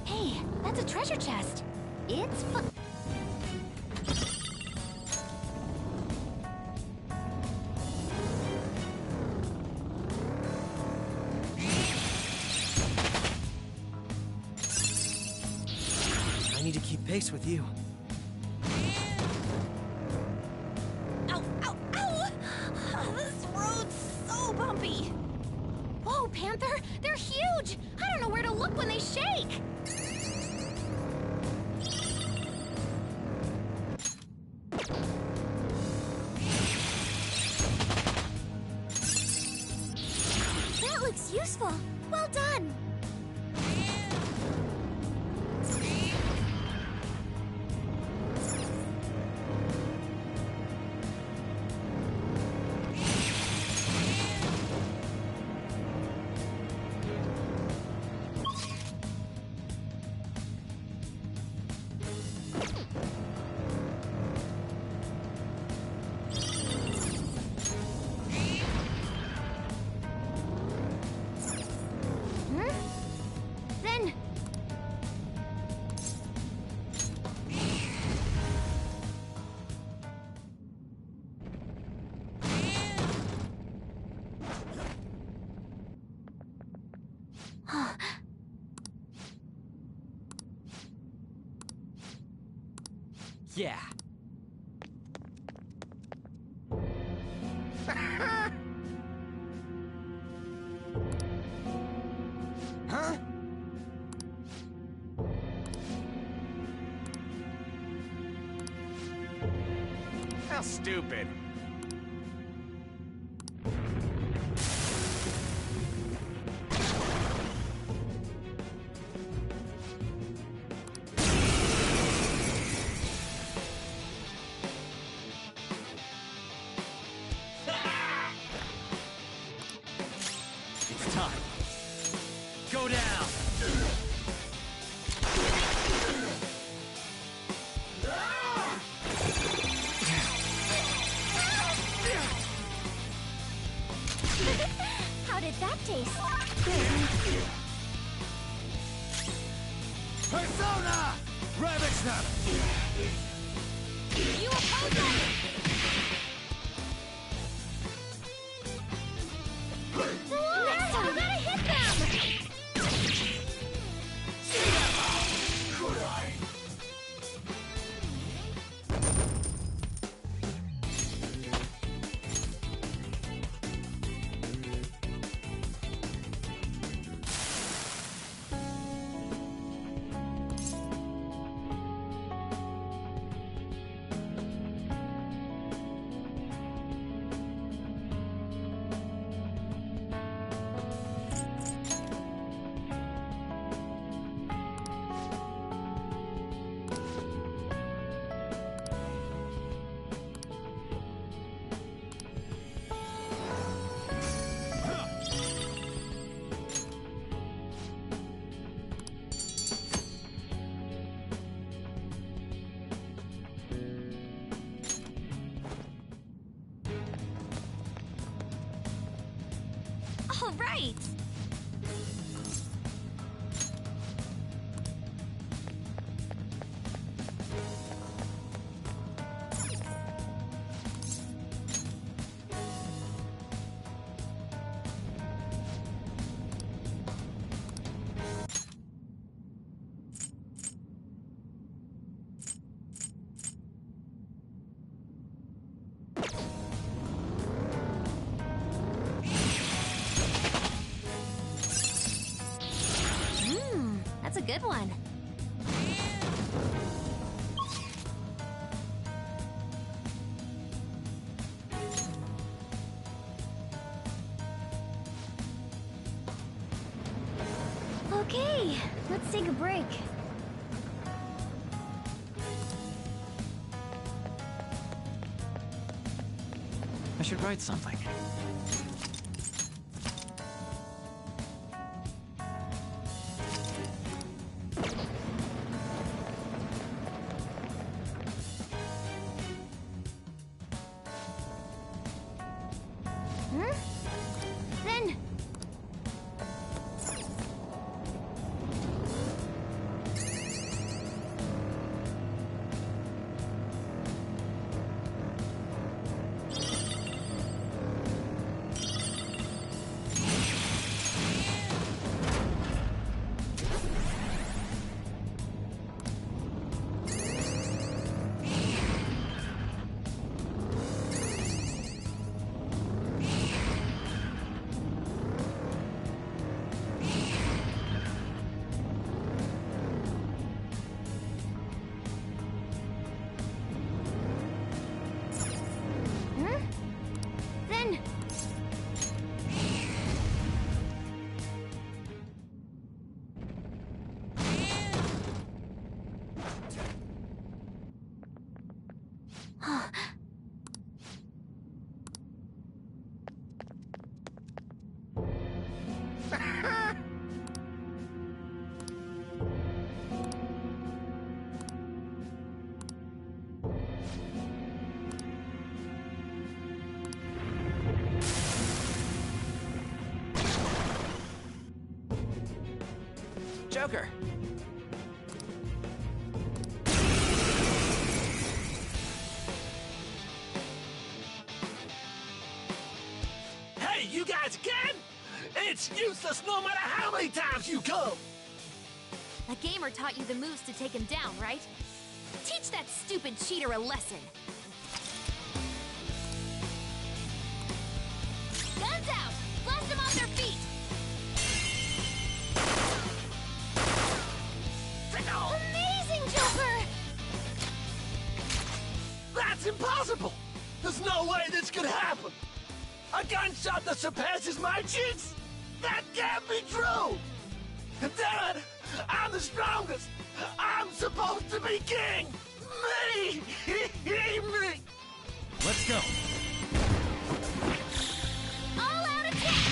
Hey, that's a treasure chest. It's fun. I need to keep pace with you. Ow, ow, ow! This road's so bumpy. Whoa, Panther! They're huge! I don't know where to look when they shake! That looks useful. Well done. Then... Yeah. Huh? How stupid. It's time. Go down! How did that taste? Persona! Ravishna! You oppose them! Next time, we gotta hit them! All right! That's a good one. Okay, let's take a break. I should write something. Then... Then... Joker! Hey, you guys again? It's useless no matter how many times you come! That gamer taught you the moves to take him down, right? Teach that stupid cheater a lesson! Guns out! Blast them off their feet! Amazing, Joker! That's impossible! There's no way this could happen! A gunshot that surpasses my cheats? That can't be true! Damn it! I'm the strongest! I'm supposed to be king! Me! Me! Let's go. All out attack!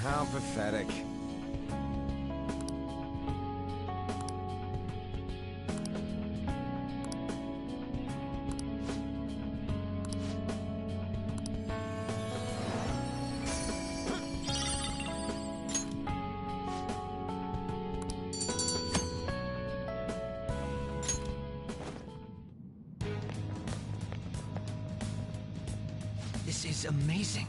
How pathetic. This is amazing.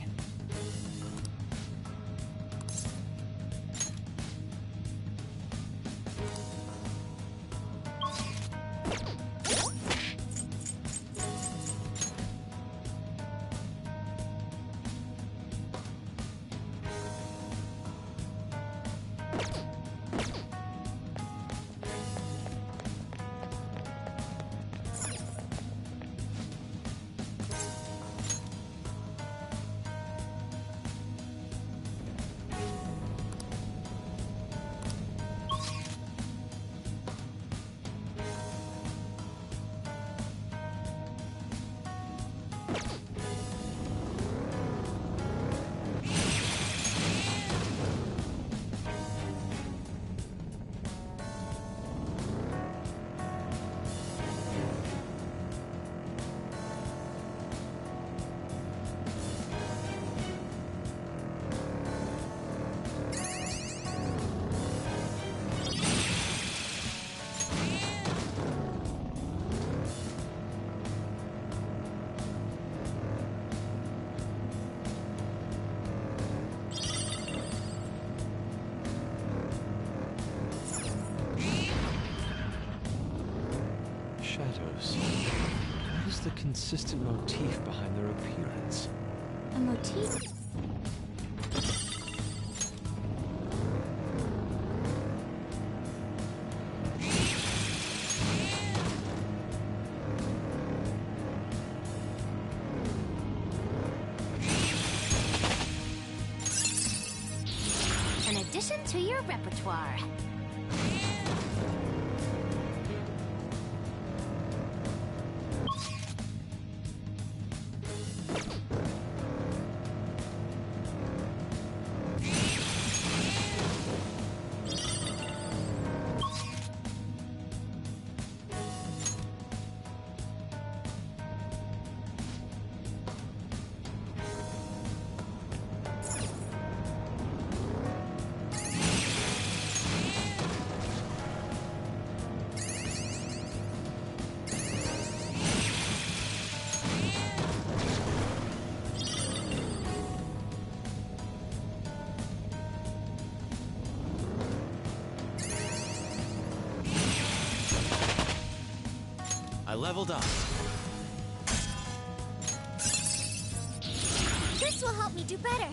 Shadows. What is the consistent motif behind their appearance? A motif? addition to your repertoire. I leveled up. This will help me do better.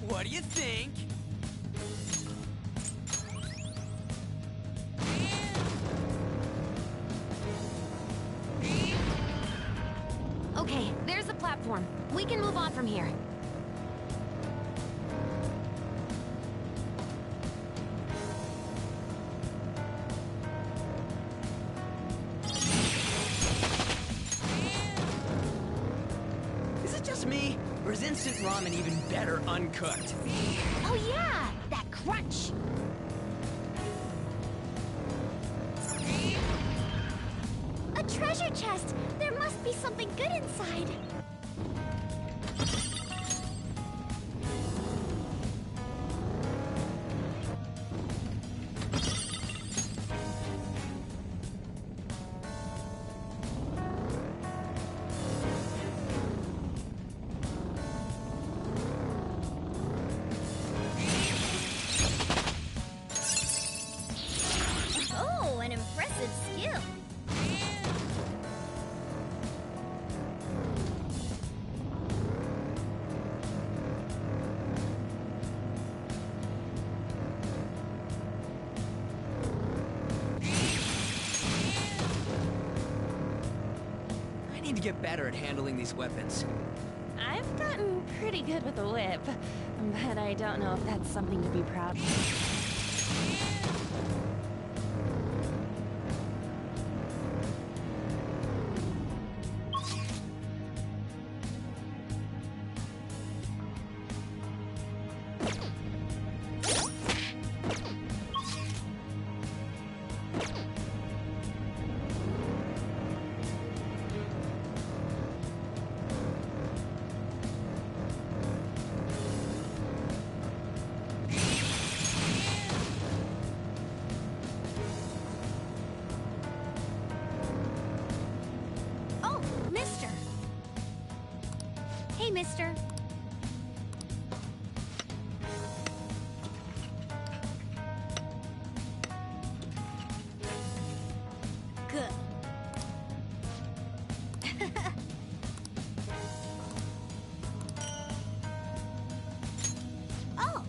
What do you think? Okay, there's the platform. We can move on from here. Is it just me? Or is instant ramen even better uncooked? Oh yeah, that crunch. A treasure chest! There must be something good inside. Oh, an impressive skill. I need to get better at handling these weapons. I've gotten pretty good with the whip, but I don't know if that's something to be proud of. Oh, mister. Hey, mister. Good. Oh.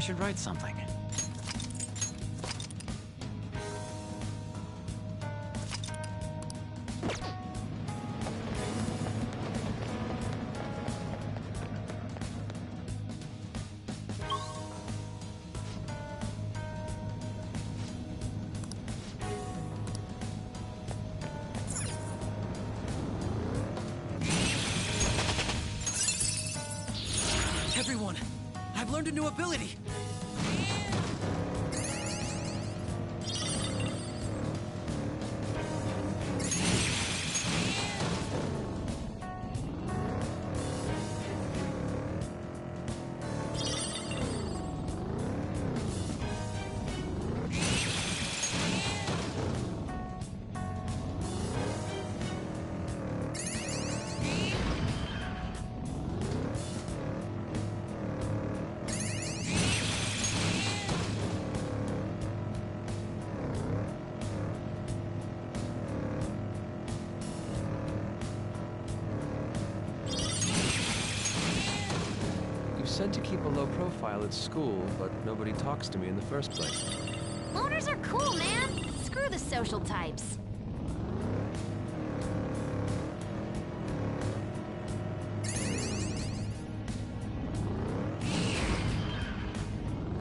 should write something. Everyone, I've learned a new ability. Said to keep a low profile at school, but nobody talks to me in the first place. Loners are cool, man. Screw the social types.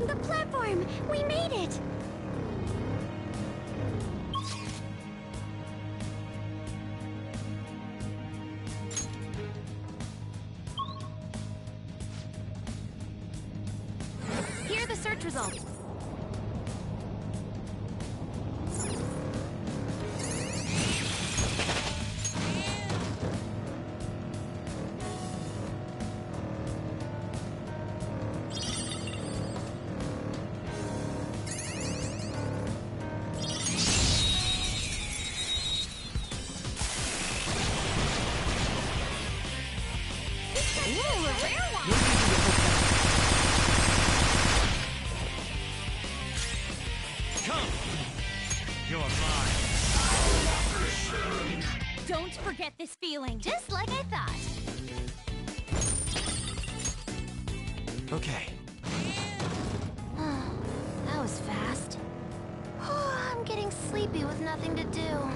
The platform! We made it! Here are the search results. Don't forget this feeling, just like I thought. Okay. That was fast. I'm getting sleepy with nothing to do.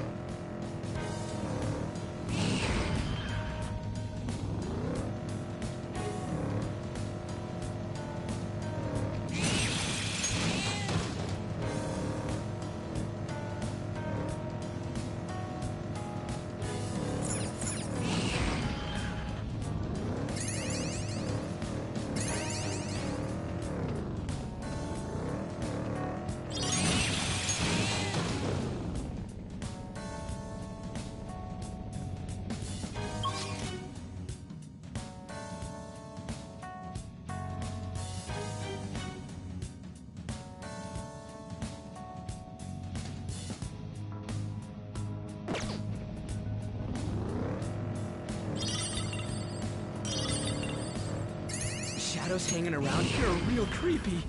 Shadows hanging around here are real creepy.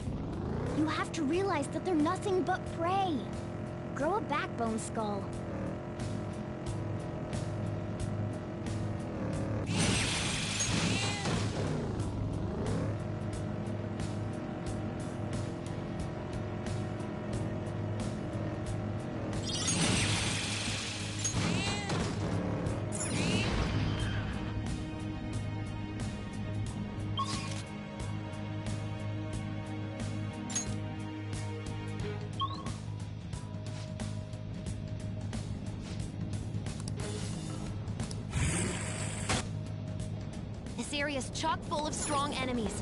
You have to realize that they're nothing but prey. Grow a backbone, Skull. This area's chock full of strong enemies.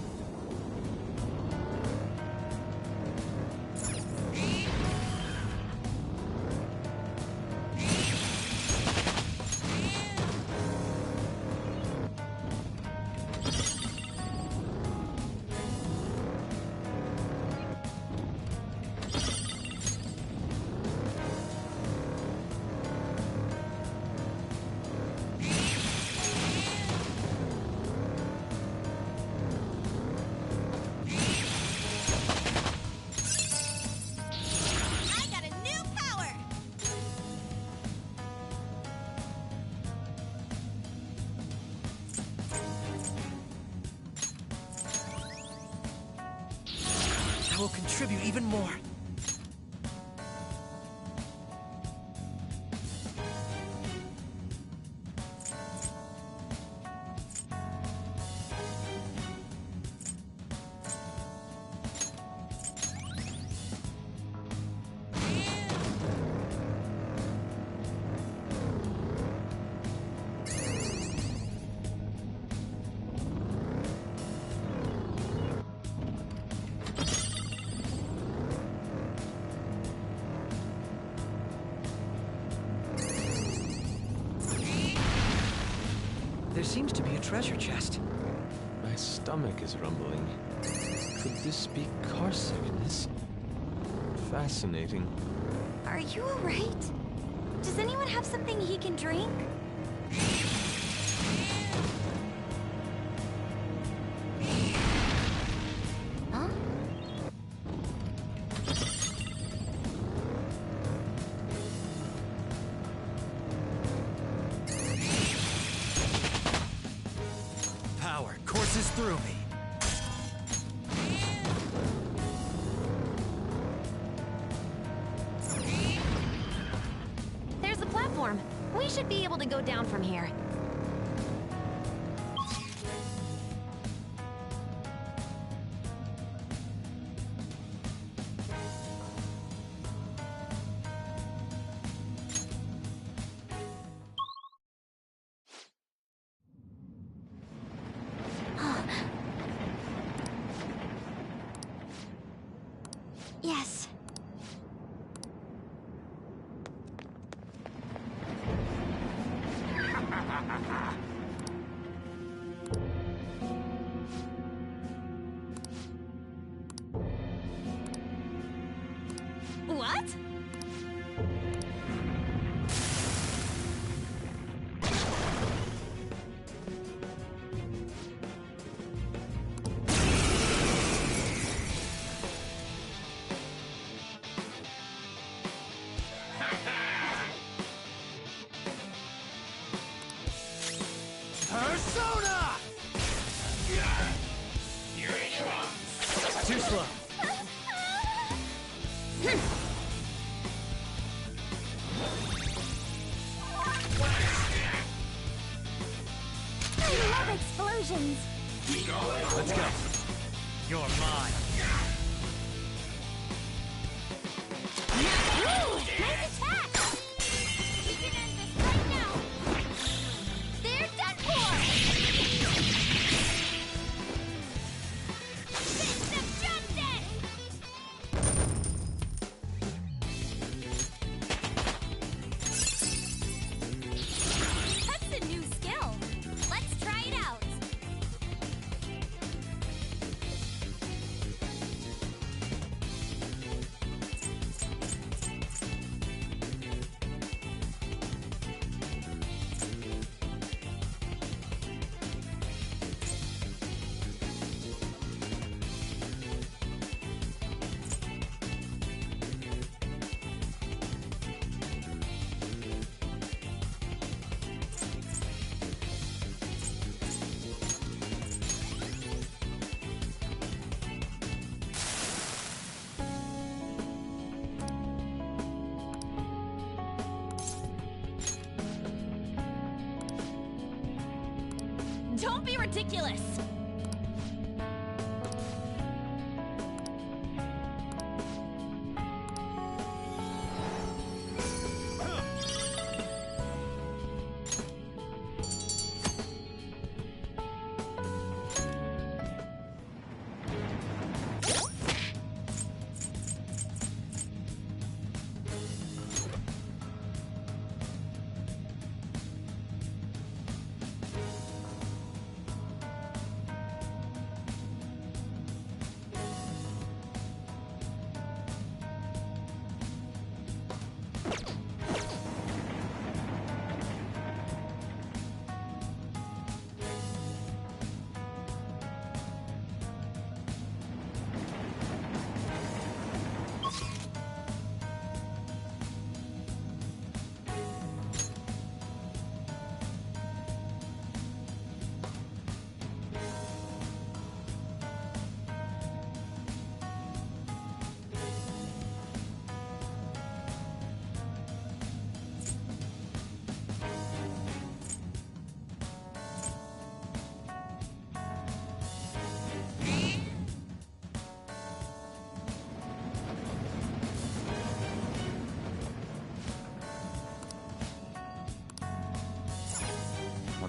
contribute even more. There seems to be a treasure chest. My stomach is rumbling. Could this be car sickness? Fascinating. Are you alright? Does anyone have something he can drink? Huh? Power courses through me. There's the platform. We should be able to go down from here. Yes. What? Persona! Here it comes. Too slow. I love explosions. Let's go. You're mine. Ooh, nice attack! We can end this right now. They're done for! Fist of justice! That's a new skill. Let's try it out. Don't be ridiculous!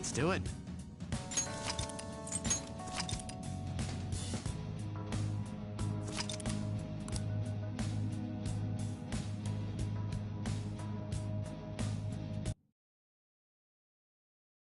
Let's do it.